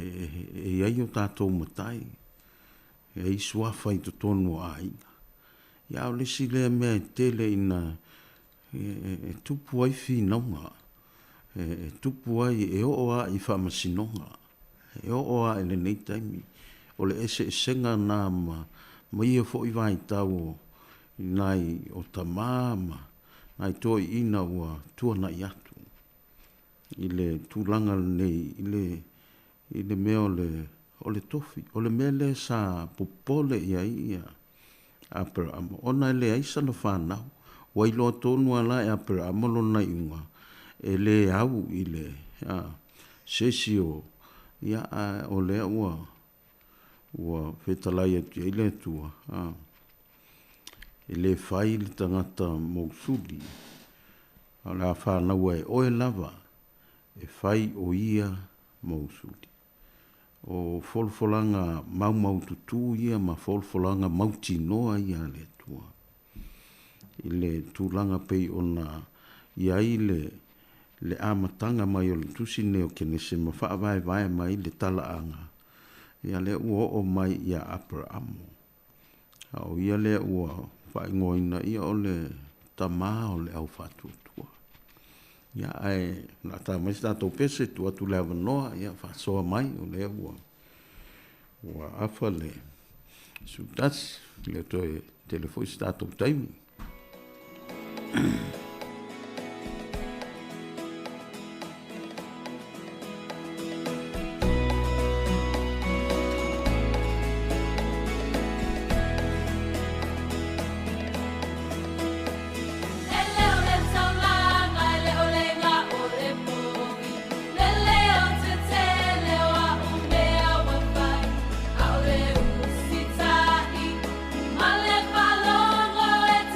iai o tātou matai. E isua fai to tonu a ainga. Ia o lesi lea mea tele ina e tupu ai whinaunga. E tupu ai e o a i whamasinonga. E o a e le nei taimi. O le ese senga nā ma ia fo i vai tau nai o tamama. Nai toi ina ua tuana i atu. I le tūlanga nei, i le mea o le tofi. O le mea le sa popole ia ia. Apera amo. Ona le aisa na whanau. Wailo tonu ala e apera amo lo na iunga. E le au i le sesio ia o le ua whetalai atu i le tua e le whai le tangata mousuli a la whanau e oe lava e whai o ia mousuli o folfolanga mau tutu ia ma folfolanga mauti noa ia le tua i le tūlanga pei ona ia i le amatanga mai o le tusi neo kene se ma wha vai mai le tala anga. Ia le ua o mai ia upper amo. Au ia le ua whaingoina ia o le tama o le au whatutua. Ia ai, na ta mai stato pese tu atu le avanoa, ia whasoa mai o le ua afa le sutasi, le toi telefoi stato taimi. Male palongo et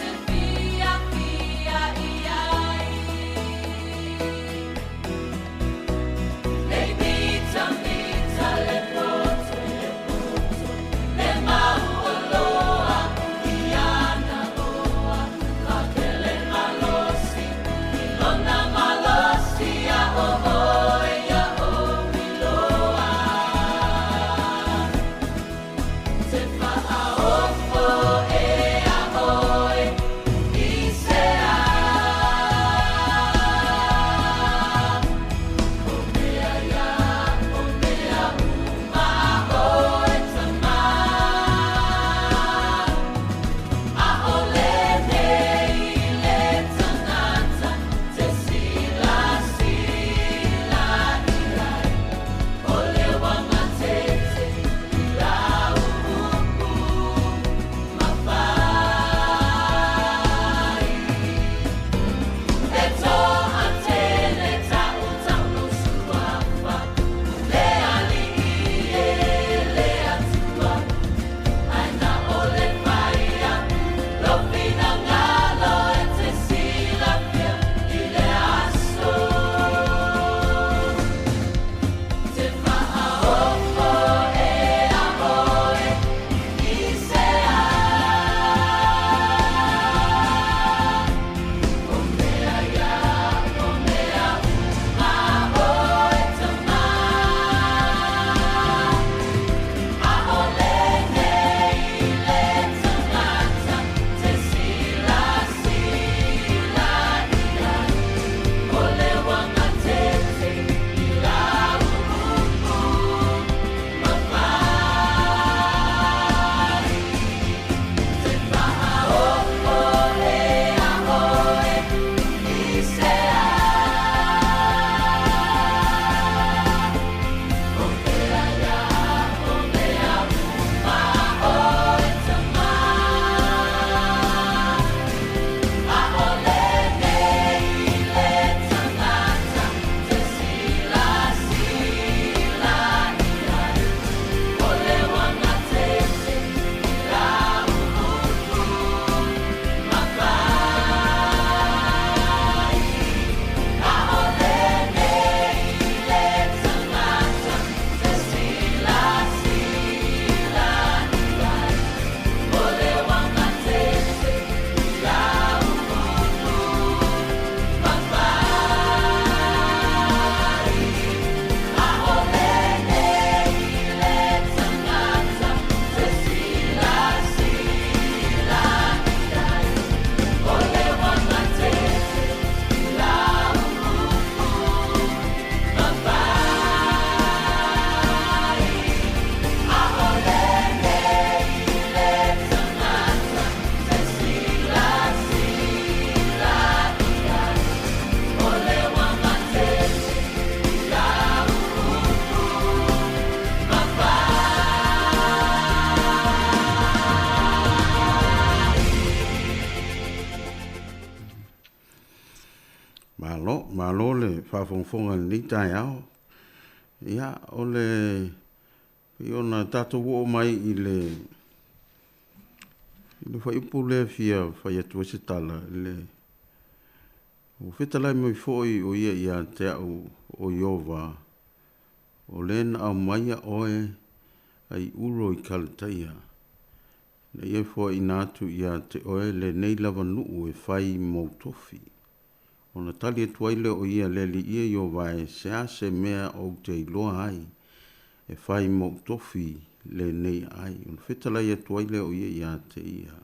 Malo le whawhongwhonga ni tai au. Ia, o le ona tātou o mai i le whaipu le fia whai atua se tala le o whetalai mai fōi o ia te au o Iova o lena au maia oe ai uro i kalataia na ia fōi nātu ia te oe le nei lava nuu e whai mou tofi o na tali atuai le o ia le li ia Iova e se ase mea o te iloa ai e whai mou tofi le nei ai. Un whetalai atuai le o ia te ia.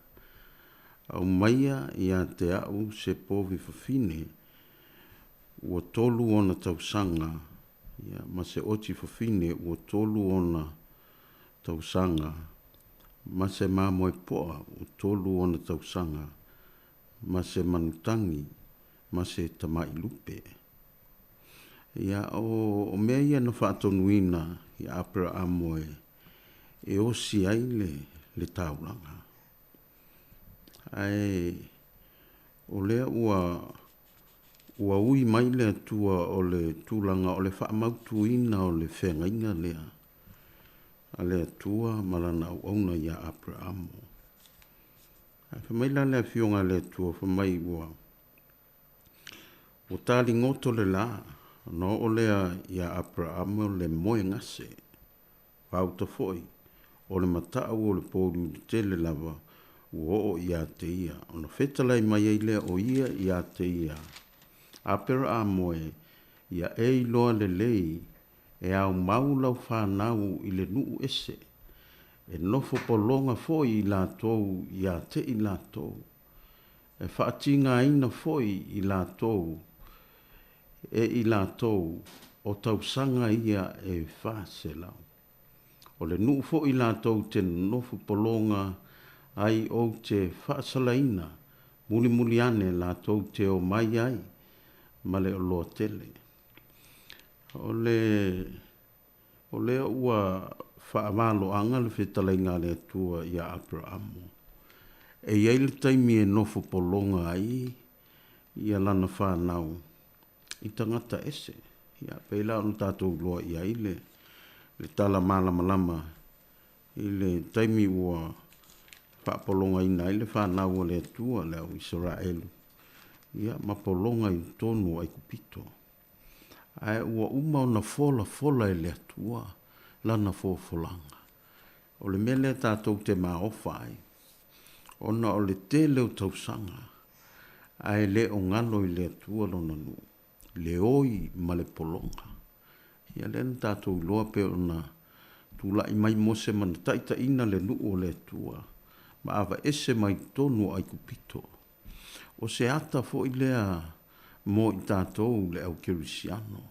Au maia ia te au se povi whawhine ua tolu ona tausanga. Ia, ma se oti whawhine ua tolu ona tausanga. Ma se mamoe poa ua tolu ona tausanga. Ma se manutangi, ma se tamai lupe. Ia o mea ia na whaatonuina ia apera amoe e osi ai le taulanga. Ai o lea ua ui mai le atua o le tūlanga o le whaamautuina o le whengainga lea. A le atua malana au auna ia apera amo. Ai whamaila le fionga le atua whamai ua o tāli ngoto le la. No o lea ia Abraham le moe ngase. Wauta foi. O le matau o le pōru te le lava. Ua o ia te ia. O na whetalai mai ei lea o ia te ia. Abraham moe ia e loa le lei. E au maulau whanau i le nuu ese. E nofo polonga foi i la tou ia te i la tou. E whaatinga ina foi i la tou. E i la tou o tausanga ia e whaaselau. O le nuu fo i la tou te nofu polonga ai o te whaasalaina muli muli ane la tou te o mai ai ma le o loa tele. O le ua whaamalo anga le whetalai ngā le atua ia Abrahamo. E iei le taimi e nofu polonga ai ia lana whanau. I tangata ese. Ia peila on tātou loa ia i le tala malama i le taimi ua whaapolonga ina i le whanau le atua le au Israelu. Ia mapolonga i tonu ai kupito. Ai ua uma ona fola e le atua lana folanga. O le mele tātou te maofa ai. Ona o le te leo tausanga. Ai le o ngalo i le atua lona nuu. Le oi ma le polonga. Ia le tātou loa pe ona tūlai mai mose mana taita ina le nuu o le tua. Ma awa ese mai tonu ai kupito. O se ata fo i lea mo i tātou le au kerisiano.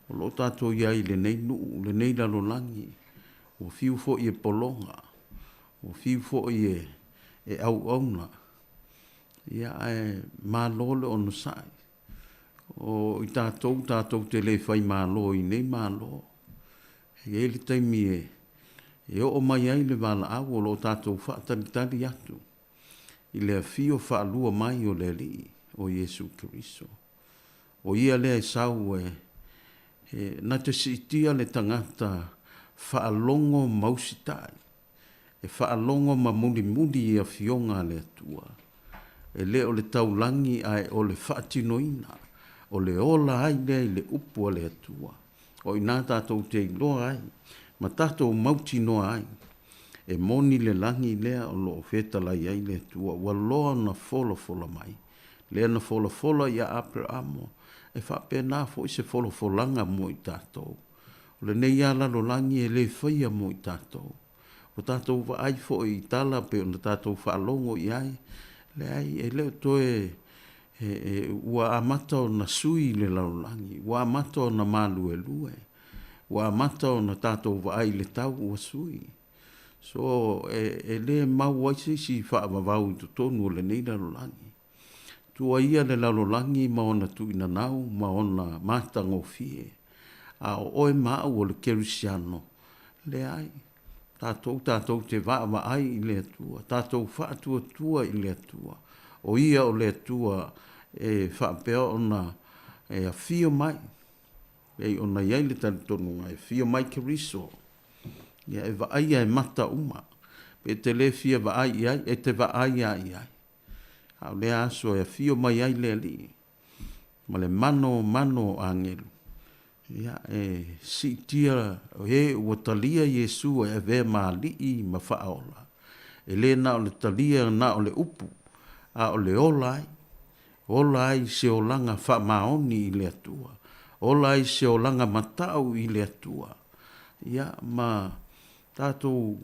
O lo tātou iai le nei nuu, le nei lalolangi. O fiu fo i e polonga. O fiu fo i e au auna. Ia e malole ono sai. O i tātou te le whai mālo i nei mālo. E le taimi e o mai ai le wala au o lo tātou whaatalitali atu. I le fio whaalua mai o le li o Jesu Kiriso. O ia le sau na te sitia le tangata whaalongo mausitai. E whaalongo ma muli i a fionga le atua. E le o le taulangi ai o le whaatinoina. O le ola ai lea i le upu le atua. O i nā tātou te iloa ai. Ma tātou mauti noa ai. E moni le langi lea o lo whetalai ai le atua. Wa loa na fola mai. Lea na fola ia Abrahamo. E whape nā fo i se folanga mo i tātou. O le nei ala lo langi e le whaia mo i tātou. O tātou wa ai fo i tala pe o na tātou whaalongo i ai. Le ai e leo toe ua amata o na sui le laulangi, ua amata o na malu e lue, ua amata o na tātou waai le tau ua sui. So e le mau waisi si whaamavau i tonu o le nei laulangi. Tua ia le laulangi ma ona tu ina nau, ma ona matango fie. A oe mau o le kerisiano, le ai. Tātou te wa ai i le atua, tātou whaatua i le atua. O ia o le atua e whaapea o na e a fio mai. E ona iai le tali tonu ngai, fio mai ke riso. Ia e vaai e mata uma. Pe te le fia vaai ai, e te vaai ai ai. Au le aso e fio mai ai le li. Ma le mano angelu. Ia e si tia e ua talia Yesu e ve ma li i ma whaola. E le na o le talia na o le upu. A o le olai. Olai se o langa wha maoni i le atua. Olai se o langa matau i le atua. Ia ma tātou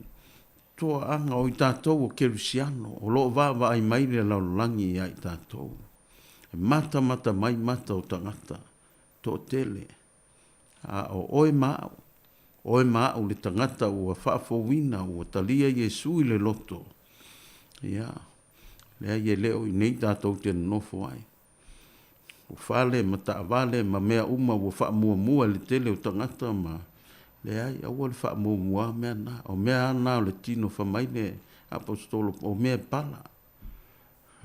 toa anga o i tātou o kerusiano. O lo va ai mai le laulangi ia i tātou. Mata mai mata o tangata. To tele. A o oe mao le tangata ua whaafowina ua talia Yesu i le loto. Ia. Lea ye leo i nei tātou te nofo ai. O whale ma taawale ma mea uma ua whaamua le tele o tangata ma lea ai aua le whaamua mea na. O mea ana o le tino whamaine apostolo o mea pala.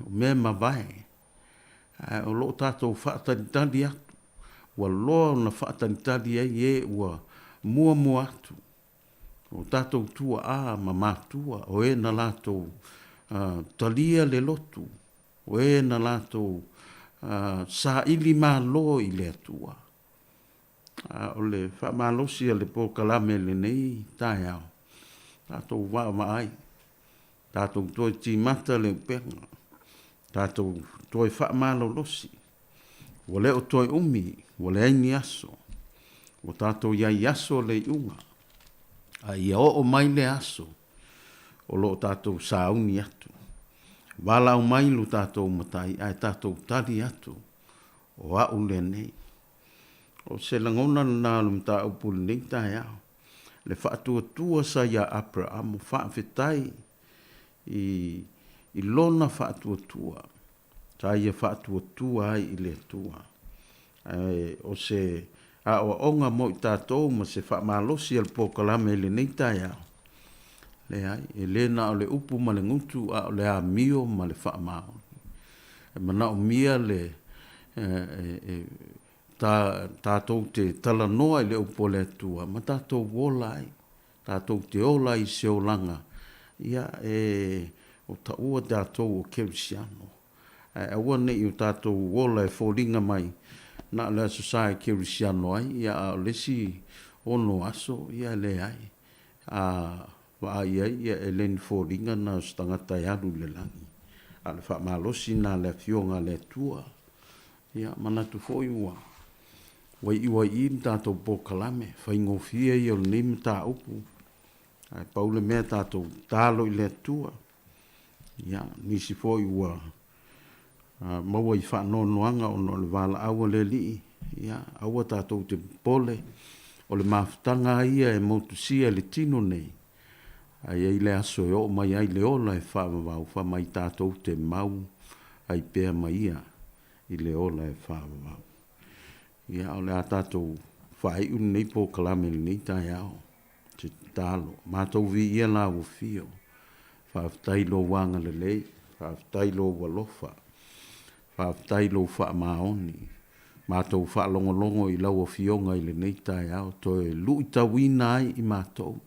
O mea mawai. O lo tātou whaatalitali atu. Ua loa na whaatanitali ai e ua mua atu. O tātou tua a ma mātua. O e na lātou talia le lotu. O e na lātou sa ili mālo i le atua. O le whaamalosi a le pōkalame le nei tai au. Tātou wā ai. Tātou toi tīmata le penga. Tātou toi whaamalo losi. O le o toi umi, o le aini aso. O tātou iai aso le iunga. A ia o mai le aso. O lo tātou sauni atu. Wala o mai lu tātou matai, ai tātou tali atu. O au le nei. O se langona na lum tā upu le nei tai au. Le whaatua sa ia Abraham, whaafetai i lona whaatua. Ta ia whaatua ai i le tua. O se a o onga mo i tātou ma se whaamalosi al pōkalame le nei tai au. Le ai, e le na o le upu ma le ngutu a o le a mio ma le whaamao. E mana o mia le tātou te tala noa i le upo le tua. Ma tātou wola ai. Tātou te ola i se o langa. Ia o ta ua tātou o kerisiano. Aua nei o tātou wola e fōringa mai na le asosai kerisiano ai ia a lesi ono aso ia le ai wa ia ia elen fōringa na stangata ia le langi a le whaamalosi na le fionga le tua ia manatu fōi ua wai i tātou pōkalame whaingofia i o le nime tā upu ai paule mea tātou tālo i le tua ia nisi fōi ua maua i whaanonoanga o no le wala awa le li. Ia, awa tātou te pole. O le mawhtanga ia e motusia le tino nei. Ai ei le aso e o mai ai le ola e whaamawau. Wha mai tātou te mau ai pēr mai ia. I le ola e whaamawau. Ia, o le a tātou whaai un nei pō kalame nei tai au. Te tālo. Mātou vi ia la o fio. Whaaftailo wanga le lei. Whaaftailo walofa. Whaaftailo whaamaoni. Mātou whaalongolongo i lau o fionga i le nei tai au. Toi lui tawina ai i mātou.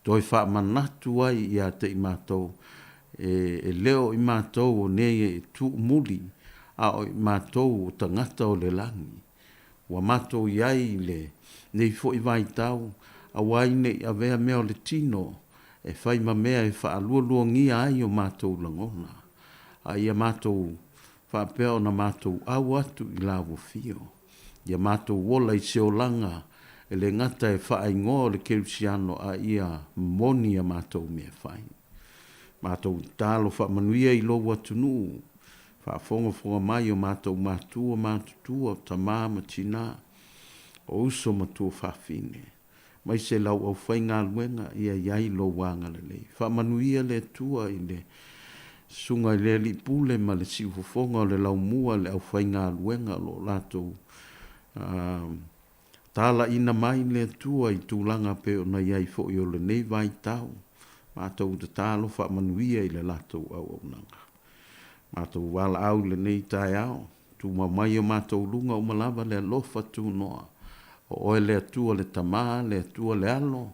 Toi whaamanatu ai i a te i mātou. E leo i mātou o nei e tu muli. A o i mātou o tangata o le langi. Wa mātou iai le nei fo i vai tau. A waine i avea mea o le tino. E whai ma mea e whaalua ngia ai o mātou langona. A ia mātou whapea na mātou au atu i lawo fio. Ia mātou wola i seolanga e le ngata e whaingoa le kerusiano a ia moni a mātou mea whai. Mātou tālo whamanuia i loa tunu. Whaafonga mai o mātou mātua, tamā matina. O uso matua whawhine. Mai se lau au whainga luenga ia iai lo wanga le lei. Whamanuia le tua i le sunga i le li pule ma le siufofonga o le lau mua le au whainga luenga lo lato tala ina mai le tua i tūlanga pe o na iai fo i o le nei vai tau mātou te tālo wha manuia i le lato au au nanga mātou wala au le nei tai au tu mamai o mātou lunga o malava le alofa tu noa. O oe le atua le tamā, le atua le alo,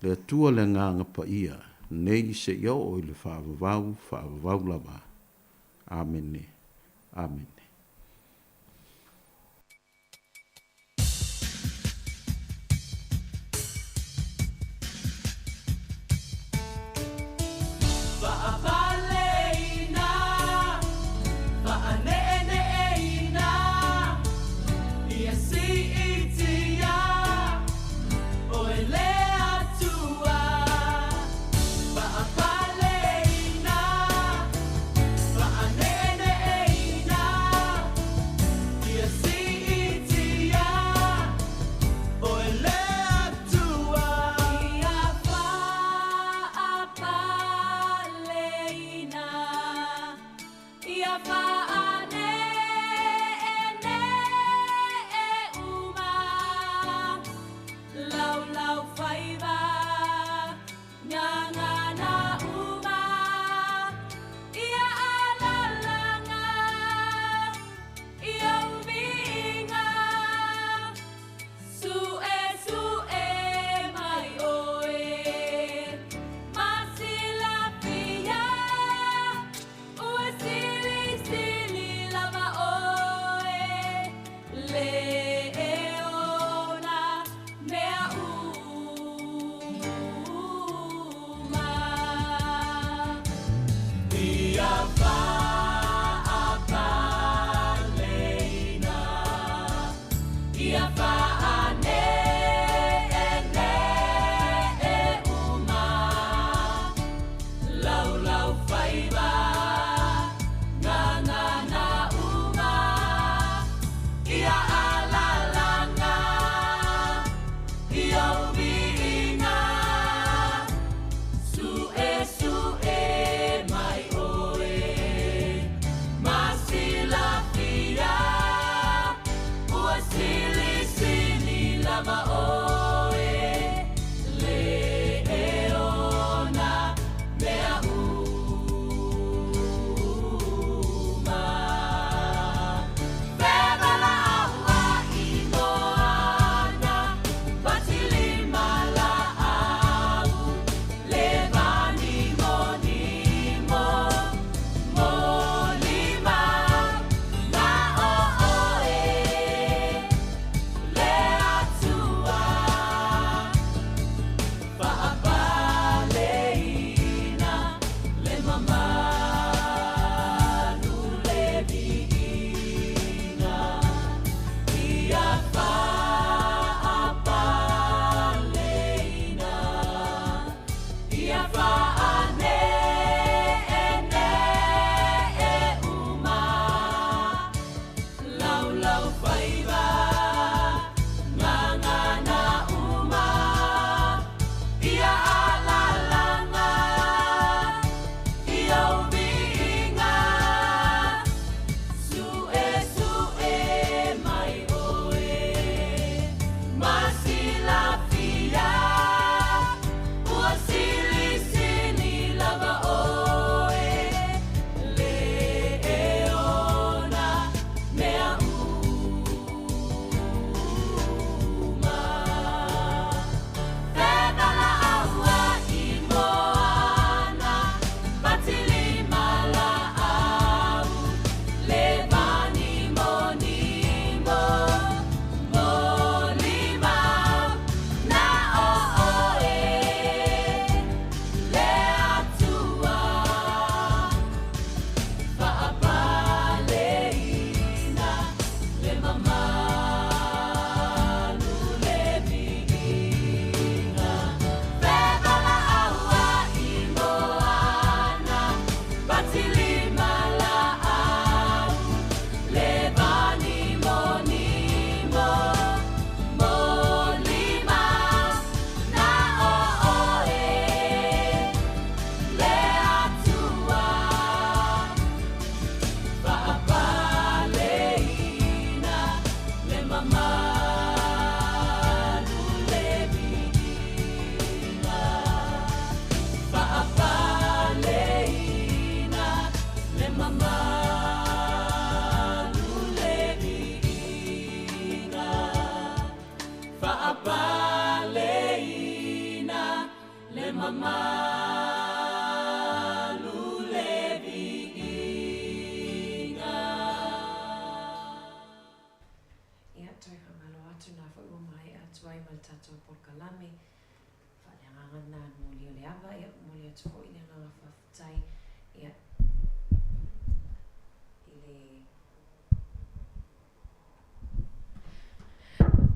le atua le nganga pa ia. Nei se iau o le whaavavau lava. Amene. Amen. Ba'apaleina, ba'anene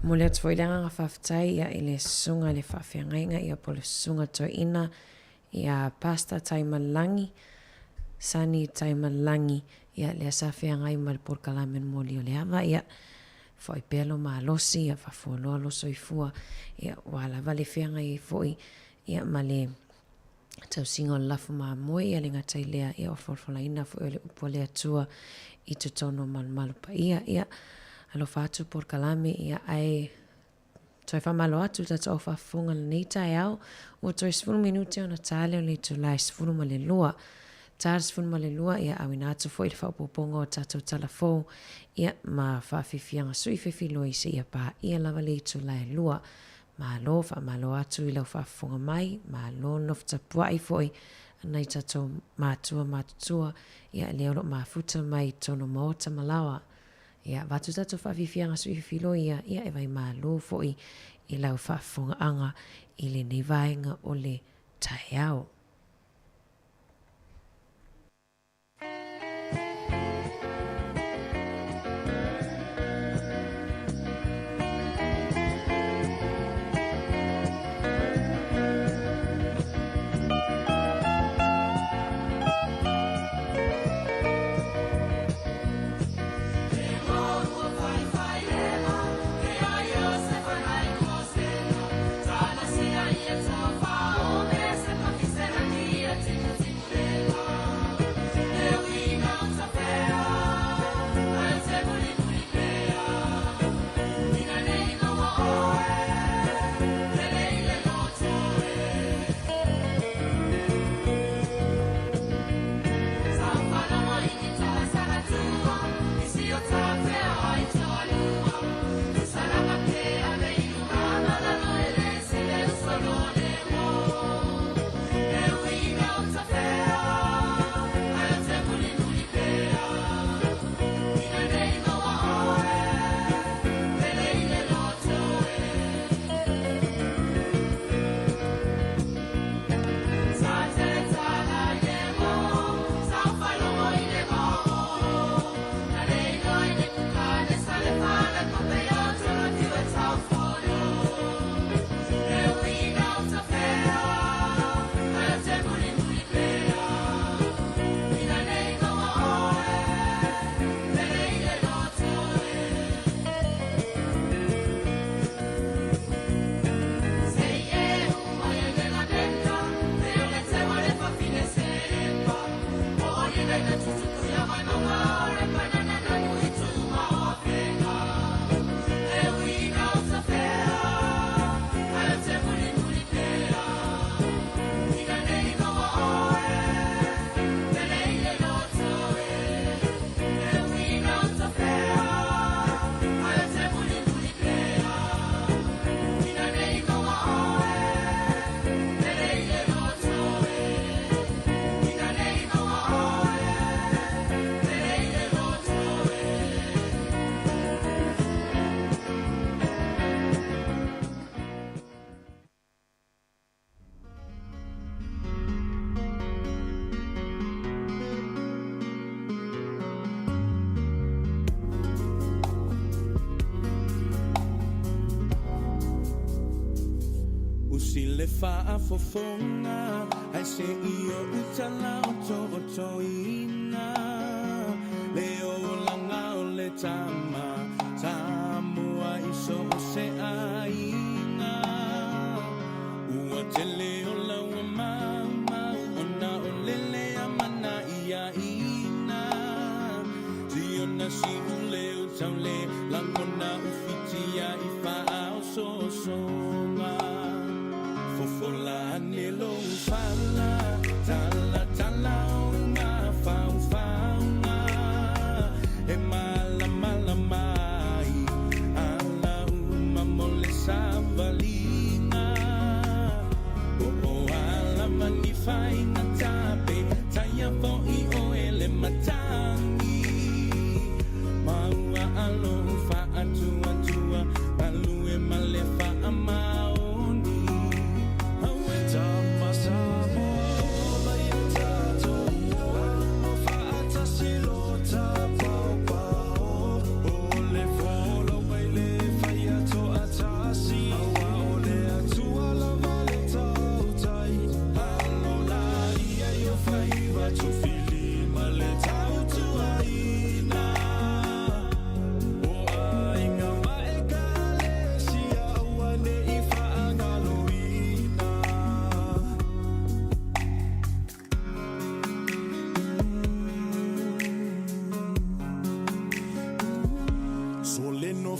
Mole atu foi langa whawhtai ia i le sunga le whawhiangainga ia po le sunga to ina ia pasta taimalangi, sani taimalangi ia le asawhiangai ma le porkalamen moli o le ama ia foi pelo ma losi ia whawhualoa loso i fua ia wala vale whiangai foi ia ma le tau singa o lafu maa moe ia le ngatai lea ia o whalwhalaina foi o le upo le atua i tutono malumalu pa ia alo fatu por kalame ia ai toi famalo atu tata o fafunga le neita au o toi 10 minute ona tale o le tulai 10 ma le lua tars fun ma le lua ia awina atu foi le whapoponga o tata talafo ia ma whawhiwhianga sui whiwhilo i se ia pa ia lava le tulai lua ma lo famalo atu i lau whafunga mai ma lo nof tapuai foi nei tata matua ia leo ma futa mai tono maota malawa ia watu tatu whawhiwhianga sui whiwhilo ia e vai malo foi i lau whafunga anga i le nevaenga o le taiao. Sile fa fofonga ai se io utala o ina leo langa o le tama Samoa iso se aina ua te leo la ua mama ona o lele amana ia ina si ona si uleo taule langona ufitia ifa au songa Fola nelo fala tala uma fauna e mala mai ala uma mole savalina o ala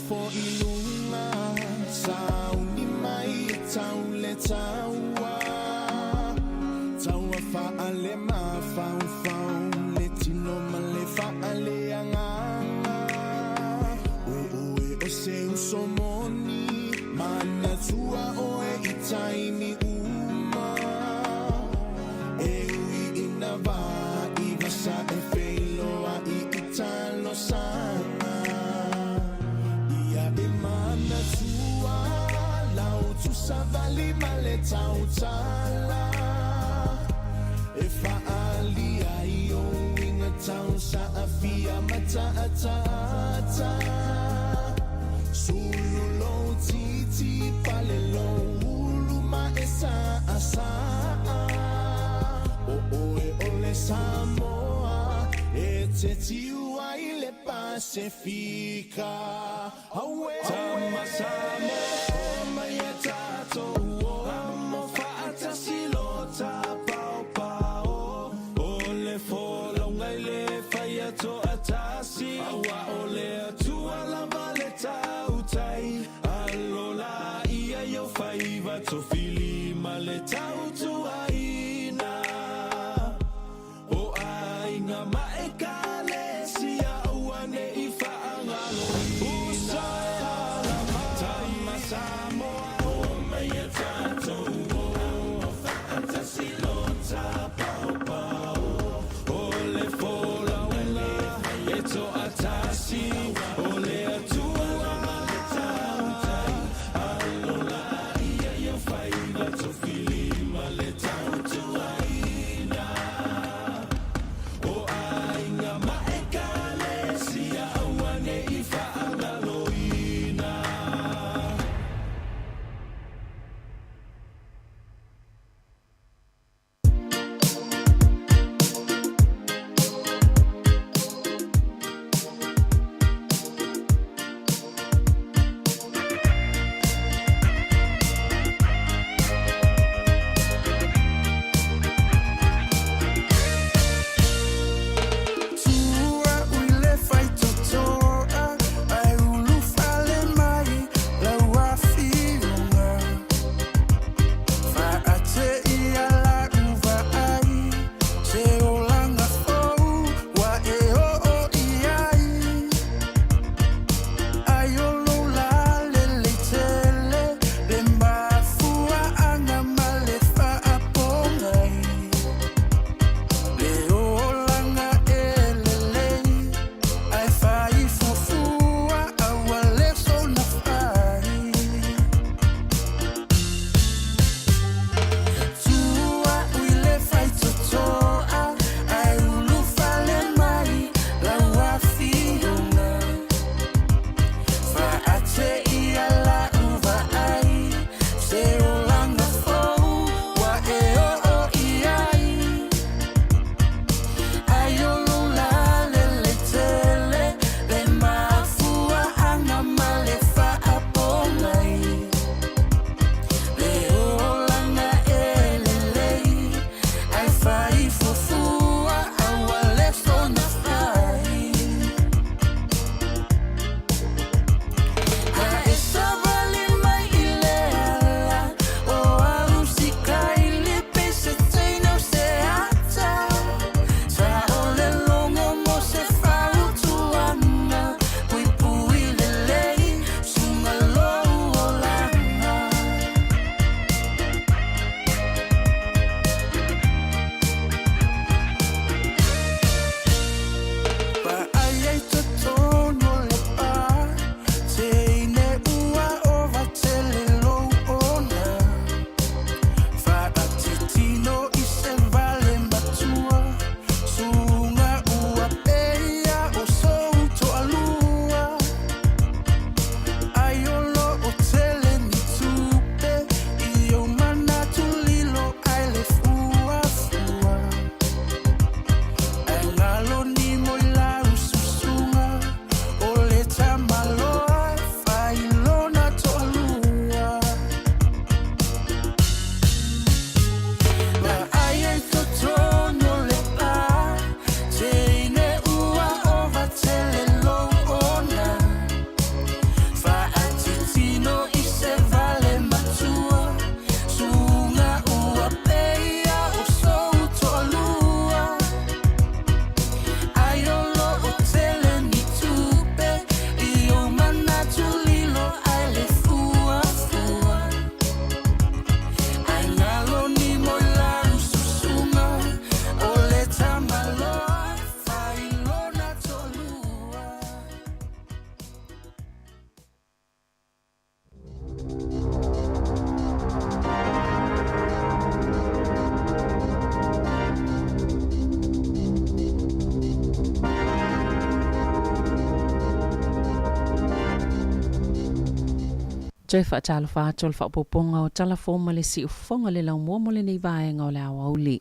fo ilunga sauni mai tau le taua taua fa ale ma fau le tino ma le fa ale anganga o e o se usomoni mana tua o e itaimi uma e ui ina va i vasa e feilo a i italo sana ia e mana tua lau tu savali male tau tala e fa ali ai o inga tau sa afia mata ata sulu lo titi pale lo ulu ma esa asa o e ole Samoa e te tiua i le Pasifika awe tama Samoa mai e tatou amo fa'ata silota pao o le folonga i le whaia to atasi awa o le atua lava le tautai alola ia yo whaiva to fili ma le tautuaina o ainga maeka le sia uane i whaangalo usaya tama Samoa o mai e tatou o whaata silota pao o le folonga e to atasi o le atua tautai alola ia yo whaiva to fili ma le tautuaina o ainga maeka le sia uane i whaangaloina Toi whaatalo whaatol whaapoponga o talafoma le si ufonga le lau mua mo le nei vaenga o le awa uli.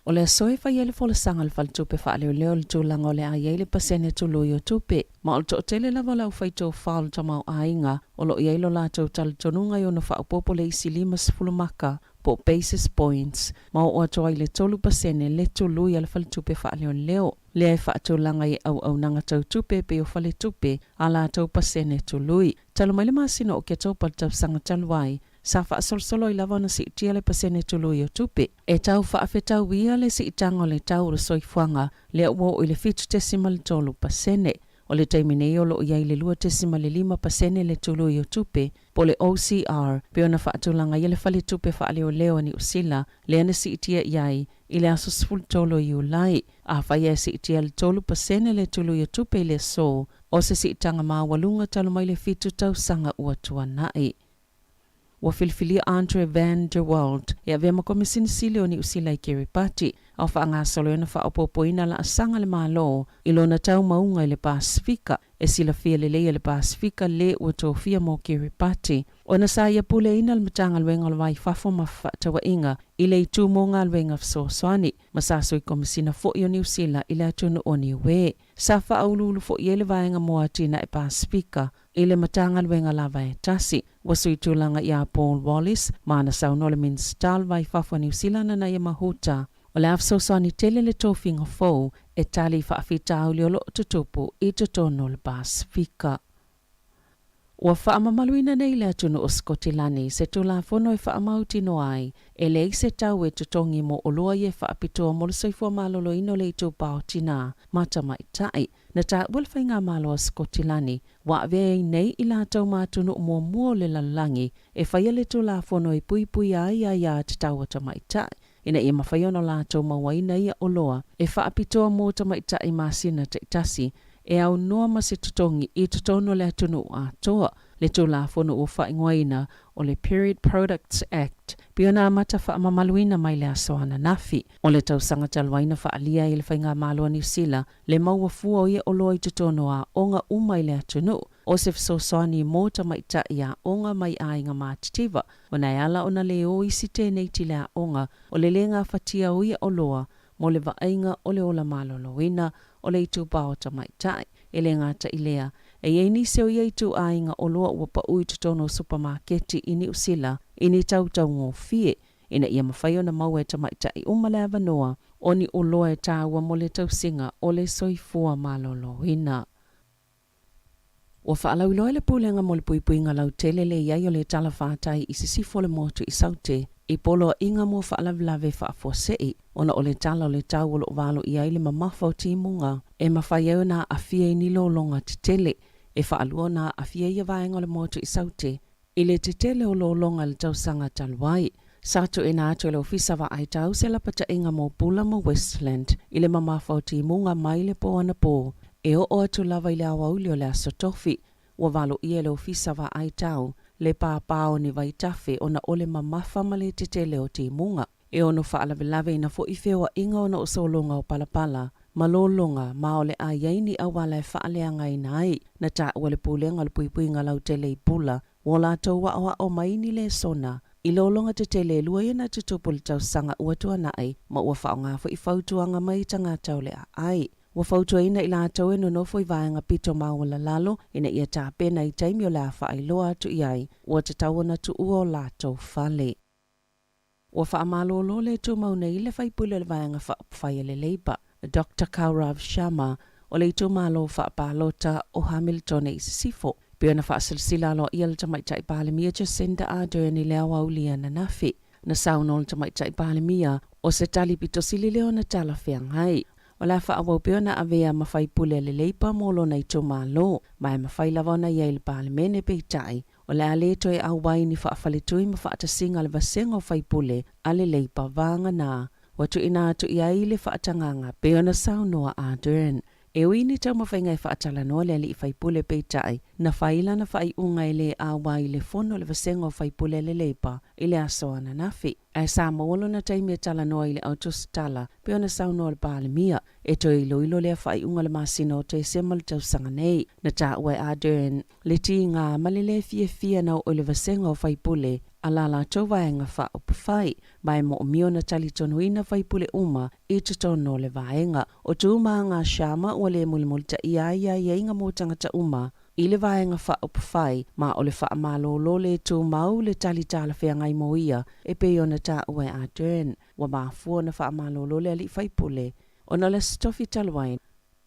O le soe whai ele fola sanga le whaltupe whaaleo leo le tūlanga o le ai ele pasene tulu i o tupe. Ma o to tele lava lau whaito whaal tamau ainga o lo i eilo lātou talitonunga i o na whaapopo le isi 5 maka po basis points. Ma o atoa i le tolu pasene le tulu i le whaltupe whaaleo leo. Le ai whaatulanga i au nanga tau tupe pe o whale tupe a lātou pasene tului. Talo mai le masino o kia taupal tau sanga taluai. Sa whaasolsolo i lava na si tia le pasene tulu i o tupe. E tau whaafetau ia le si itanga le tau ro soifuanga le uo i le 5 pasene. O le taimine i olo i ai le 2.5 le tulu i o tupe. Po le OCR, pe ona whaatulanga i le whale tupe whaaleo leo ni usila, le ana si itia iai, i le aso sfultolo i ulai. A whaia si itia le 3% le tulu i o tupe i le so, o se si itanga maa walunga talo mai le 5 sanga ua tuanai. Wa filfilia Andre Van der Wald, e avea makomisini sili o ni usila i Kiribati, au whaanga solo ena whaapopoina la asanga le malo, ilo na tau maunga i le Pasifika, e sila fia le leia le Pasifika le ua tofia mo Kiribati. O na sa ia pule ina le matanga luenga lawai fafo mawhatawa inga, ile i tu mo ngā luenga fsoswani, masaso i komisina fo i o ni usila ile atunu o ni we. Sa whaaululu fo i ele vaenga moa tina e Pasifika, ile matanga luenga lava e tasi. Wasu i tūlanga i a Paul Wallis, maana saunole min stal vai fafo ni usila na ia mahuta. O le afsoswani tele le tofinga fo, e tali whaafita au liolo tutupu i tutono le Pasifika. Ua whaamamaluina nei le atunu o Skotilani, se tula fono e whaamauti no ai, e le se tau e tutongi mo oloa e whaapitoa mo le soifua malolo ino le itu pao tina, mata mai tai, na ta walwhai ngā malo a Skotilani, wa avea nei i la tau matunu o mua le lalangi, e whaia le tula fono e pui pui a te tau ata mai tai, ina ia mawhaiono la tau mawaina ia oloa, e whaapitoa mo ta mai tai masina te itasi, e au noa ma se tutongi i tutono le atunu a toa le tula fono o whaingoina o le Period Products Act piona amata whaamamaluina mai le asoana nafi. O le tausanga talwaina whaalia i le whainga malua New Zealand le maua fua i oloa i tutono a onga umai le atunu o se fsosani mota mai tai a onga mai ainga mātitiva o nei ala ona le o isi tēnei ti le a onga o le lenga whatia o i oloa mo le vainga o le ola maloloina o le itu pao ta mai tai, e le ngata i lea. E ei ni seo i itu ainga o loa ua pa ui tutono supermarketi i ni usila, i ni tautau ngō fie, ina ia mawhaio na maua e ta mai tai umale avanoa, o ni o loa e tāua mo le tausinga o le soifua maloloina. Ua whaalau loa le pūlenga mo le puipuinga lau tele le iai o le tala whātai i sisifo le motu i saute, i polo inga mo whaalavlave whaafosei, ona o le tala o le tau o lo walo i aile mamawhau timunga, e mawhaiau na awhia i nilo longa te tele, e whaalua na awhia i avaenga o le motu i saute, i le te tele o lo longa le tausanga talwai. Sato e na ato le ofisa wa ai tau se la pata inga mo pula mo Westland, i le mamawhau timunga mai le po ana po, e o atu lava i le awauli o le asotofi, ua walo i le ofisa wa ai tau, le pāpāo ni vaitafe ona ole mamafa ma le tetele o timunga. E ono whaalavelave ina fo i whewa inga ona o solonga o palapala, malolonga ma ole a yaini awala e whaaleanga ina ai, na ta ua le pulenga le puipuinga lau tele i pula, wala tau wa o maini le sona, i lolonga tetele lua ina tutupu le tau sanga ua tuana ai, ma ua whaonga fo i fautuanga mai tangata ole a ai. Ua fautua ina i la tau eno nofo i vaenga pito maua lalo, ina ia tā pena i taimi o la wha loa atu iai, ua te tawana tu ua o la tau fale. Ua wha amalolo le tu mauna i le whaipule le vaenga whaapwhai le leiba, Dr. Kaurav Sharma, o le tu malo whaapalota o Hamilton e sifo. Piona wha silsila lo ia le tamaitai palemia Jacinda Ardern i lea waulia na nafi, na sauna le tamaitai palemia o se tali pito silileo na tala whianghai. O la wha awau peona avea mawhai pule le leipa molo na i tō malo, mai mawhai lavona i le palemene peitai, o le aleto e au wai ni whaafalitui ma whaatasinga le vasenga o whai pule a le leipa vanga nā, watu ina atu i aile whaatanganga peona saunoa Ardern, E uini tau mawhainga e whaatala noa le ali i whaipule peitai, na whaila na whai unga i le awa i le fono le vasenga o whaipule le leipa, i le asoa na nafi. E Samoa na taimi e tala noa i le autostala, pe ona sauno le paalimia, e to i loilo le whai unga le masino te semal tau sanga nei, na ta ue adern, le ti ngā malile fia na o le vasenga o whaipule, alala tau vaenga wha o pawhai, mai mo o mio na tali tonuina whaipule uma, i te tono le vaenga, o tu maa ngā shama ua le mulimulta ia inga mo tangata uma, i le vaenga wha o pawhai, ma o le wha malolo le tu mau le tali tala whea ngai mo ia, e pe ona ta ue a dern, wa mafua na wha malolo le ali whaipule, ona le stofi talwain,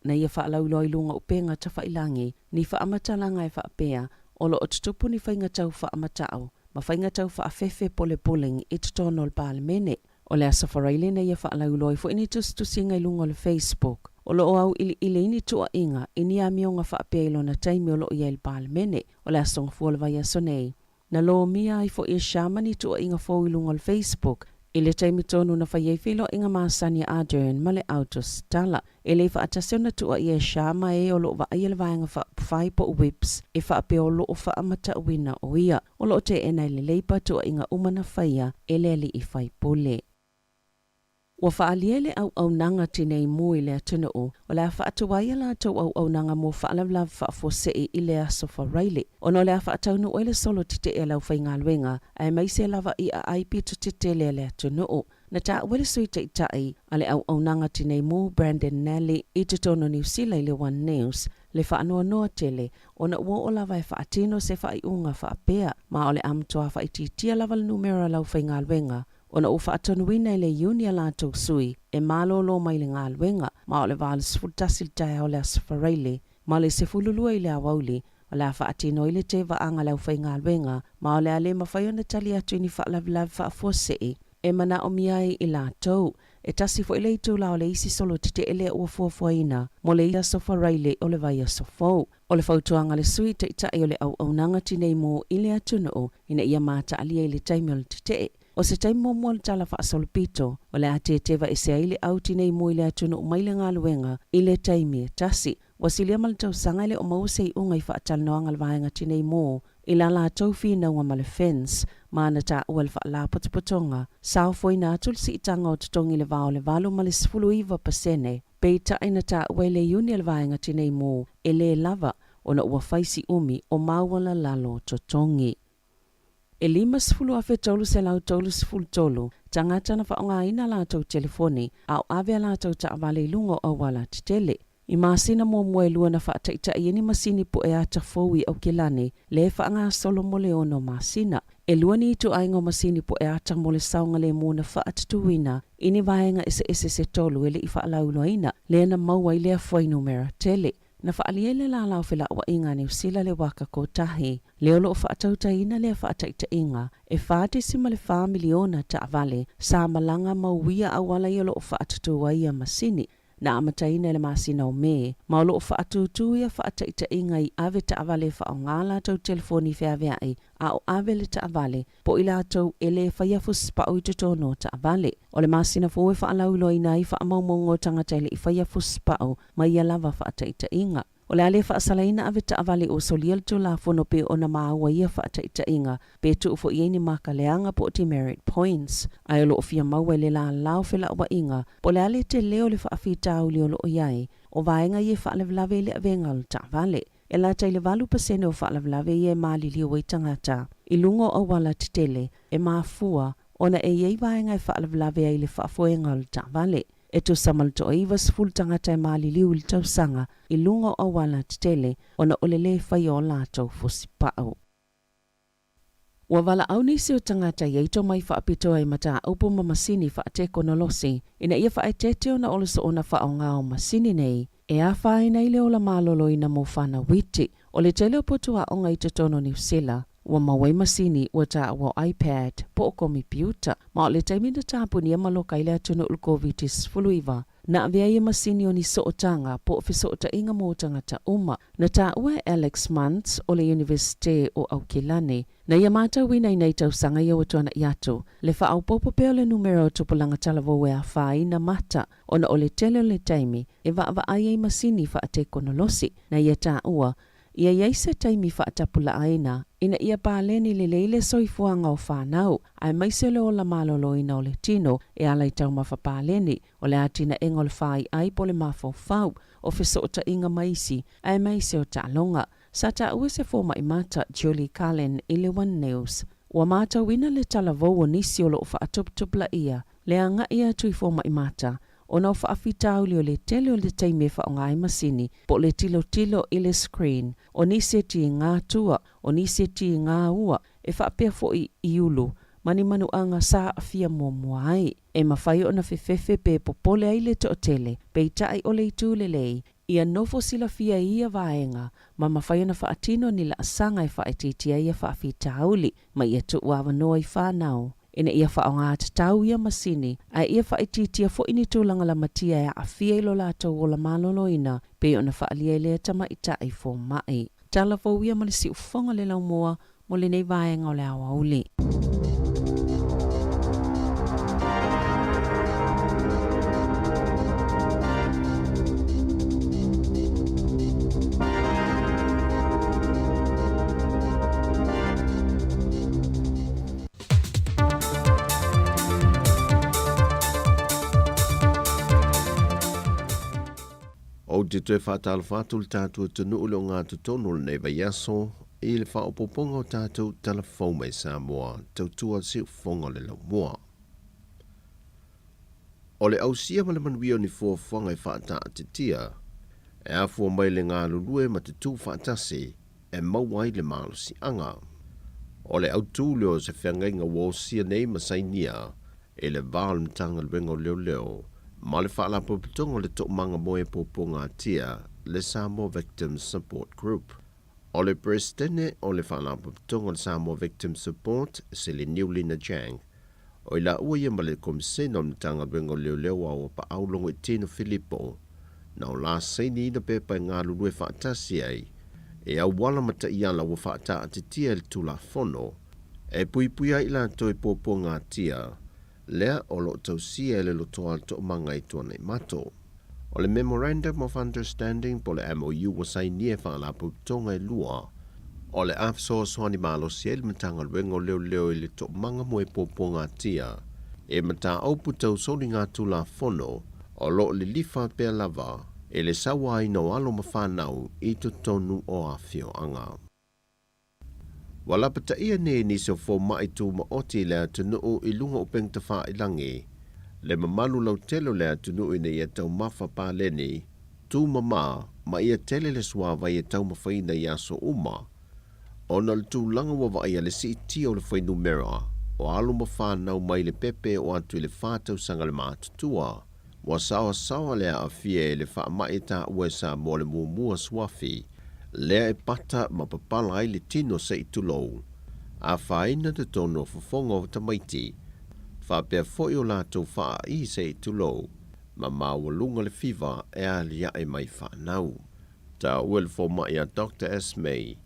na ia wha lauloi lunga upenga ta wha ilangi, ni wha amatalanga e wha pea, o lo o tutupu ni whainga tau wha amatao, ma whainga tau wha awhewhe pole pulling i te tono le palemene. O le asafaraile na ia wha lauloi fo ini tustusinga i lunga le Facebook. O lo o au ili ini tua inga, ini a mionga wha apea ilo na taimi o lo i le palemene. O le asonga fuola vai asonei. Na lo mia i fo i shamani tua inga fo i lunga le Facebook. I le taimi tonu na whai filo inga maasani adern ma le autostala. E le wha atasena tua i shama e o lo wa ai le vaenga wha whai po whips. E wha apea o lo o wha amata wina o ia. O lo te ena le leipa tua inga umana whaia e le li i whai pole. Wa whaaliele au nanga tinei mui le atuna o le a whaatuwaia la tau au nanga mo whaalavlav whaafosei i le aso wharaile. Ono le a whaataunu o le solo tite e lau whainga luenga, ai mai se lava i a aipi tu tite le atuna o. Na ta wele sui tai a le au nanga tinei mu Brandon Nally i te tono New Zealand le One News, le whaanoa noa tele, ona ua o lava e whaatino se whaiunga whaapea, ma o le amtoa whaititia lava le numera lau whainga luenga, ona o whaatonuina i le unia lātou sui, e mālolo mai le ngā luenga, ma o le wāle sfultasil tae o le aswharaile, ma le se fululua i le awauli, o le a whaatino i le te waanga lau whainga luenga, ma o le ale mawhaiona tali atu ni whaalavlav whaafosei, e mana o miai i lātou, e tasi fo i le itu la o le isi solo te ele ua fuafuaina, mo le ia sofaraile o le vai asofou. O le fautuanga le sui te itai o le au nanga tinei mo i le atuna o, ina ia mata alia i le taimi o le te. O se taimi mo le tala wha asolopito, o le ate teva e se aile au tinei mo i le atuna o maile ngā luenga i le taimi e tasi. Wasilia maltau sanga le o mausei unga i wha atalanoanga le vaenga tinei mo, i la la taufi na ua male fence, maana ta ua le wha la potopotonga, sao foi na atul si itanga o tutongi le vao le valo male 10%, peita ina ta ua le uni le vaenga tinei mo, e le lava, o na ua faisi umi o mawala lalo tutongi. E 5 afe tolu se lau tolu sifulu tolu, tangata na whaonga ina la tau telefoni, au ave la tau ta avale lungo au wala titele. I masina mo mwe lua na whaataita i eni masini po e ata fowi au kilane, le whaanga solo mole ono masina. E lua ni itu aingo masini po e ata mole saunga le muna whaatatuina, ini vaenga ese se tolu ele i whaalaulo ina, le na maua i lea fwai numera tele. Na whaaliele la lau whila wa inga ni usila le waka ko tahi, leo lo whaatauta ina le whaataita inga, e whaate sima le wha miliona ta avale, sa malanga mauia awala i lo whaatatuwa ia masini, na amataina le masina o me, ma lo whaatutu ia whaataita inga i ave ta avale whaongala tau telefoni whiaveai, a o ave le ta avale, po ila tau ele whaiafus pa o i tutono ta avale. O le masina fo e whaalaulo ina i whaamaumongo tangata ele i whaiafus pa o, ma ia lava whaataita inga. O le ale whaasalaina ave ta avale o soliel tu la fono pe o na maaua ia whaataita inga, pe tu ufo ieni maka leanga po ti merit points. Ai lo ofia maua le la lau whila wa inga, po le ale te leo le whaafita au leo lo o iai, o vaenga ie whaalawlawe le avengal ta avale. E la taile 8% o whaalawlawe ie maali liu wei tangata. I lungo o wala titele, e maafua, ona e iei vaenga e whaalawlawe ai le whaafuengal ta avale. E tu samal to iwas full tangata e maali liu il tau sanga, i lungo o wala titele, ona olele whai o lato fosipao. Ua wala au nisi o tangata i eito mai whaapitoa i mata upo ma masini whaateko na losi, ina ia whaetete o na oloso o na whaonga o masini nei, e a whaina i leo la malolo ina mo whana witi, o le tele o potua o ngai te tono New Zealand, ua mawai masini ua ta ua iPad po o komipiuta, ma o le taimina tāpuni e maloka i le atunu ulkoviti sfuluiva, na avea ia masini o ni sootanga po o fisota inga mo tangata uma na ta ua Alex Mantz o le Universite o Aukilani na ia mata wina inai tausanga ia watuana iato le fa au popo peo le numero tupulanga talavo wea fai na mata ona o le tele o le taimi e va ai masini fa ate konolosi na ia ta ua ia iaise taimi fa atapula aina ina ia pāleni le leile soifuanga o whanau ai maise le o la malolo ina o le tino e ala i tau mafa pāleni o le atina engol whai ai po le mafau o fesota inga maisi ai maise o ta'alonga sa ta ue se fōma i mata Julie Cullen i le One News wa mata wina le talavou o nisi o lo fa atuptupla ia le anga ia tui fōma i mata ona o whaafitau li o le tele o le taime whaonga i masini po le tilo i le screen o nisi ti ngā tua o nisi ti ngā ua e whaapea fo i ulu mani manu anga sa afia mua ai e mawhai o na fefefe pe popole ai le to tele pe tai o le itu le lei ia nofo sila fia ia vaenga ma mawhai o na whaatino ni la asanga e whaetitia ia whaafitau li ma ia tu wawa noa i whanau ina ia whaonga tatau ia masini ai ia whaetitia fo ini tūlanga la matia e a fia ilo lātou o la malolo ina pe o na whaalia le tama i tai fo mai tala fo ia malisi ufonga le lau moa mo le nei vaenga o le awa uli. O te tue whātala whātu le tātua tunu ule o ngā tutonu le nei vai aso i le whaopoponga o tātou telefon mai Samoa tautua siu whonga le lau mua. O le ausia ma le manuia ni fuafuanga i whaata atitia e afua mai le ngā lulue ma te tū whaatasi e mauai le malo si anga. O le autu leo se whiangainga wōsia nei masainia e le vālu mtanga luengo leo ma le whaala popitonga le tok manga moe poponga atia le Samoa Victim Support Group. O le presidente o le whaala popitonga le Samoa Victim Support se le Niulina Jang o ila ua ma le komisena mtanga luengo leo au pa aulongo i tino Filipo na o la seini ina pepa ngā lulue whaatasi ai e au wala mata iala wa whaata atitia le tula fono e pui ai la toi poponga atia lea o lo tausia e le lotoa to manga i tuana i mato. O le Memorandum of Understanding po le MOU wa sainia whaala putonga i lua o le afso soani malo siel matanga luengo leo i le to manga moe poponga tia e mata au putau soli ngā tula fono o lo le lifa pe lava e le sawa ina alo mawhanau i to tonu o afio anga. Wala pata ia ne ni so fo mai tu ma oti le tunu i lunga o peng tafa i langi. Le mamalu lau telo le tunu i ne ia tau mafa pa leni. Tu mama ma ia tele le suava ia tau mawhaina ia so uma. Ona le tu langa wawa ia le si iti o le whai numera. O alu mawhanau mai le pepe o atu i le whātau sanga le mātutua. Wa sawa le a fie le wha mai ta uesa mo le mua swafi. Lea e pata ma papala ai le tino sa i tulou. A whaina te tono fufonga o tamaiti. Whapea foi o lātou wha i sa i tulou. Ma mawalunga le fiva e a lia e mai whanau. Ta uel fo mai a Dr. Esmei.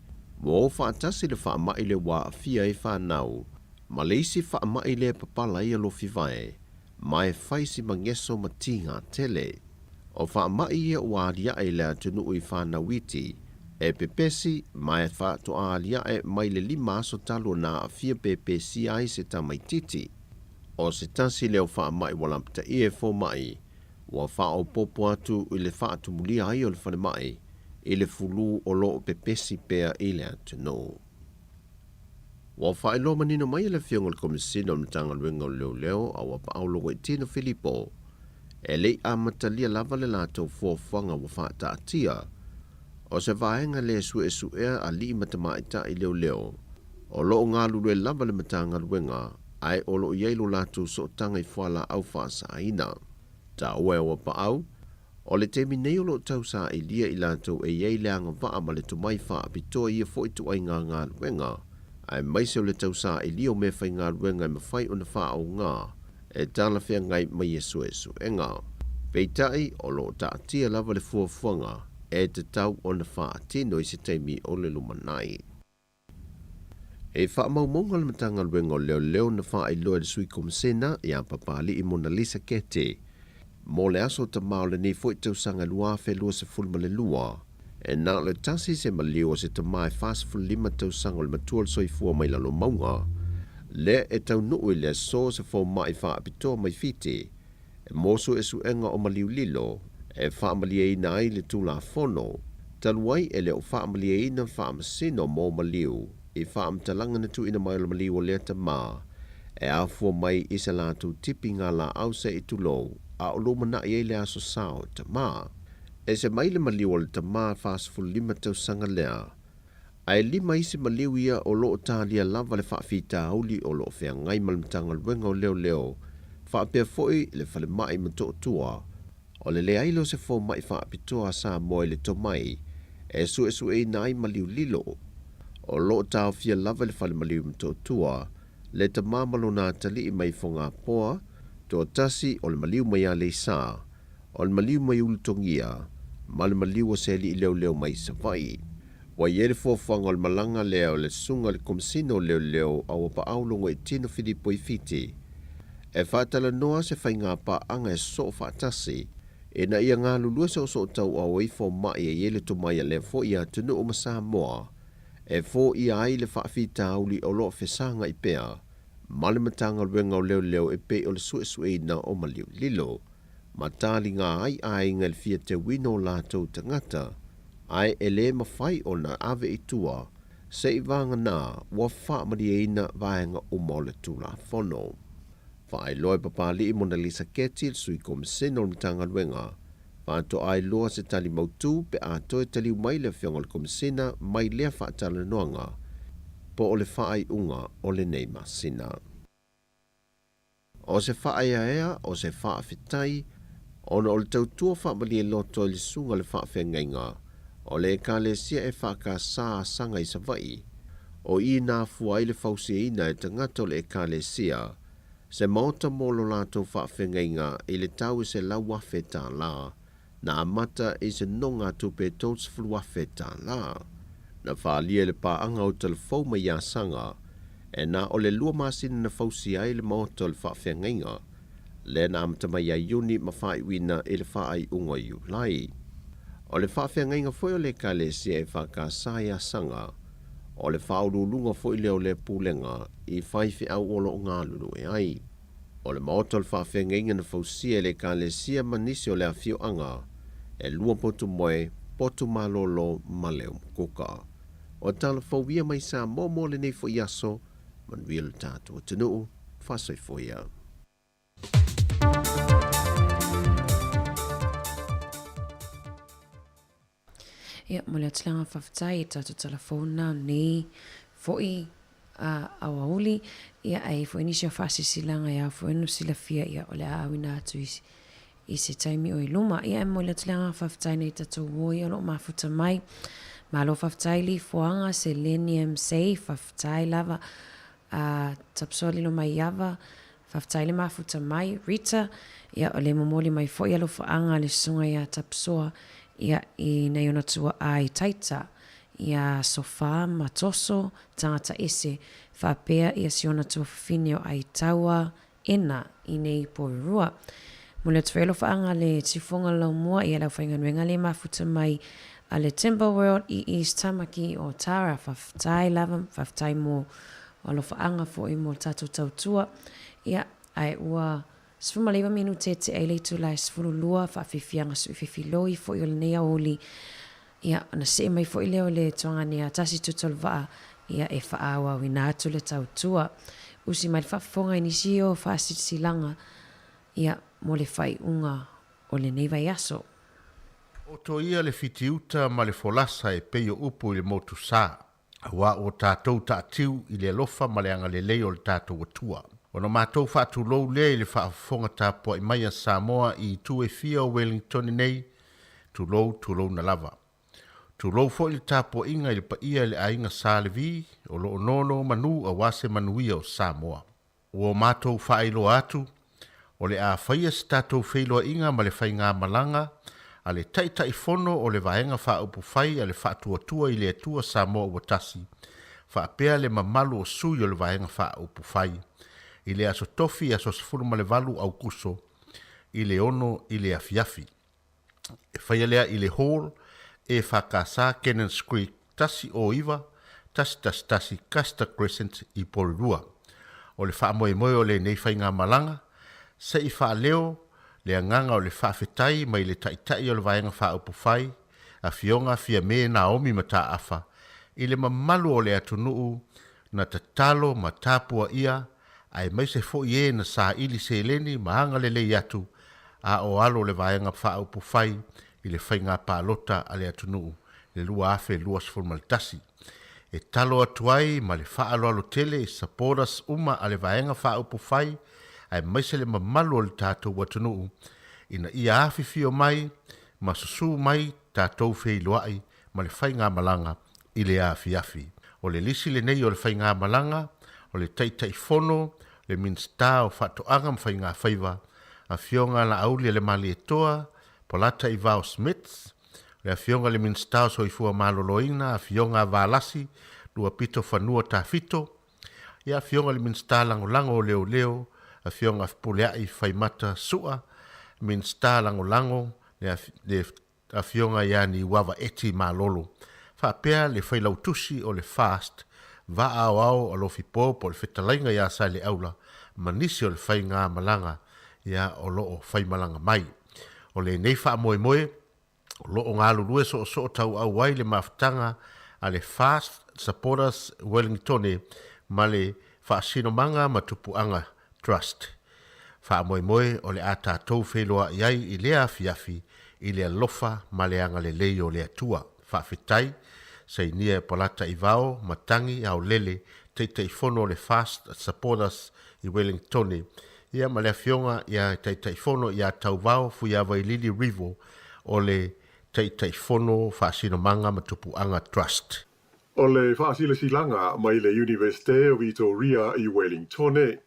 Wo whaatasi le wha mai le wā a fia e whanau. Ma leisi wha mai le papala i alo fivae. Mai whaisi mangeso ma tinga tele. O wha mai e wā lia e lea tunu i whanau iti. E pepesi mai fa to alia e mai le lima so talo na fia pepesi ai se tamaititi. O se tansi leo fa mai wala pta e fo mai. Wa fa o popo atu i le fa atu mulia ai o le fane mai. I le fulu o lo pepesi pea i le atu no. Wa fa ilo manino mai le fiongo le komisino mtanga luengo leo a wa pa aulo i tino Filipo. E le amatalia lava le lato fofanga wa fa ta atia. O se vaenga le su a li matamaita i leo. O lo ngā lulue lava le matanga luenga, ai o lo ieilu latu so tanga i whala au whaasa aina. Ta ue o pa au, o le temi nei o lo tausa i lia i latu e iei leanga vaa ma le tumai wha apitoa ia fo i tu ai ngā luenga. Ai maise o le tausa i lio me whai ngā luenga i mawhai o na wha au ngā, e tala whia ngai mai e su enga. Peitai o lo taatia lava le fuafuanga e te tau o na whaatino I se teimi o le lumanai. E whaamaumonga le matanga luenga leo na whaailoa le sui komisena I a papali I Mona Lisa Kete. Mo le aso ta mao le nei fo I tausanga lua whelua se fulma le lua. E nā le tasi se malio se ta mai fast full lima tausanga le matua soi fua mai lalo maunga. Le e tau nuu le so se fo mai wha apitoa mai fiti. E moso e su enga o maliu lilo. E wha amalia ina ai le tula fono. Taluai e le o wha amalia ina wha amasino mo maliu. I wha amtalanga na tu ina mai o maliu o lea ta maa. E a fua mai isa la tu tipi ngā la au se I tulo. A o loma na I le aso sao ta maa. E se mai le maliu o le ta maa fast full lima tausanga lea. Ai lima isi maliu ia o loo tālia lava le whaafita auli o loo whea ngai malimtanga luenga o leo. Whaapea foi le whale mai mato tua. O le lea ilo se fo mai whaapitoa sa moe le tomai. E su e nai maliu lilo. O loo tāo fia lava le whale maliu mato tua. Le ta mamalo nā tali I mai fonga poa. Tō tasi o le maliu mai a le sa. O le maliu mai ulutongia. Ma le maliu o se li I leo mai sa vai. Wa yere fofanga o le malanga leo le sunga le komsino leo au pa aulongo I tino Filipo I fiti. E whaatala noa se whainga pa anga e so whaatasi. E na ia ngā lulua se o so tau au I fo mai e yele to mai le fo ia tunu o Samoa. E fo ia ai le whaafita auli o lo fesanga I pea. Male matanga luenga o leo e pe o le sue na o maliu lilo. Matali ngā ai ngel fia te wino lātou tangata. Ai ele mawhai o na ave I tua. Se I vanga nā, wa wha mariena vaenga o mole tula fono. Whaai loe papali I Mona Lisa Kete sui komisena o mitanga luenga. Whaanto ai loa se tali mautu pe a toe tali mai le whionga le komisena mai lea whaatala noanga. Po o le whaai unga o le nei masina. O se whaai aea o se whaa fitai, ona o le tautua whaamali e loto le sunga le whaa whengainga. O le ka le sia e whaka saa sanga I sa vai. O I nā fua I le fausia ina e tangata le ka le sia. Se maota molo lato whaafengainga I le tau se la wafe tā la. Na amata I se nonga tupe tōts fulu wafe tā la. Na whaalia le paanga o telefau mai a sanga. E na o le lua masina na fausia I le maota le whaafengainga. Le na amata mai a yuni ma whai wina I le whaai unga yu lai. O le whaafengainga foi o le ka le sia e whaka saia sanga. O le whaurulunga foi leo le pulenga I whaifi au olo o ngā lulu e ai. O le maota le whaafengainga na fausia le ka le sia manisi o le awhio anga. E lua potu moe, potu malolo maleo mkuka. O tala fawia mai sa momo le nei fo yaso, manuia le tātua tunu, whasoi fo ia. Ia, mo le atilanga whawhitai e tātou telefona ni foi awauli. Ia ai foi nisi o whasisilanga ia foi no sila fia ia o le awina atu I se taimi o iluma. Ia mo le atilanga whawhitai nei tātou woi o lo mafuta mai. Malo whawhitai li fuanga selenium safe whawhitai lava tapsoli lo mai iava. Whawhitai le mafuta mai Rita. Ia o le momoli mai foi alo whaanga le sunga ia tapsoa. Ia I nei ona tua ai taita. Ia sofa matoso tangata ese. Whapea ia si ona tua whiwhinio ai taua ena I nei porua. Mule tuelo whaanga le tifonga lau mua ia lau whainganuenga le mafuta mai a le Timber World I East Tamaki o Tara. Whawhitai lava, whawhitai mo o lo whaanga fo I mo tatu tautua. Ia ai ua sfuma leiva minute te eile tu lai sfulu lua whawhiwhianga su whiwhiloi fo I o le nea oli. Ia ana se mai fo I leo le toanga nea tasi tutol waa. Ia e whaawa wina atu le tautua. Usi mai whawhonga inisi o whaasitilanga. Ia mo le whai unga o le neiva yaso. O to ia le fitiuta ma le folasa e peio upu I le motu sa. Awa o tātou tātiu I le alofa ma le anga le leo le tātou atua. Ono mātou whātu lou le I le whaafonga Tapuaiga mai a Samoa I tu e fia o Wellington nei. Tu lou na lava. Tu lou fo I le Tapuaiga I le paia le ainga sālevi o lo nono manu a wase manuia o Samoa. O mātou whaelo atu. O le a whaia si tātou whailoa inga ma le whai ngā malanga, a le tai fono o le vaenga wha upu whai a le wha tua i le atua Samoa ua tasi. Wha pēa le mamalu o sui o le vaenga wha upu whai. I le aso tofi aso sifuru ma le valu au kuso, i le ono i le afiafi. E whaia lea i le hall, e whakasa Kenneth Creek, tasi o iwa, tasi, Casta Crescent i Porirua. O le wha moe o le nei whai ngā malanga, se i wha leo, le anganga o le wha whetai mai le taitai o le vaenga wha upu whai, a fionga fia me Naomi ma tā awha, i le mamalu o le atunuu, na tatalo ma Tapuaiga, ai mai se fo ie na sa ili se leni maanga le atu, a o alo le vaenga wha upu whai, i le whainga pālota a le atunuu, le lua afe lua sformalitasi. E talo atuai ma le wha alo tele i saporas uma a le vaenga wha upu whai, ai mai se le mamalu o le tātou watunuu, ina ia awhiwhio mai, ma susu mai tātou whei loai, ma le whainga malanga i le awhiafi. O le lisi le nei o le whainga malanga, o le taitai fono, le minsta o whatoanga ma whainga whaiva, a fionga la aulia le mali etoa, polata i vao Smiths, le a fionga le minsta o soifua maloloina, a fionga valasi, lua pito whanua tā fito, ia fionga le minsta lango leo, a fionga pulea i whaimata sua, minsta lango, le a fionga ia ni wawa eti malolo. Whapea le whailautusi o le fast, va au o lo fipo po le whetalainga ia sa le aula, manisi o le whainga malanga, ia o loo whaimalanga mai. O le nei wha moe, o loo ngā lulue so tau au wai le maftanga a le Fast Supporters Wellingtone ma le whaasino manga ma tupuanga Trust. Wha moe o le a tātou wheloa iai i lea fiafi i le alofa ma le anga le leo le atua. Wha whitai, sei nia polata i vao, matangi au lele, teitei fono le Fast Supporters i Wellingtone. Ia ma le fionga ia teitei fono ia tau vao fu ia vai Lili Rivo o le teitei fono whaasino manga ma tupuanga Trust. O le whaasile silanga mai le Universite o Victoria i Wellingtone.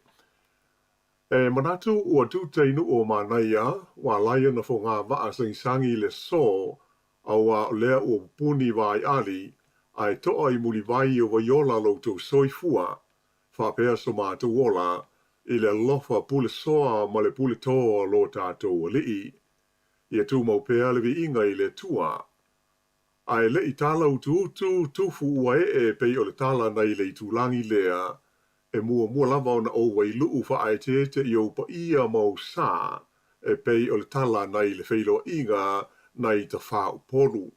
E manatu ua tūteinu o manaia, wa laia na fo ngā waa sangsangi le so, au a lea ua puni vai ali, ai toa i muli vai o vaiola loutou soifua, whapea so mātou ola, i le lofa pule soa ma le pule toa lo tātou alii. Ia tū maupea le vi inga i le tua. Ai le i tala utu tufu ua pei o le tala nei le i tūlangi lea, e mua lava ona o wailuu wha ai te i o pa ia mau sā, e pei o le tala nei le whailo inga nei ta whao poru.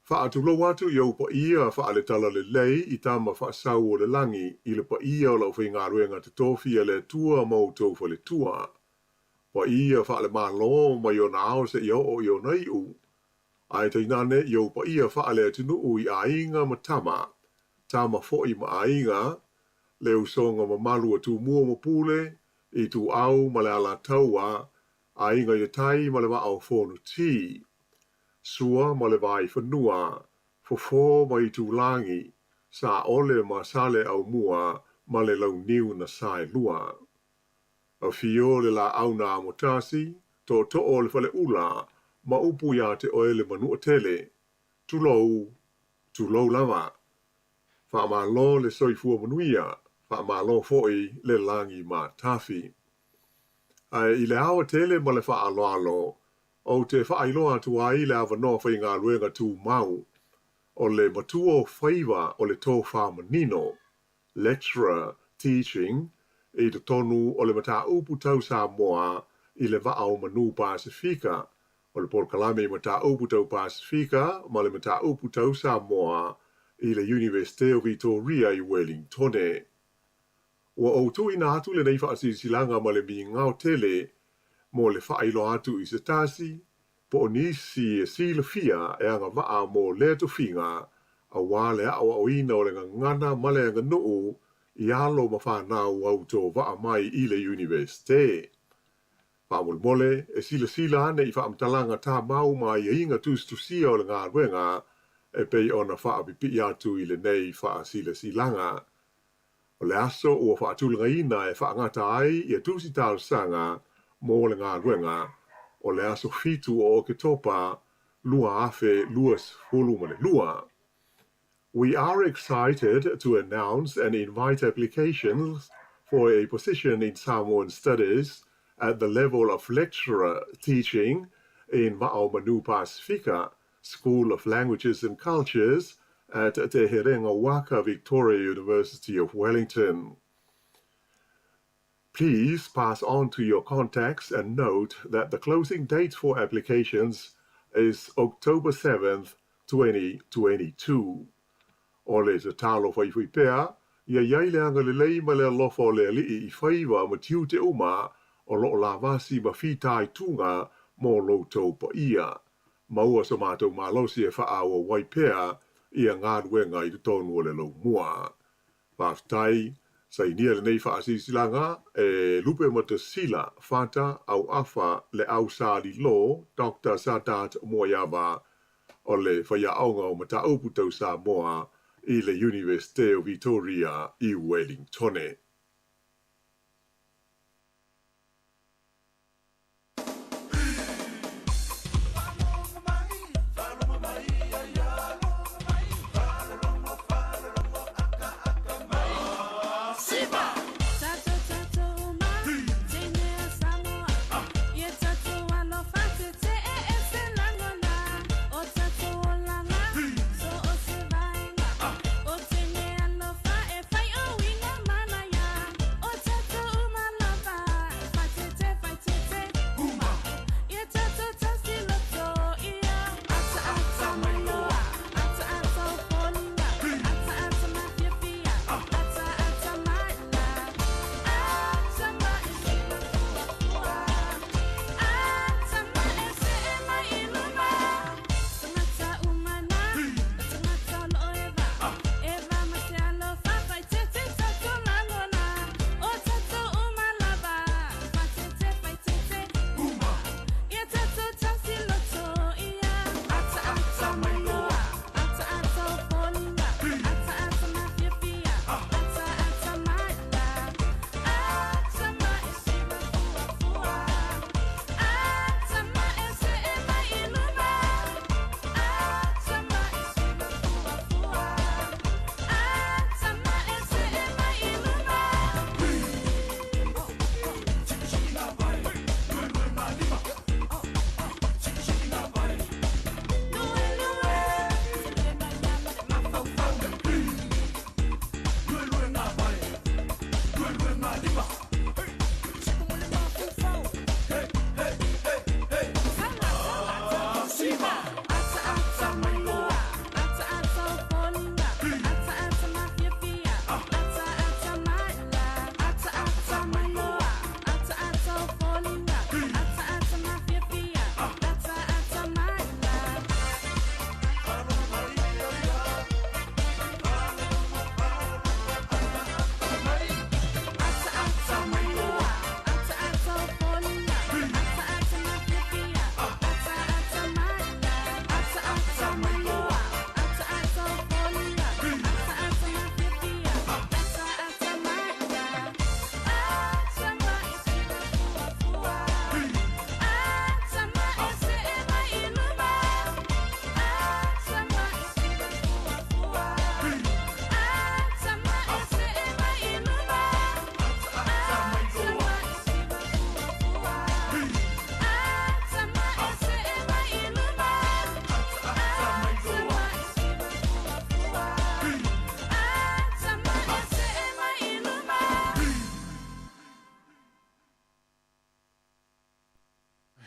Wha atu lo atu i o pa ia wha ale tala le lei i tama wha sau o le langi i le pa ia o lau whi ngā ruenga te tofi a le tua mau tau wha le tua. Pa ia wha ale malo mai o nao se i o nei u. Ai te inane i o pa ia wha ale atinu u i a inga ma tama fo i ma a inga, le usonga ma malu atu mua ma pule, i tu au ma le ala taua, a inga i tai ma le wa au fonu ti. Sua ma le vai whanua, fofo ma i tu langi, sa ole ma sale au mua, ma le lau niu na sai lua. A fio le la au na amotasi, to o le fale ula, ma upu ya te oe le manua tele, tu lou lava. Wha ma lo le soifua manuia, wha ma lo foi le langi ma tafi. Ai i le awa tele ma le wha alo, o te wha ailoa tua i le awa no whai ngā luenga tū mau, o le matuo whaiva o le tō wha manino, lecturer, teaching, i te tonu o le mata upu tau Samoa i le vaa o manu Pasifika, o le porkalame mata upu tau Pasifika, ma le mata upu tau Samoa i le Universite o Victoria i Wellingtone. Ua o tu ina atu le nei whaasilanga ma le mi ngao tele, mo le whailo atu i se tasi, po o nisi e sila fia e anga waa mo le to finga, a wale a o ina o le ngana ma le anga nuu, i alo ma whanau au tō waa mai i le Universite. Whamul mole, e sila ane i whaamtalanga tā mau mai i inga tustusia o le ngā ruenga, e pei ona whaapipi atu i le nei whaasilasilanga. O le aso ua whaatulungaina e whaangata ai ia tusi tālu sanga mō le ngā ruenga o le aso fitu o ke topa lua afe luas hulu male lua. We are excited to announce and invite applications for a position in Samoan Studies at the level of lecturer teaching in Va'o Manu Pasifika School of Languages and Cultures at Te Herenga Waka Victoria University of Wellington. Please pass on to your contacts and note that the closing date for applications is October 7th, 2022. O le te talo whaiwhi pēr, ia iai le anga le lei ma le alofa o le alii I whaiwa ma tiu te uma o lo la vasi ma whitai tunga mō loutou pa ia. Maua sa mātou mālosi e wha awa wai pēr ia ngā ruenga I tonu o le lau mua. Pāwhitai, sa inia le nei wha asisilanga e lupe ma te sila whata au afa le au sāli lo Dr. Sadat Moyava o le whaia aunga o mata upu tau Samoa I le Universite o Victoria I Wellington.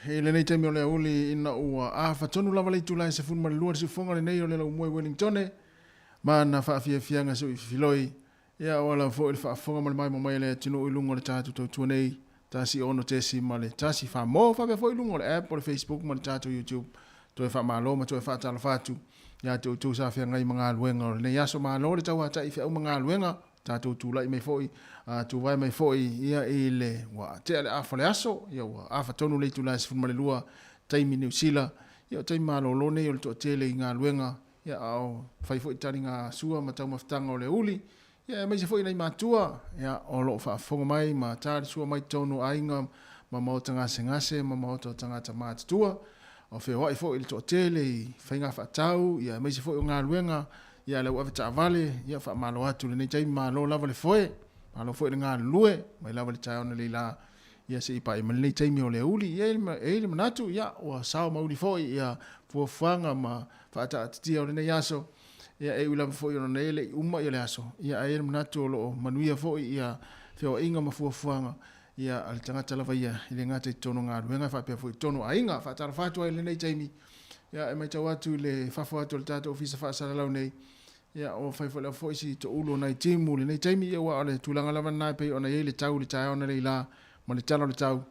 He le nei taimi o le auli ina ua awhatonu lava leitu lai se funu malua si fonga le nei o le lau moe Wellington ma na whaafia fianga sui filoi ia o la fo il whaafonga male mai mai le tino ilungo le tātu tau tua nei tasi ono tesi ma le tasi wha mo wha fo ilungo le app o le Facebook ma le tātu YouTube to e wha malo ma to e wha tala whatu ia te utu sa fia ngai mga luenga o le nei aso malo le tau hata i fia mga luenga tātou tūlai mai foi, tūwai mai foi ia i le wa te ale afa le aso, ia wa afa tonu le tūlai se funmale lua, taimi New Zealand, ia taimi malo lo nei o le toa tele i ngā luenga, ia au fai foi tari ngā sua ma tau maftanga o le uli, Ia mai se foi nei matua, ia o lo fa fonga mai ma tari sua mai tonu ainga ma mo tanga sengase ma mo to tanga tama tua. O fe wai foi il to tele, fainga fa tau, ia mai se foi nga luenga, ia le wa ta vale, ia fa malo atu le nei tai malo lava le foi. Malo foi nga lue, mai lava le tai ona le la. Ia se ipa i nei tai mi o le uli, ia ele manatu, ia o sao ma uli foi, ia fuanga ma fa ta tia o le nei aso. Ia e ula foi ona ele uma ia le aso. Ia ele manatu o lo manuia foi ia feo inga ma fuanga. Ia al tangata lava ia ile ngata tono nga luenga fa pe foi tono ainga fa tara fatu ile nei taimi. Ia e mai tau atu le fafo atu le tata ofisa fa sala lau nei. Ia o fai foi la foi si to ulo nei timu le nei taimi ia wa ole tulanga lava nai pe ona ile tau le tai ona le la mo le talo le tau.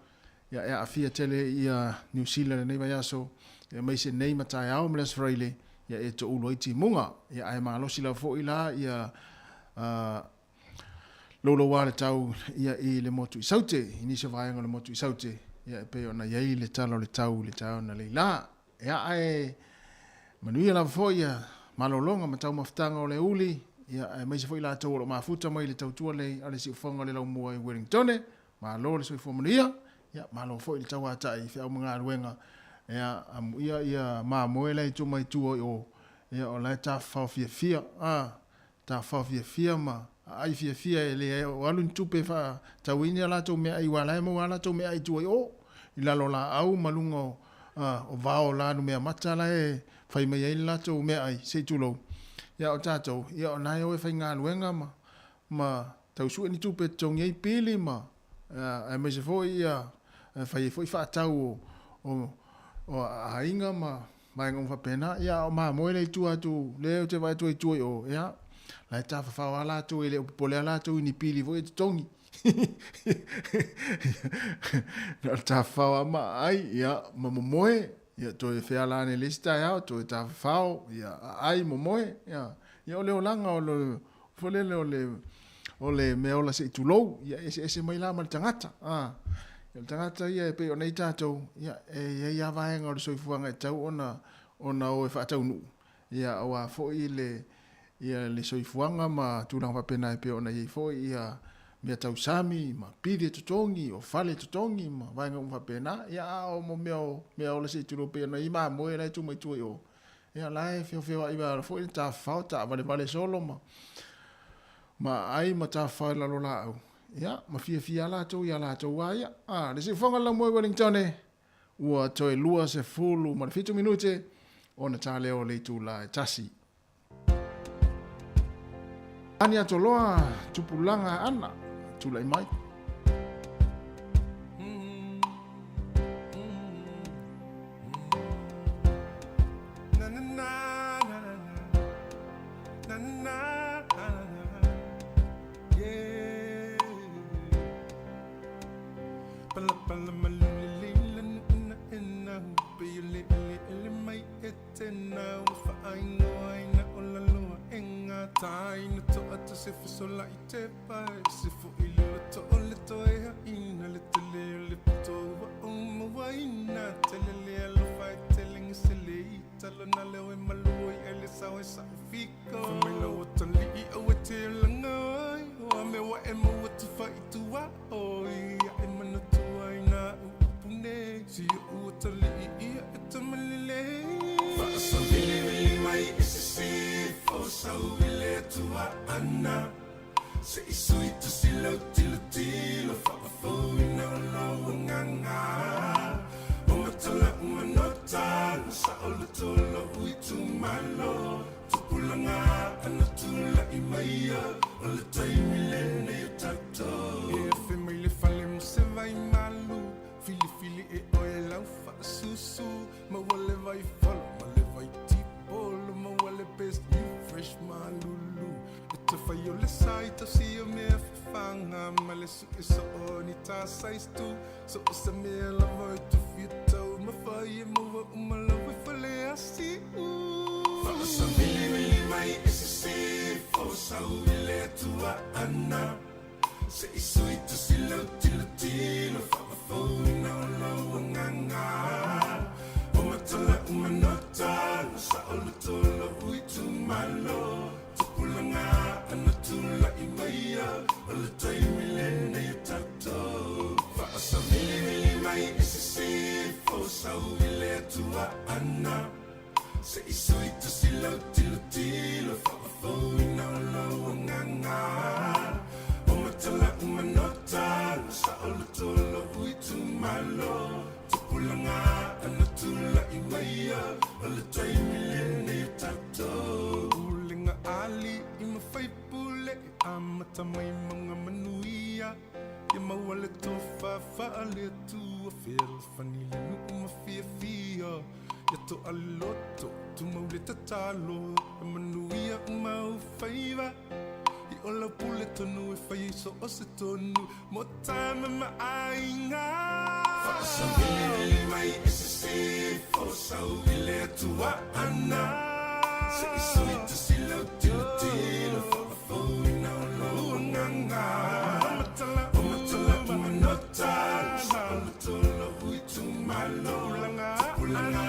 Ia e afia tele ia New Zealand nei vai aso. Ia mai se nei matai au mles fraile. Ia e to ulo i timunga. Ia ai ma losi la foi la ia lolo wale tau ia i le motu i saute, ini se vaenga le motu i saute, ia e pe ona iei le talo le tau na le la. Ia ai manuia la fo ia malolonga ma tau maftanga o le uli, ia e mai se foi la tau o mafuta mai le tau tua le ale si ufonga le lau mua i Wellingtone, ma lo le soi fo manuia, ia malo foi le tau ata i fea mga aluenga, ia ma moela i tu mai tua o, ia o lai ta fau fia, ta fau fia ma, ai fia ele o alu tupe fa tawini ala to me ai wala mo ala to me ai tu o ila lola au malungo o vao la no me mata la e fai me ai la to me ai se tu lo ya o tato ya o nai o fai nga luenga ma tau su ni tupe tong ai pili ma ai me se foi ya fai fa tau o ainga ma mai ngom fa pena ya o ma mo le tu atu le te vai tu o ya la ta fa wala tu ile pole la tu ni pili vo tongi na ta fa ma ai ya moe ya to e fa la ne lista ya to ta fa ya ai moe ya le olanga o le fole le me ola se tu lo ya ese mai la mal tangata el tangata ya pe ona ita to ya ya va en o so fuanga tau ona o fa tau nu ya o fo ile ia le soifuanga ma tulang fa pena pe ona ye fo ia me tau sami ma pide tutongi o fale tutongi ma vai ngam fa pena ia o mo me le se tulo pe na ima mo era tu mai tu yo ia lai fio ai va fo ta falta vale solo ma ai ma ta fa la lola ia ma fia la tu ia la tu wa ia le se fonga la mo Wellington ua toi lua se fulu ma 5 minute ona tale o le tu la tasi Ania toloa tupulanga ana tulai mai. Taina to ata se so la ite pai se fo ile to ole to e ina le tele le to o mo waina tele le lo fai telling se le talo na le o maloi ele sa fiko me lo to li o te langai o me wa e mo to fai tu wa o ia e mana tu aina pune si o to li ia to malile fa so vili mai se fo so tua ana se isui tu silo tilo fa fo ina lo nganga o matala umanota sa olo tolo ui tu malo tu pulanga ana tula imaya o le taimi lene yo tato e fe mai le fale mo se vai malu fili e oe lau fa susu ma wale vai falo ma le vai tipolo ma wale best you fresh malu te fai o le sai to si o me fanga ma le su e so oni ta sai stu so se me la voi tu fito ma fai mo ma la voi fale asi fa so vili mai se fo sa le tua ana se isui tu si lo tilo fa fo no nganga o matala umanota sa o le tolo ui tu malo Pulanga ana tula i mawhai pule amata mai mga manuia ia mawale tō whawha le tua whera whanile nuku mawhia fia ia tō aloto tu maule tatalo e manuia umau whaiva i ola pule tonu e whai so o se tonu mo tama maainga whaasawili mai e se se fosau i le atua ana se iso i te silau tilo tilo whaafau i nao lo nganga Umatala umanota Saula tula hui tu malo Ulanga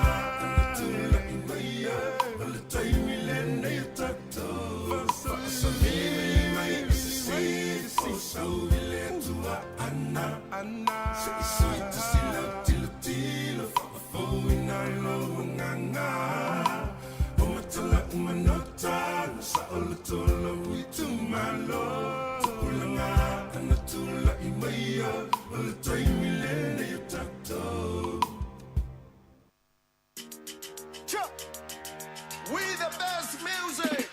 anatula imaya Ala taimi lene tato Whaasawili mai isisi Fosau ile tua ana Se iso i te silau tilo tilo Whaafau i nao lo nganga Umatala umanota Saula tula hui tu malo Ulanga anatula imaya Ala taimi lene tato We the best music.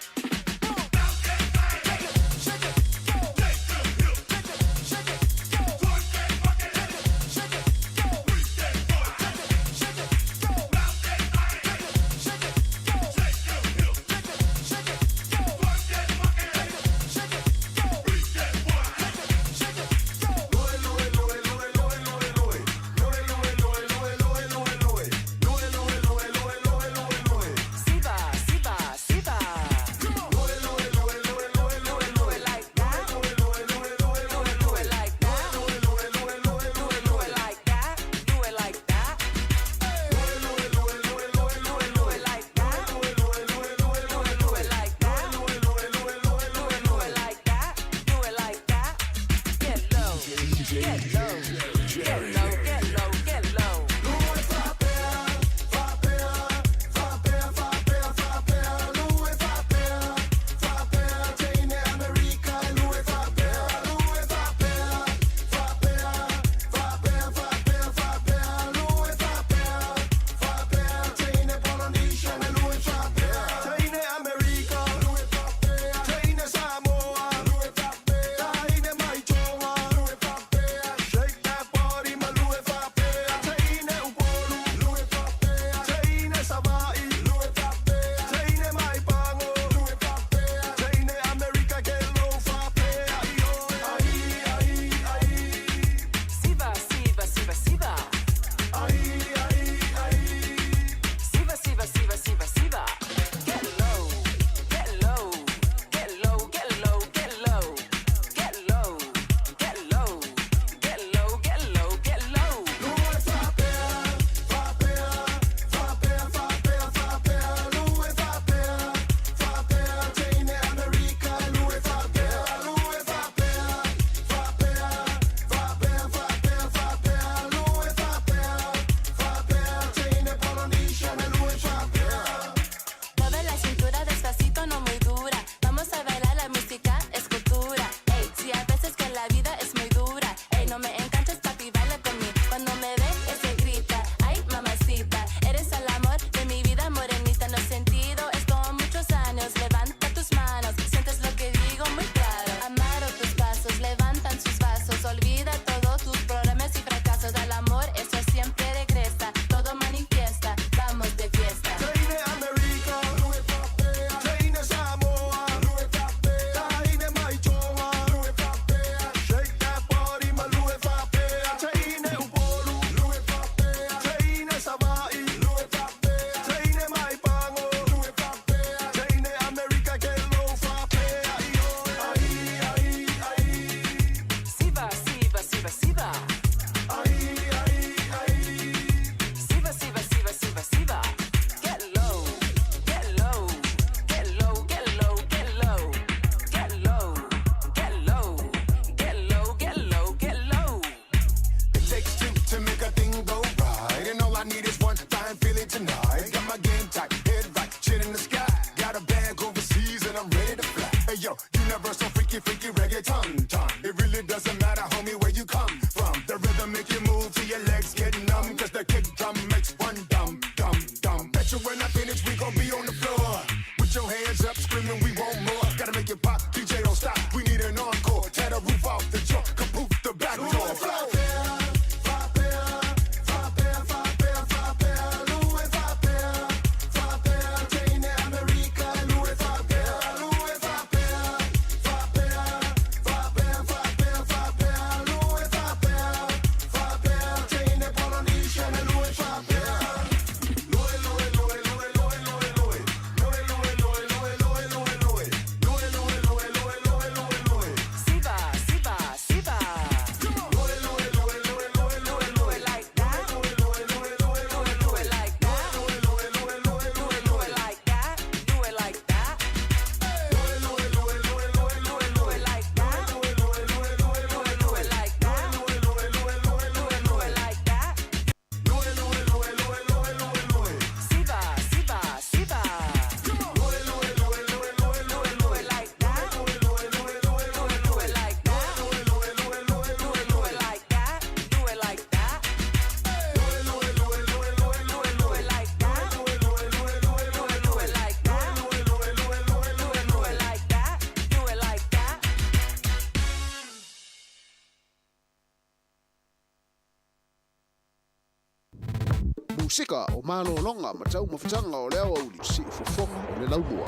musika o malolonga ma tau mawhitanga o leo au li si ufofonga o le laumua.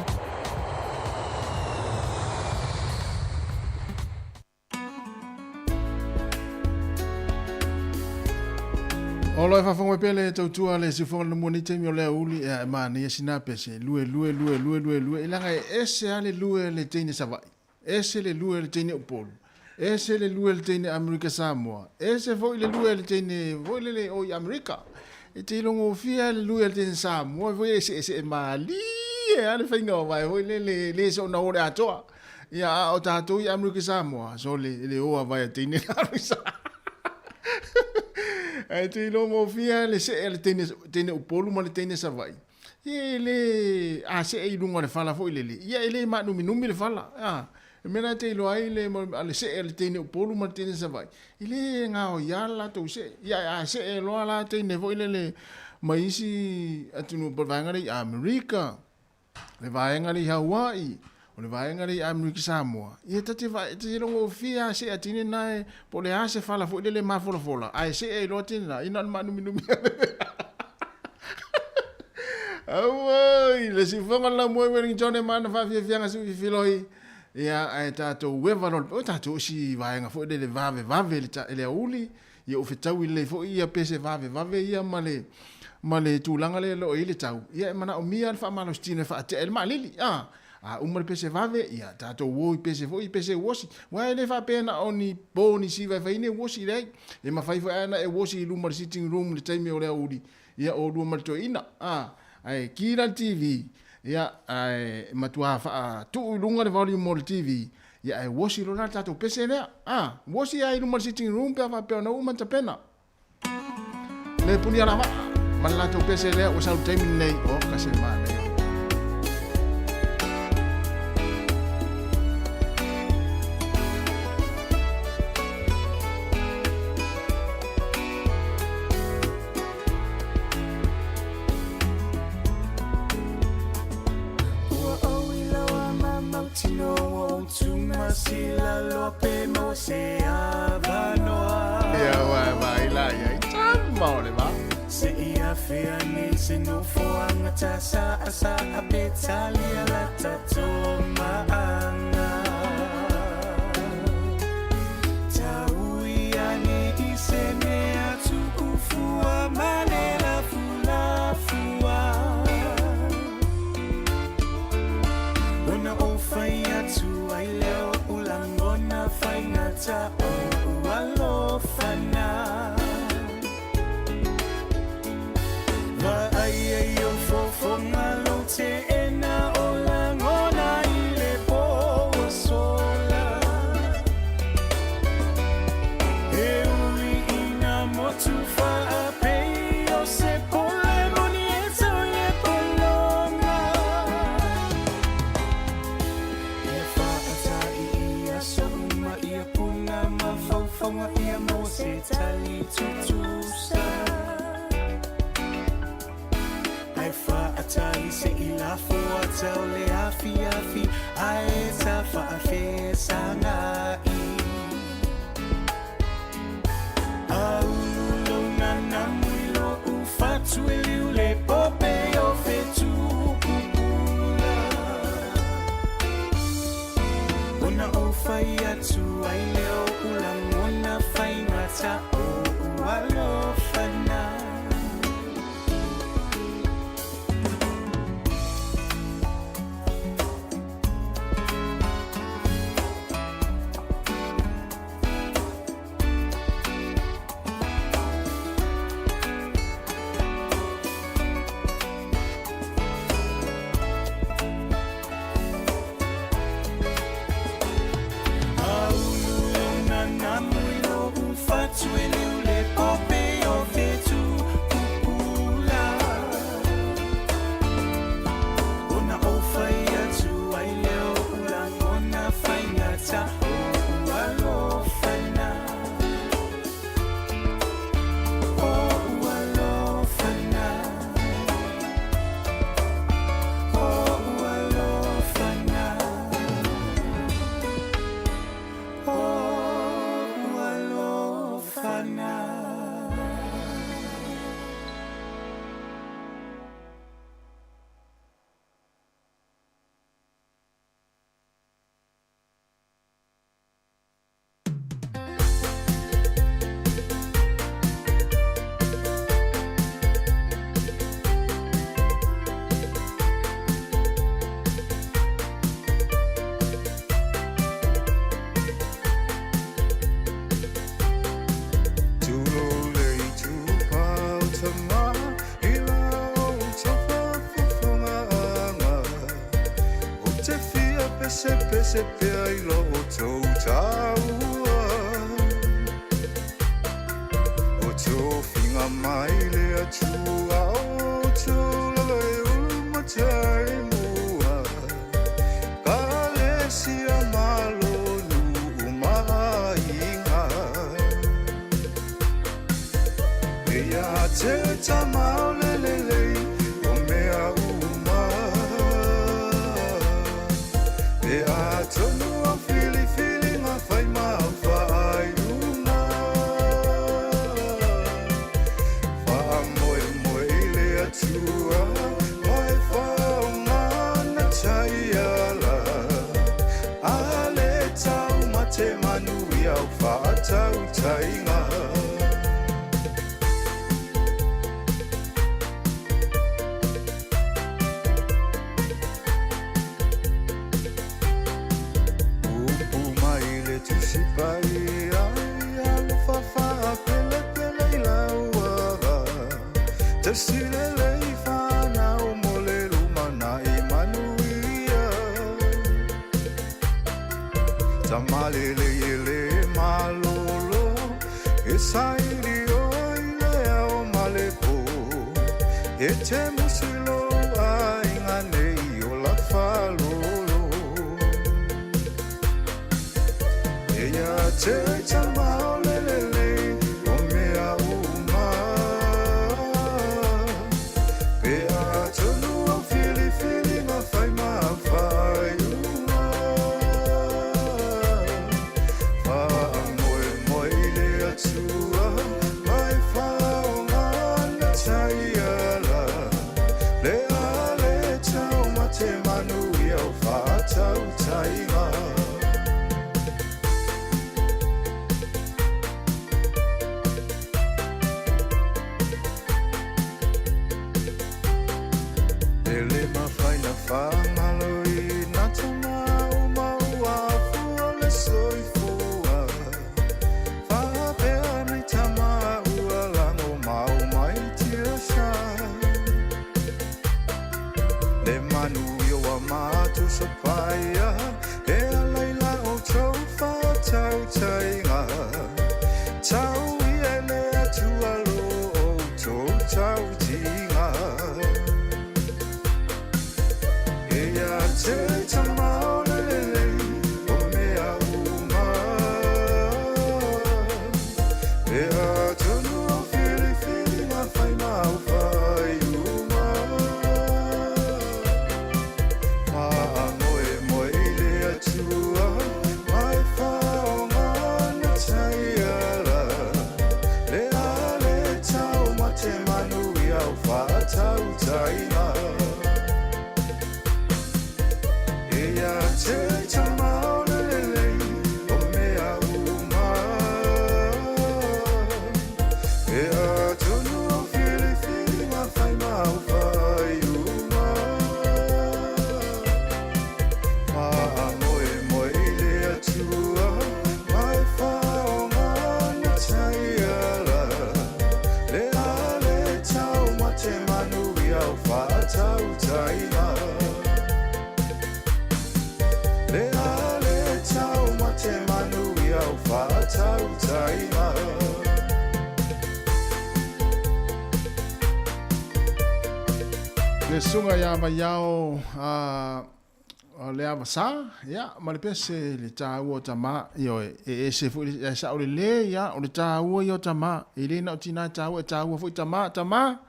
Olo e whafonga pele tautua le si fonga na mua ni teimi o lea uli e maani e sinape se lue ilanga e ese ale lue le teine savai ese le lue le teine upolu ese le lue le teine Amerika Samoa ese foi le lue le teine foi le oi Amerika e te longo fia le lue le teine Samoa foi ese e mali e ale whainga o vai foi le so na ore atoa ia o tātou i Amerika Samoa so le oa vai a teine Amerika ai te longo fia le se le tene upolu ma le tene savai ele a se e lunga le fala foi le ia ele ma numi le fala mena te lo ai le ale se le tene upolu ma le tene savai ele nga o yala to se ia a se e lo ala tene foi le maisi atunu bavanga le Amerika le vaenga le Hawaii o le vaenga le Amerika Samoa ia te vai te longo fia se atine nai po le ase fala foi le mafola ai se e lo tene ina ma numi Ai, le si fonga la moe Wellington e mana fa fianga su filoi. Ia ai tato wevarol, o tato si vaenga fo le vave le uli, ia o fetau le fo ia pese vave ia male tulanga le lo ile tau. Ia mana o mia fa malo stine fa te el malili. Umar pese vave ia tato wo pese wosi. Wa le fa pena oni boni si vai ine wosi dai. E ma fai fa ana e wosi lumar sitting room le time o le uli. Ia o lu marto ina. Ai kira TV ia ai matua fa tu lunga le volume mo TV ia ai wosi lo nata to pese ne wosi ai no sitting room pe fa na uma tapena le punia la ma la to pese le o sa time nei o ka se ma le Sila lo pe mo se avanoa. Ia vai la ia tamo le va. Se ia fea ni se no foanga tasa asa abetali ala tatoma anga. Taui ani isene atu ufua manela fula fua. Ona ofai atu ai leo ulangona fainata o walofana. Va ai yo fofo malo te ena olangona ile po sola. E ui ina motu fa ape yo se pole moni eto ye polonga. E fa atai ia soma ia puna ma fofonga ia mo se tali tutusa. Ai fa atai se ila fua tau le afi ai ta fa afe sangai. Au lo na muilo ufatu le pope o fetu pupula. Ona o fai atu ai leo ulangona fai ngata o walofana. se pe ai lo tau taua o tō whinga mai le atua o tō lala e ulma tai mua ka le sia malo nu mahinga e ia te tamau le le le o mea uma e a tonu a fili fili ma fai ma fai uma fa moe moe le atua mai fa uma na tai ala ale tau ma te manu i au fa tau tainga te sile lei whana o mole rumana e manuia tamale le ele malolo e sairi o ile o male po e te musilo a inganei o la falolo e ia te tamao le o mea uma pe a tonu o fili fili ma fai uma fa moe moe le atua mai fa ona na tai ala le ale tau ma te manu i au fa tau tainga Sapaya, e a leila o tau fa tau tainga tau i e le atua lo o tau tau tinga e a te tamao le o mea uma e a tonu o fili fili ma fai mau fai uma tau tainga e ia te tamao le o mea uma e a tonu o fili fili ma fai mau fai uma ma moe moe le atua mai fa o mana tai ala le ale tau ma te manu i au fa tau tainga le ale tau ma te manu i au fa tau tainga le sunga ya ba yao le avasa ya ma le pese le tāua tama io e se fu e sa o le ya o le tāua io tama i le na tina tāua fu tama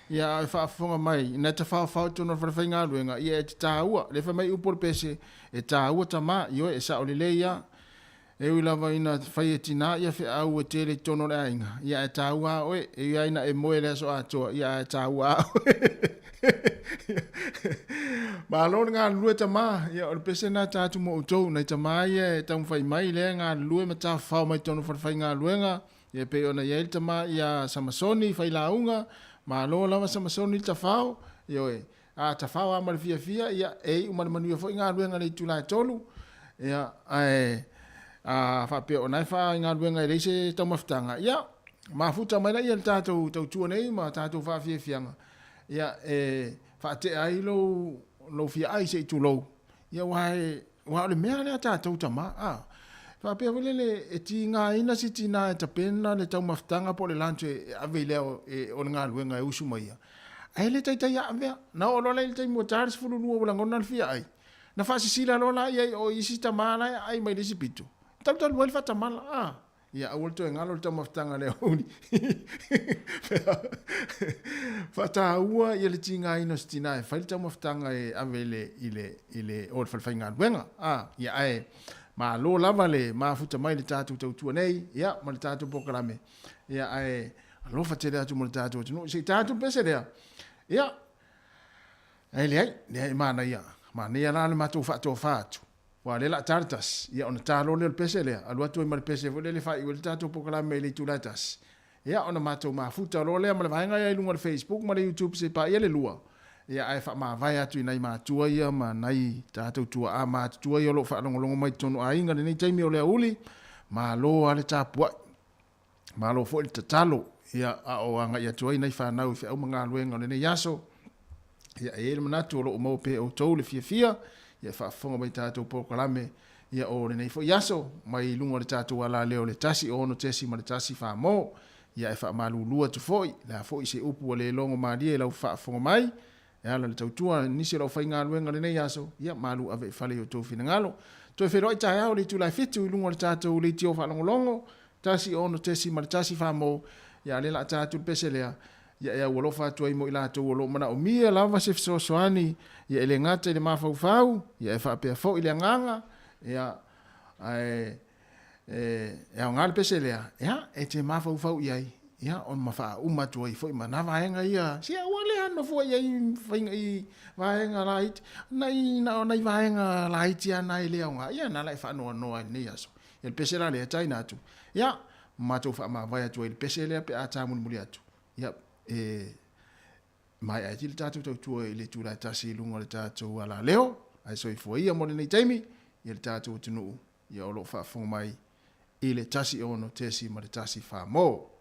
ia fa fonga mai na te fa tono fa finga luenga ia te tāua le fa mai upo pese e tāua tama io e sa o le ya e ula vai na fai e tina ia fe au e tele tono le ainga ia e tāua oe e ia ina e moe le so ato ia e tāua ma lo nga lue tama ia o pese na tatu mo utou na tama ia e tam fai mai le nga lue ma ta fa mai tono fa fai nga luenga ia pe ona ia tama ia samasoni fai launga ma lo lava samasoni ta fao ia e a ta fao ma fia ia e uma manu fo nga luenga le tula tolu ia a fa pe ona fa nga luenga le se tamaftanga ia ma futa mai ia tatu tau tu nei ma tatu fa fia ia fa te ai lo fia ai se tu lo ia wai wa le mea le ta tau tama fa pe vele le e ti nga ina si ti na ta pena le tau maftanga po le lanche ave le o nga luenga e usu mai ai le tai tai ave na o lo le tai mo tars fulu lu o ngona fia ai na fa sila lo la ai o isi tamala ai mai le sipitu tau tau wel fa tamala ia a wolto ngalo tau maftanga le oni fa ta ua ia le tinga ina stina e fa tau maftanga e ave le ile o fa fainga luenga ia ai ma lo lava le ma futa mai le tatu tau nei ia ma le tatu pokalame ia ai lo fa tere atu mo le tatu no se tatu pese le ia ai le ma na ia ma ne ala le matu fa to fatu wa le la tartas ia ona talo le pese le alu atu ma le pese vo le fa i le tatu pokalame le tulatas ia ona matu ma futa lo le ma le vainga ia lunga le Facebook ma le YouTube se pa ia le lua ia ai fa ma vai atu nai ma tua ia ma nai tatu tua ma tua ia lo fa longo mai tonu ainga nei taimi o le uli ma lo ale tapua ma lo fo le tatalo ia o anga ia tua nai fa nau fe o manga luenga nei yaso ia e le manatu lo mo pe o to le fia ia fa fonga mai tatu pokalame ia o nei fo yaso mai lungo le tatu ala leo le tasi ono tesi ma le tasi fa mo ia e fa malulu atu foi la foi se upu le longo ma dia la fa fonga mai ya la tautua ni se lo fainga luenga le nei aso ia malu ave fale o to fina ngalo to fe roi ta ya le tu la fitu lungo le tatu le tio fa longo tasi ono tesi ma tasi fa mo ya le la tatu peselea ya wolo fa to i mo ila to wolo mana o mia lava se so soani ya le ngata le mafau fau ya fa pe fo ile nganga ya ai ya ngal peselea ya e te mafau fau ia ia on mafa uma tu i foi mana vaenga ia si wale ano foi ia fainga i vaenga light nai na nai vaenga light ia nai leonga ia na lai fa no nei aso el pesela le taina tu ia mato fa ma vai tu el pesela pe ata mun muliatu ia mai ai til tatu tu le tu la tasi lungo le tatu ala leo ai so i foi ia mo nei taimi il tatu tunu ia lo fa fo mai ile tasi ono tesi ma le tasi fa mo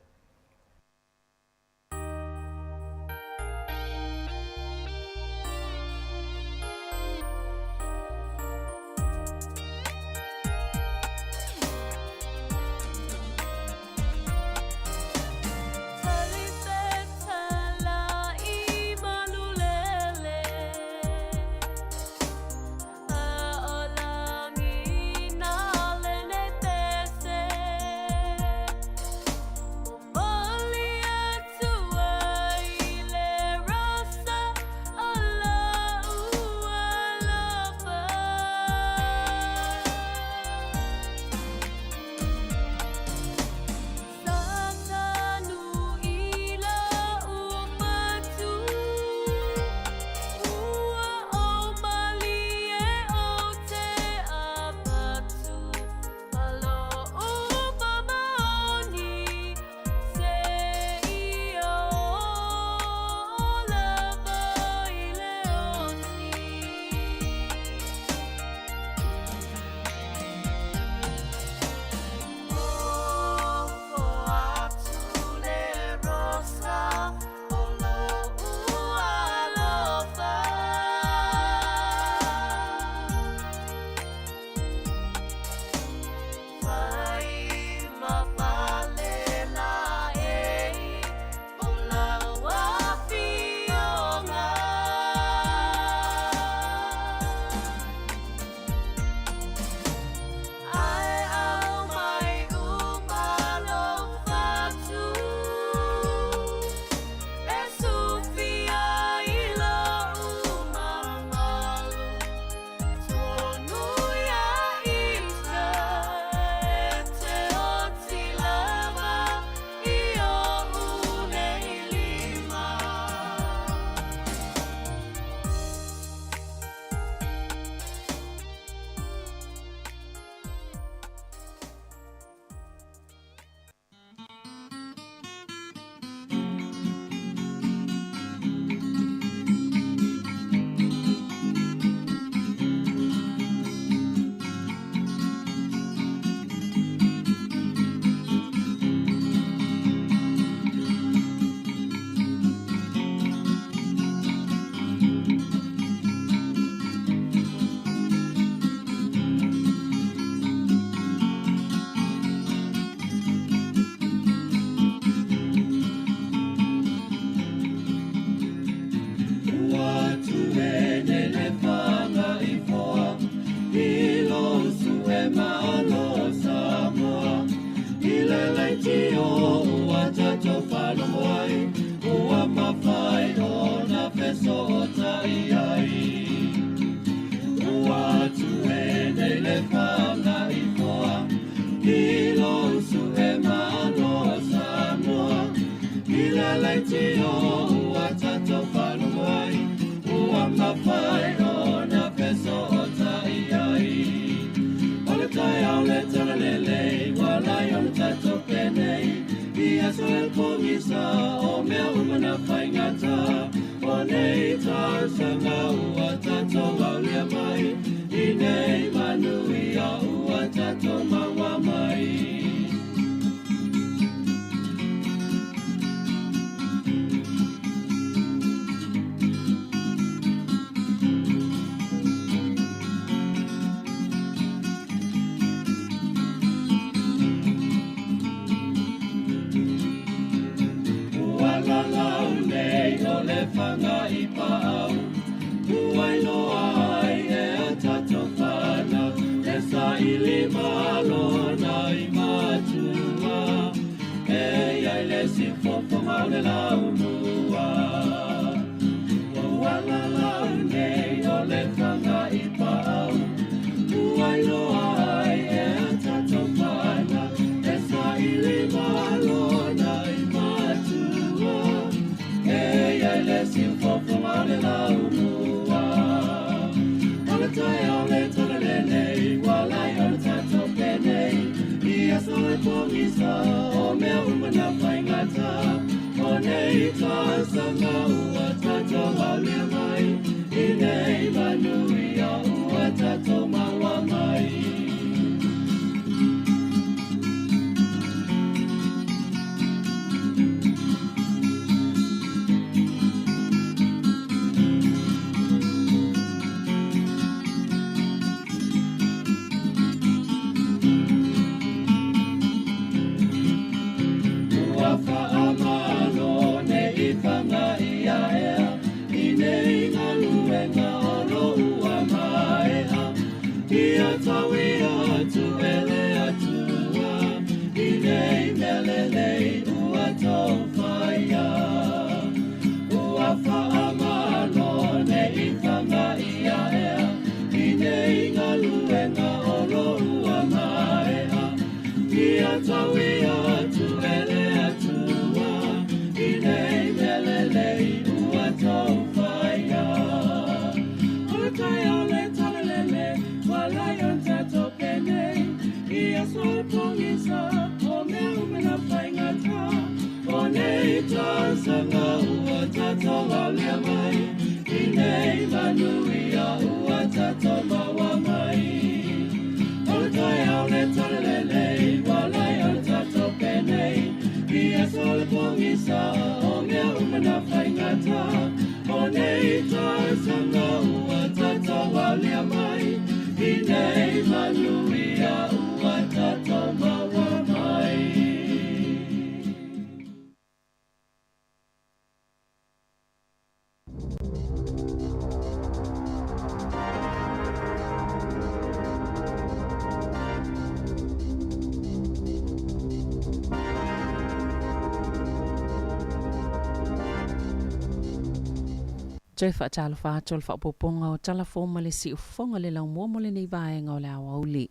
malo Samoa Ile laiti o ua tato whalomoai Ua mawhai o na peso o tai ai Ua tue nei le whanga i foa Ilo su e malo Samoa Ile laiti o ua tato whalomoai Ua mawhai o na peso o tai ai Ole tai au le tala lele Walai o le tato penei Ia so e pongisa O mea umana whaingata O nei ta sanga Ua tato waulia mai I nei manui a ua tato maua mai Whanga I pāu Uai loa ai e a tato whana E sa ili malo na I matua E ai le si fofo mau le lau mua Ua la lau nei o le whanga I pāu Uai loa ai e a tato whana E sa ili malo na I matua E ai le si fofo mau le lau mua Ole tai au le tala lelei Walai o le tato penei Ia so e pongisa O mea umana whaingata O nei ta sanga ua tato waulia mai I nei manui a ua tato maua mai Toi whaatalo whātua le whaapoponga o talafoma le si ufonga le lau mua mo le nei vaenga o le awa uli.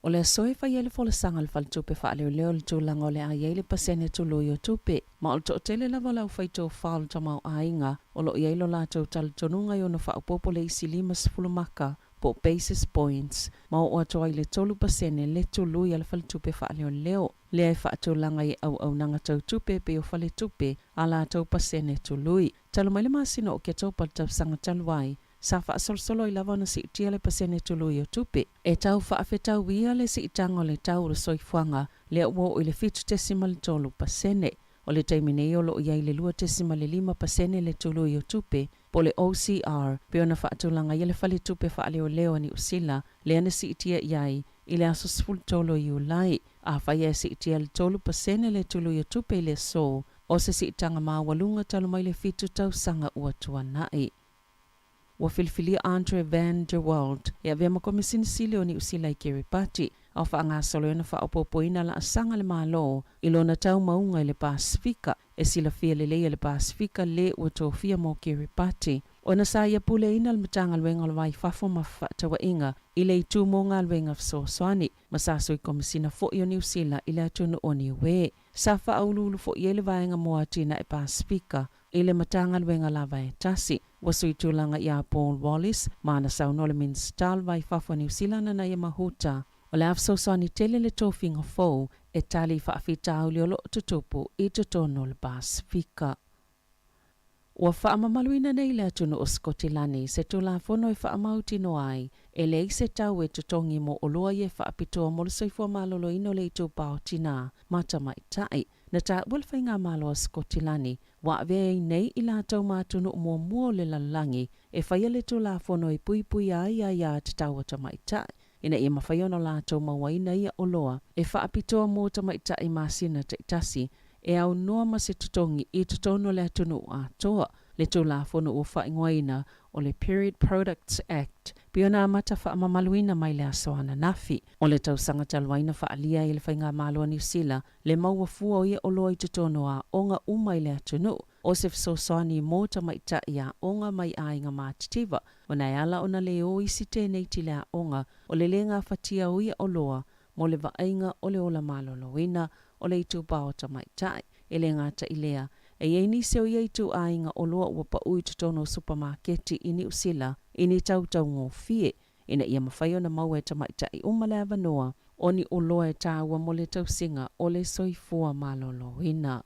O le asoe whai ele fola sanga le whaltupe wha leo leo le tūlanga o le a iei le pasene tūlo i o tupe. Ma o le tootele lava lau whaito whaal tamau a inga o lo iei lo lātou talitonunga i o na whaapopo le isi 5 maka po basis points. Ma o atoa i le tolu pasene le tūlu i ale whaltupe wha leo leo. Le ai whaatulanga i au nanga tau tupe pe o whale tupe a lātou pasene tūlui. Talo mai le masino o kia tau tau sanga taluai. Sa whaasolsolo i lava na si itia le pasene tulu i o tupe. E tau whaafetau ia le si itanga o le tau soifuanga le uo i le 5 pasene. O le taimine i o lo iai le 2.5 le tulu i o tupe. Po le OCR, pe ona whaatulanga i le whale tupe wha leo leo ni usila, le ana si itia iai i le aso sfultolo i ulai. A whaia si itia le 3% le tulu i o tupe le so. O se si itanga maa walunga talo mai le 5 sanga ua tuanai. Wa filfilia Andre Van der Wald ya vea makomisin sili o ni usila i Kiribati au whaanga solo na wha opopoina la asanga le malo ilo na tau maunga le Pasifika e sila fia le Pasifika le ua tofia mo Kiribati. O na sa ia pule ina le matanga luenga le wai fafo ma whatawa inga i le itu mo ngā luenga fsoswani masaso i komisina fo i o New Zealand i le atunu o ni we. Sa wha aululu fo i ele vaenga moa tina e Pasifika i le matanga luenga la vai tasi. Wasu i tūlanga i a Paul Wallis maana sau nole min stal vai fafo New Zealand na ia mahuta. O le afsoswani tele le tofinga fo e tali whaafita au le olo tutupu i tutono le Pasifika. Ua whaamamaluina nei le atunu o Skotilani se tula fono i whaamauti no ai e le ise tau e tutongi mo oloa i e whaapitoa mo le soifua malolo ino le itu pao tina mata mai tai. Na ta walwhai ngā malo a Skotilani wa avea nei i la tau matunu mo mua le lalangi e whaia le tula fono i pui pui ai te tau ata mai tai. Ina ia mawhaiono la tau mawaina ia oloa e whaapitoa mo ta mai tai masina te itasi e au noa ma se tutongi i tutono le atunu a toa le tula fono o whaingoina o le Period Products Act piona amata whaamamaluina mai le asoana nafi. O le tausanga talwaina whaalia i le whainga malua New Zealand le maua fua o ia oloa i tutono a onga umai le atunu o se fsoswani mota mai ta ia onga mai a inga mātitiva o nei ala ona le o isi tēnei ti le a onga o le lenga whatia o ia oloa mo le vainga o le ola maloloina o le itu pao ta mai tai e le ngata i lea e iei se o ia itu a inga oloa ua pa ui tutono supermarketi i New Zealand i ni tautau ngō fie ina ia mawhaio na mau e ta mai tai umale avanoa o ni oloa e tāua mo le tausinga o le soifua maloloina.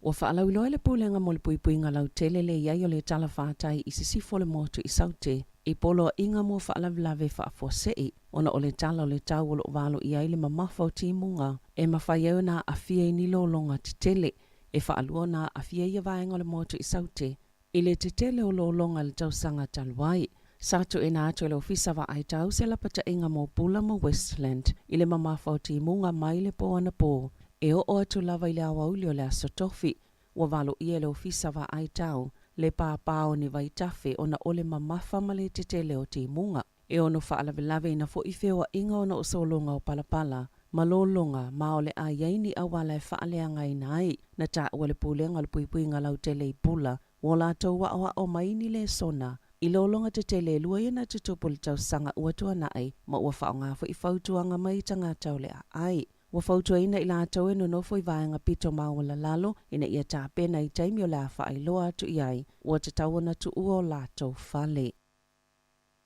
Ua whaalau loa le pūlenga mo le puipuinga lau tele le iai o le tala whātai i sisifo le motu i saute i polo inga mo whaalavlave whaafosei ona o le tala o le tau o lo valo iai le mamawhau timunga e mawhaiau na afia i nilolonga te tele e whaalua na afia i avaenga o le motu i saute i le te tele o lolonga le tausanga talwai. Sato e nā ato le ofisa wa ai tau se lapata inga mo pula mo Westland i le mamawhau timunga mai le po ana po. E o atu lava i le awauli o le asotofi, ua valo ia le ofisa wa ai tau, le pāpāo ni vaitafe o na ole mamafa ma le tetele o timunga. E ono whaalavelave ina fo i whewa inga ona o solonga o palapala, malolonga ma o le aiaini awala e whaaleanga ina ai, na tā ua le pūlenga le puipuinga lau tele i pula, wola tau wa o maini le sona, i lolonga tetele lua ina tutupu le tau sanga ua tua nai, ma ua whaonga fo i fautuanga mai tanga tau le ai. Ua fautua ina i la atau e no nofo i vaenga pito maua lalo ina ia tāpena i taimi o la wha loa atu iai ua te tawana tu ua o latou fale.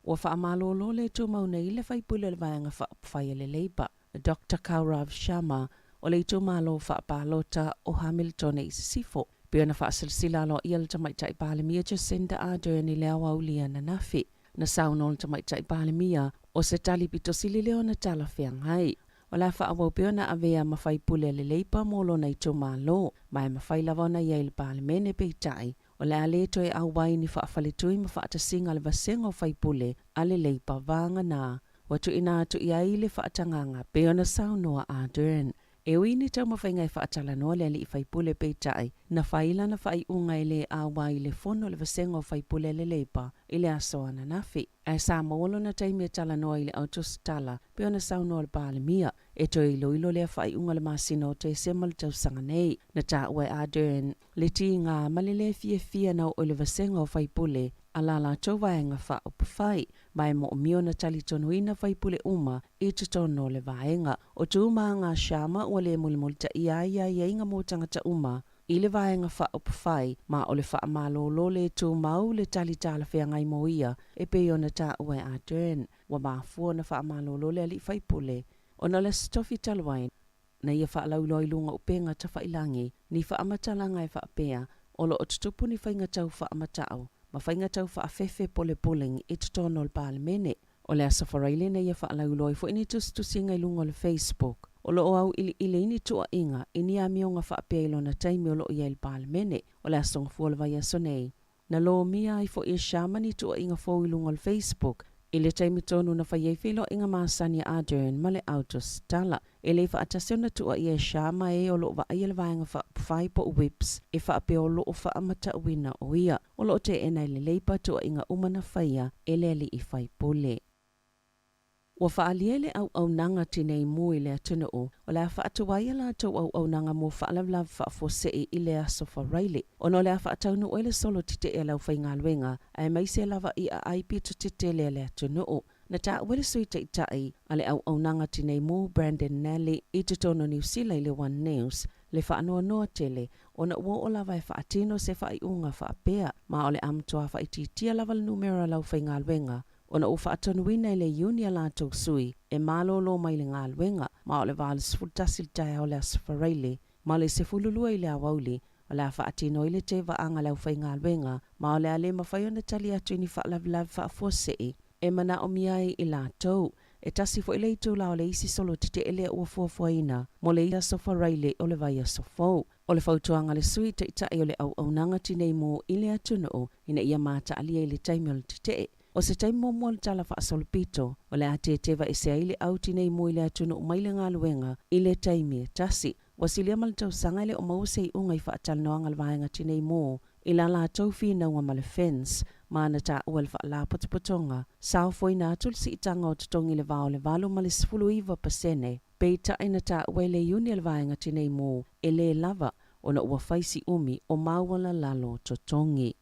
Ua wha amalolo le tu mauna i le whaipule le vaenga whaia le leipa. Dr. Kaurav Sharma o le tu malo wha palota o Hamilton e sifo. Pio na wha silsila lo ia le tamaitai palemia Jacinda Ardern i lea waulia na nafi. Na sauna o le tamaitai palemia o se tali pito sili leo na tala whiangai. O la wha awopio na avea mawhai pule le leipa molo na i tō malo, mai mawhai lavona i le palemene peitai. O le aleto e au wai ni whaafalitui ma whaatasinga le vasenga o whai pule a le leipa vanga nā. Watu ina atu i aile whaatanganga peo na saunoa Ardern. E ui ni tau mawhainga i whaatala noa le ali i whai pule peitai, na whaila na whai unga i le a wai le fono le vasenga o whai pule le leipa i le asoa na nafi. Ai sa mawolo na taimi e tala noa i le autos tala, peo na saunoa le palemia, e to i loilo le whai unga le masina o te sema le tau sanga nei, na ta ue Ardern, le ti ngā malele fia na o le vasenga o whai pule, ala la tau vaenga wha upawhai, mai mo o mio na tali tonuina whai pule uma, i te tono le vaenga, o tu maa ngā shama o le mulimulta ia inga mo tangata uma, i le vaenga wha upawhai, ma o le wha amalolo le tu mau le tali tala whea ngai mo ia, e peo na ta ue Ardern, wa mafua na wha amalolo le ali whai pule, o na le stofi talwain, na ia wha alauloi lunga upenga ta wha ilangi, ni wha amatalanga e wha apea, o lo o tutupu ni whainga tau wha amatao, ma whainga tau wha afefe pole poling i tutono le palemene. O le asafaraile na ia wha alauloi fo ini tusinga i lunga le Facebook. O lo o au ili ini tua inga, ini a mionga wha apea ilo na taimi o lo ia il palemene. O le asong fuolva ia sonei. Na lo mia i fo i shamani tua inga fo i lunga le Facebook. Ile taimi tonu na whaiei whilo inga maasani a Dern male autos tala. Ele wha ataseo na tua i e shama e o loo wa aiele vaenga whai po whips e wha ape o loo wha amata uina o ia. O loo te ena ile leipa tua inga umana whaia ele ali i whai pole. Wa whaaliele au nanga tinei mui lea tunu o lea whaatuwaia la tau au nanga mo whaalavlav whaafosei i lea sofa raile. Ono lea whaataunu o ele solo tite e lau whainga luenga ai maise lava i a aipi tu tite lea tunu o. Na taa wele sui teitai ale au nanga tinei mu Brandon Nally i tutono New Zealand le One News le whaanoa noa tele o na ua o lava e whaatino se whaiunga whaapea ma ole amtoa whaititia lava le numero lau whainga luenga. Ona ufa atonuina ile unia la tau sui e malolo mai le ngā luenga ma o le vāle sfultasil tae o le asfareile ma le se fululua ile awauli o le afa atino ile te vaanga lau whai ngā luenga ma o le ale mawhaiona tali atu ini whaalavlav whaafosei e mana o miai i la tau e tasi fo ile itu la o le isi solo tite ele ua fuafuaina mo le ia sofareile o le vaia sofou. O le fautuanga le sui te itai o le au nanga tinei mo ile atuno ina ia mata alia ile taimol tite. O se taimo mo le tala whaasolopito, o le ate teva e se aile auti nei mo ile atunu o maile ngā luenga, ile taimi e tasi. Wasilia mal tau sanga ile o mausei unga i whaatalanoanga le vaenga tinei mo, ila la tau fina unga ma le fence, maana ta uel whaala potopotonga. Sao foi na atul si itanga o tutongi le vao le valu ma le 10%. Peita ina ta uele uni le vaenga tinei mo, ele lava, o na ua faisi umi o mawala lalo tutongi.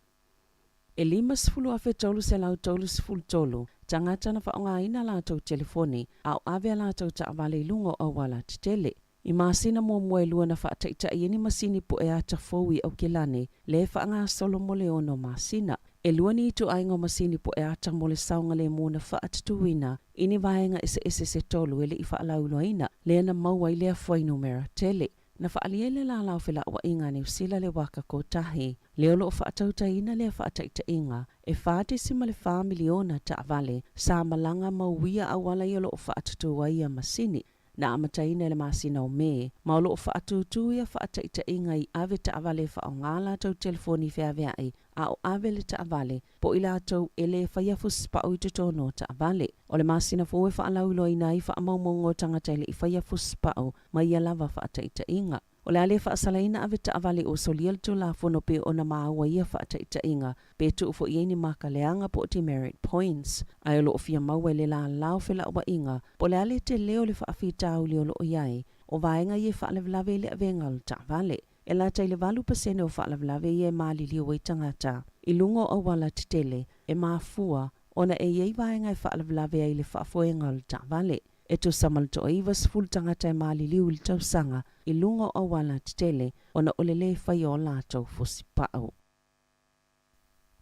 E 5 afe tolu se lau tolu sifulu tolu, tangata na whaonga ina la tau telefoni, au ave la tau ta avale lungo au wala titele. I masina mo mwe lua na whaataita i eni masini po e ata fowi au kilane, le whaanga solo mole ono masina. E lua ni itu aingo masini po e ata mole saunga le muna whaatatuina, ini vaenga ese se tolu ele i whaalaulo ina, le na maua i lea fwai numera tele. Na whaaliele la lau whila wa inga ni usila le waka ko tahi. Leo lo whaatauta ina le whaataita inga. E whaate sima le wha miliona ta avale. Sa malanga mauia awala i lo whaatatuwa ia masini. Na amata ina le masina o me. Ma lo whaatutu ia whaataita inga i ave ta avale whaongala tau telefoni whea ai. A o ave le ta avale. Po ila tau ele whaiafu spau i tutono ta avale. O le masina fōe whaalaulo ina i whaamaumongo tangata ile i whaiafu spau. Ma ia lava whaataita inga. O le ale whaasalaina ave ta avale o soliel tu la fono pe o na maaua ia whaataita inga. Pe tu ufo ieni maka leanga po ti merit points. Ai o lo ofia maua le la lao whila ua inga. Po le ale te leo le whaafita au leo lo o iai. O vaenga ie whaalawlawe le avengal ta avale. E la taile 2% o whaalawlawe ie maalili o tangata. I lungo o wala titele e maafua ona e iei vaenga e whaalawlawe ai le whaafoengal ta avale. E tu samal to aivas full tangata e maaliliu il tau sanga i lungo o wala titele ona olele whai o lātou fosipau.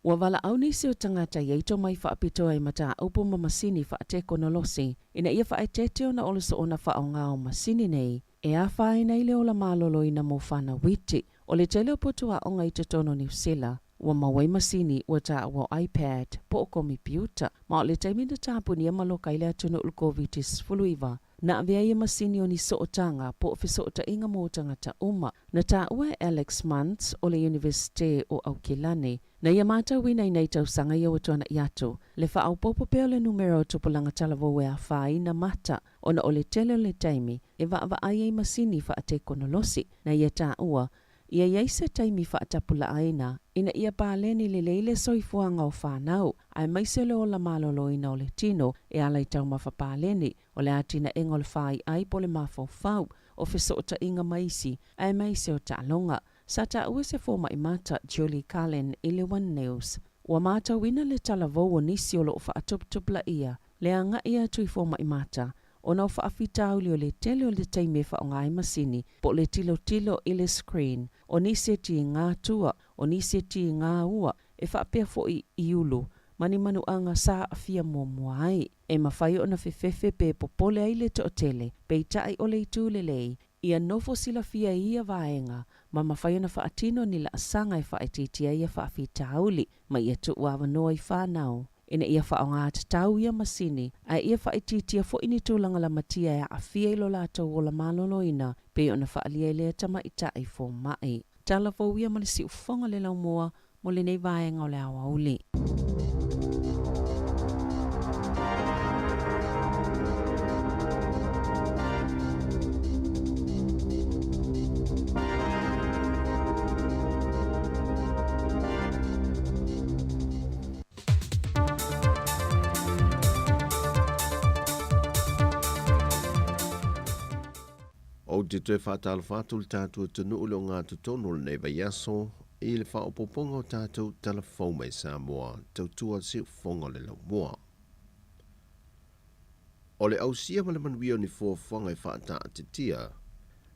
Ua wala au nisi o tangata i eito mai whaapito ai mata upo ma masini whaateko na losi ina ia whaetete ona oloso ona whaonga o masini nei e a whaina ile o la malolo ina mo whana witi o le tele o potua o ngai tono New Zealand. Ua mawai masini ua ta ua iPad po o kompiuta ma o le taimina tāpuni e maloka ile atunu ulkovitis fuluiva na avea ia masini o ni sootanga po o fisoota inga mo tangata uma na ta ua Alex Muntz o le Universite o Aukilane na ia mata wina i nei tausanga ia watuana iato le wha au popo peo le numero tupulanga talavo e a whai na mata ona o le tele o le taimi e wa ai masini wha ate konolosi na ia ta ua ia iaise taimi whaatapula aina, ina ia pāleni le leile soifuanga o whanau, ai maisele o la malolo ina o le tino, e alai tau mawha pāleni, o le atina engol whai ai po le mawhau, o whesoota inga maisi, ai maise o tālonga. Sa ta ue se fōma i mata Julie Cullen i le One News. Ua mata wina le talavou o nisi o lo whaatuptupla ia, le anga ia tui fōma i mata, ona o whaafita auli o le tele o le taime wha o ngai masini, po le tilo i le screen, o nisi ti ngā tua, o nisi ti ngā ua, e whaapea fo i ulu, mani manu anga sa afia moai, e mawhai o na whewhewe pe popole ai le to tele, pe tai o le itu le lei, ia nofo sila fia ia vaenga, ma mawhai o na whaatino ni la asanga e whaetitia ia whaafita auli, ma ia tu uawa noa i whanau. Ina ia whaonga tau ia masini, ai ia whaititia fo ini tūlanga la matia e a fia ilo lātou o la malolo ina, pe o na whaalia lea tama i tai fo mai. Tala fo ia ma le si ufonga le lau moa, mo le nei vaenga o le awa uli. O te tue whātala whātu le tātua tunu ulo ngā tutono le nei vai aso, I le whaopoponga o tātou telefon mai Samoa, tautua siu fonga le lau mua. O le ausia ma le manuia ni fuafuanga I whaata a te tia,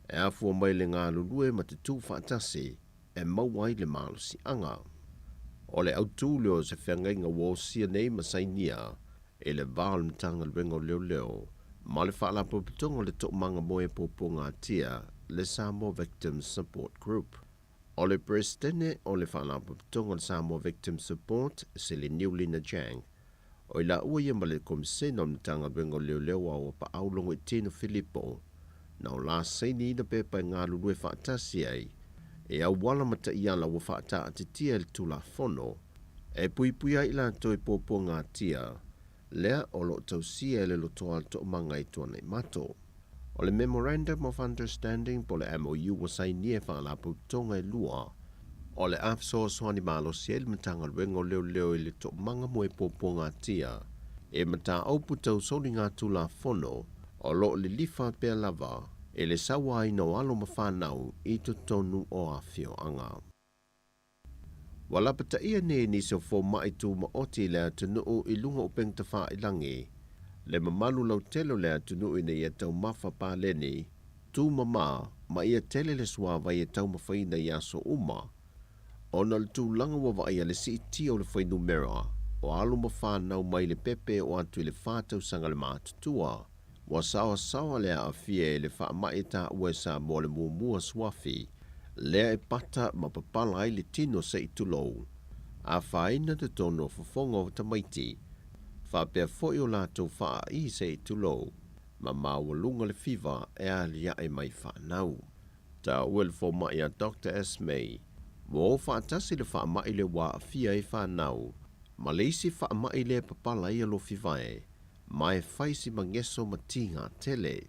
e afua mai le ngā lulue ma te tū whaatasi, e mauai le malo si anga. O le autu leo se whengai ngā wōsia nei masainia, e le vāl mtanga le wengo leo leo, ma le whaala popitonga le tok manga moe poponga tia, le Samoa Victim Support Group. O le presidente o le whaala popitonga le Samoa Victim Support, se le Niulina Jang, o I la ua ia ma le komisena o mtanga le wengo leo leo au pa aulongo I tino Filipo, na o la seini ina pepa I ngā lulue whaatasi ai, e au wala mata I ala ua whaata a te tia le tula fono, e pui pui ai la toi popo ngā tia, lea o lo tausia le lotoa le to manga I tuana I mato. O le Memorandum of Understanding po le MOU wa saini e whaala putonga I lua, o le afso soani malo siel matanga wengo leo leo I le to manga moe popo ngā tia, e mata au putau soli ngā tula fono, o lo le lifa pea lava, e le sawa I no alo mawhanau I to tonu o afio anga. Wala pata ia ne ni so fo mai tu ma oti le tunu I lunga upeng ta wha I langi, le mamalu lau telo le tunu I ne ia tau mafa pa leni, tu mama ma ia tele le suawa ia tau mawhaina ia so uma, ona le tu langa wa wa ia le si iti o le whainu mera, o alu mawhanau mai le pepe o atu le whātau sanga le mātutua, wa sawa le a fie le wha mai ta ue sa mo le mua swafi, lea e pata ma papala ai le tino sa I tulou. A whaina te tono fofonga o tamaiti, wha pia foi o lātou wha I sa I tulou, ma mawalunga le fiva e a lia e mai whanau. Ta ue le fo mai a Dr. Esmei, mo whaatasi le wha mai le wā fia I whanau, ma leisi wha mai le papala I alo fivae, mai faisi mangeso matinga tele.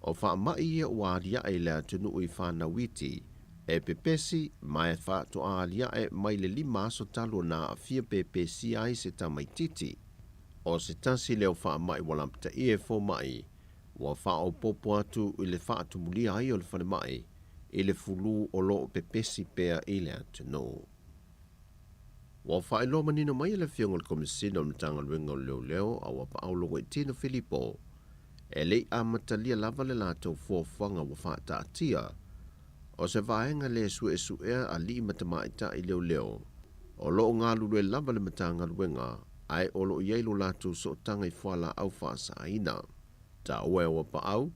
O wha mai ia wā lia e le tunu I whanawiti, e pepesi mai fa to alia e mai le lima so talo na fia pepesi ai se tamaititi o se tasi leo fa mai wala pta e fo mai wa fa o popo atu I le fa atu muli ai o le fa mai I le fulu o lo pepesi pea ile atu no wa fa lo manino mai le fiongo le komisina o tanga wengo leo a wa pa aulo e tino Filipo e le amatalia lava le lato fo fanga wa fa ta tia o se vaenga le su ea a li matamaita I leo, o loo ngā lulue lava le matanga luenga, ai o loo ieilu latu so tanga I whala au whaasa aina. Ta ue o pa au,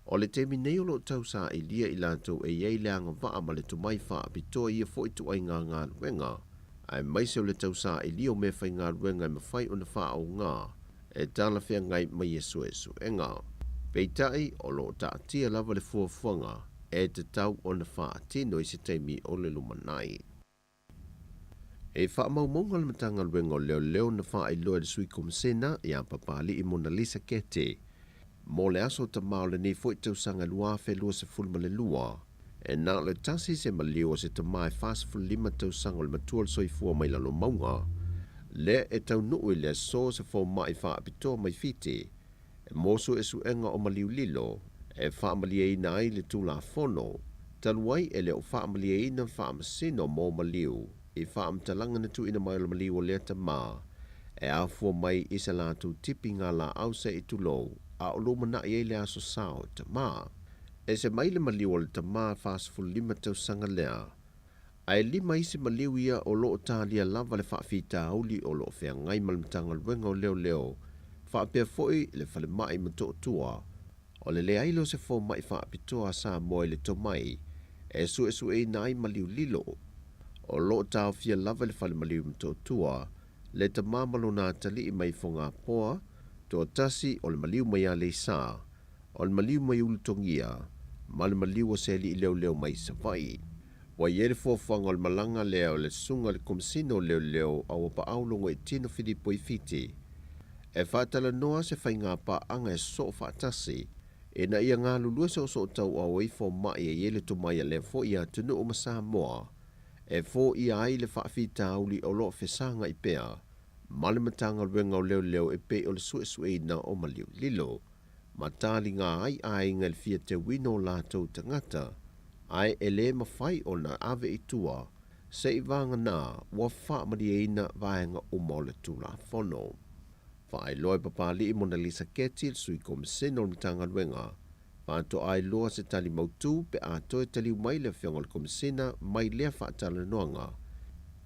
o le temi nei o loo tau sa I lia I latu e iei leanga vaa ma le tumai wha apitoa ia fo itu ai ngā luenga, ai maise o le tau sa I lia o me whai ngā luenga I mawhai o na wha au ngā, e tala whia ngai mai esu enga. Peitai o loo ta atia lava le fuafuanga, e te tau o na wha tino I se teimi o le lumanai. E wha maumonga le matanga luenga leo na wha I loa le sui kumsena I a papali I Mona Lisa Kete. Mo le aso ta mao le nei fwoi tau sanga lua fe lua se fulma le lua. E na le tasi se malio se ta mai fast full lima tau sanga le matua le soifua mai lalo maunga. Le e tau nui le so se fo mai wha apitoa mai fiti. E moso e su enga o maliu lilo. E whaamalia ina ai le tula fono, taluai e leo whaamalia ina whaamasino mō maliu, I whaamtalanga na tu ina mai o maliu o lea ta mā, e awhua mai I se lātu tipi ngā la ausa I tulou, a o loma na I le aso sao ta mā. E se mai le maliu o le ta mā whaasfu lima tau sanga lea, ai lima I se maliu ia o loo tālia lava le whaafita auli o loo whea ngai malamtanga luenga o leo, whaapea foi le whale mai mato tua, o le le ailo se fo mai wha apitoa sa moe le to mai, e su e nai maliu lilo. O lo tau fia lava le whale maliu mto tua, le ta mamalo nā tali I mai fonga poa, to tasi o le maliu mai a le sa, o le maliu mai ulutongia, ma le maliu o se li leo mai sa vai. Wa iere fo whanga o le malanga leo le sunga le komsino leo au pa aulongo E tino Filipo I fiti. E whatala noa se whainga pa anga e so whatasi, e na ia ngā lulua so tau au I fo mai e yele to mai a le fo ia tunu o Samoa, e fo ia ai le whaafita auli o lo whesanga I pea, male matanga luenga o leo e pe o le sue na o maliu lilo, Ma tāli ngā ai ngā le fia te wino lātou tangata, ai e le mawhai o na ave i tua, se i vanga nā, wa wha mari eina vaenga o mole tūla whono. Whaai loe papali i Mona Lisa Ketil sui komisina o mitanga luenga, whanto ai loa se tali mautu pe a toe tali mai le whionga le komisina mai lea whaatala noanga,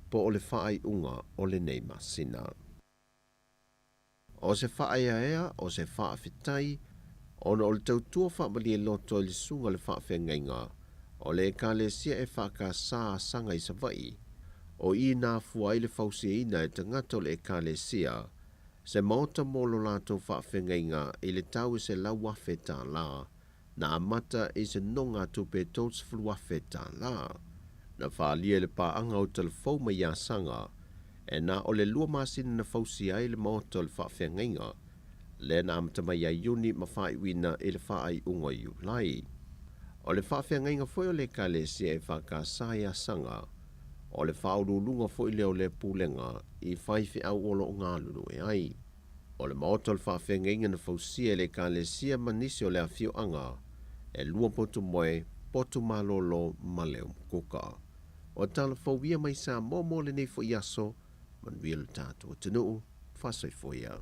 po o le whaai unga o le nei masina. O se whaai aea, o se whaa fitai, ona o le tautua whaamali e loto le sunga le whaafengainga, o le ka le sia e whaaka saa sanga i savai, o i nā fua i le fausi ina e tangata o le ka le sia, se maota molo lātou whaafengainga i le tau i se lau wafe tā la, na amata i se nonga tupe tōts fulu wafe tā la, na whaalia le pāanga o telefou mai a sanga, e na o le lua masina na fausi ai le maota o le whaafengainga, le na amata mai a iuni ma whai wina i le whaai unga iu lai. O le whaafengainga foi o le ka le sia e whaka saia sanga, o le whaurulunga foi leo le pūlenga i whaifi au olo o ngā lulu e ai. O le maota o le whaafengainga na fausia le ka le sia manisi o le awhio anga, e lua potu moe, potu malolo maleo mkuka. O tala fauia mai sa momo le nei fo iaso, man wheel tātua tanu, whasoi foia.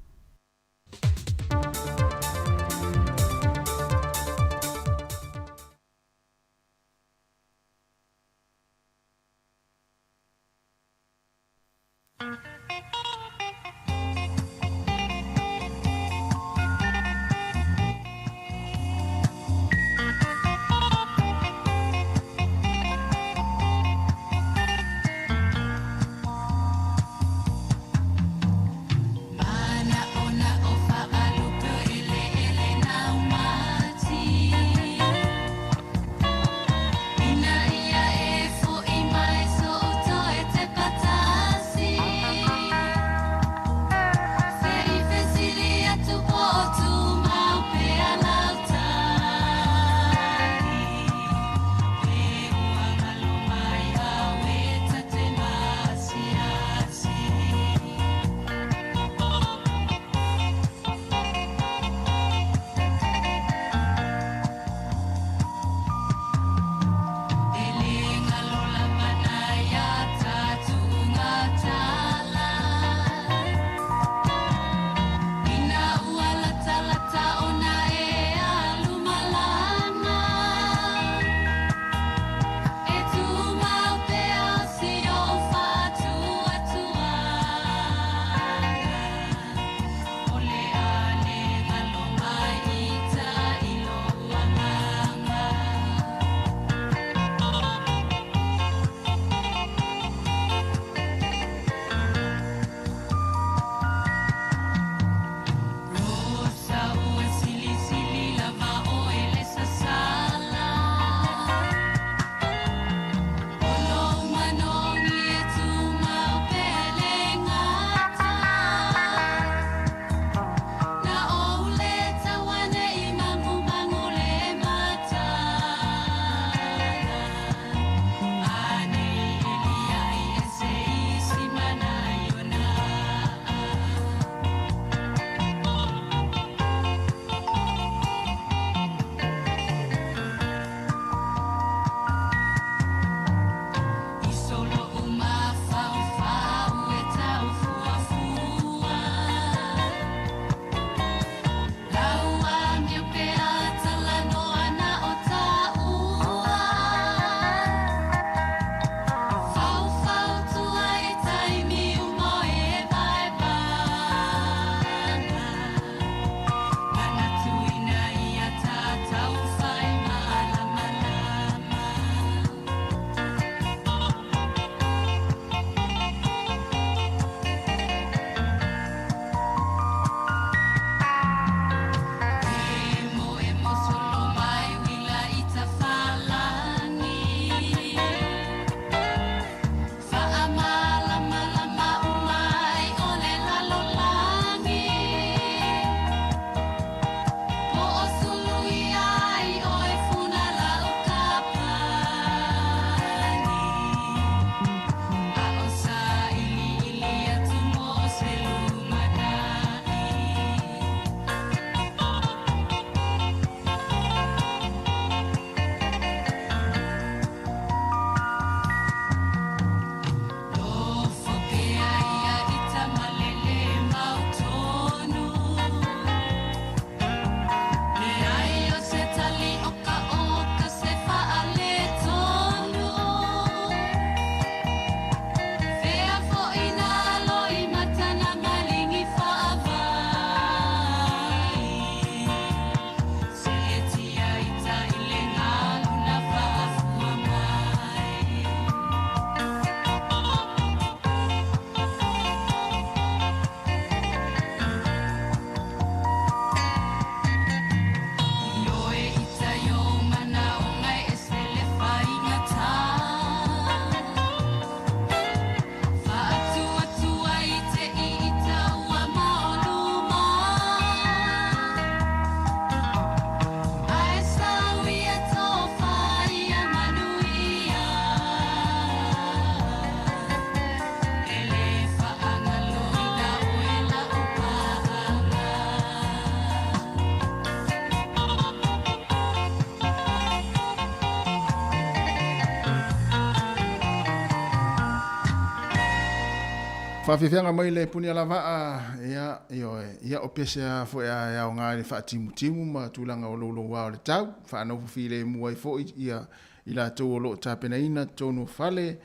Whawhiwhianga mai le puni ala waa ia o pese fo ia o ngā fa timu ma tūlanga o lolo wā o le tau whanau while mua i fo ia i la tau o loo tāpena ina tonu whale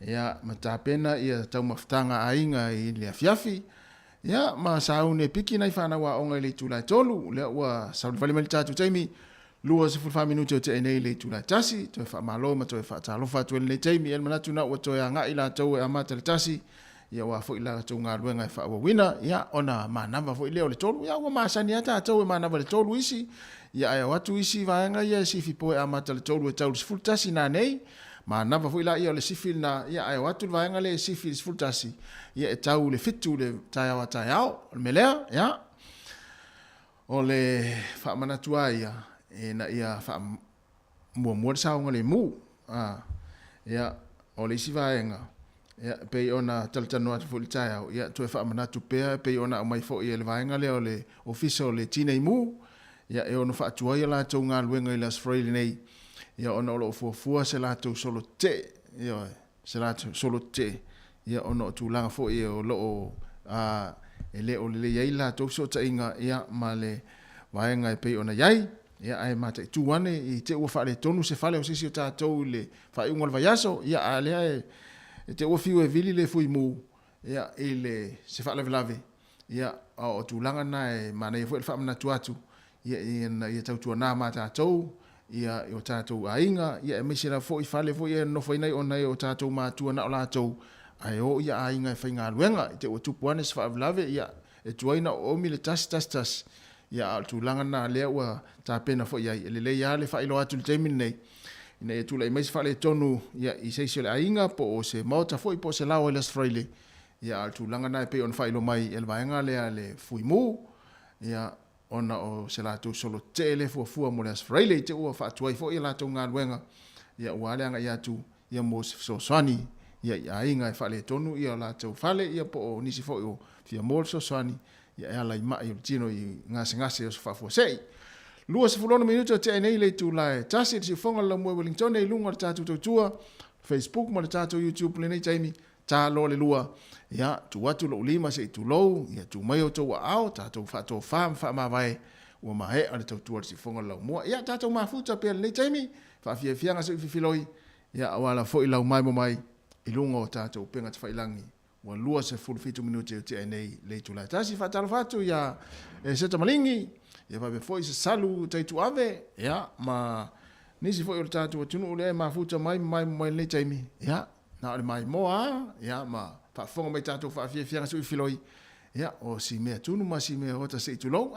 ia ma tāpena ia tau mawhtanga ainga i le afiafi ia ma saune piki nei whanau a onga i le tūlai tolu lea ua sauli whale mali tātu taimi lua se fulfa minuto te nei le tūlai tasi toi wha malo ma toi wha talofa tu le taimi el manatu na ua toi a ngā i la tau e amata le tasi ia wa fo ila to nga luenga fa wa wina ia ona manava fo ile le tolu ia wa masani ata to manava le tolu isi ia ai watu isi vaenga ia si fi po amata le tolu e tolu fultasi na nei manava fo ila ia le sifil na ia ai watu vaenga le sifil fultasi ia e tau le fitu le taya wa taya o melea ia o le fa manatua ia e na ia fa mo sa ngale mu ia o le isi vaenga ia pe ona taltano atu fo taya ia to fa manatu pe pe ona mai fo ia le vaenga le o le official le tinei mu ia e ona fa tua ia la to nga luenga i las freely nei ia ona lo fo se la to solo te ia se la to solo te ia ona tu langa fo ia o lo ele o le ia la to so tainga ia male vaenga e pe ona yai ia ai mate tu wane i te o fa le tonu se fale o sisi o tatou le fa ungol vayaso ia ale e te ofiu e vili le fui mu ia ele se fa lave ia o tulanga na e mana e foi fa mana tuatu ia tau tu na mata tau ia o tatu ainga ia e misira foi fale foi no foi nei ona o tatu ma tu na ola tau ai o ia ainga e fainga luenga te o tupuane se fa lave ia e tuaina o mi le tas ia tulanga na le wa ta pena foi ia le ia le fa ilo atu le temin nei ina e tula i mai fale tonu ia i seisi le ainga po o se mauta foi po se lao elas freile ia altu langa nai pe on failo mai el vaenga le fui mu ia ona o se la tu solo tele fua mo les freile te ua fa tuai fo ia la tu nga luenga ia ua le anga ia tu ia mo so swani ia ainga e fale tonu ia la tu fale ia po o nisi fo o fia mo so swani ia ala i mai o tino i ngase o fa fo sei lua se fulona minuto te nei le tu lai tasi te fonga la mo Wellington e lunga tatu tua Facebook mo tatu YouTube le nei taimi ta lo le lua ya tu watu lo lima se tu lo ya tu mai o to au tatu fa to fam fa ma vai o ma he ale tu se fonga la mo ya tatu ma futa pe le taimi fa fia nga se filoi ya wala fo ila mai mo mai i lunga o tatu penga te failangi wa lua se full fitu minuto te nei le tu lai tasi fa talo fatu ya e se tamalingi ia vai foi se salu taitu ave ia ma nisi foi o tatu tunu le ma futa mai le taimi ia na le mai moa ia ma fa fonga mai tatu fa fia su filoi ia o si me tunu ma si me hota se tu lo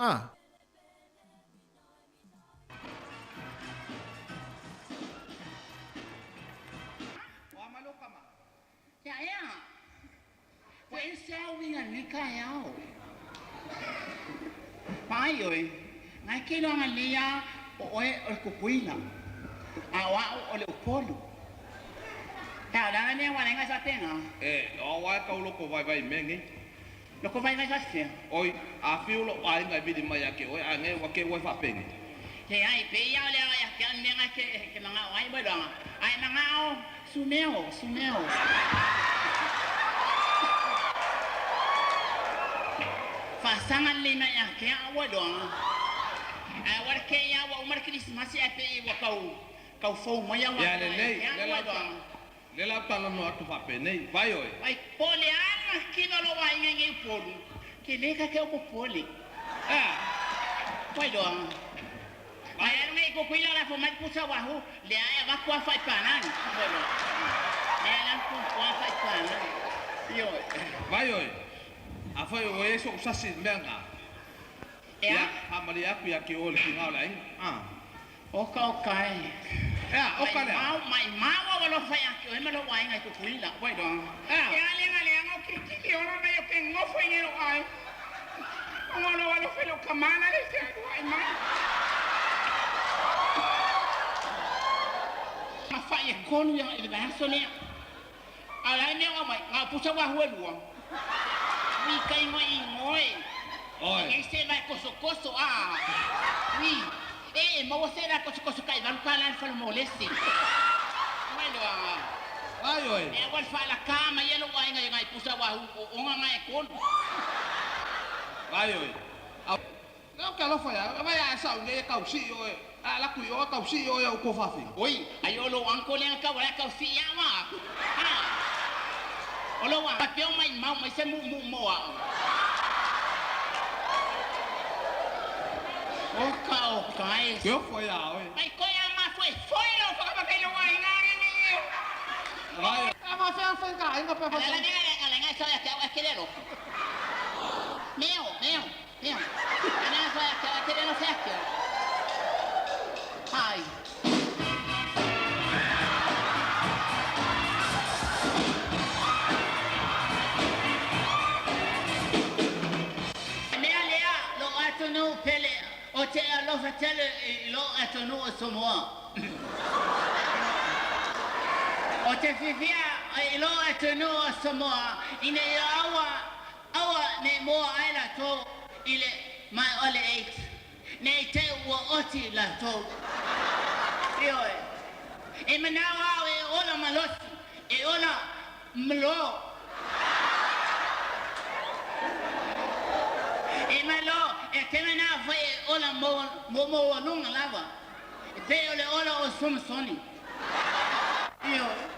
pai oi ngai ke lo ngalia o kupuina a wa o le polo ta la ne wa nga sa tenga o wa ka lo ko vai mengi lo ko vai nga sa oi a fiu lo ai ngai bi mai ya ke oi a ngai wa ke wa fa pengi ke ai pe ya le ya ke ne nga ke nga ai ba dong ai na ngao sumeo pasangan lima ya ke awa dong awar ke ya wa umar Christmas ya pe wa kau fo mo ya wa ya le la tala no atu fa pe nei vai oi ai pole ana kino lo wa ngai polu ke le ka ke o pole vai dong ai ngai ko kuila la fo mai pusa wa hu le ai va kwa fa panan bueno le la kwa fa panan yo vai oi a foi o eso usasi menga ya amali aku ya ke ole kinga lai okay ya okay mai wa lo fa ya ke me lo wa ngai ko kuila vai dong ya le ngo ki ora me yo ke ngo foi ni lo ai ngo lo fe lo kamana le se ai mai ma fa ya konu ya le ba so ne ala ne wa mai nga pusa wa hu luang wi kai ngoi oi este vai coso wi mo se la coso kai van para fa molesti bueno Ai oi. E wal fa la kama yelo wa ngai pusa wa o ngai kon. Ai oi. Não quero falhar, vai achar alguém calci oi. La cuio calci oi o cofafi. Oi, aí o lo anco le ka wa calci ya ma. O lo wa papel mai mau mai se mu moa. O kai. Que foi a oi. Ai coia ma foi lo fa ka lo wa ngai. Vai. Ma foi cá, ainda para fazer. Ela só é aquele Meu. Ela só é aquele no certo. Ai. Lea, lo atono pele. O te lo fatele lo atono Samoa. O te fifia lo atono Samoa. Ine awa ne mo aila to ile mai ole 8. Ne te wa oti la to. Io e manawa e ola malosi e ola mlo. E malo e te mena foi ola mo lunga lava. E te ole ola o sumsoni. Io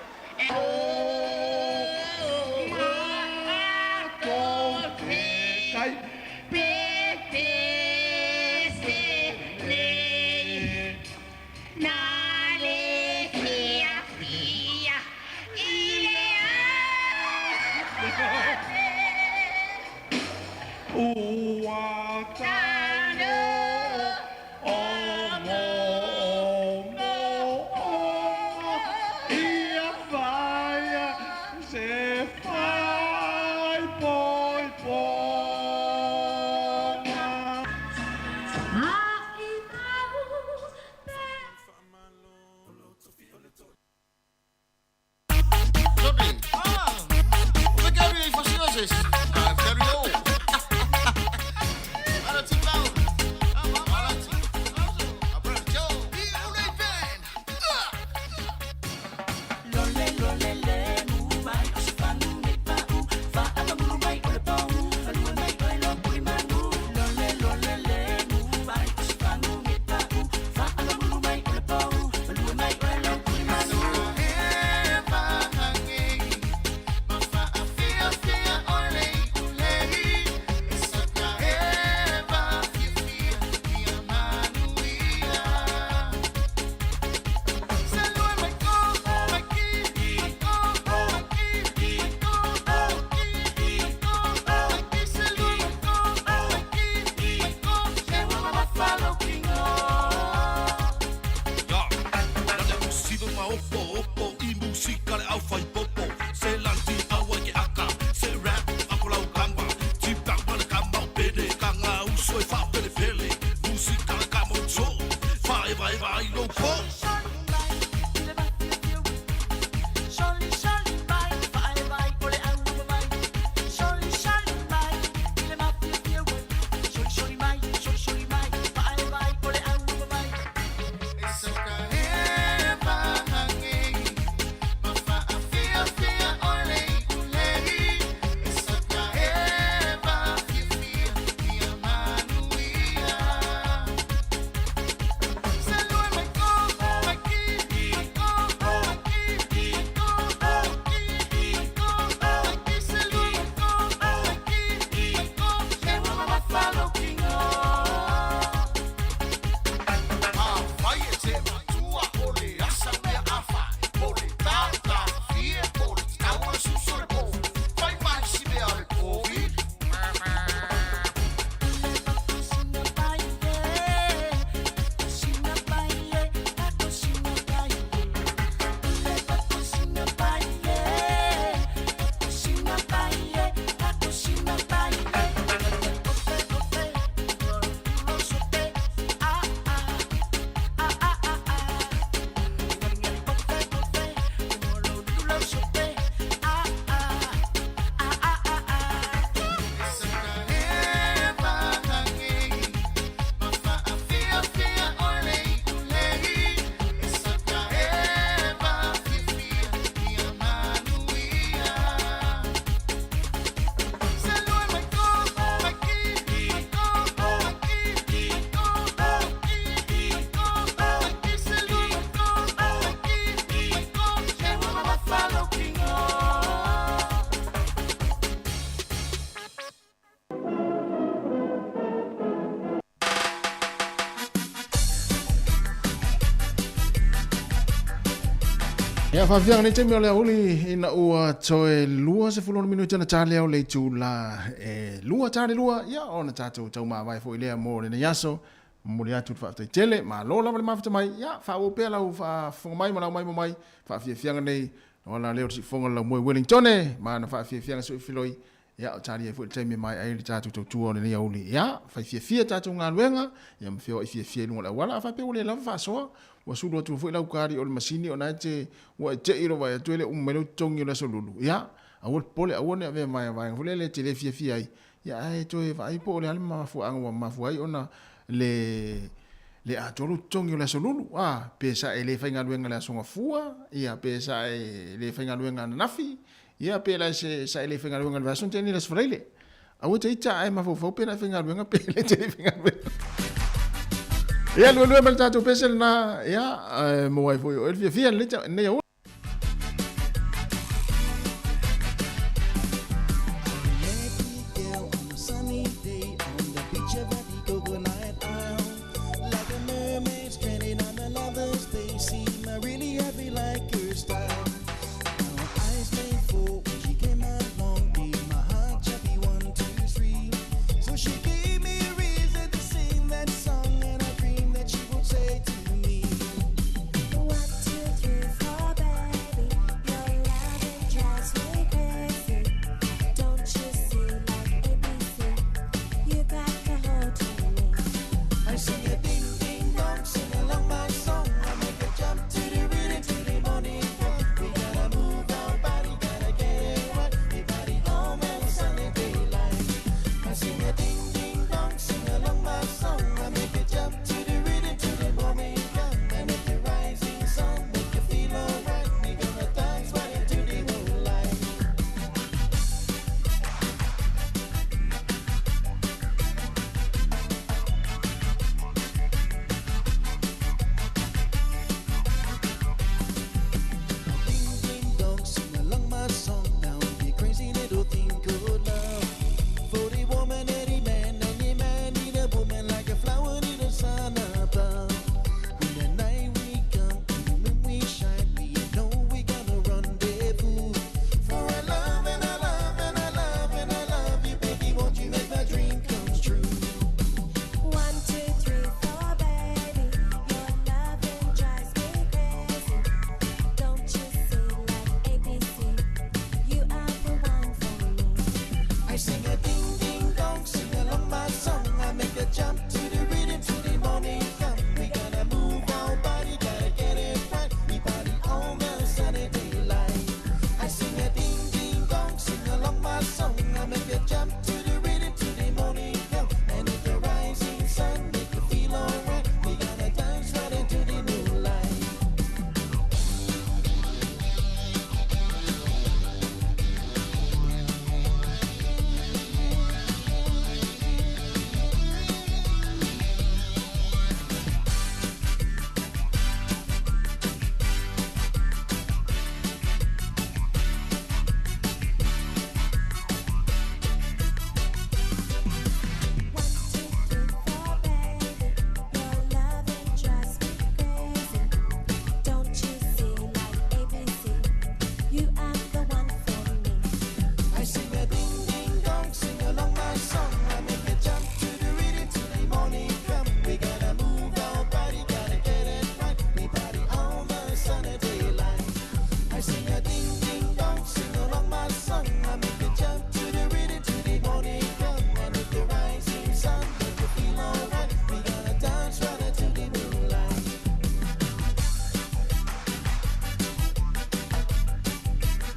Ya fafianga ni temi ole uli ina ua toe lua se fulon minuta na tale o le tula lua tale lua ya ona tato tau ma vai fo ile mo le yaso mo le atu fa tele ma lo la ma fa mai ya fa o pe la u fa fo mai ma mai fa fianga nei ona le si fonga la mo Wellington ma na fa fianga so filoi ya o tali fo temi mai ai le tato tu ona ni uli ya fa fia tato nga luenga ya mfio fia lu la wala fa pe ule la fa so wa sulu atu fo ila ukari o le masini ona te wa te iro wa tuele umelo tongi la solulu ya awol pole awone ave mai vai fo le tele fia ai ya ai to e vai po le alma fu anga wa mafu ai ona le atolu tongi la solulu pesa ele fainga luenga la songa fua ya pesa ele fainga luenga nafi ya pela se sa ele fainga luenga la son teni la sfraile awo te ita ai mafu fo pena fainga luenga pele tele fainga luenga ya lu mal tatu pesel na ya mo wai fo el fia le ne ya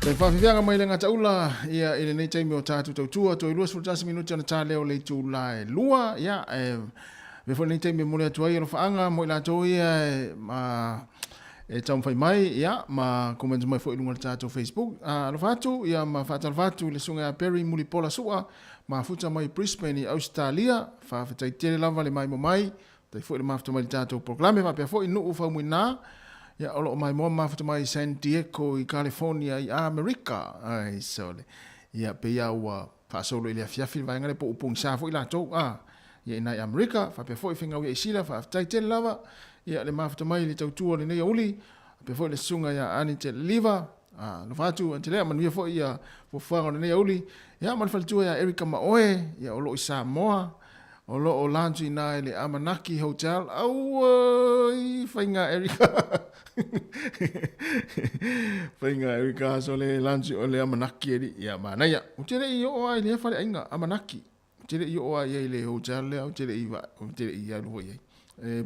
Te whawhiwhianga mai le ngata ula ia ele nei taimi o tātu tautua to i lua sultasi minuti ana tā leo le tūla lua ia me fo nei taimi mole atua i alo whaanga mo i la tō ia ma tau mwhai mai ia ma komentu mai fo i lunga le tātu Facebook alo whatu ia ma whatal whatu le sunga a Perry muli pola sua ma futa mai Brisbane i Australia whawhetai tere lava le mai mo mai tai fo i le mafta mai le tātu proklame whapea fo i nuu whau nā ya olo mai mo mafuta mai San Diego i California i America ai sole ya pe ya wa fa solo ile fiafi vai ngale po upung sa fo ila to ya ina America fa pe fo i finga wi sila fa tai tel lava ya le mafuta mai le tautua le nei uli Pe foi le sunga ia ani te liva. Lo fatu te le manuia foi ia po fanga nei uli. Ia man fatu ia Erika Maoe ia o lo i Samoa. O lo o lanchi na le Amanaki Hotel. Au i whainga Erika. Whainga Erika so le lanchi o le Amanaki eri. Ia mana ia. O tere i o ai le whare ainga Amanaki. O tere i o ai le hotel le. O tere i wa. O tere i ai lo iei.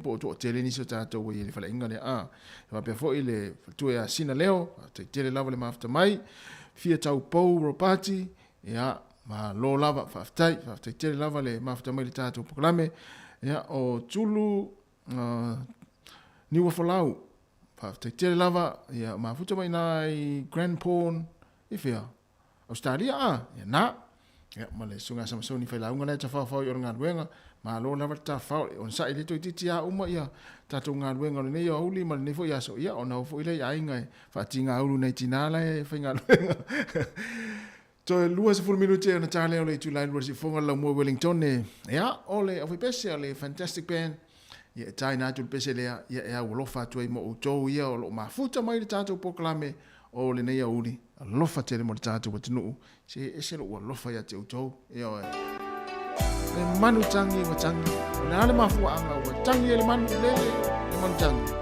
Po to tere ni so tātou i le whare ainga le a. Wa pe fo i le tue a sina leo. Te tere lava le mafta mai. Fia tau pou ropati. Ia. Ma lo lava whaftai tere lava le mafta mai le tātou poklame. Ia o tulu niwa whalau. Whaftai tere lava, ia ma futa mai nai Grand Pawn, i whia. Australia ia na. Ia ma le sunga samasoni whai launga nei ta whawhau i o ngā ruenga. Ma lo lava ta whau, on sa i le toi titi a uma ia. Tātou ngā ruenga le nei o huli, ma le nei fo ia so ia. O nau fo i le ai ngai, whati ngā ulu nei tinala e whai ngā ruenga. So lua se fulu minuti na tale ole tu lai lua si fonga la mo Wellington ne ya ole of pese ole fantastic band ya tai na tu pese le ya lofa tu mo to ya o ma futa mai le tatu poklame ole ne ya uli lofa tele mo tatu watunu se lo lofa ya te to ya e manu tangi wa tangi na le mafu anga wa tangi le manu le manu tangi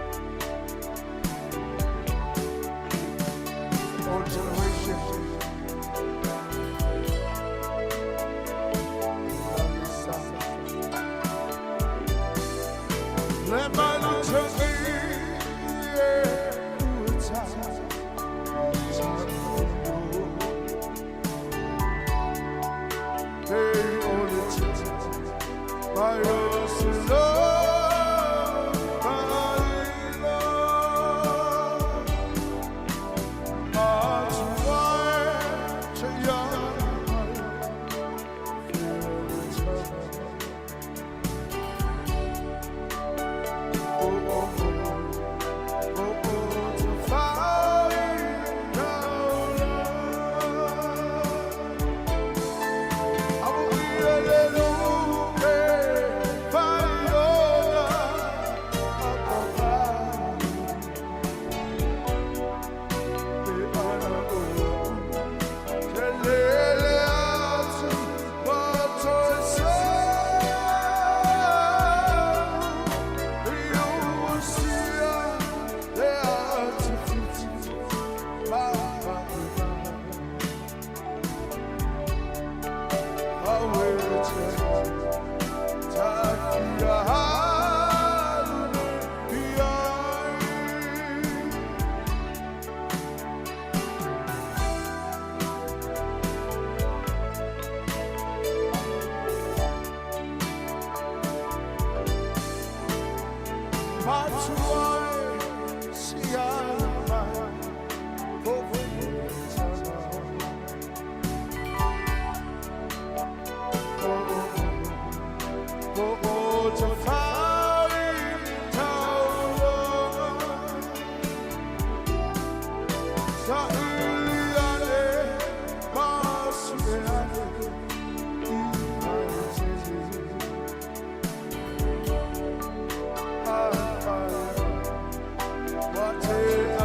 What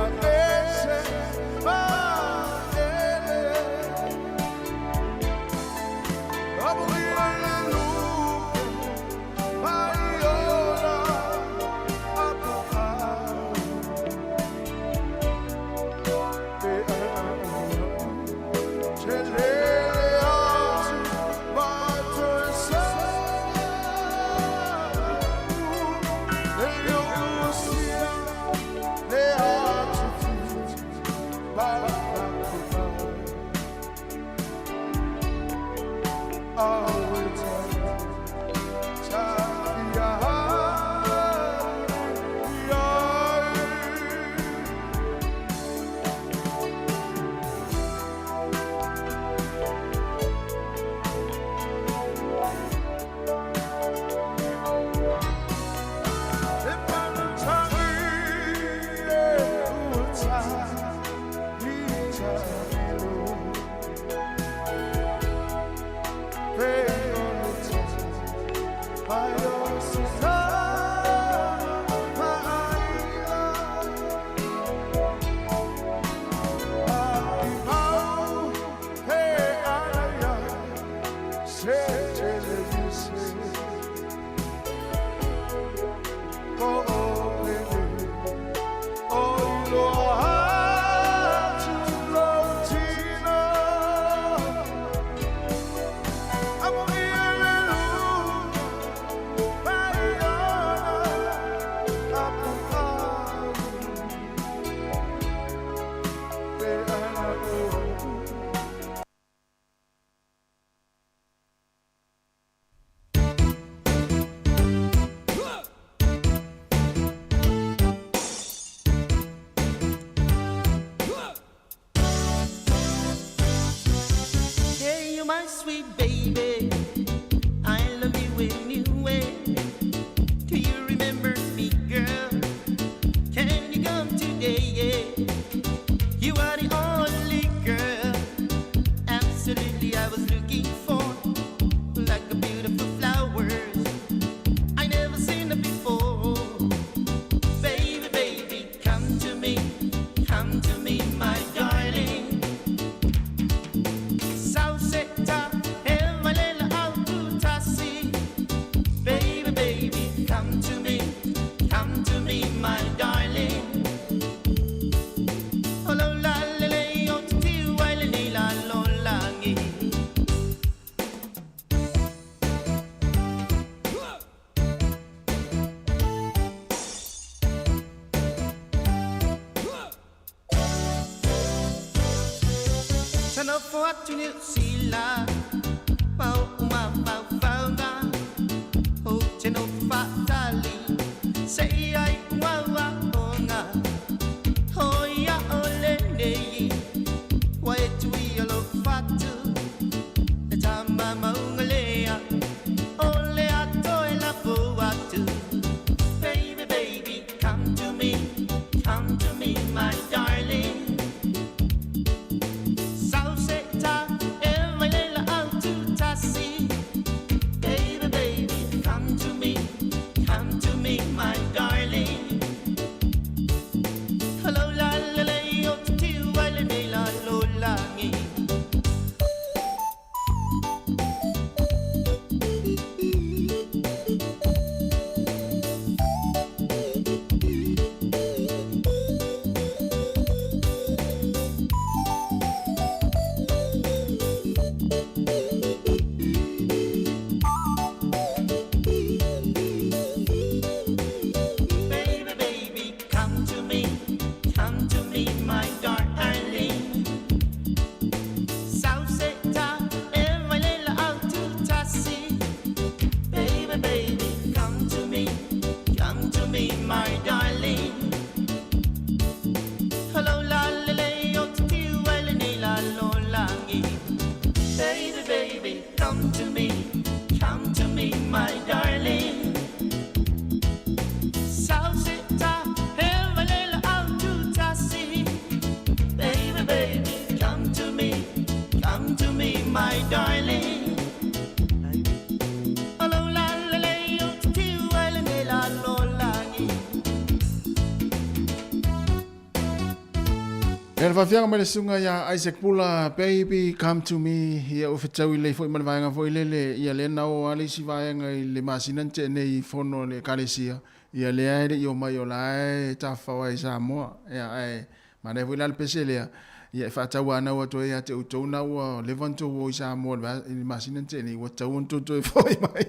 my darling. Oh, lo la le le, oh, tiu ai le ni la lo langi. Sana fuatu ni sila, pau uma pau pau da, oh cheno fatali, say I wawa onga, oh ya ole nei, wai tu yalo fatu, etama maungalea, ole ato ela fuatu, baby baby come to me, my darling. E fa fianga mai le sunga ya Isaac Pula, baby, come to me. Ia o fetau i le foi mana vaenga foi lele. Ia le nao ale si vaenga i le masinante nei fono le kalesia. Ia le aere i o mai o lae tafawa i Samoa. Ia ai, mana e foi lale pese lea. Ia e whaatau ana ua toi a te utou na ua levanto o i Samoa i le masinante nei. Ua tau onto toi foi mai.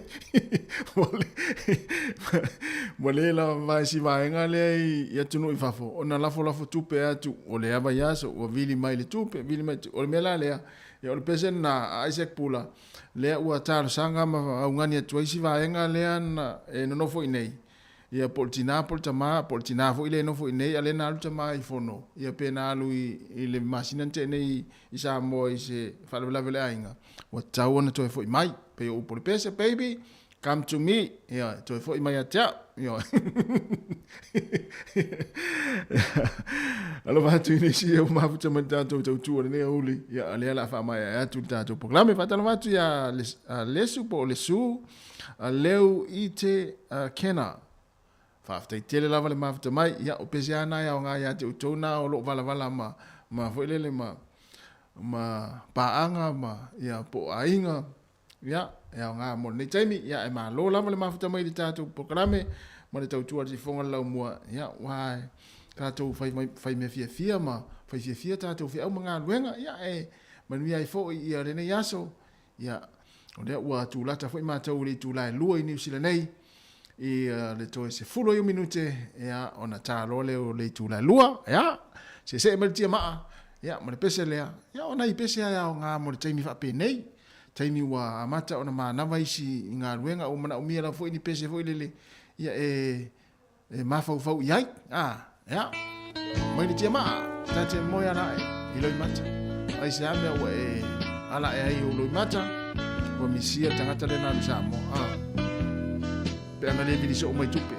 Mo le la vai si vaenga le ia tunu i fafo. O na lafo tupe atu. O le ava yaso. O vili mai le tupe. Vili mai tu. O le mela lea. Ia o le pesen na Isaac Pula. Lea ua taro sanga ma au ngani atu. Isi vaenga lea na e nonofo i nei. Ia poltina fo ile no fo nei ale na luta mai fono ia pe na lu i le masinante nei i sa mo i se fala vele ainga wa tau na to fo mai pe o por pese baby come to me ia to fo mai atia ia alo va tu ni si o ma futa manta to tu ne uli ia ale la fa mai a tu ta to proclame fa tala tu ia le su po le su leu ite kena Faftai tele lava le mafta mai ia o pese ana ia o ngā ia te utona o lo vala ma foilele ma paanga ma ia po ainga ia o ngā mo nei taimi ia e ma lo lava le mafta mai le tātou programe ma le tautua si fonga lau mua ia wai tātou fai me fia ma fai fia tātou fia au mga luenga ia e manui ai fo ia rene yaso ia o lea ua tūlata fo i mātou le tūlai lua i New Zealand nei i le toe se fulo i minute ia ona talo le o le tula lua ia se emertia maa ia mo le pese lea ia ona i pese ia o ngā mo le taimi fa pe nei taimi wa amata ona manava isi ngā ruenga o mana umia la foi ni pese foi lele ia e mafau iai ia mai le tia maa tate moi ana i loi mata ai se ame o ala e ai o loi mata o misia tangata le na Samoa pe ana le vidi so mai tupe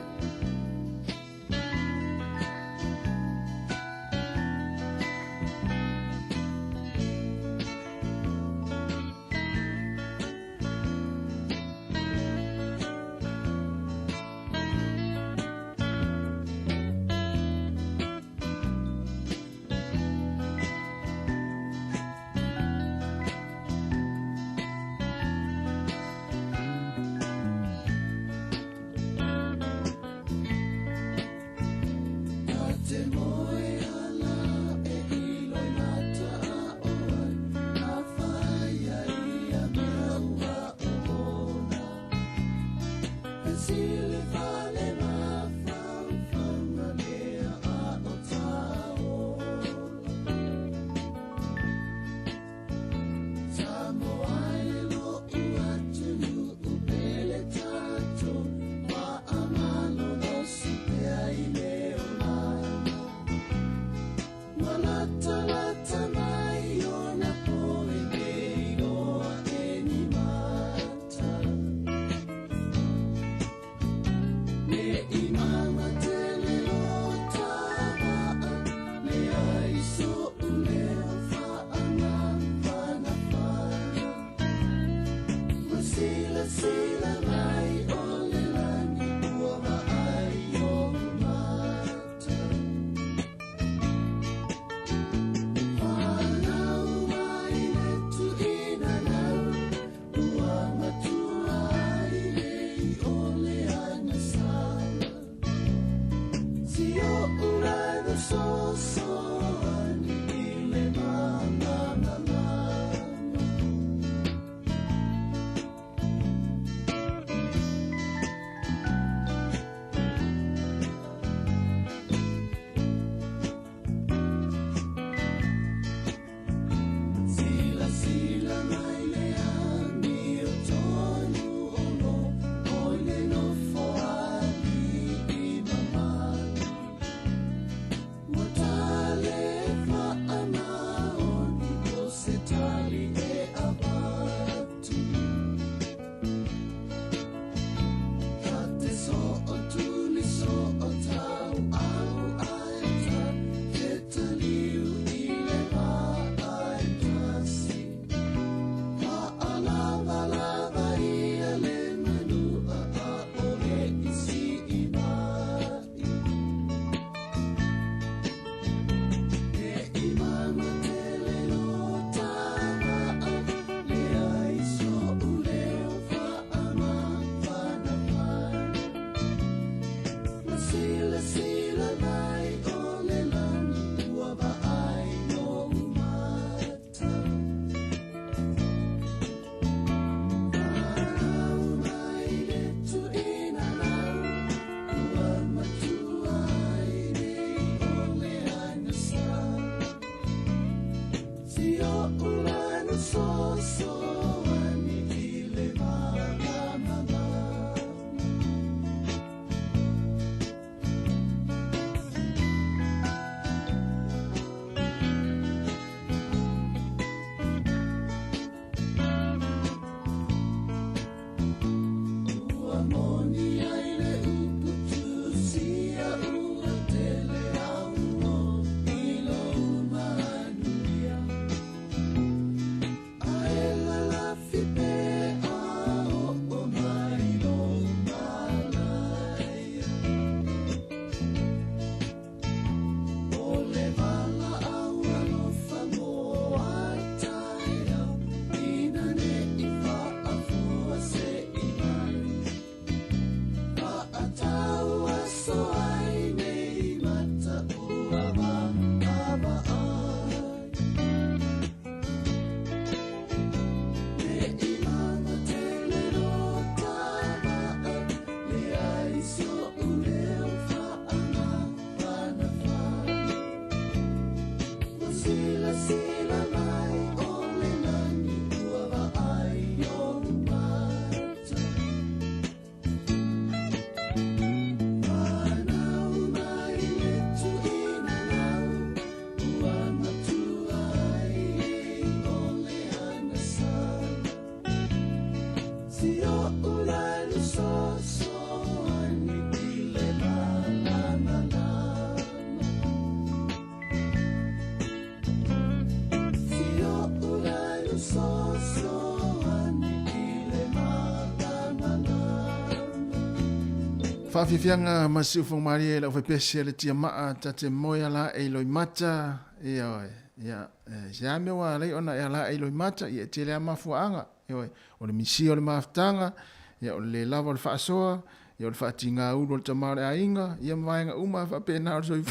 Whawhiwhianga masiu whangmari e lau whepesi le tia maa ta te moia la e loi mata e oi. Ia, se ame wa rei ona e la e loi mata i e te lea mafuanga. E oi, o le misi o le maftanga, ia o le lava o le whaasoa, ia o le whaatinga uru o le tamare a inga, ia mwaenga uma whapena o soi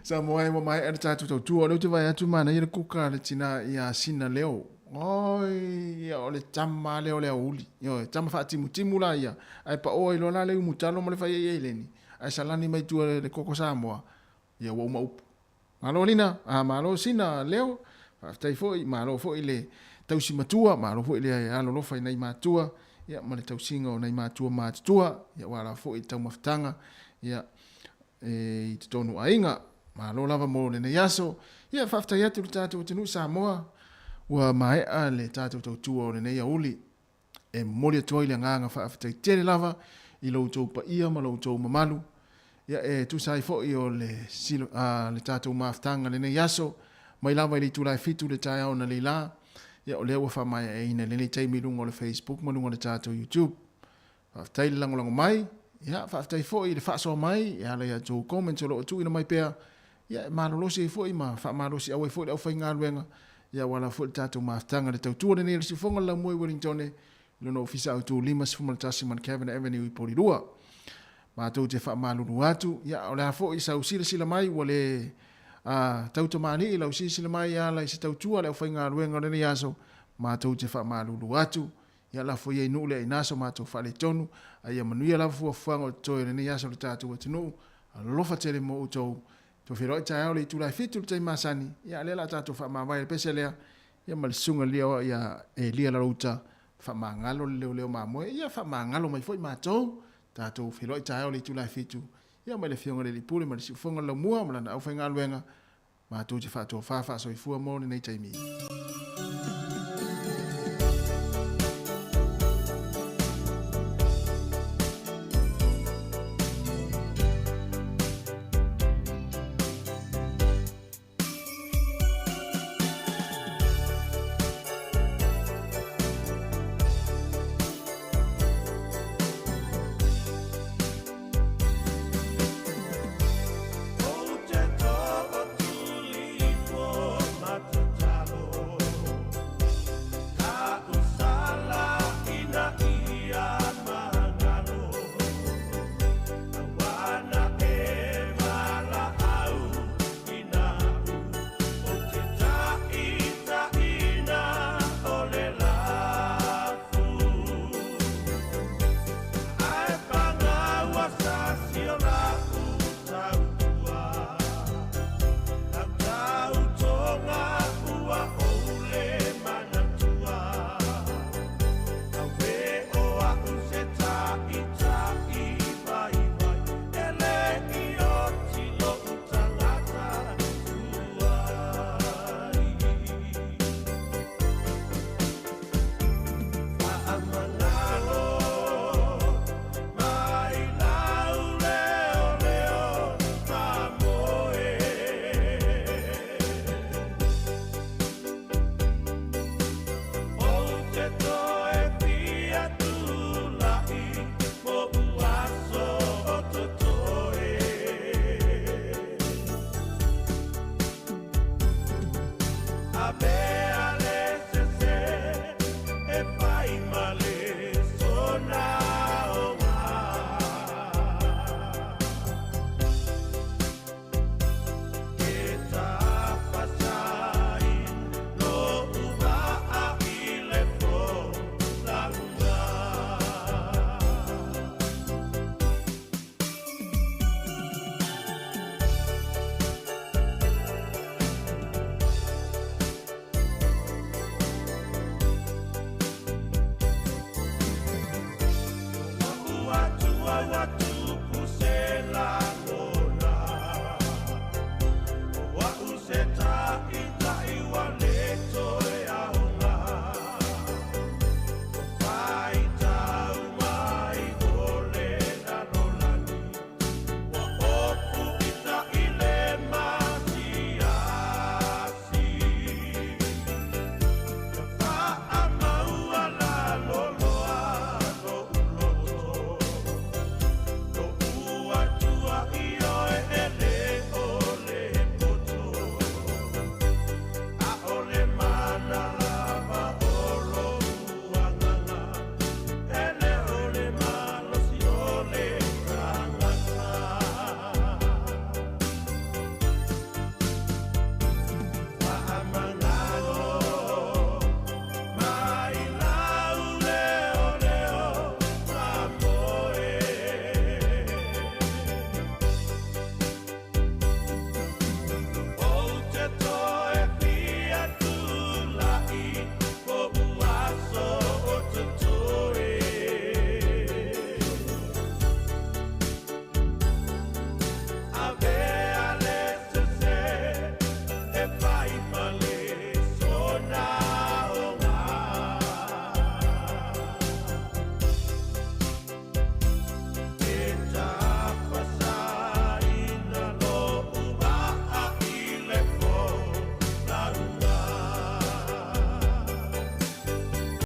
Samoa e wa mai e le tatu tau tua, o leo te vai atu mana i le kuka le tina i a sina leo. Oi, ia o le tama leo leo uli. Ia, tama wha timu la ia. Ai pa oi lo la leo mutalo mo le whai e leni. Ai salani mai tua le koko Samoa. Ia wa uma upu. Malo lina, malo sina leo. Tai foi, malo foi le tausi matua, malo foi le alo lofa i nei matua. Ia, ma le tausinga o nei matua matua. Ia, wala foi tau maftanga. Ia, i te tonu a inga. Malo lava mo le nei aso. Ia, whaftai atu le tātou tenu Samoa. Ua mai a le tātou tau tua o le nei a uli. E mori atua i le nganga whaafitai tere lava i loutou pa ia ma loutou mamalu. Ia e tusai fo i o le tātou maaftanga le nei aso. Mai lava i le tūlai fitu le tai au na le la. Ia o lea ua whamai e ina le nei taimi lunga o le Facebook ma lunga le tātou YouTube. Whaafitai le langolango mai. Ia whaafitai fo i le whaasoa mai. Ia le atou comments o lo atu ina mai pea. Ia malolosi e fo i ma whaamalosi au e fo i au whai ngā luenga. Ia wala fo le tātou maaftanga le tau tua le nei le sifonga la mui Wellington e lono ofisa au tū lima sifumal tasi man Kevin Avenue i Porirua. mātou te whamalulu atu, ia o le hafo i sau sila mai, wa le tau tamani i lau sila mai ala i se tau tua le au whainga ruenga rene iaso, mātou te whamalulu atu, ia la fo ye nu le inaso mātou whale tonu, a ia manuia la fua fuanga toi rene iaso le tātou atinu, a lofa tere mo utou, to whiroi tai au le tūlai fitu le tai masani, ia le la tātou whamawai le pese lea, ia malisunga leo ia e lia la ruta, whamangalo leo mamoe, ia whamangalo mai foi mātou, tātou whiroi tai au le tūlai fitu, ia mai le fionga le lipule, ma le siufonga la mua, ma lana au whainga luenga, mātou te whātua whawha so i fua mōne nei taimi.